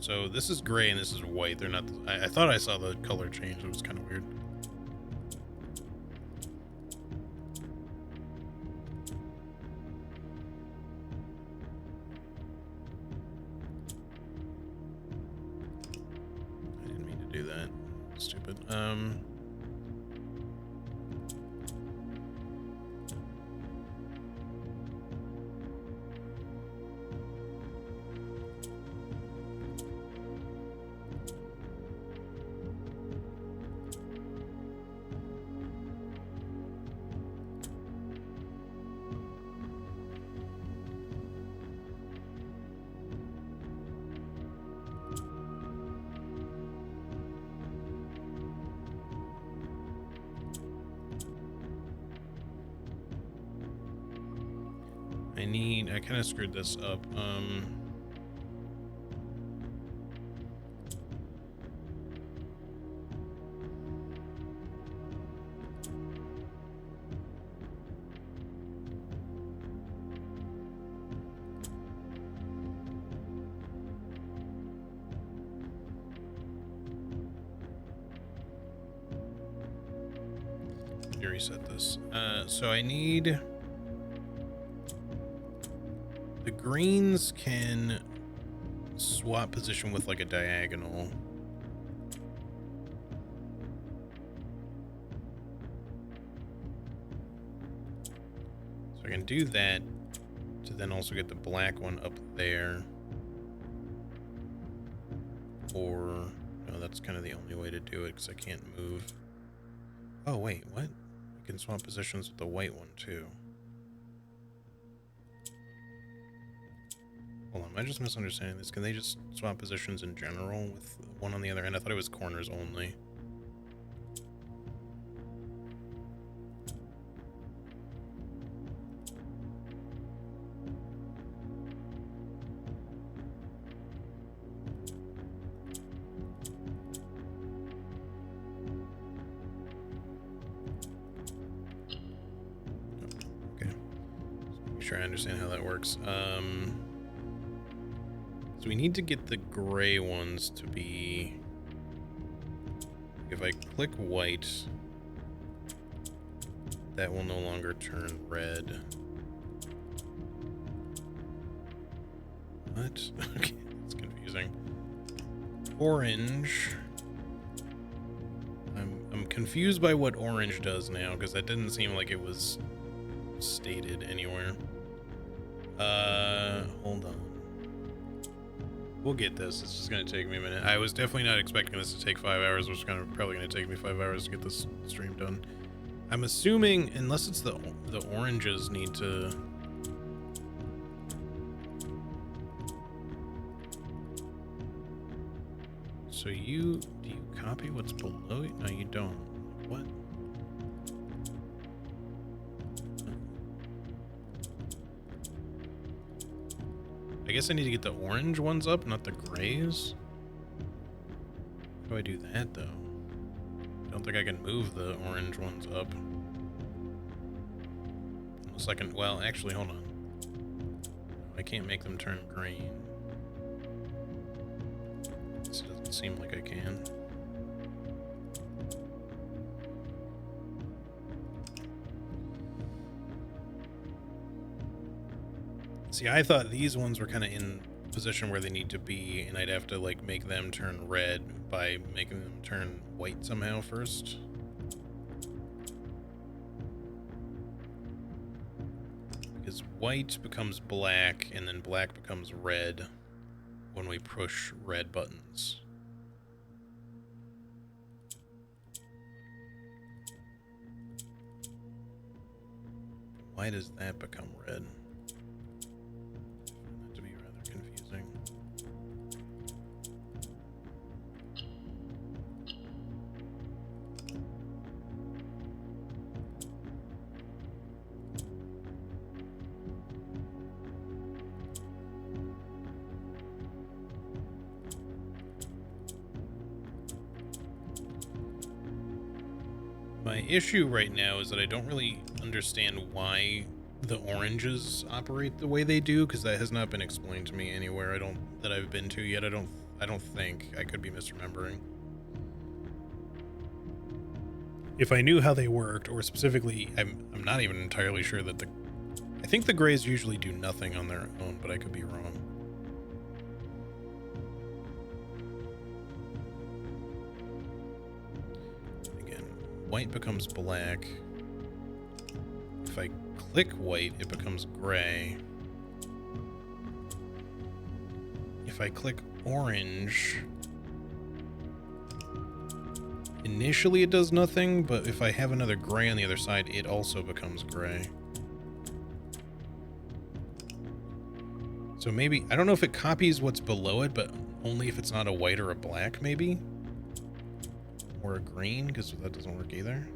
Speaker 1: So this is gray and this is white. They're not... I thought I saw the color change. It was kind of weird. I didn't mean to do that. Stupid. I kind of screwed this up. you reset this. So I need... The greens can swap position with like a diagonal. So I can do that to then also get the black one up there. Or, no, that's kind of the only way to do it because I can't move. Oh, wait, what? I can swap positions with the white one too. Hold on, am I just misunderstanding this? Can they just swap positions in general with one on the other end? I thought it was corners only. Okay. Just make sure I understand how that works. So we need to get the gray ones to be... If I click white, that will no longer turn red. What? Okay, it's confusing. Orange. I'm confused by what orange does now, because that didn't seem like it was stated anywhere. Hold on. We'll get this. It's just going to take me a minute. I was definitely not expecting this to take 5 hours, which is probably going to take me 5 hours to get this stream done. I'm assuming, unless it's the oranges need to... So do you copy what's below it? No, you don't. What? I guess I need to get the orange ones up, not the grays. How do I do that, though? I don't think I can move the orange ones up. Unless I can... Well, actually, hold on. I can't make them turn green. This doesn't seem like I can. See, I thought these ones were kind of in position where they need to be, and I'd have to, like, make them turn red by making them turn white somehow first. Because white becomes black, and then black becomes red when we push red buttons. Why does that become red? Confusing. My issue right now is that I don't really understand why the oranges operate the way they do, because that has not been explained to me anywhere that I've been to yet. I don't think. I could be misremembering. If I knew how they worked, or specifically, I'm not even entirely sure that I think the grays usually do nothing on their own, but I could be wrong. Again, white becomes black. If I click white, it becomes gray. If I click orange, initially it does nothing, but if I have another gray on the other side, it also becomes gray. So maybe, I don't know if it copies what's below it, but only if it's not a white or a black, maybe? Or a green, because that doesn't work either.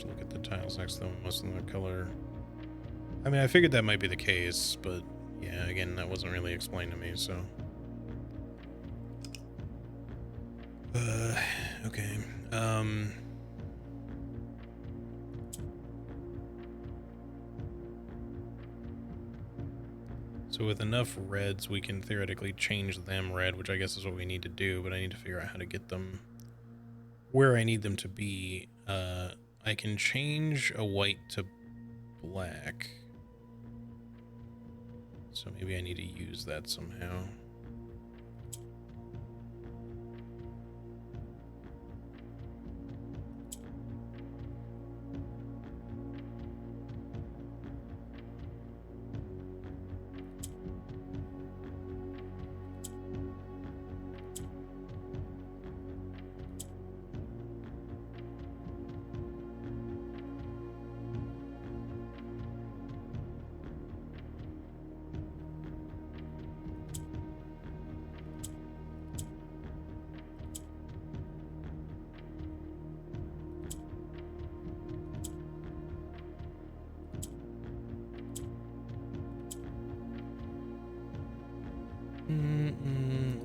Speaker 1: Look at the tiles next to them, most of them are color. I mean, I figured that might be the case, but yeah, again, that wasn't really explained to me, so. Okay. So with enough reds, we can theoretically change them red, which I guess is what we need to do, but I need to figure out how to get them where I need them to be. I can change a white to black. So maybe I need to use that somehow.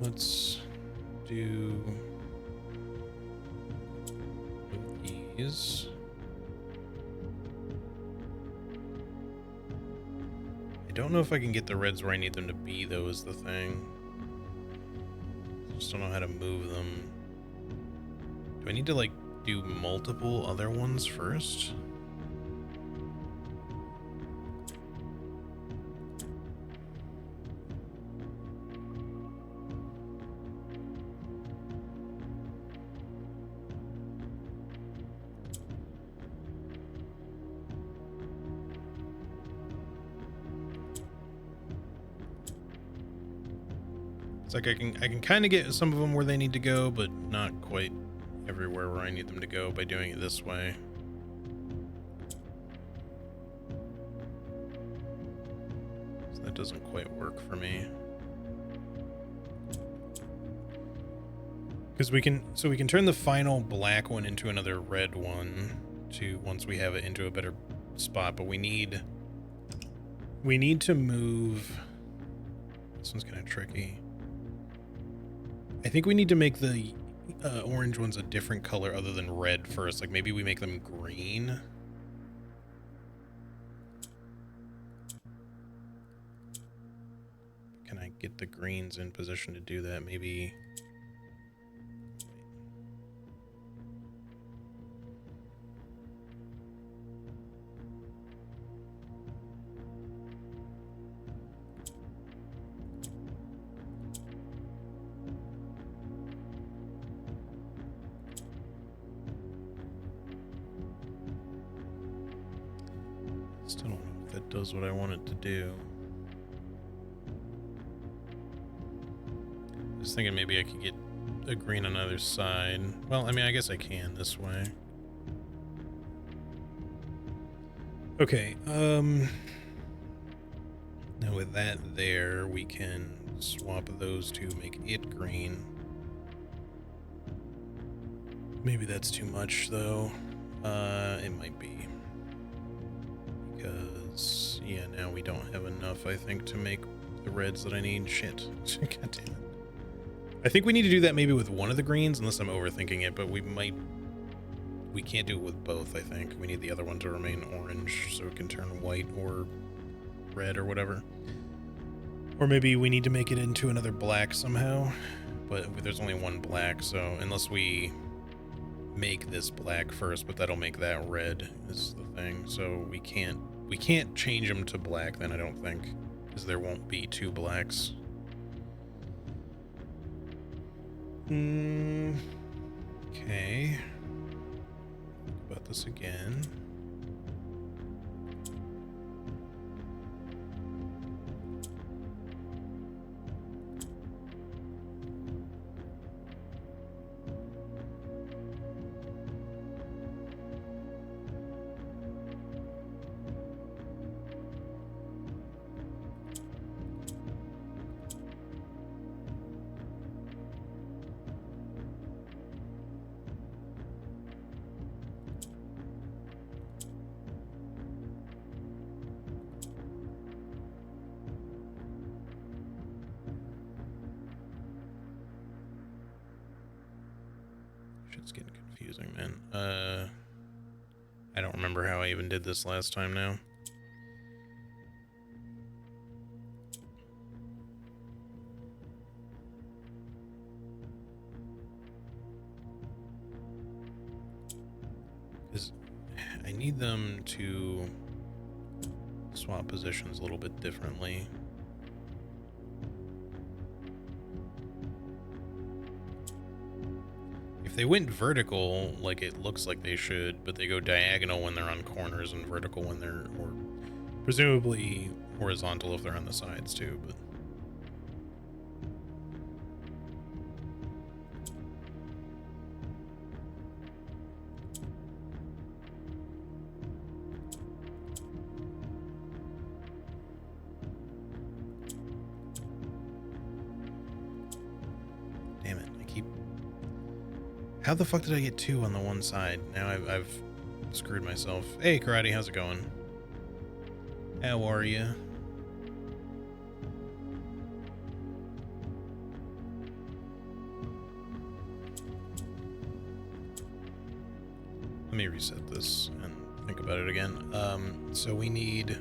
Speaker 1: Let's do these. I don't know if I can get the reds where I need them to be, though, is the thing. Just don't know how to move them. Do I need to, like, do multiple other ones first? It's like I can kind of get some of them where they need to go, but not quite everywhere where I need them to go by doing it this way. So that doesn't quite work for me. Because we can turn the final black one into another red one once we have it into a better spot, but we need to move. This one's kind of tricky. I think we need to make the orange ones a different color other than red first. Like maybe we make them green. Can I get the greens in position to do that? Maybe. Still don't know if that does what I want it to do. I was thinking maybe I could get a green on either side. Well, I mean, I guess I can this way. Okay, now with that there, we can swap those two, make it green. Maybe that's too much, though. It might be. Because, yeah, now we don't have enough, I think, to make the reds that I need. Shit. God damn it. I think we need to do that maybe with one of the greens, unless I'm overthinking it, but we can't do it with both, I think. We need the other one to remain orange so it can turn white or red or whatever. Or maybe we need to make it into another black somehow, but there's only one black, so unless we make this black first, but that'll make that red is the thing. So we can't change them to black then, I don't think, because there won't be two blacks. Okay. Think about this again. It's getting confusing, man. I don't remember how I even did this last time now. Because I need them to swap positions a little bit differently. If they went vertical, like it looks like they should, but they go diagonal when they're on corners and vertical when they're, or presumably horizontal if they're on the sides too, but... Damn it, I keep... How the fuck did I get 2 on the one side? Now I've screwed myself. Hey, Karate, how's it going? How are you? Let me reset this and think about it again. So we need...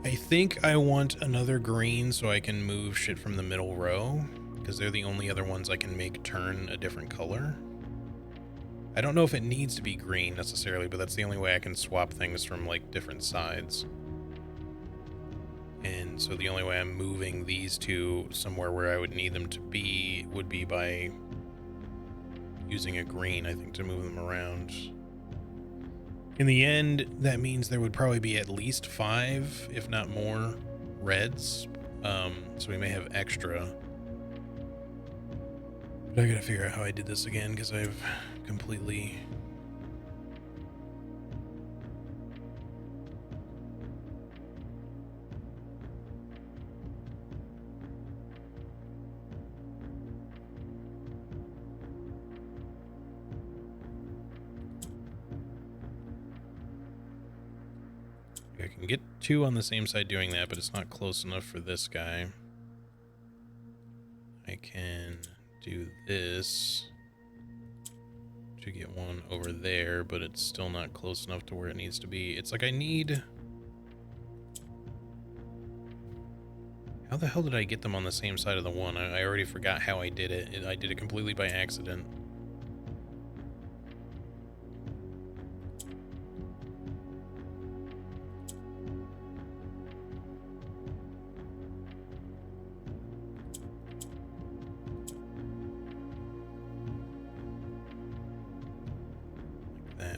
Speaker 1: I think I want another green so I can move shit from the middle row, because they're the only other ones I can make turn a different color. I don't know if it needs to be green necessarily, but that's the only way I can swap things from like different sides. And so the only way I'm moving these two somewhere where I would need them to be would be by using a green, I think, to move them around. In the end, that means there would probably be at least 5, if not more, reds. So we may have extra. But I gotta figure out how I did this again, because I've completely... I can get 2 on the same side doing that, but it's not close enough for this guy. I can do this to get 1 over there, but it's still not close enough to where it needs to be. It's like I need... How the hell did I get them on the same side of the one? I already forgot how I did it. I did it completely by accident.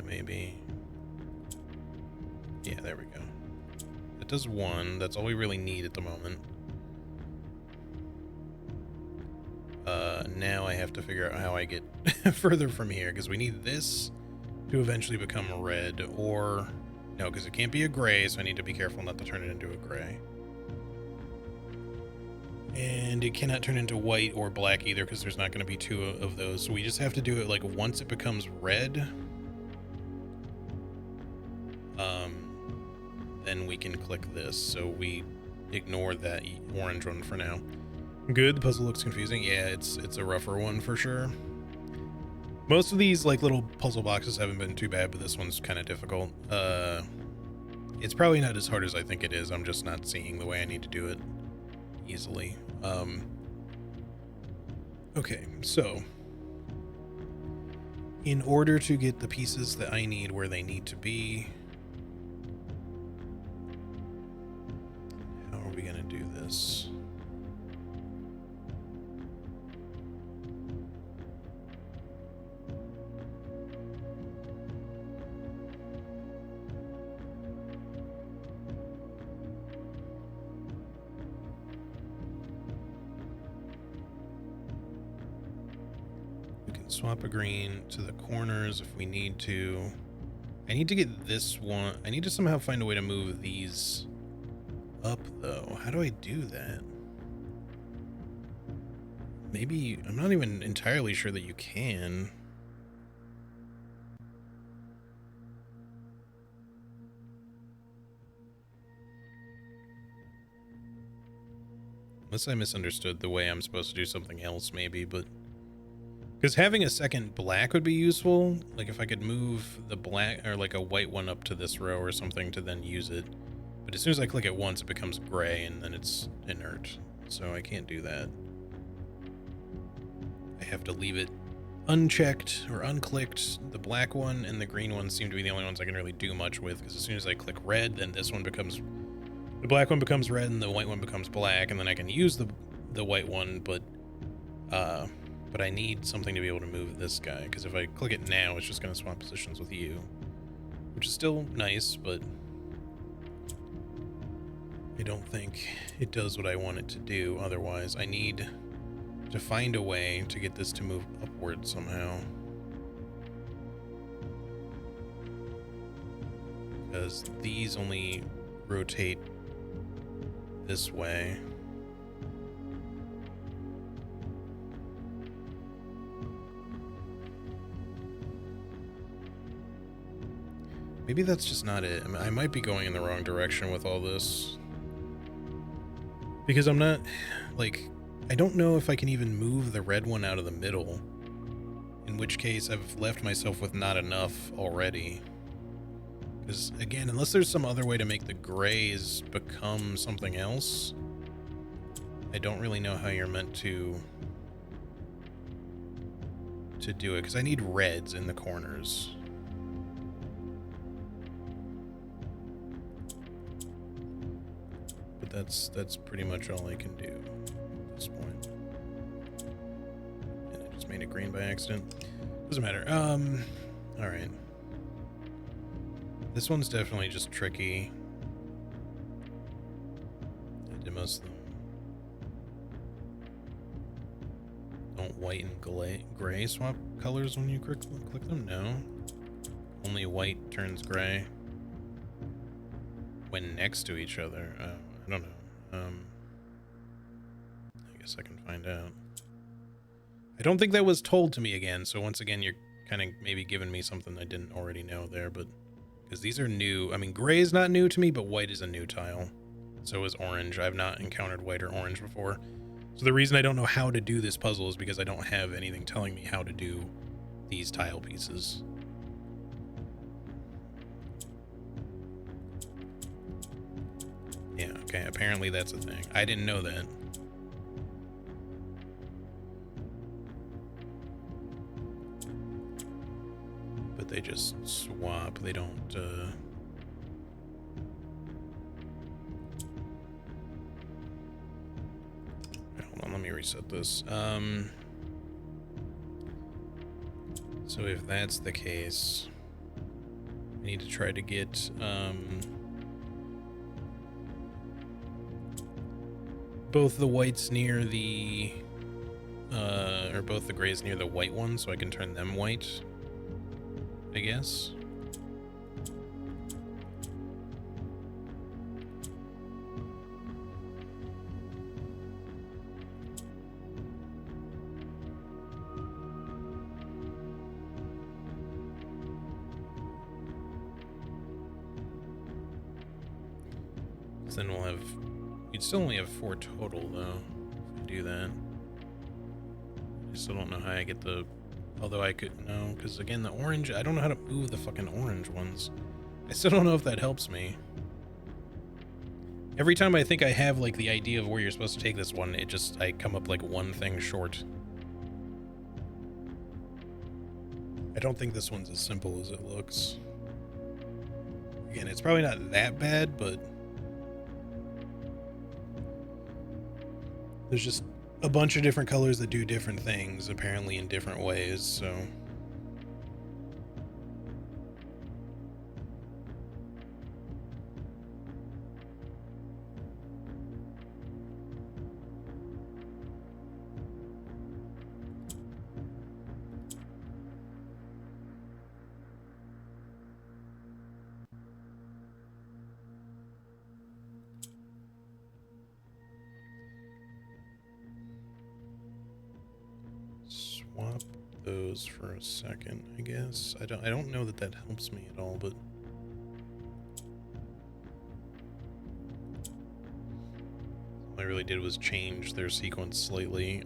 Speaker 1: Maybe. Yeah, there we go. That does 1. That's all we really need at the moment. Now I have to figure out how I get further from here, because we need this to eventually become a red, or... No, because it can't be a gray, so I need to be careful not to turn it into a gray. And it cannot turn into white or black either, because there's not going to be 2 of those. So we just have to do it, like, once it becomes red... then we can click this, so we ignore that orange one for now. Good, the puzzle looks confusing. Yeah, it's a rougher one for sure. Most of these like little puzzle boxes haven't been too bad, but this one's kind of difficult. It's probably not as hard as I think it is. I'm just not seeing the way I need to do it easily. Okay, so in order to get the pieces that I need where they need to be, how are we gonna do this? Swap a green to the corners if we need to. I need to get this one. I need to somehow find a way to move these up, though. How do I do that? Maybe, I'm not even entirely sure that you can. Unless I misunderstood the way I'm supposed to do something else, maybe, but... Because having a second black would be useful. Like if I could move the black or like a white one up to this row or something to then use it. But as soon as I click it once, it becomes gray and then it's inert. So I can't do that. I have to leave it unchecked or unclicked. The black one and the green one seem to be the only ones I can really do much with, because as soon as I click red, then this one becomes, the black one becomes red and the white one becomes black, and then I can use the white one, but I need something to be able to move this guy, because if I click it now, it's just going to swap positions with you, which is still nice, but I don't think it does what I want it to do. Otherwise, I need to find a way to get this to move upward somehow. Because these only rotate this way. Maybe that's just not it. I mean, I might be going in the wrong direction with all this. Because I'm not, like, I don't know if I can even move the red one out of the middle. In which case, I've left myself with not enough already. Because, again, unless there's some other way to make the grays become something else, I don't really know how you're meant to do it. Because I need reds in the corners. But that's pretty much all I can do at this point. And I just made it green by accident. Doesn't matter. Alright. This one's definitely just tricky. I did most of them. Don't white and gray swap colors when you click them? No. Only white turns gray when next to each other. I don't know. I guess I can find out. I don't think that was told to me again, so once again, you're kind of maybe giving me something I didn't already know there, but because these are new. I mean, gray is not new to me, but white is a new tile. So is orange. I've not encountered white or orange before. So the reason I don't know how to do this puzzle is because I don't have anything telling me how to do these tile pieces. Yeah, okay, apparently that's a thing. I didn't know that. But they just swap, they don't, hold on, let me reset this. So if that's the case, I need to try to get, both the whites near the, or both the grays near the white one, so I can turn them white, I guess. Then we'll have, you'd still only have 4 total though, if I do that. I still don't know how I get the, although I could, no, because again, the orange, I don't know how to move the fucking orange ones. I still don't know if that helps me. Every time I think I have like the idea of where you're supposed to take this one, it just, I come up like one thing short. I don't think this one's as simple as it looks. Again, it's probably not that bad, but there's just a bunch of different colors that do different things, apparently in different ways, so. Swap those for a second, I guess. I don't know that that helps me at all, but all I really did was change their sequence slightly.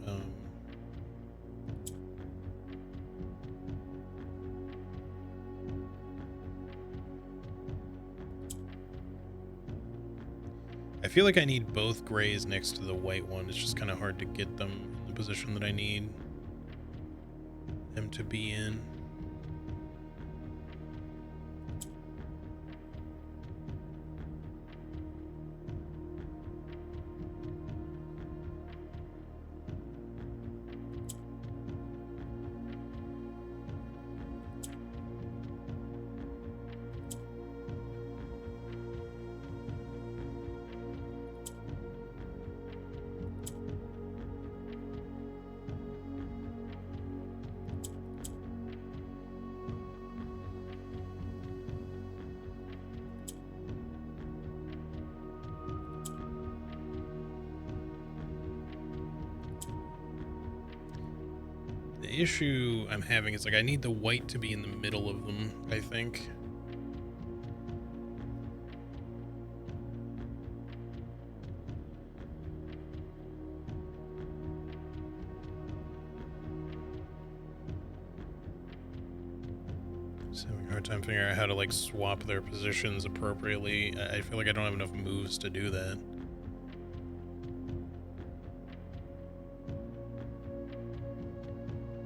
Speaker 1: I feel like I need both grays next to the white one. It's just kind of hard to get them in the position that I need them to be in. The issue I'm having is like I need the white to be in the middle of them, I think. Just having a hard time figuring out how to like swap their positions appropriately. I feel like I don't have enough moves to do that.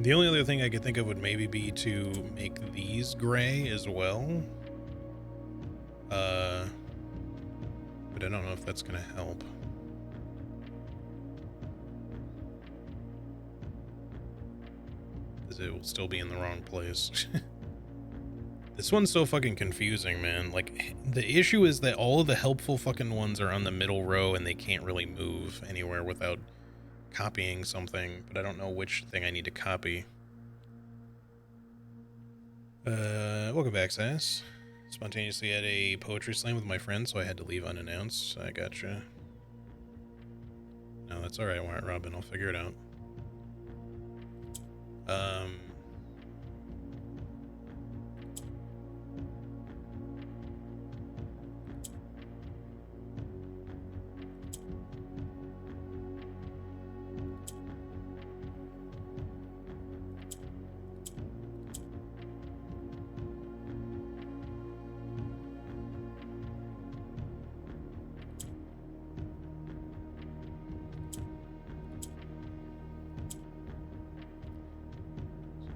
Speaker 1: The only other thing I could think of would maybe be to make these gray as well. But I don't know if that's going to help. Because it will still be in the wrong place. This one's so fucking confusing, man. Like, the issue is that all of the helpful fucking ones are on the middle row and they can't really move anywhere without copying something, but I don't know which thing I need to copy. Welcome back, Sass. Spontaneously had a poetry slam with my friend, so I had to leave unannounced. I gotcha. No, that's alright, Robin. I'll figure it out.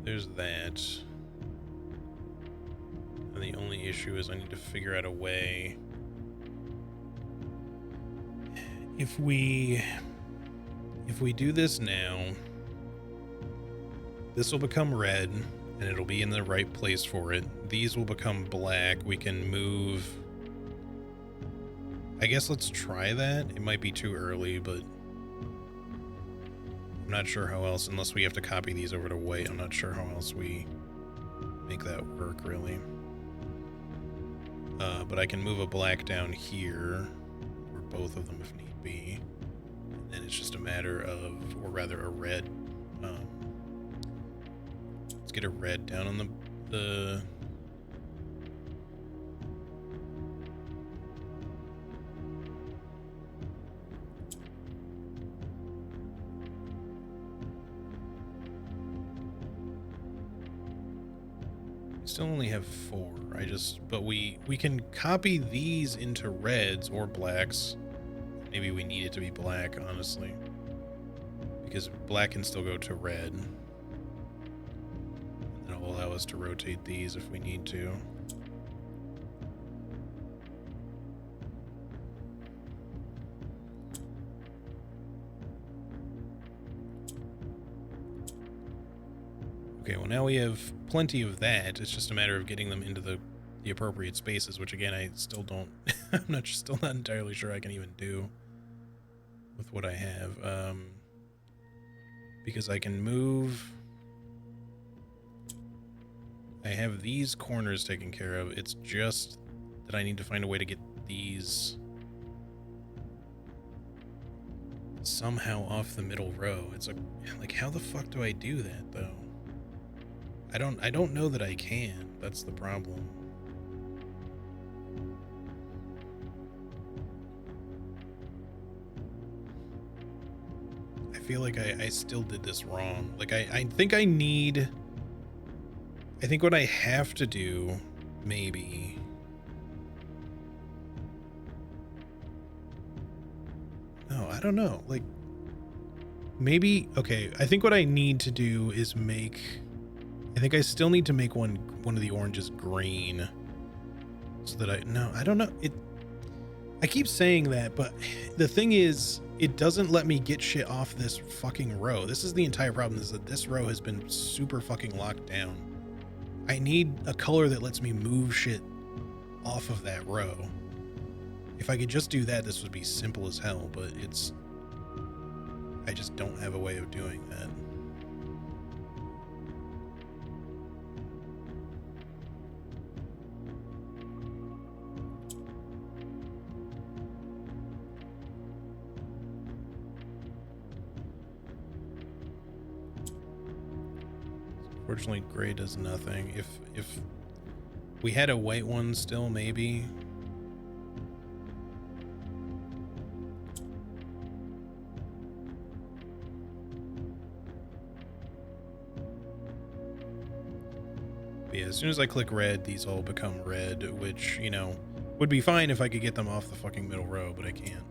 Speaker 1: There's that. And the only issue is I need to figure out a way. If we do this now, this will become red and it'll be in the right place for it. These will become black. We can move. I guess let's try that. It might be too early, but I'm not sure how else, unless we have to copy these over to white. I'm not sure how else we make that work, really. But I can move a black down here, or both of them if need be. And then it's just a matter of, or rather a red. Let's get a red down on the still only have 4. But we can copy these into reds or blacks. Maybe we need it to be black, honestly, because black can still go to red. And it'll allow us to rotate these if we need to. Okay, well now we have plenty of that. It's just a matter of getting them into the appropriate spaces, which again I still don't I'm still not entirely sure I can even do with what I have. Because I can move. I have these corners taken care of. It's just that I need to find a way to get these somehow off the middle row. It's like how the fuck do I do that though? I don't know that I can. That's the problem. I feel like I still did this wrong. Like I think what I have to do, maybe, I don't know. Like, maybe, okay, I think what I need to do is I think I still need to make one of the oranges green. So that I don't know. I keep saying that, but the thing is, it doesn't let me get shit off this fucking row. This is the entire problem, is that this row has been super fucking locked down. I need a color that lets me move shit off of that row. If I could just do that, this would be simple as hell, but I just don't have a way of doing that. Unfortunately, gray does nothing. If we had a white one still, maybe. But yeah, as soon as I click red, these all become red, which, you know, would be fine if I could get them off the fucking middle row, but I can't.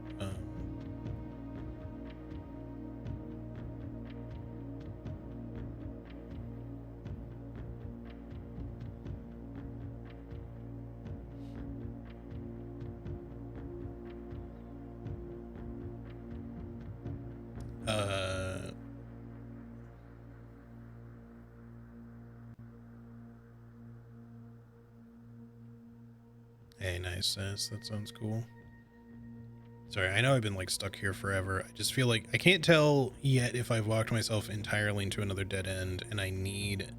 Speaker 1: Hey, nice. That sounds cool. Sorry, I know I've been like stuck here forever. I just feel like I can't tell yet if I've walked myself entirely into another dead end, and I need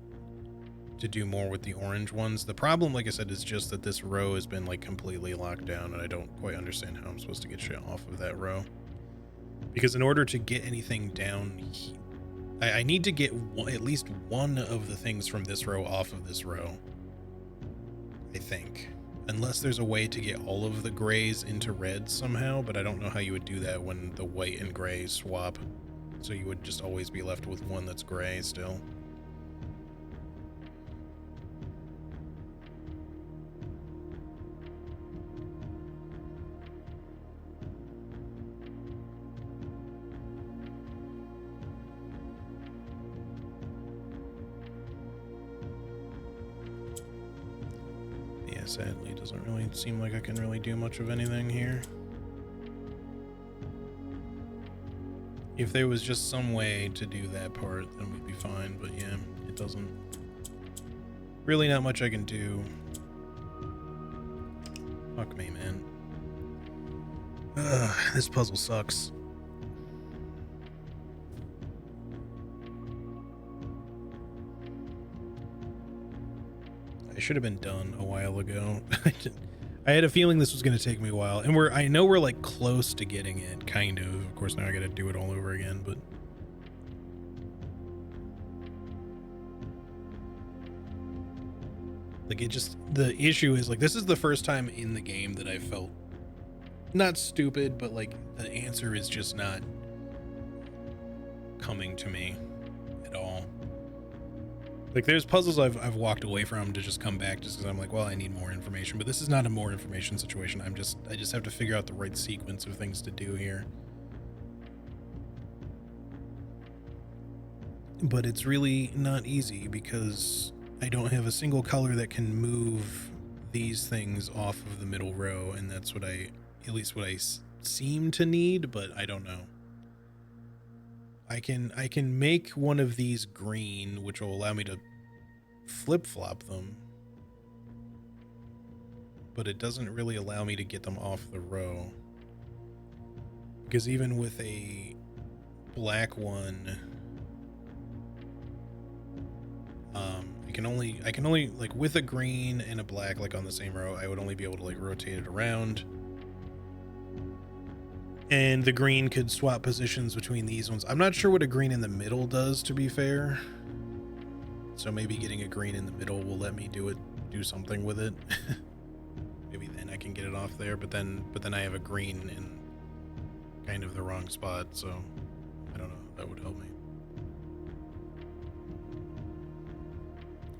Speaker 1: to do more with the orange ones. The problem, like I said, is just that this row has been like completely locked down, and I don't quite understand how I'm supposed to get shit off of that row. Because in order to get anything down, I need to get at least one of the things from this row off of this row, I think. Unless there's a way to get all of the grays into red somehow, but I don't know how you would do that when the white and gray swap. So you would just always be left with one that's gray still. Sadly, it doesn't really seem like I can really do much of anything here. If there was just some way to do that part, then we'd be fine, but yeah, it doesn't. Really not much I can do. Fuck me, man. Ugh, this puzzle sucks. I should have been done a while ago. I had a feeling this was going to take me a while, and I know we're like close to getting it, kind of. Of course, now I got to do it all over again, but like the issue is like, this is the first time in the game that I felt not stupid, but like the answer is just not coming to me at all. Like, there's puzzles I've walked away from to just come back just because I'm like, well, I need more information. But this is not a more information situation. I just have to figure out the right sequence of things to do here. But it's really not easy because I don't have a single color that can move these things off of the middle row, and that's what at least what I seem to need, but I don't know. I can make one of these green, which will allow me to flip-flop them, but it doesn't really allow me to get them off the row. Because even with a black one, I can only like with a green and a black like on the same row, I would only be able to like rotate it around. And the green could swap positions between these ones. I'm not sure what a green in the middle does, to be fair. So maybe getting a green in the middle will let me do something with it. Maybe then I can get it off there, but then I have a green in kind of the wrong spot, so I don't know if that would help me.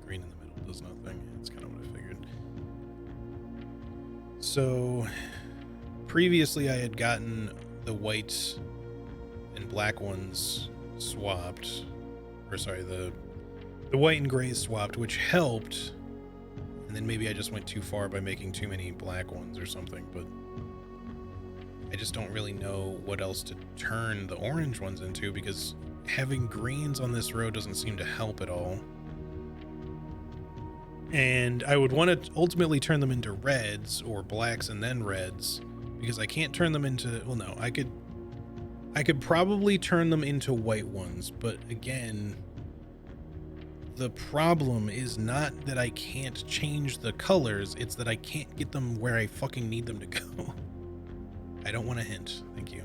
Speaker 1: Green in the middle does nothing. That's kind of what I figured. So previously I had gotten the white and black ones swapped, or sorry, the white and gray swapped, which helped. And then maybe I just went too far by making too many black ones or something, but I just don't really know what else to turn the orange ones into, because having greens on this row doesn't seem to help at all. And I would want to ultimately turn them into reds or blacks and then reds, because I can't turn them into, well, no, I could probably turn them into white ones, but again, the problem is not that I can't change the colors, it's that I can't get them where I fucking need them to go. I don't want a hint, thank you.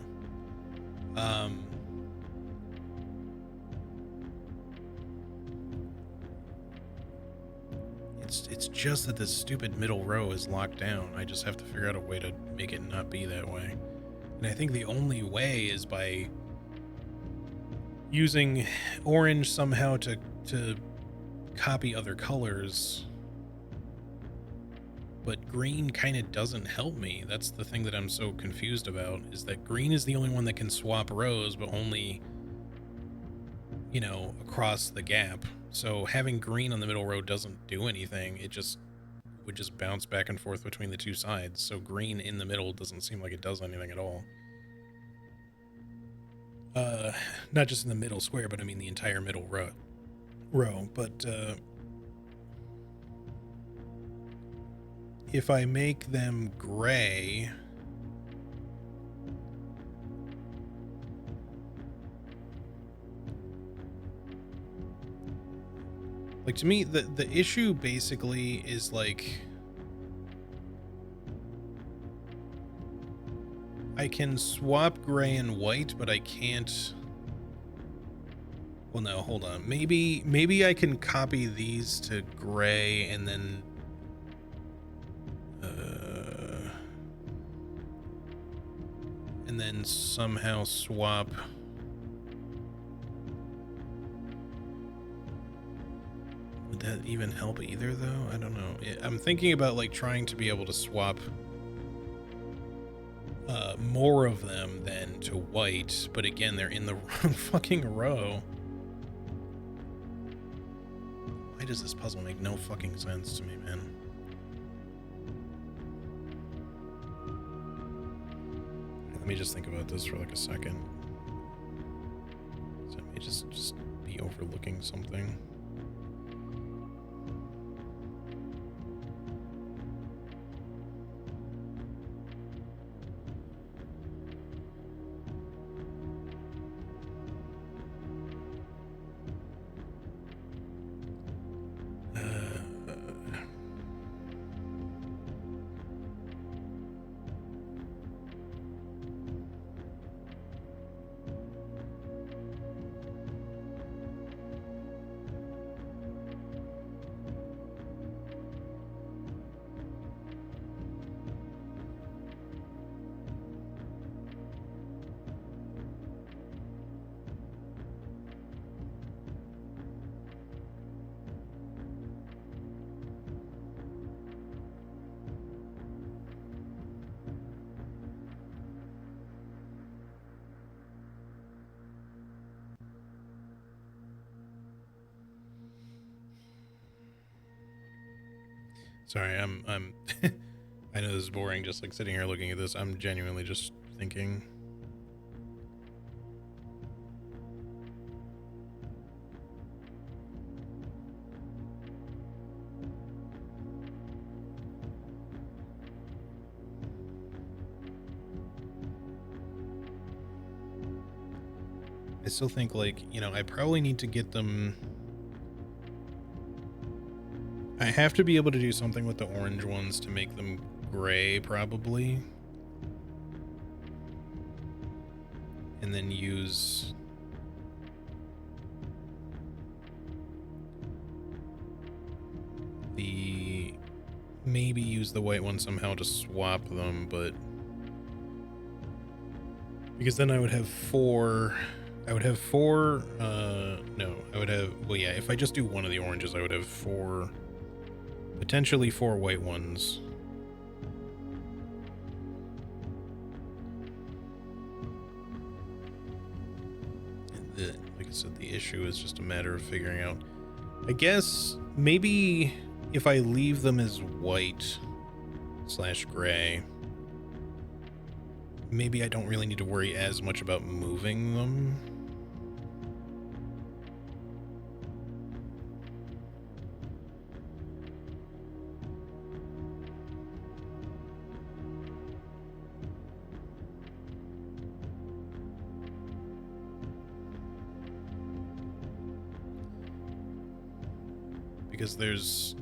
Speaker 1: It's just that this stupid middle row is locked down. I just have to figure out a way to make it not be that way. And I think the only way is by using orange somehow to copy other colors. But green kind of doesn't help me. That's the thing that I'm so confused about, is that green is the only one that can swap rows, but only, you know, across the gap. So having green on the middle row doesn't do anything. It just would just bounce back and forth between the two sides. So green in the middle doesn't seem like it does anything at all. Not just in the middle square, but I mean the entire middle row. But if I make them gray, like, to me, the issue basically is like, I can swap gray and white, but I can't. Well, no, hold on. Maybe I can copy these to gray and then somehow swap. Would that even help either, though? I don't know. I'm thinking about like trying to be able to swap more of them than to white, but again, they're in the wrong fucking row. Why does this puzzle make no fucking sense to me, man? Let me just think about this for like a second. So I may just be overlooking something. Sorry, I'm I know this is boring, just like sitting here looking at this. I'm genuinely just thinking. I still think, like, you know, I probably need to get them. I have to be able to do something with the orange ones to make them gray, probably. And then use maybe use the white one somehow to swap them, but because then I would have four. Well, yeah, if I just do one of the oranges, I would have potentially four white ones. So the issue is just a matter of figuring out. I guess maybe if I leave them as white/gray, maybe I don't really need to worry as much about moving them. Because there's,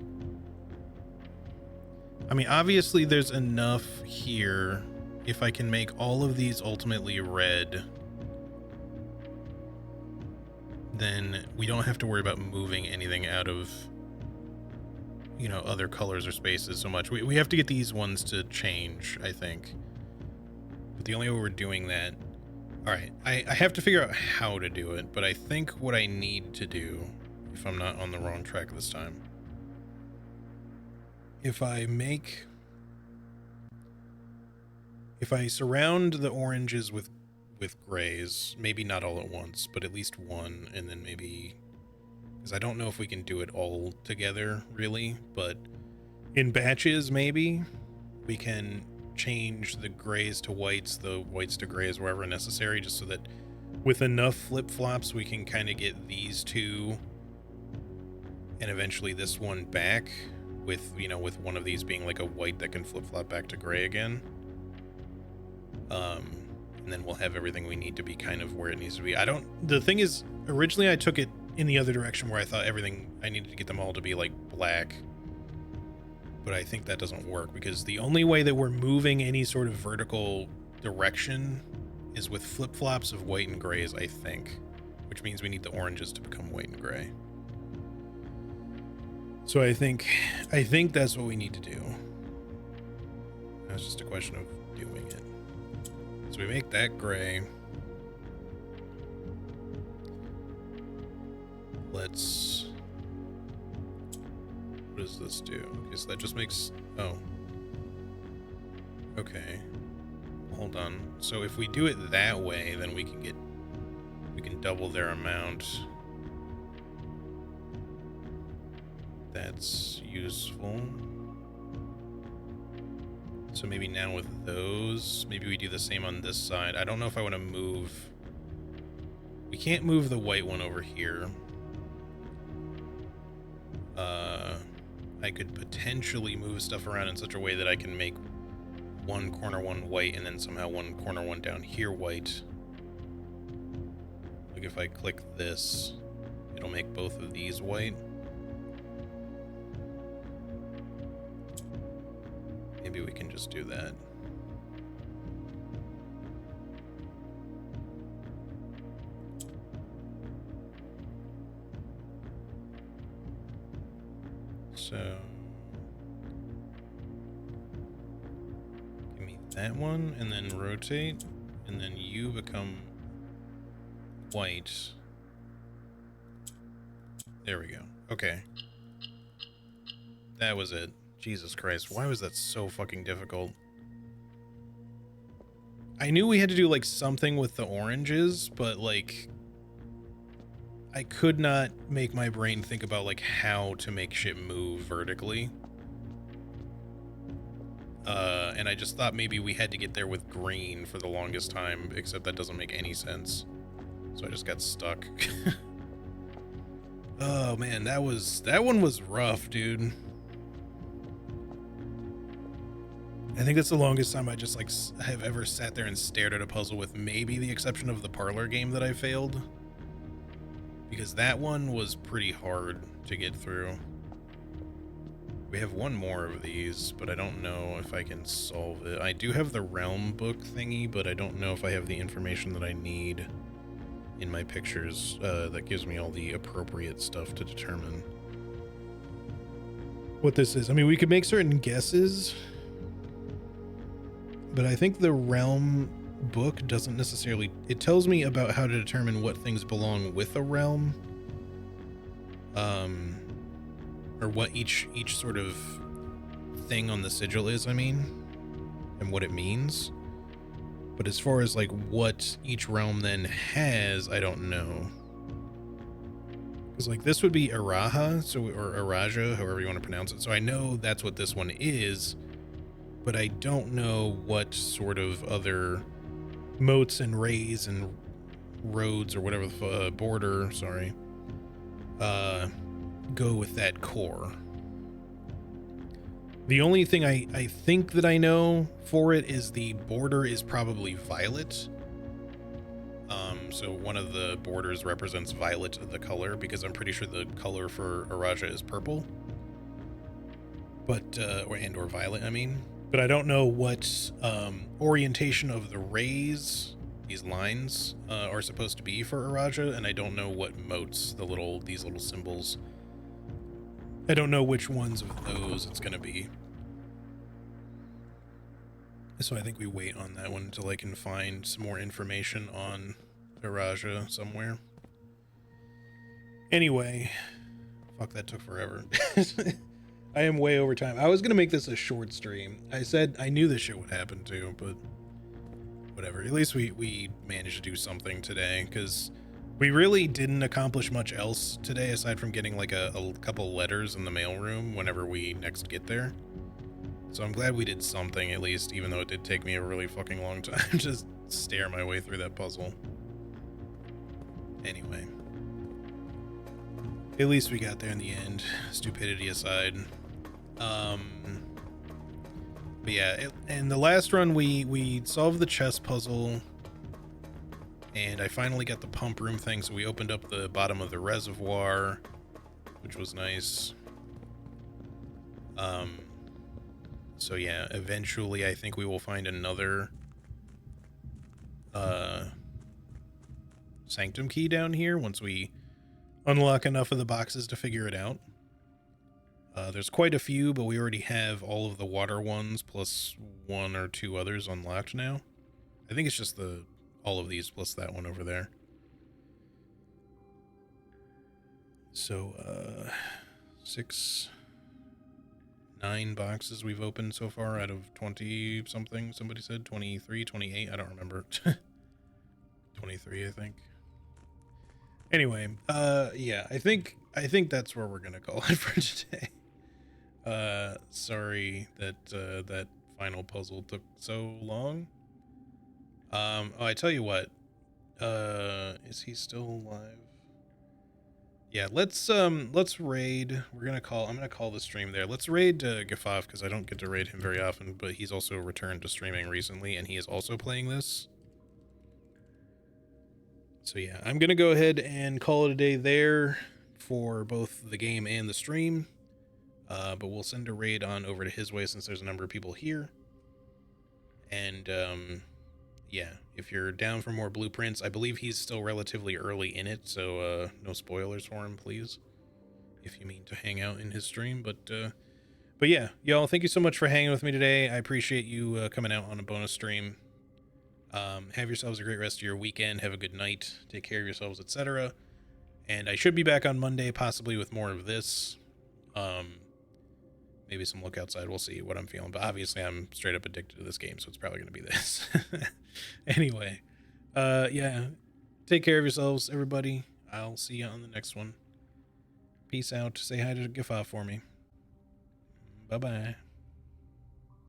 Speaker 1: I mean, obviously there's enough here. If I can make all of these ultimately red, then we don't have to worry about moving anything out of, you know, other colors or spaces so much. We have to get these ones to change, I think. But the only way we're doing that, all right, I have to figure out how to do it, but I think what I need to do, if I'm not on the wrong track this time, if I surround the oranges with grays, maybe not all at once, but at least one, and then maybe, because I don't know if we can do it all together really, but in batches maybe we can change the grays to whites, the whites to grays wherever necessary, just so that with enough flip-flops we can kind of get these two and eventually this one back with, you know, with one of these being like a white that can flip-flop back to gray again. And then we'll have everything we need to be kind of where it needs to be. The thing is, originally I took it in the other direction where I thought I needed to get them all to be like black. But I think that doesn't work, because the only way that we're moving any sort of vertical direction is with flip-flops of white and grays, I think. Which means we need the oranges to become white and gray. So I think that's what we need to do. Now it's just a question of doing it. So we make that gray. What does this do? Okay, so that just makes, oh. Okay. Hold on. So if we do it that way, then we can double their amount. That's useful. So maybe now with those, maybe we do the same on this side. I don't know if I want to move. We can't move the white one over here. I could potentially move stuff around in such a way that I can make one corner one white and then somehow one corner one down here white. Like if I click this, it'll make both of these white. Maybe we can just do that. So give me that one and then rotate, and then you become white. There we go. Okay. That was it. Jesus Christ, why was that so fucking difficult? I knew we had to do like something with the oranges, but like I could not make my brain think about like how to make shit move vertically. And I just thought maybe we had to get there with green for the longest time, except that doesn't make any sense. So I just got stuck. Oh man, that one was rough, dude. I think that's the longest time I just like have ever sat there and stared at a puzzle, with maybe the exception of the parlor game that I failed. Because that one was pretty hard to get through. We have one more of these, but I don't know if I can solve it. I do have the realm book thingy, but I don't know if I have the information that I need in my pictures that gives me all the appropriate stuff to determine what this is. I mean, we could make certain guesses, but I think the realm book doesn't necessarily, it tells me about how to determine what things belong with a realm, or what each sort of thing on the sigil is, I mean, and what it means. But as far as like what each realm then has, I don't know. Because like this would be Araha, so or Araja, however you want to pronounce it. So I know that's what this one is, but I don't know what sort of other moats and rays and roads or whatever the border, sorry, go with that core. The only thing I think that I know for it is the border is probably violet. So one of the borders represents violet, the color, because I'm pretty sure the color for Araja is purple. But, or violet, I mean. But I don't know what orientation of the rays, these lines, are supposed to be for Araja, and I don't know what moats, these little symbols. I don't know which ones of those it's going to be. So I think we wait on that one until I can find some more information on Araja somewhere. Anyway, fuck, that took forever. I am way over time. I was going to make this a short stream. I said I knew this shit would happen too, but whatever. At least we managed to do something today, because we really didn't accomplish much else today aside from getting like a couple letters in the mailroom whenever we next get there. So I'm glad we did something at least, even though it did take me a really fucking long time to just stare my way through that puzzle. Anyway. At least we got there in the end, stupidity aside. But yeah, in the last run we solved the chess puzzle, and I finally got the pump room thing, so we opened up the bottom of the reservoir, which was nice. So yeah, eventually I think we will find another sanctum key down here once we unlock enough of the boxes to figure it out. There's quite a few, but we already have all of the water ones plus one or two others unlocked now. I think it's just all of these plus that one over there. So 9 boxes we've opened so far out of 20 something. Somebody said 23, 28. I don't remember. 23, I think. Anyway, yeah, I think that's where we're gonna call it for today. Sorry that that final puzzle took so long. Oh, I tell you what. Is he still alive? Yeah, let's raid. I'm gonna call the stream there. Let's raid Gafaf, because I don't get to raid him very often, but he's also returned to streaming recently, and he is also playing this. So yeah, I'm gonna go ahead and call it a day there for both the game and the stream. But we'll send a raid on over to his way since there's a number of people here. And yeah, if you're down for more blueprints, I believe he's still relatively early in it, so no spoilers for him, please, if you mean to hang out in his stream. But yeah, y'all, thank you so much for hanging with me today. I appreciate you coming out on a bonus stream. Have yourselves a great rest of your weekend. Have a good night. Take care of yourselves, etc. And I should be back on Monday, possibly with more of this. Maybe some look outside. We'll see what I'm feeling. But obviously, I'm straight up addicted to this game, so it's probably going to be this. Anyway, yeah. Take care of yourselves, everybody. I'll see you on the next one. Peace out. Say hi to Gaffa for me. Bye-bye.